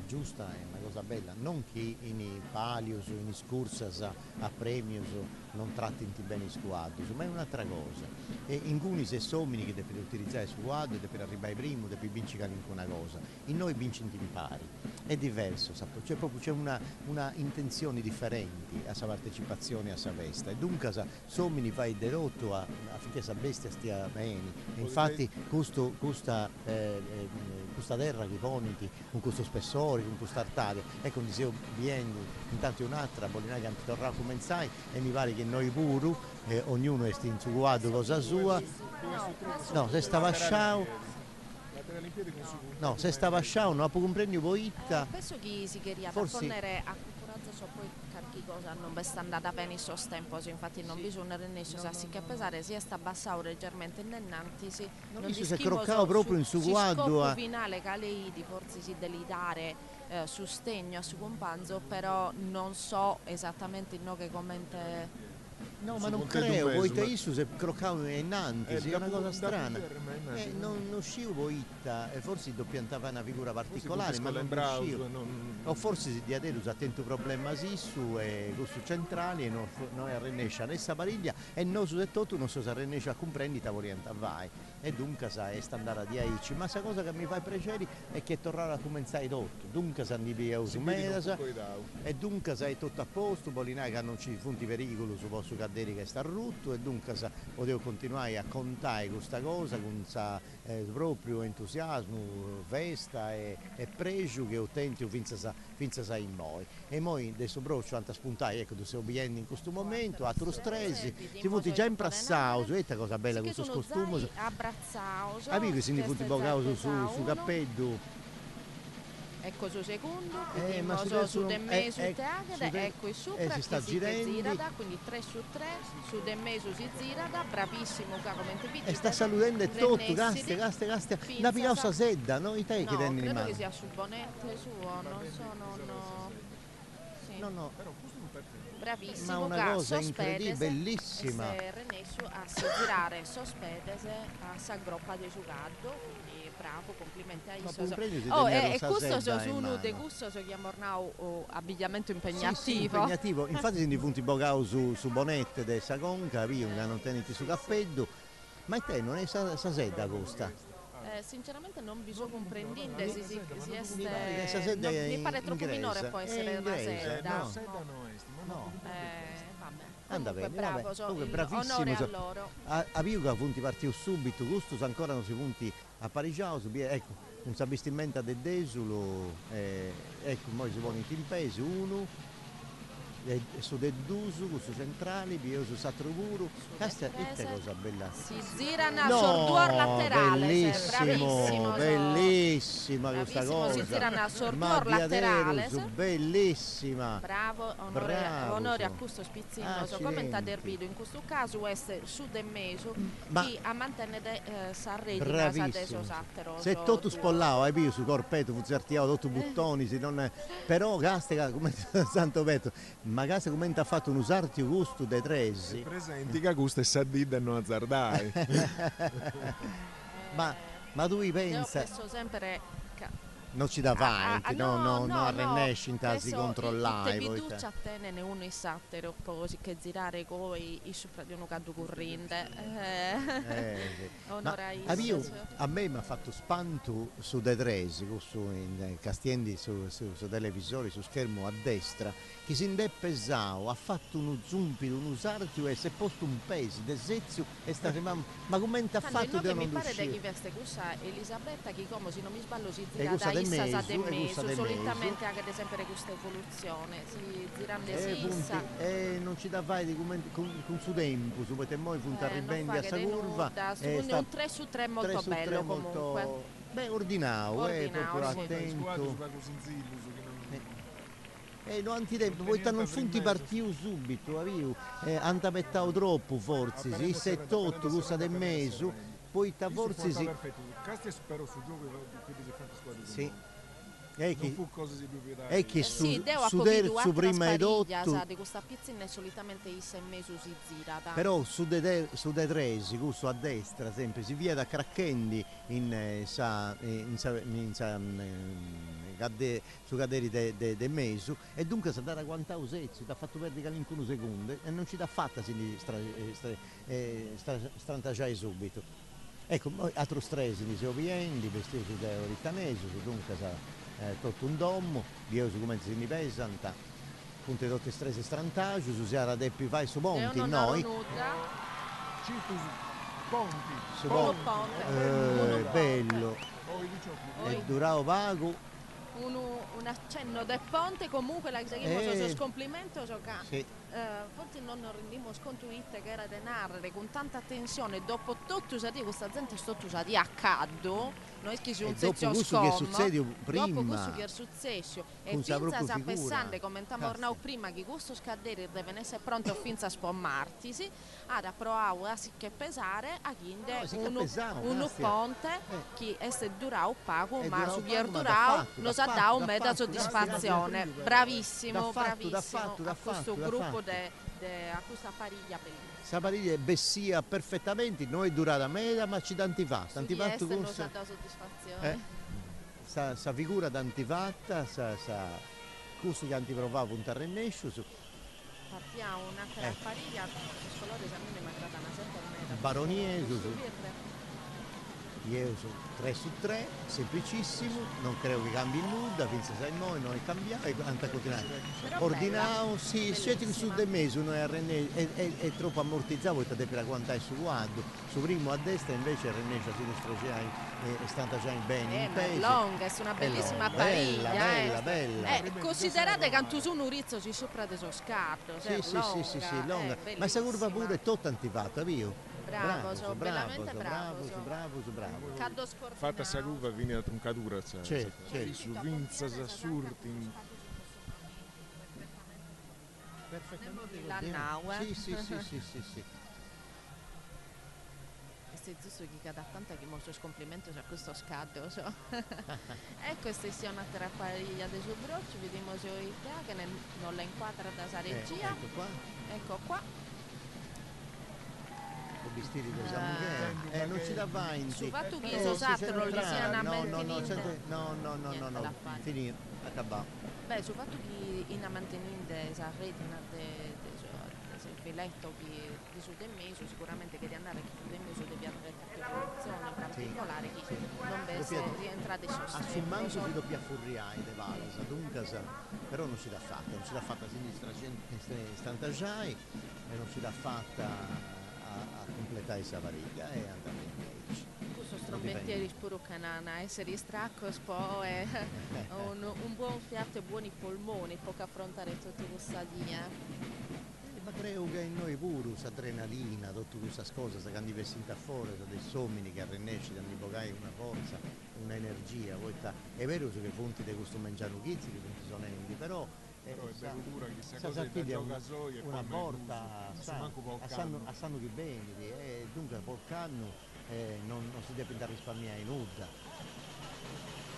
giusta e una cosa bella, non che in palios, in scursas a premios non tratti bene i squadri, ma è un'altra cosa. E in cui se somini che devi utilizzare squadri, devi arrivare primo, devi vincere anche una cosa. In noi vincenti impari, è diverso, c'è una intenzione differente a sa partecipazione a sa festa e dunque somini fai derotto affinché sa bestia stia bene. Infatti questa terra che poniti con questo spessore, con questa artaria, e con dicevo vieni intanto un'altra Bollinaica che torrà come sai e mi pare che noi pure ognuno è in suo guardo cosa sua. No, se stava sciao no, se stava sciao non può comprendere poitta. Penso che si queria ponere a culturazza so poi qualche cosa non è andata bene in suo tempo, infatti non bisogna rendersi sì che pesare si è abbassato leggermente innanzi, non si è croccato proprio in suo guardo. Il finale che lei di forse si deve dare sostegno a suo companzo, però non so esattamente no che commenta. No, ma non creo, poi te issu se croccavano innanti, è una cosa strana. Non uscivo poi e forse doppiantava una figura particolare, ma non uscivo. O forse di adesso attento problema issu e gusto centrali e non arrennesce nessa pariglia e non su settotu non so se arrennesce a comprendi tavolienta vai. E dunque sai, è andare di aici, ma la cosa che mi fa piacere è che tornare a cominciare tutto. Dunque sai, via su medasa e dunque sai tutto a posto, Bolinai che non ci funti pericolo su posto cadere che sta rotto e dunque sai, potevo continuare a contare questa cosa con proprio entusiasmo, festa e pregio che ottengo finza sa in noi. E poi adesso broccio anche a spuntare, ecco, tu sei obbediente in questo momento, altro stress, si funti già imprassato, questa cosa bella questo costume. Amico, si funti boccato su cappello. Ecco su secondo, quindi su de me su teagade, ecco il sopra si sta girando, quindi 3 su 3, su de me su si zirada, bravissimo qua come te e sta salutando e tutto, gaste, la picausa sedda, no? I te che tengono in mano. No, credo che sia su bonette suo, non so, sì. No. Bravissimo, ma una cosa incredibile, bellissima. E se Renessu a girare sospetese a sa groppa di sucaddo, quindi bravo, complimenti a Iso. E questo su uno de gusto so chiamornau abbigliamento impegnativo. Sì, impegnativo. Infatti si punti bocau su bonette de sa conca, via, non tenete su cappello, ma te non è sa sedda costa. Sinceramente non bisogna comprendere se mi pare troppo minore può essere una sedda. No. Vabbè. Anda bene, bravo, comunque bravissimo. Onore a loro. A Piuca punti partito subito, Gustus ancora non si punti a Parigiao, ecco, un sabistimento del Desulo, ecco, poi si pone in peso, uno. Su del Dusu, su centrali, su Satruguru, questa è cosa bella. Si girano al sorduor laterale, bellissima questa cosa. Si girano al sorduor laterale. Bellissima. Bravo, onore a questo spizzino, commenta del video. In questo caso è su del meso chi a mantenere Sarredi se tutto spollato, hai visto su corpetto, funzionava tutto buttoni, però Gastica come Santo Petro. Ma casa come ha fatto un usartio gusto dei tresi. Presenti che gusto e sadida e non azzardai. ma tu pensa. Io penso sempre non ci da fai, non arrennesci in tasi controllare. Poi tu a te ne uno i sattero poi che girare coi i sopra di uno caddo corrente. A me mi ha fatto spanto su dei tresi, su in Castiendi su televisori, su schermo a destra, che si indepesao, ha fatto uno zumpido, un usartio e si è posto un peso, desezio e sta ma come ha fatto di non mi pare uscire? Che veste questa Elisabetta che come se non mi sbaglio si gira da Issa sa meso, solitamente anche ad esempio questa evoluzione, si girando Issa. Non ci da fai con su tempo, su perché poi punta a ribendi a sta curva. Quindi un 3 su 3 molto bello comunque. Beh, ordinavo, proprio attento. No, antitempo, poi non funti partito subito, antapettavo troppo forse, si 7-8, gusta del mese, poi forse si... Casti spero su gioco che si fa squadra. Sì. È che su prima edotto di questa pizzina solitamente i 6 mesi si girata. però su dei tresi gusto a destra sempre si via da Cracchendi su caderi de mesu e dunque si dà quanta usezzo ti ha fatto perdere qualcuno secondo e non ci dà fatta si strantagiare subito. Ecco, altro stress di Seoviendi, vestiti da Ritanese, dunque tutto un domo, io su come si pesanta, punte tutte strese strantaggi, su Siara Deppi vai su Ponti, noi. Su Ponti, bello, e duravo vago. Un accenno del ponte comunque la che scomplimento forse non rendiamo sconto che era denaro con tanta tensione dopo tutto questa gente sto usati a caddo noi che un dopo questo che succede prima dopo questo che è successo e finza sa pensando commentiamo ormai prima che questo scadere deve essere pronto finza a spommartisi ad approvare a che pesare a chinde uno ponte che è durato poco ma su Pier Durao non sa dà un mezzo soddisfazione bravissimo a questo gruppo a questa pariglia bellissima. Questa pariglia bessia perfettamente, non è durata media, ma ci d'antifatta. Antifatta non sa da soddisfazione. Sa figura d'antifatta, sa questo che antiprovava un terrenescio. Partiamo un'altra pariglia, il colore a me mi aggrada una certa moneta. Baroniese. Io sono 3 su 3, semplicissimo, non credo che cambi nulla, pensa sai noi, non è cambiato, è continuare. Ordinavo, sì, scegliete su del mese, uno è troppo ammortizzato, perché te per quantità è su guardo, su primo a destra invece il Renescio a sinistra c'è stata già bene in peso. È longa, è una bellissima pariglia. Bella. Considerate che tu su un urizzo ci sopra di so scarto, sì, longa. Ma questa curva pure è tutta antifatta, via. Bravo. Caddo scordato. Fatta sta curva viene la truncatura, certo. Su Vinza, Surti. Perfettamente. Sì. Questo è giusto che cada tanta che molto complimento a questo scatto. E questa è un'altra pariglia di suo broccio, vediamo se ho idea che non la inquadra da sa regia. Ecco qua. Vestiti da Samuele, non ci dà avanti. Su fatto che so satro li siano a no, finito, accabato. Beh, su fatto che in manteninde sa retina il filetto di su del meso, sicuramente che di andare su del meso devi avere qualche evoluzione in particolare che non deve rientrare di sostanza. A sul manco si doppia furriare de valsa, dunque però non ci dà fatta, a sinistra stantagiai e non ci dà fatta a completare questa pariglia e andare invece. Questo strombettieri spuro canana, essere stracco spo è un buon fiato e buoni polmoni può affrontare tutta questa via. Ma credo che in noi pure questa adrenalina, tutte queste cose che hanno diversità fuori, dei somini che arrennesci, danno ipogai una forza, un'energia. È vero che fonti di questo mangiano chizzi, che fonti sono enti, però è venutura che sia cosa da giocasoia una porta sanno che bene e dunque porcano non si deve andare a risparmiare in nulla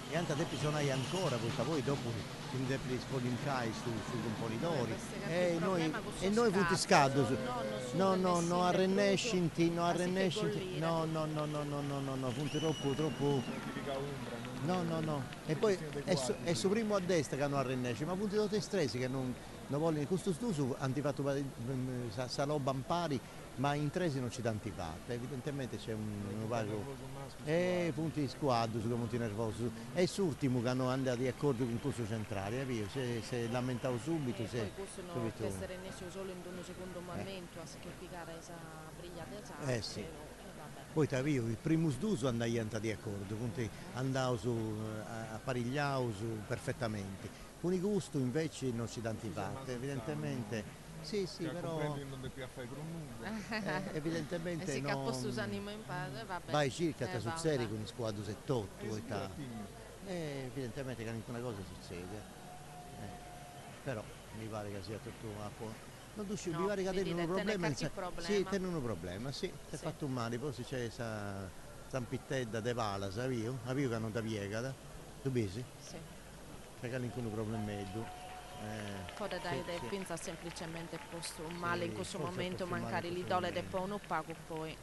e anche te bisogna ancora perché poi dopo si deve spolincare sui componitore e noi punti scado no arrennesci no punti troppo no e poi è su primo a destra che hanno arrennesci ma punti tutti stresi che non vogliono questo stuso hanno fatto sa roba in pari ma in tresi non ci dà antifatta evidentemente c'è un vago punti di squadro su punti nervosi e l'ultimo che hanno andato di accordo con il corso centrale se lamentavo subito poi possono essere nessi solo in un secondo momento a schiappicare questa briglia del sì. Poi il primo sduso andai di accordo, andavo a parigliavo perfettamente. Con i gusti invece non ci dà antifatta, evidentemente. Sì, però. Non più fare per evidentemente si non. Animo in pace, vabbè. Vai circa su serie con i squadri 78 evidentemente che nessuna cosa succede. Però mi pare che sia tutto a posto. Non mi pare che tennero un problema. Sì, tennero un problema, sì. È fatto un male, poi c'è questa zampittedda de vala, sapio che non da piegata. Tu bisi? Sì. C'è che nessun problema meglio. Poi dai pinza semplicemente posto un male in questo momento, mancare l'idole del poi uno pago poi.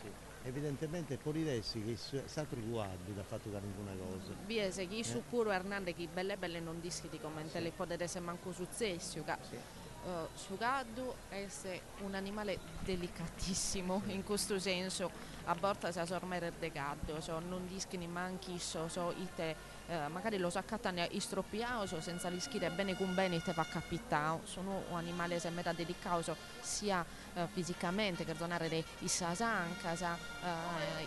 Sì. Evidentemente Polidessi che Satro Guardi ha fatto nessuna cosa. Viese chi su puro Hernande che belle non dischi di commentare le potete essere manco successo. Sugaddu è un animale delicatissimo in questo senso, a volte si sormere de gaddo, non dischi ni manchi magari lo saccattano istroppiato senza rischire bene con bene te va capitato, sono un animale se meta dedicato sia fisicamente che donare i sasanca,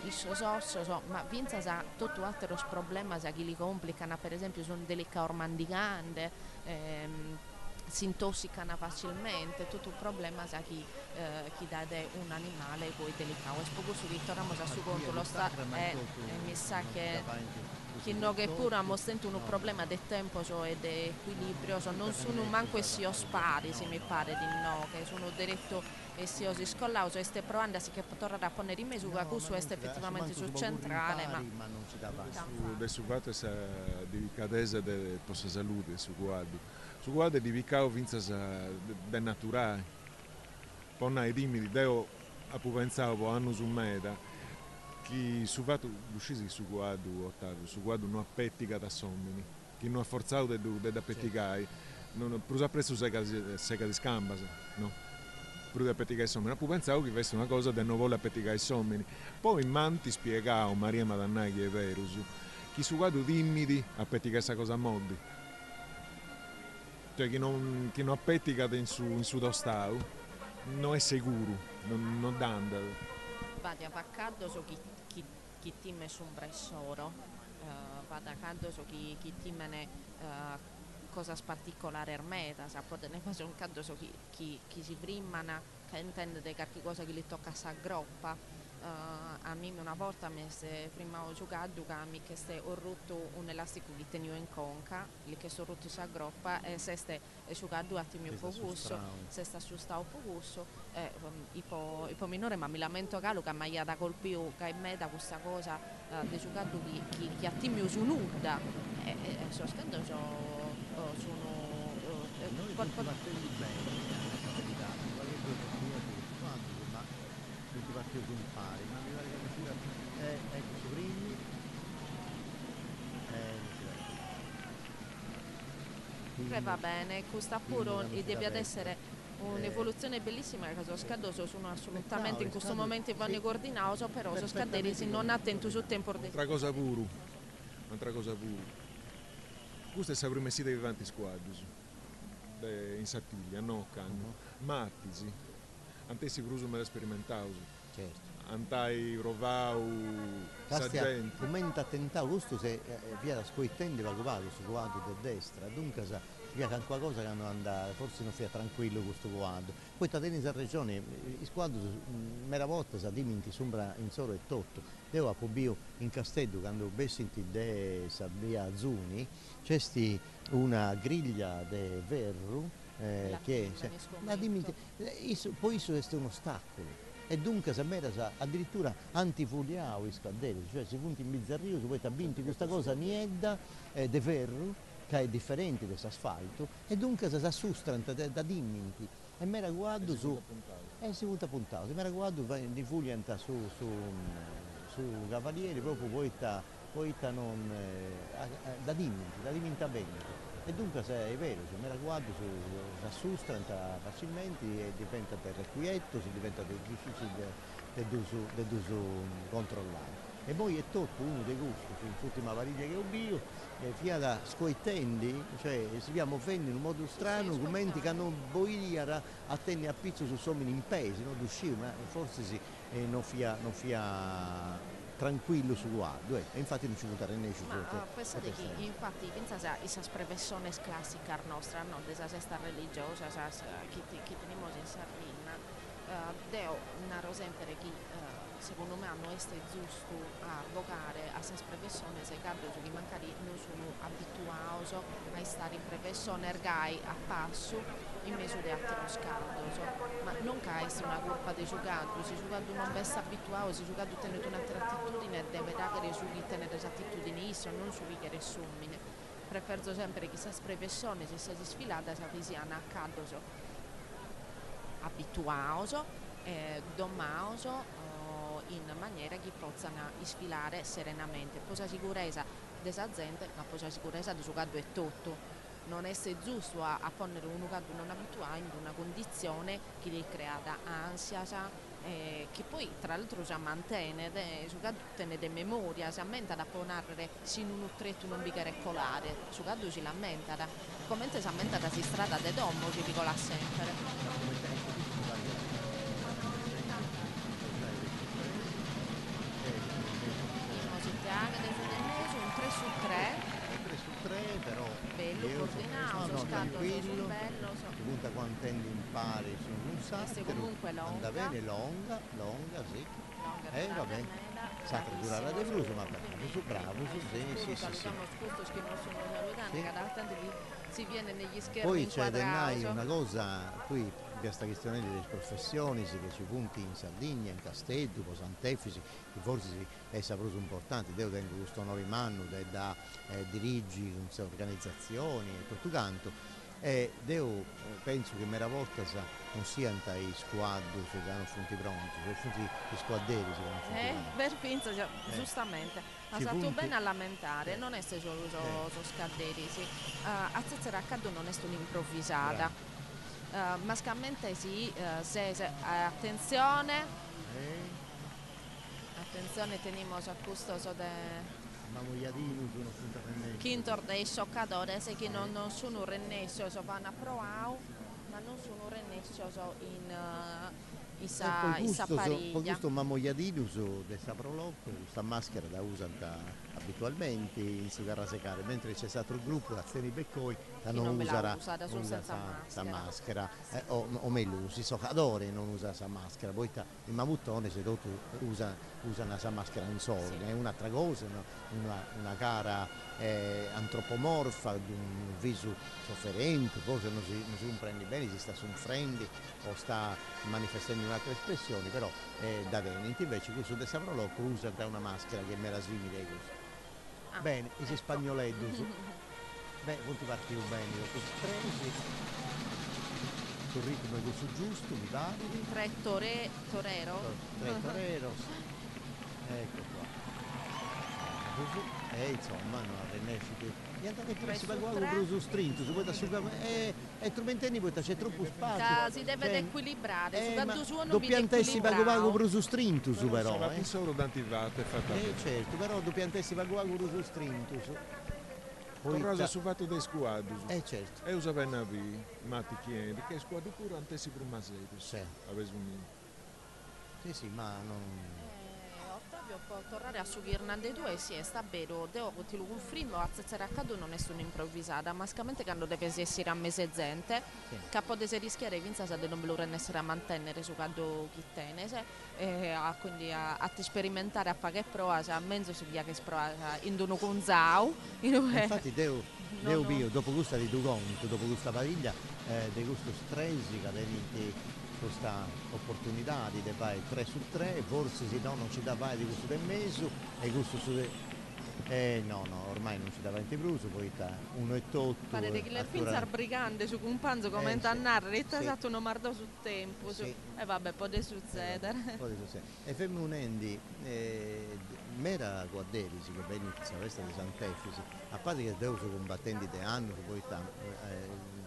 i sososso, ma vinza sa tutto altro problema che li complicano, per esempio sono delica ormandigante, si intossicano facilmente, tutto un problema sa chi dà un animale poi delicato. E poco su ritorniamo a su conto lo sta mi sa che no che pure abbiamo sentito un problema del tempo e di equilibrio, non sono manco e si ospari se mi pare di no, che sono diretto e si osi scollauso e ste provando a si che tornare a ponere in mesuga questo è effettivamente sul centrale ma non ci dà adesso guarda se di cadese de possa salute su guardo di vicao vinza del naturale ponna i dimmi di deo a pensavo anno su meta chi su fatto uscisi su guardo Ottavio su guardo non appettica da sommini chi non ha forzato da petticai non prusa presso seca di scamba no per appetticare i sommini, ma pensavo che fosse una cosa che non vuole appetticare i sommini. Poi in manti spiegavo, Maria Madannai che è vero, chi su guardo timidi appettica questa cosa a modi. Cioè chi non appettica in su dostau non è sicuro, non danda. Vado a caldo su chi timme su un bressoro, vado a caldo su chi timmene cosa particolare ermeta, sa può ne fare un caldo su chi si brimmana, che intende di qualche cosa che gli tocca sa groppa. A me una volta prima ho giocato che ho rotto un elastico che tenevo in conca, lì che sono rotto sa groppa e se ste giocato attimo un po' gusto, se sta su sta un po' gusto, il po' minore ma mi lamento calo che mi ha da colpire che in me da questa cosa di giocato che attimo su nuda e sono scando sono tutti partiti su impari, ma mi pare che non si ecco su primi va bene, questa pure deve essere un'evoluzione bellissima che sono scadoso sono assolutamente in questo momento vanno coordinato però sono scadere se non attento sul tempo un'altra cosa pure questa è la prima sita che avanti squadri in Sattiglia, a Noccan, Mattisi antessi cruso me l'ha sperimentato certo antai provau sargenti commenta tentato questo se via da scoittende va covato su quadro di destra dunque sa via che qualcosa che hanno andato forse non fia tranquillo questo quadro poi da tenere in regione i squadri mera volta sa diminti sombra in solo e tutto devo a Pobio in Castello quando bessinti de sa via Zuni c'è una griglia de verru che la diminti poi isso è un ostacolo e dunque se mera addirittura antifuliao i scaddelli, cioè si punti in bizzarrio, si può vinti questa cosa niedda de ferro che è differente da asfalto e dunque si assustranta da dimminti e mera guardo su si punta puntato, se mera guardo di fulianta su cavalieri proprio poi non da dimminta bene. E dunque se è vero, se mi ragguardo si assustranta facilmente e diventa requietto, si diventa difficile da controllare. E poi è tutto uno dei gusti, l'ultima variglia che ho io, fia da scoitendi, cioè si chiama offendi in un modo strano, commenti che non vogliano a tenere a pizzo su sommi in pesi, non uscire, ma forse non fia tranquillo su guardo e infatti non ci può dare nessuno ma pensate che infatti pensa questa espressione classica nostra no della sesta religiosa che teniamo in Sardegna deo narro sempre che secondo me non è giusto a vocare a questa espressione se caso che magari non sono abituati a stare in professione ergai a passo in mezzo di altro scaldo ma non che è una colpa dei giocatori se i giocatori non vengono abituati se i giocatori tengono un'altra attitudine deve dare su chi tenere attitudini non su chi che resumine preferzo sempre che questa espressione se si sfilata si a caldo abituati domati in maniera che possano sfilare serenamente. Poi la sicurezza della gente, ma poi la sicurezza del giocato è tutto. Non è giusto a ponere un giocato non abituato in una condizione che gli crea ansia, che poi tra l'altro si mantiene, il giocato tiene di memoria, si ammenta da ponere sino un tretto non bicchiere colare, il giocato si lamenta, come si ammenta da si strada de domo, ci piccola sempre. Un 3 su 3 però bello coordinato tranquillo si punta quando tendi in pari su un sacco comunque anda bene longa sì va bene sa durare de fruso ma bravo sì salutiamo scusto che non sono salutati che da tanto si viene negli schermi poi c'è una cosa qui questa questione delle professioni che ci punti in Sardegna, in Castello, in Sant'Efisi, che forse è proprio importante, devo tenere questo nuovo manno, da dirigi organizzazioni e tutto canto. Penso che mera volta non siano i squadri che hanno funti pronti, sono funti gli squadderi che hanno funti pronti. Per finza, giustamente, ma sta tu bene a lamentare, non è solo scadderi, sì. A Zezzera Accaddo non è un'improvvisata, ma scamente sì, attenzione, teniamo a questo ma Mogliadino sono punta rennescio. Quintor dei scioccatori, se che non sono rennescio, vanno a provare, ma non sono rennescio in Sappariglia. Poi questo Mogliadino su questa prolocco, questa maschera da usano abitualmente in Sugarra Secare, mentre c'è stato il gruppo Azioni Beccoi che non usa questa maschera, o meglio, si soccadore non usa questa maschera, poi il mamuttone se dopo usa una maschera in sole, è un'altra cosa, una cara antropomorfa, di un viso sofferente, forse non si comprende bene, si sta soffrendo o sta manifestando un'altra espressione, però da Veneti invece questo de Savrolocco usa una maschera che è mera simile a questo. Bene, i spagnoletti molti partiti bene, presi sul ritmo è questo giusto, mi pare. Tre toreros, ecco qua. Insomma, non arrennesci gli andate presso da qua con Bruso Strinto, si può e trumentenni poi c'è troppo spazio. Si deve equilibrare, doppiantessi con Bruso Strinto però. La pensavo d'antivate fatta. Certo, però doppiantessi con Bruso Strinto. Corrosa su fatto dei squadri. Certo. E usa ben avi, ma ti chiedi che squadri pure antessi per un masetto. Sì. Avessi un. Sì, ma non. Ottavio può tornare a subirne dei due, sì, sta vero, devo ti lo confermo, a Zezzera Accaddo non è un'improvvisata, ma scamente quando deve essere a mesezente, che può rischiare vinza se non ve essere a mantenere su caldo chittenese, quindi a sperimentare a fare prova, a mezzo si via che prova in dono con zau. Infatti devo dopo questa di Dugonto, dopo questa pariglia, di questo stresi che venuti questa opportunità di fare 3 su 3, forse se no non ci dà fare di questo del mese e questo su no, ormai non ci dà avanti bruso, poi 1 e 8. Pare che le finza brigante su un panzo come annare, esatto, non mardo sul tempo, e vabbè, può succedere. E femmi un'endi mera guarderisi che viene in questa di Sant'Efisi, a parte che devo su combattenti di anni, che poi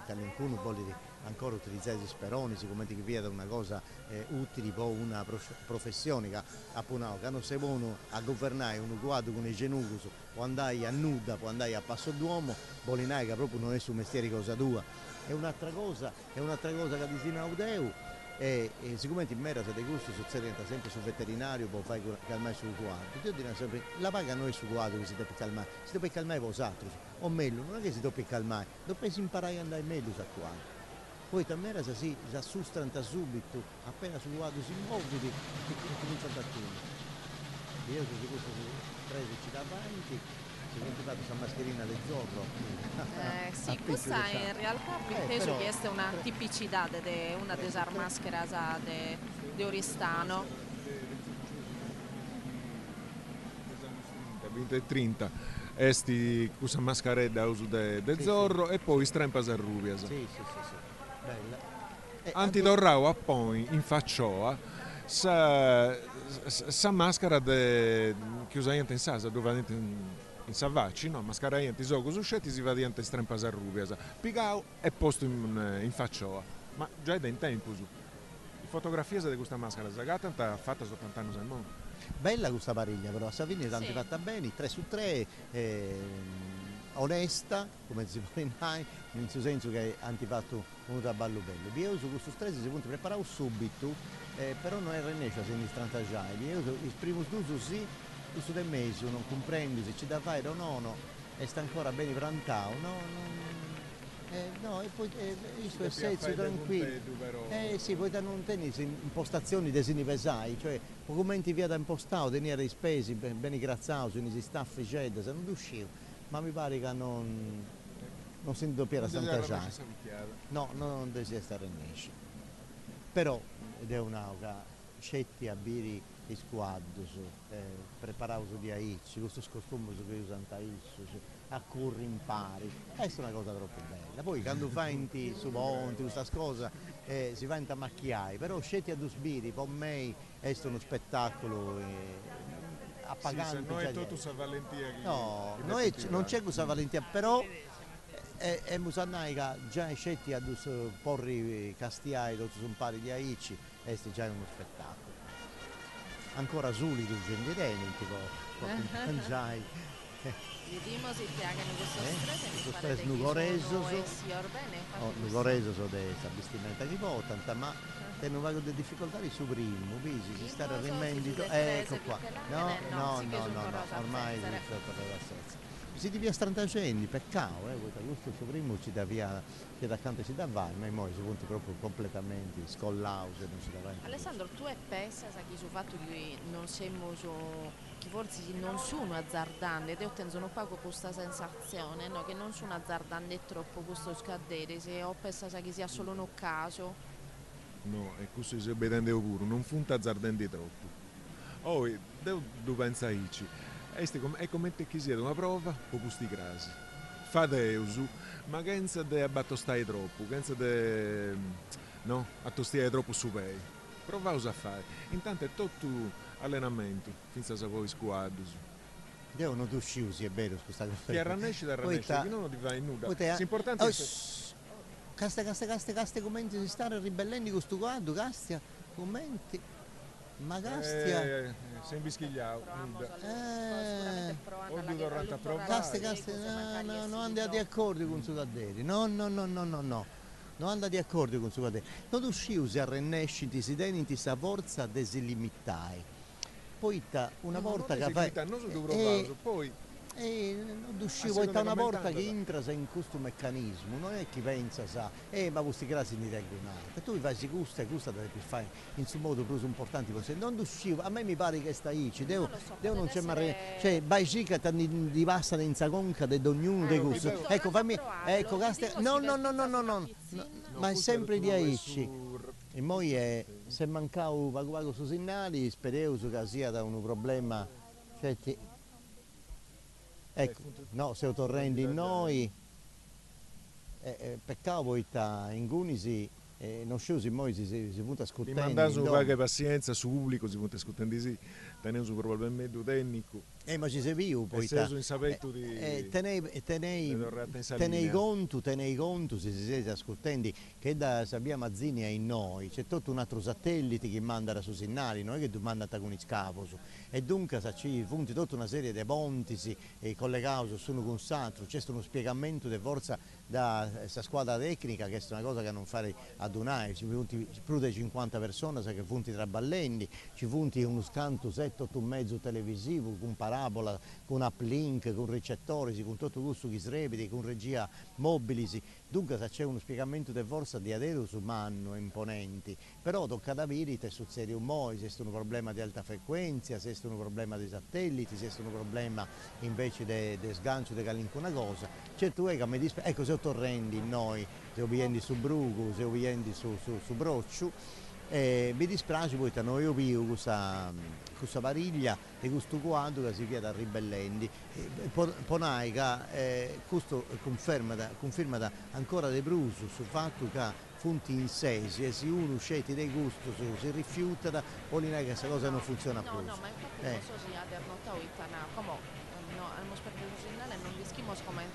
qualcuno vuole ancora utilizzare gli speroni, sicuramente che via una cosa utile per una professione che non se uno a governare un quadro con i genughi può andare a nuda, può andare a passo d'uomo, Bolinai che proprio non è su mestiere cosa tua, è un'altra cosa che dice Audeu. E sicuramente in mera se di gusto succede sempre sul veterinario può fare calmare sul quadro. Io direi sempre la paga non è sul quadro che si deve calmare, si deve calmare vosaltri, o meglio, non è che si deve calmare, dove si imparare a andare meglio sul quadro. Poi a mera se si assustranta subito, appena sul quadro si muove e comincia a battere. Io se questo presi ci da avanti, si è fatto questa mascherina del zorro. Sì, questa in realtà penso che sia una tipicità di una delle maschere di Oristano. 20-30 esti questa mascheretta uso de zorro e poi strempas a rubias. Sì. Bella. Antidorrao a poi in faccioa sa maschera che usai in sasa dove in Savacci, no, maschera in sogo suscetti si va diante strempas a rubias. Pigau e posto in faccioa. Ma già è da in tempo su. Fotografie di questa maschera zagata è fatta soltanto anni al mondo. Bella questa pariglia però, a Savini è tanto fatta bene, 3 su 3, onesta, come si può dire, nel senso che hanno fatto un ballo bello. Io su questo stress si può preparare subito, però non è rennescio a sinistrantaggiare. Io il primo studio sì, questo del mese, non comprendo se ci da fare o no, e sta ancora bene prantato, no, e poi il suo esserci tranquillo. Sì, poi non tenere impostazioni desini pesai, cioè documenti via da impostato, tenere i spesi, bene grazzato, se staffi cedda, se non uscivo, ma mi pare che non si doppiera Santa Già. No, non desidera stare in esce. però è un'auca scetti a biri i squadros, preparauso di aici, questo costume che usano aici, a corri impari, questa è una cosa troppo bella. Poi quando fai su ponti, questa cosa, si va in macchiai, però scetti a due biri, per me è uno spettacolo appagante. Sì, non è tutto sa valentia. No, non c'è questa valentia, però è musannaica già scetti a due porri castiai, tutti un pari di aici, è già uno spettacolo. Ancora soli tu gendireni, tipo, mangiai. Vediamo se ti hanno questo stress nugoreso, nugoreso de vestimenta che votano, ma hanno vago di difficoltà di su primo, si sta rendendo, ecco qua. No, ormai si sta per la si divia strantacendi, peccato, questo suo primo ci dà via, che da canto ci dà vai, ma poi si punti proprio completamente scollausi, non ci dà vai. Alessandro, tu è pensa che sul fatto che non siamo che forse non sono azzardando ed io tengo poco questa sensazione, no? Che non sono azzardando troppo questo scadere, se ho pensato che sia solo un caso. No, e questo si vedendo pure, non funta azzardando troppo. Oh, devo pensare aici. È come te che sia una prova o questi crasi. Fate uso, ma che non si abbattostai troppo, che non si no, attostare troppo su pei. Provate a fare. Intanto è tutto allenamento, finché si poi squadros. Io non ti uscivo, è vero, scusate. Ti arrannesci da arrannesci, che non ti vai in nuda. L'importante è... Caste commenti si stanno ribellendo con questo quadro, castia, commenti. Ma Castia sei imbischigliato Castia non andate d'accordo con suo cadere non andate d'accordo con suo cadere non usciusi a rennesciti si deniti sa forza desilimitai poi una volta che fai poi non uscivo una volta che entra in questo meccanismo non è che pensa sa ma questi crasi ne reggono tu fai si gusta per fare in suo modo più importante non uscivo a me mi pare che sta ici devo non c'è mai cioè vai sì che ti passano in saconca di ognuno dei gusti ecco fammi ecco no ma è sempre di aici e poi se mancavo vago su segnali spero che sia da un problema cioè ecco, no, se torrendi in noi, peccato poi in Gunisi, non sciusi poi si punta a scottare. Ti mandare su qualche pazienza su pubblico, si punta a scottare sì, tenendo su probabilmente un tecnico. Ma ci sei vivo poi. Sei in sapetto di... Tenei conto, se si siete ascoltando, che da Sabia Mazzini è in noi, c'è tutto un altro satellite che manda su segnali, non è che tu manda con i scapos. E dunque ci funti tutta una serie di ponti collegati sono con l'altro, c'è uno spiegamento di forza da questa squadra tecnica che è una cosa che non fare a Dunai, ci funti più di 50 persone che funti tra ballendi, ci funti uno scanto 7-8 mezzo televisivo con parabola, con uplink, con ricettori, con tutto questo che srebiti, con regia mobili, dunque se c'è uno spiegamento di forza di adero su manno imponenti, però tocca da vedere su serio moi, se è un problema di alta frequenza, se è un problema di satelliti, se è un problema invece di sgancio di qualunque cosa, certo è che mi dispiace, ecco se torrendi noi, se obbiendi su Brugo, se obbiendi su Brocciu, mi dispiace poi da noi ho questa variglia e questo quadro che si chiede a ribellendi. Ponaica, questo conferma ancora di Bruso sul fatto che funti in sé, se uno sceglie dei gusti, si rifiuta, o non è che questa cosa non funziona più. No, ma infatti non so se ha notato come abbiamo sperduto segnale, non rischimo come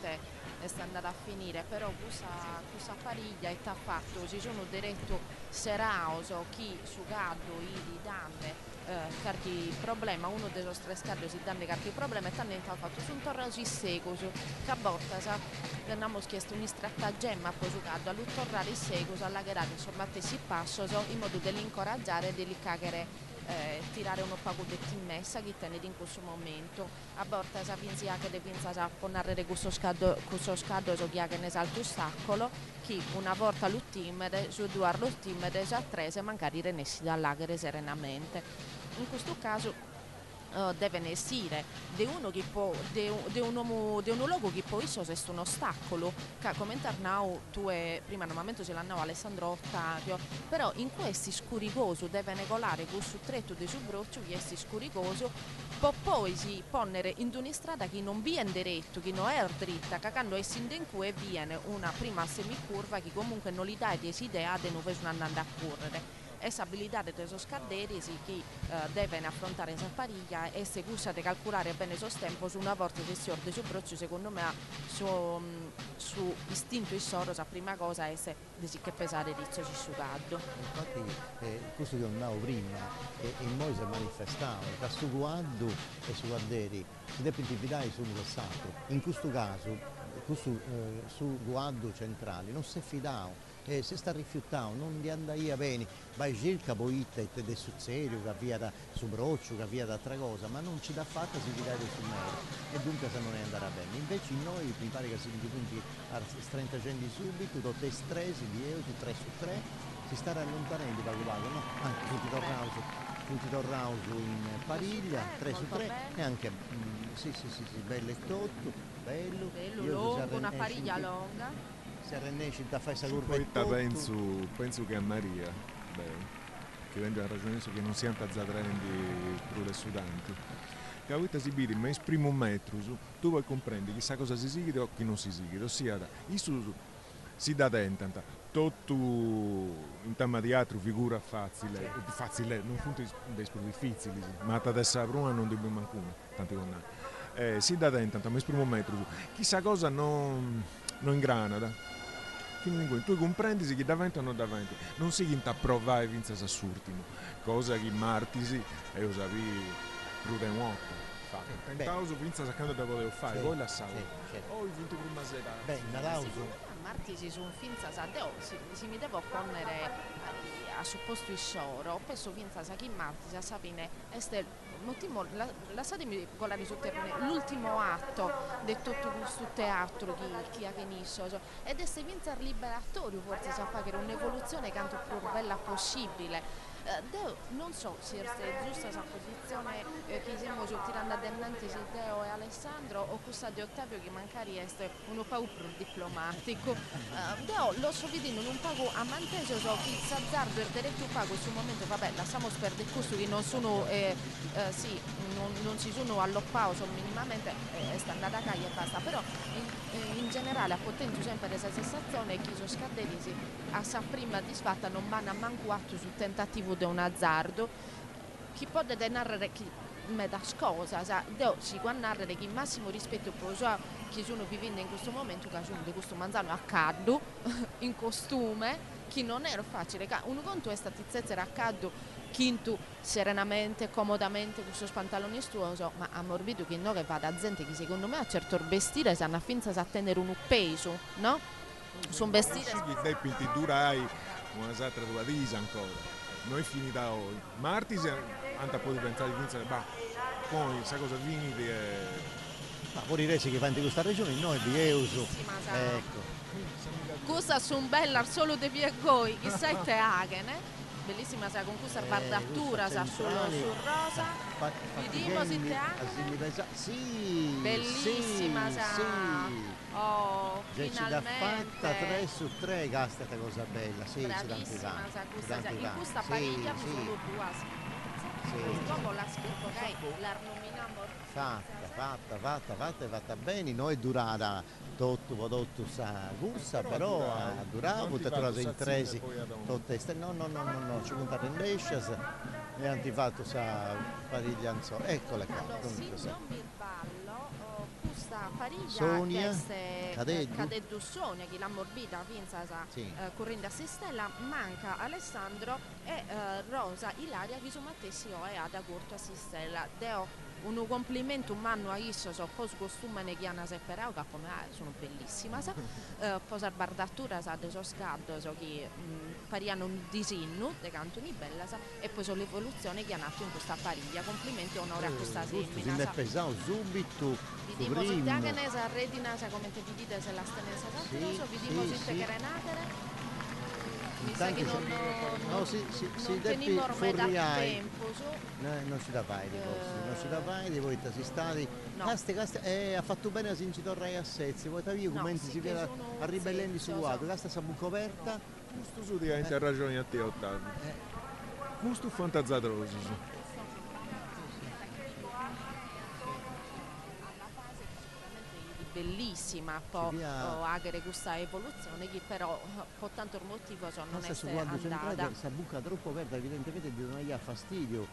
sta andata a finire, però questa pariglia è fatto, ci sono diretto serauso chi su gaddo i danne carchi problema, uno dei nostri scaddi si danno carchi problema e tanto ha fatto su un torreo si secoso, che a volte abbiamo chiesto un stratagemma poi su gaddo, all'uttorrare il secoso, alla grade, insomma a te si passo in modo da incoraggiare e di cagare tirare uno pago di messa che tiene in questo momento a volte si pensa che deve pensare a narrare questo scado so che ne salto ostacolo che una volta l'ultimere su due l'ultimere già tre se magari renessi dall'agere serenamente in questo caso deve essere di uno che può di un luogo che poi so se è un ostacolo che come internau tu prima normalmente ce l'hanno Alessandro Ottavio, però in questi scuricoso deve negolare questo tretto di subroccio che è scuricoso può poi si ponere in una strada che non viene diretto, che non è dritta, che quando è in cui viene una prima semicurva che comunque non gli dà idea di non andare a correre. Essa abilità di scadere che deve affrontare questa pariglia e se gusta di calcolare bene il tempo su una volta che si ordine su broccio secondo me su istinto e soro la prima cosa è se che pesare rizzo ci sucado. Infatti questo che andavo prima e noi si è manifestato che su guardo e su guarderi si deve individuare su un sacro. In questo caso su guardo centrale non si è fidato. Si sta rifiutando, non gli andai bene, vai cerca poi ed è sul serio, che via da subroccio, che via da altra cosa, ma non ci dà fatta si tirare sul mero e dunque se non è andata bene. Invece noi mi pare che si punti a 30 centri subito, tutti e 3 su 3 su 3, si sta allontanando da quello, no? Anche tutti Torrauso in pariglia, 3 su 3 e anche sì, bello e tutto, bello lungo, una pariglia lunga. Si arrennesce da fare questa curva penso che a Maria che vende la ragione che non siamo azzarrendi per le studanti che avete si vede ma esprimo un metro tu vuoi comprendere chissà cosa si sigide o chi non si sigide ossia si dà dentro tutto in tema di altro figura facile non funti dei difficili ma adesso a Roma non dobbiamo mancare tanti con si dà dentro ma esprimo un metro chissà cosa non ingrana tu comprendi che davanti o non davanti non si inta provare e vince assurtimo cosa che martisi e usavi prude molto tentauso vince saccando da volevo fare poi la sala o il vinto prima sera Nalauso martisi su un finza sadeo si mi devo ponnere a supposto il scioro penso finza sa chi martisi a sapine este lasciatemi volare sul termine l'ultimo atto di tutto questo teatro chi ha venuto ed è vinza liberatorio forse sa fare un'evoluzione quanto più bella possibile non so se è giusta questa posizione che siamo tirando adelante Deo e Alessandro o questa di Ottavio che magari è uno po' più diplomatico Deo lo sto vedendo un po' a manteso che s'azzardo il diretto pago in questo momento vabbè lasciamo perdere questo che non sono non ci sono all'oppauso minimamente sta andata a caglia e basta però in generale a potente sempre questa sensazione che sono scadenti a sa prima disfatta non vanno a mancuato sul tentativo di un azzardo chi può narrare chi me da scosa si può narrare che il massimo rispetto per chi sono vivendo in questo momento che sono di questo manzano a caldo in costume che non era facile un conto è statizzare a caldo quinto serenamente, comodamente questo pantalone stuoso ma ammorbido che no che va da gente che secondo me a certo vestire si hanno finza a tenere un peso no? Sono vestire dai pinti durai una altra tua disa ancora noi finita oggi martis anta può pensare di vincere poi sa cosa vinti ma poi resi che vanti questa regione noi vi euso ecco questa sono bella solo di Viegoi che sei te Agene bellissima con questa bardatura su rosa vediamo se te Agene sì bellissima oh finalmente fatta 3 su 3 che è stata cosa bella bravissima in questa pariglia mi sono due dopo la schifo la nominiamo fatta bene noi è durata tutto sa corsa però ha durato in 3 no ci puntate in Lescias e hanno fatto sa pariglia eccola qua questa pariglia Sonia Cadeddu Sonia che l'ha morbida finza correndo a Sistella manca Alessandro e Rosa Ilaria che sono mattessi e ad corto a Sistella deo un complimento umano a isso so pos costume ne chiana separao che come sono bellissima pos al bardatura sa de so scaddo so che pariano un disegno de cantoni bella e poi sono l'evoluzione che ha nato in questa pariglia complimenti onore a questa femmina si è pesato subito vediamo se te che sa redina come te dite se la stenenza vi dimmo se te che renate Mi sa che non deve forriare. tempo su. Non ci da fare di cose, non ci da fare di voi si stati. No. Ha fatto bene a Sinci a Sezzi, poi via commenti si viene a ribellendi su quadro, questa sta coperta. Questo su diventa ragioni a te, Ottavio. Questo fantazzatroso. Bellissima, poi agere questa evoluzione che però per tanto motivo non è andata. Questa buca troppo aperta evidentemente non gli ha fastidio,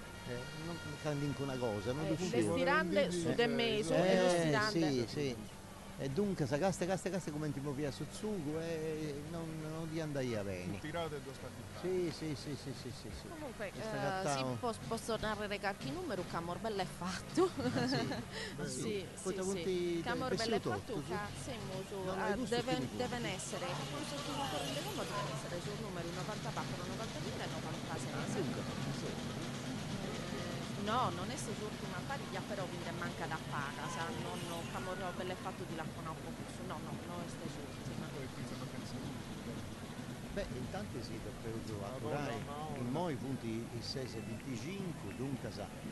non cambia una cosa. Le stirande su de meso e lo stirande. Sì. E dunque se caste come ti muovi a Sotsugu e non ti andai a bene. Tirate due spattini. Sì. Comunque posso narrare qualche numero che Morbella è fatto. Sì. Morbella è fatto devono essere questo deve essere sul numero 94, 92 e 96. No, non è l'ultima pariglia, però quindi manca da paga, non Camorro belle fatto di la un po' più. No, non è l'ultima. Beh, intanto sì, per trovare in moi punti i 6 e 25, dunque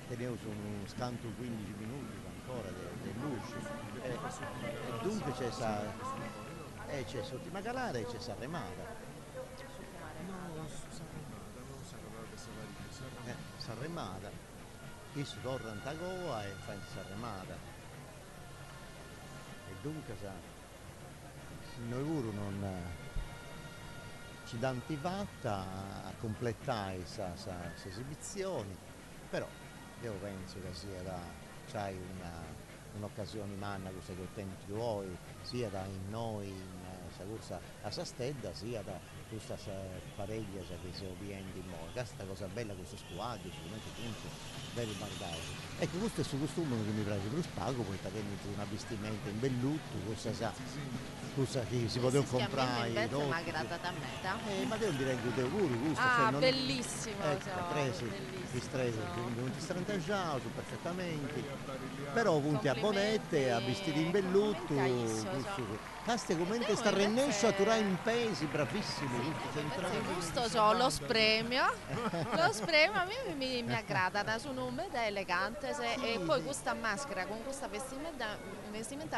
tenevo su uno scanto 15 minuti ancora del luce. E dunque c'è l'ultima galera e c'è Sanremata. Sanremata. Qui si torna in Tagoa e fa in Sanremata. E dunque noi pure non ci danno fatta a completare queste esibizioni, però io penso che sia un'occasione manna questa che tempi tuoi, sia da in noi in questa corsa a Sastedda, sia da questa pareglia che si obiende in noi. Questa cosa bella, questo squadro, sicuramente punto. Belli bardati. Ecco, questo è su costume che mi piace più spago, poi tenete un avvistimento in bellutto, cosa che si poteva comprare. Invece ma grata da me. Ma devo dire che auguri, gusto. Bellissimo. Non ti strantaggiavo perfettamente. Però punti a bonette, a vestiti in bellutto, caste come sta rennescio a turare in pesi, bravissimo, gusto lo spremio. Lo spremio a me mi aggrada, sono elegante e poi questa maschera con questa vestimenta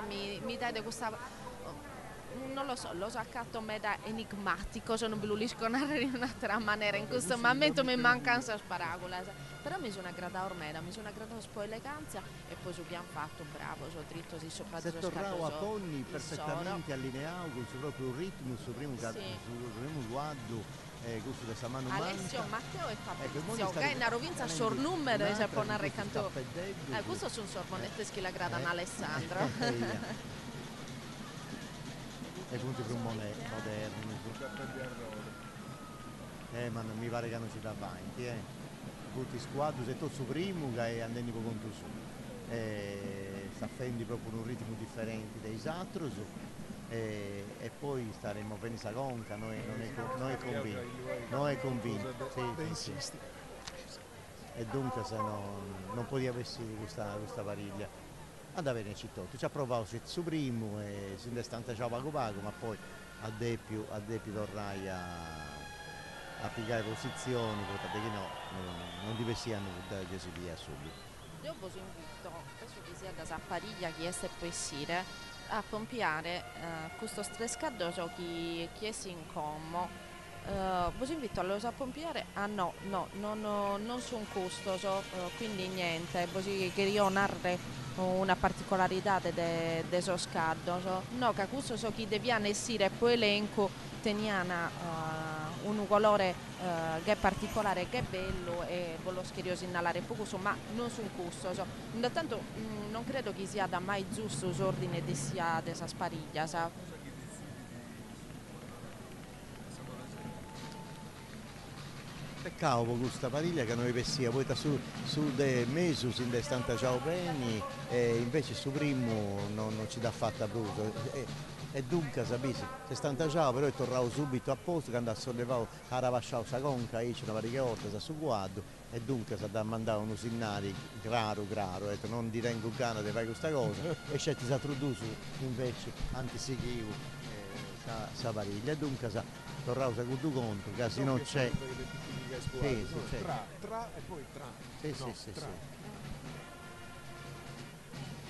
mi dà questa non lo so accatto me da enigmatico, non ve lo riesco in un'altra maniera in questo momento mi mancanza sparagola, però mi sono aggradato ormai, mi sono aggradato un po' eleganza e poi abbiamo fatto bravo, sono dritto si sopra se tornavo a Ponni perfettamente allineato con il suo proprio ritmo, il suo primo guardo. Gusto della mano Alessio, Matteo e Fabrizio, che è una rovinza sornumero se può narrare canto. Questo sono sormonette che la gradano Alessandro. E punti più moderni. Ma non mi pare che non ci dà avanti, Tutti squadri, se tu su primo che andiamo conto su. Sta fendi proprio un ritmo differente dei altri. E poi staremo bene Sagonca, noi convinti. Sì. E dunque se non poteva essere questa pariglia. Andava bene città, tu ci ha provato su primo e si destante ciao pago, ma poi a Deppio tornai a pigliare posizioni, perché non dovessimo da Gesù via subito. Io vi invito, penso che sia da Zappariglia che è possibile, a pompiare questo stress caldoso che è in commo. Vi invito a pompiare? No, non sono costoso, quindi niente, così che io narre una particolarità de so scaldo. No, che questo so che deviano essere poi elenco teniana un colore che è particolare, che è bello e voglio schierioso innalare poco, ma non sono costoso. Intanto non credo che sia da mai giusto l'ordine di sia dessa spariglia, sa? Peccato con questa pariglia che noi pensiamo, poi su dei mesi si indestanta ciao bene e invece su primo non ci dà fatta brutto. E dunque, sapete, se stanta ciao però è tornato subito a posto, che andava a sollevare a ravasciare la conca, c'è una parecchia volta su guardo e dunque si da mandare uno segnale raro, non ti tengo gana di fare questa cosa e c'è ti si introduce invece antisichivo. sa pariglia, e dunque torrausa con tu conto, che se non c'è... Sì, tra e poi tra. Sì.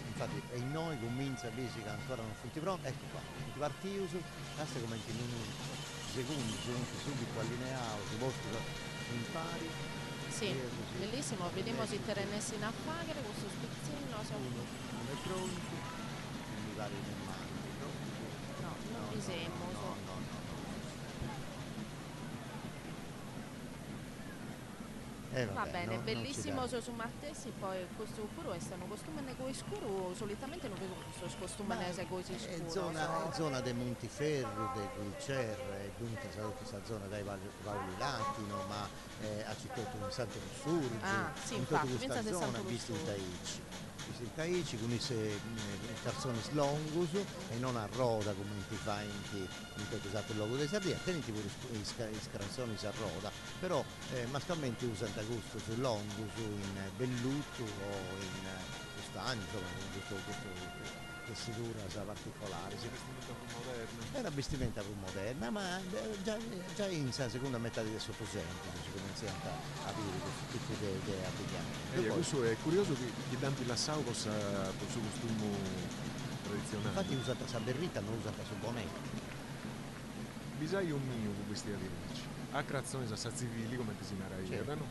Infatti e noi comincia che ancora non funti pronti, ecco qua, ti partius, basta come in un secondo, subito allineato, se vostro impari. Sì, bellissimo, vediamo se terenessimo a fare questo spizzino. Uno è pronto, mi pare nel mano. No, non disegno. No. Va bene, bellissimo su Mattesi, poi questo pure è un costume con scuro, solitamente non vedo questo costume così scuro. È zona dei Montiferru, del Gulcer, dunque questa zona dai Valli Latino, ma a città di Santo Lussurgio, in tutta questa zona, visto il Taici con i calzoni longus e non a roda come ti fa in esatto il logo dei Sardegna, teniti pure i calzoni a roda, però mascalmente usano da gusto su longus, in velluto o in custagno, insomma questo tessitura particolare. È una vestimenta più moderna, ma già in seconda metà del Settecento si comincia a avere questo tipo di abbigliamento. Questo è curioso che tanti la sau possa il suo costume tradizionale. Infatti usa la berrita, non usa la bonetta. Bisogna un mio vestire di ricci. A crazzone a civili come ti si narraivano,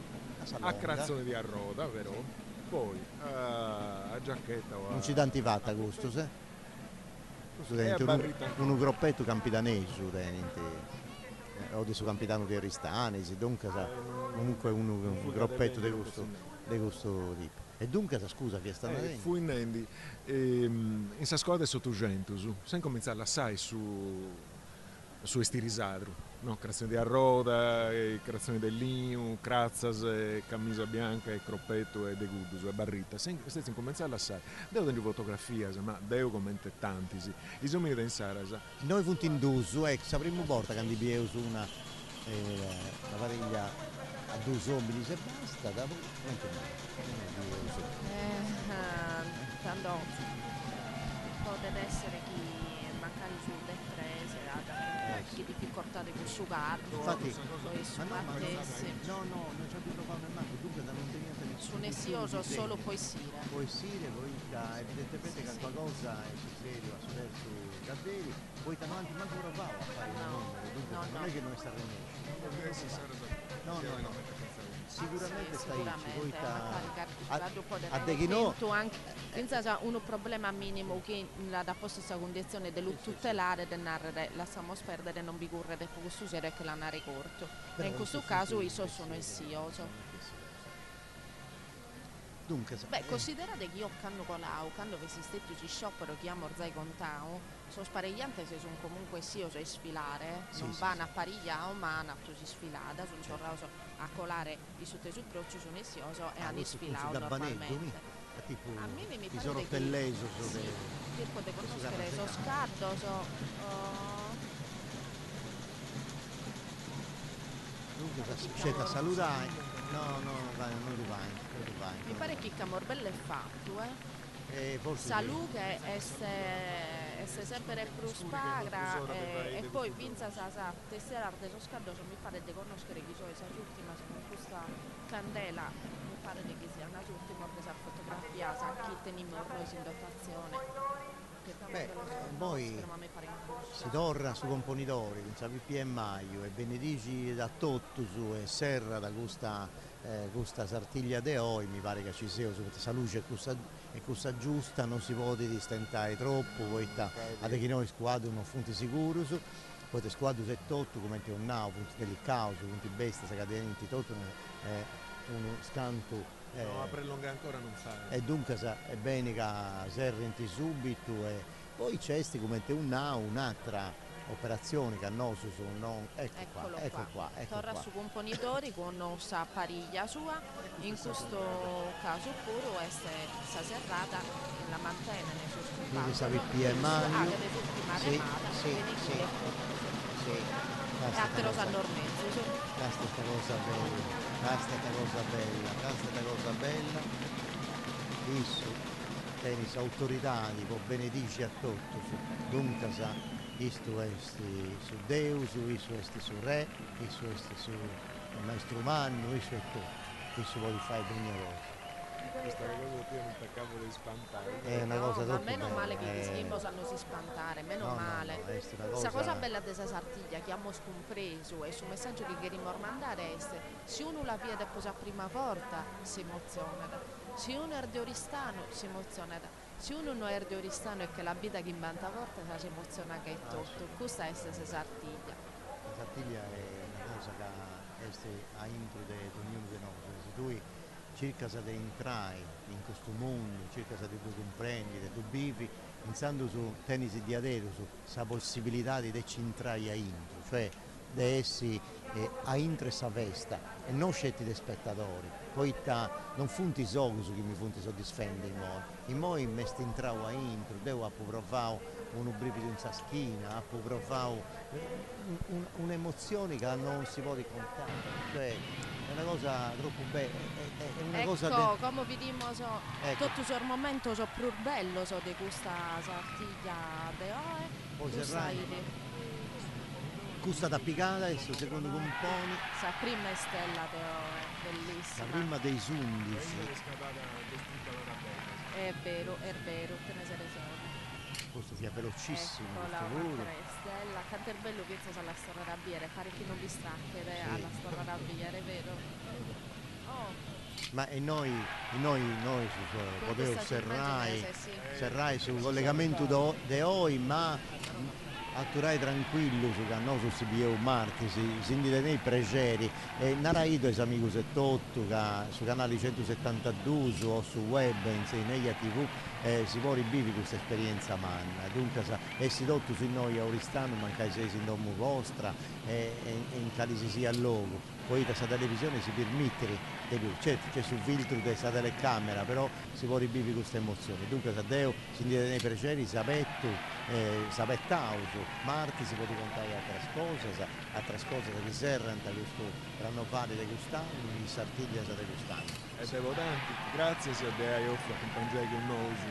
a crazzone di arroda, vero? Poi a giacchetta o a... Non ci danti fatta gusto, se? Un groppetto campidanese o di suo capitano di Aristanesi, dunque comunque un groppetto di gusto tipo. E dunque scusa che sta andando? Fu in Nendi, in sa scuola del Sottocento, sen cominciare assai su estirisadro, no? Creazione di arroda, creazione del ligno, crazzas, camisa bianca, e croppetto e de guddus, e barrita. Senza cominciare assai. Devo delle fotografie, ma devo commente tanti, i sommi di Sarasa. Noi funti in dusu, la prima volta che andiamo su una variglia a due uomini se basta, dopo tanto potrebbe essere chi magari sul detrese chi di più cortate con sugardo, infatti poi su non c'è più trovare nel marco, dunque da non tenere su Nessioso solo poesie poi evidentemente che qualcosa è serio attraverso i caderi, poi da avanti manco provavo a fare un numero, dunque non è che non sta rendendo. Sicuramente stai poi a Deghinò anche un problema minimo che da questa condizione del tutelare del narrare lasciamo perdere non vi correre questo serio che la nare corto e in questo caso io sono essioso. Dunque, considerate che io quando vi stetti ci sciopero che morzai contao, sono sparigliante se sono comunque essioso a sfilare, non vanno a parigliare ma hanno si sfilata, sono ciorrauso a colare i sottesupprocci sono essioso e hanno sfilato normalmente. Tipo, a me mi pare sono pelleso tipo di conoscere so scatto dunque c'è da salutare. No, non li vai. Mi pare che Camorbello è fatto, forse Salù che è sempre più spagra e poi Vinza sa tessera arteso scaldoso mi pare di conoscere chi sono le ultima con questa candela mi pare che sia una ultima presa fotografia sa chi teniamo noi in dotazione. Poi si torna su componitori, con PMaio e benedici da Tottusu e Serra da questa sartiglia de oi, mi pare che ci sia, questa luce è questa giusta, non si può distentare troppo, poi a che noi squadro non funti sicuro, poi te squadro è tutto come un nao, punti delicato, punti bestia, cadenti, tutto uno scanto. No, a prolungare ancora non fa. E dunque è bene che serrenti subito e poi c'è come un'altra operazione che hanno su ecco qua. Torna su componitori con una pariglia sua, in questo caso pure sta serrata la mantiene nel suo scopato. Quindi savi PMaio. Sì. E a te lo sanno ormai. Questa cosa bella, isso, tenis autorità, può benedici a tutto, dunque isto est su Deus, isto est su Re, isto est su Maestro Manno, isto è tutto, isto vuole fare ogni cosa. Questa cosa qui non peccavo di spantare. È una cosa ma troppo meno bella. male che gli schimbo sanno si spantare, meno male. Questa cosa bella della Sartiglia che abbiamo scompreso e sul messaggio che vogliamo mandare è se uno la vede posa a prima volta si emoziona, se uno è di Oristano si emoziona, se uno non è di Oristano e che la vita che inventa volta si emoziona che è tutto. Questa è la Sartiglia. La Sartiglia è una cosa che a intro di ognuno di noi. Se tu cerca di entrare in questo mondo, cerca di comprendere, di vivi, pensando su tenisi di adero, su questa possibilità di entrare a intro, cioè di essere a intro e sa festa e non scetti dei spettatori. Poi non funti solo su chi mi funti soddisfende in moi mi sto entrando a intro, devo provare un brivido in saschina, ho provato un'emozione che non si può raccontare, cioè è una cosa troppo bella, è una ecco, cosa come vediamo ecco. tutto il momento più bello di questa Sartiglia di oggi. Questa da piccata e il secondo compone. La prima è stella di oggi, bellissima. La prima dei 11. È vero, te ne sei reso. Questo sia velocissimo, ecco, questo la volo. stella, tanto è bello che sia la storia rabbiere, pare che non vi stacchere alla storia rabbiere, è vero? Ma e noi potevo serrai sul collegamento di oggi, ma atturai tranquillo su che noi si più marti, si indite nei pregeri e naraido es amigos e tutto che su canale 172 o su web in Neia TV si può rivivere questa esperienza manna, dunque essi tutto su noi a Oristano mancai sei in domo vostra e in cali si sia a luogo. Poi questa televisione si permette di più, certo c'è sul filtro della telecamera, però si può rivivere questa emozione. Dunque se Deo si indite nei pregeri sapettauso, marti si può raccontare altre cose che servono da questo rannovare di quest'anno, in Sartiglia di quest'anno. E devo tanti, grazie se hai offerto accompagnare con noi su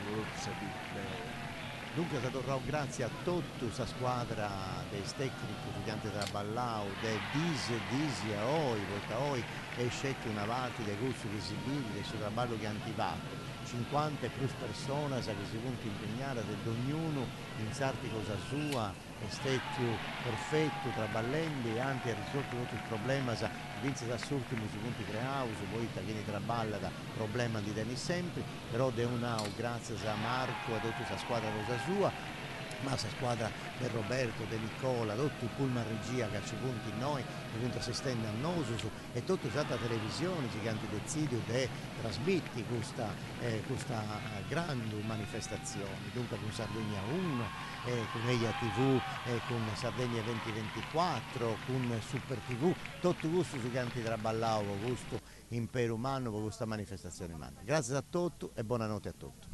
Dunque grazie a tutta questa squadra dei tecnici, studianti da Ballau, dei Disi a Oi, volta Oi, e scelti una parte dei gusti visibili del suo lavoro che hanno fatto. 50 e più persone che si può impegnare ad ognuno in sarti cosa sua, è stato perfetto, traballando e anche ha risolto tutto il problema, vince da ultimo su punti creati, poi che ne traballa da problema di tenere sempre, però de un'au grazie a Marco e a tutta questa squadra cosa sua, ma questa squadra del Roberto, del Nicola, tutto il pullman regia che ci punti in noi, appunto si stende a noi e tutta la televisione che hanno deciso di trasmettere questa grande manifestazione, dunque con Sardegna 1, con Eia TV, con Sardegna 2024, con Super TV, tutto questo che hanno traballato con questo impero umano, con questa manifestazione umana. Grazie a tutti e buonanotte a tutti.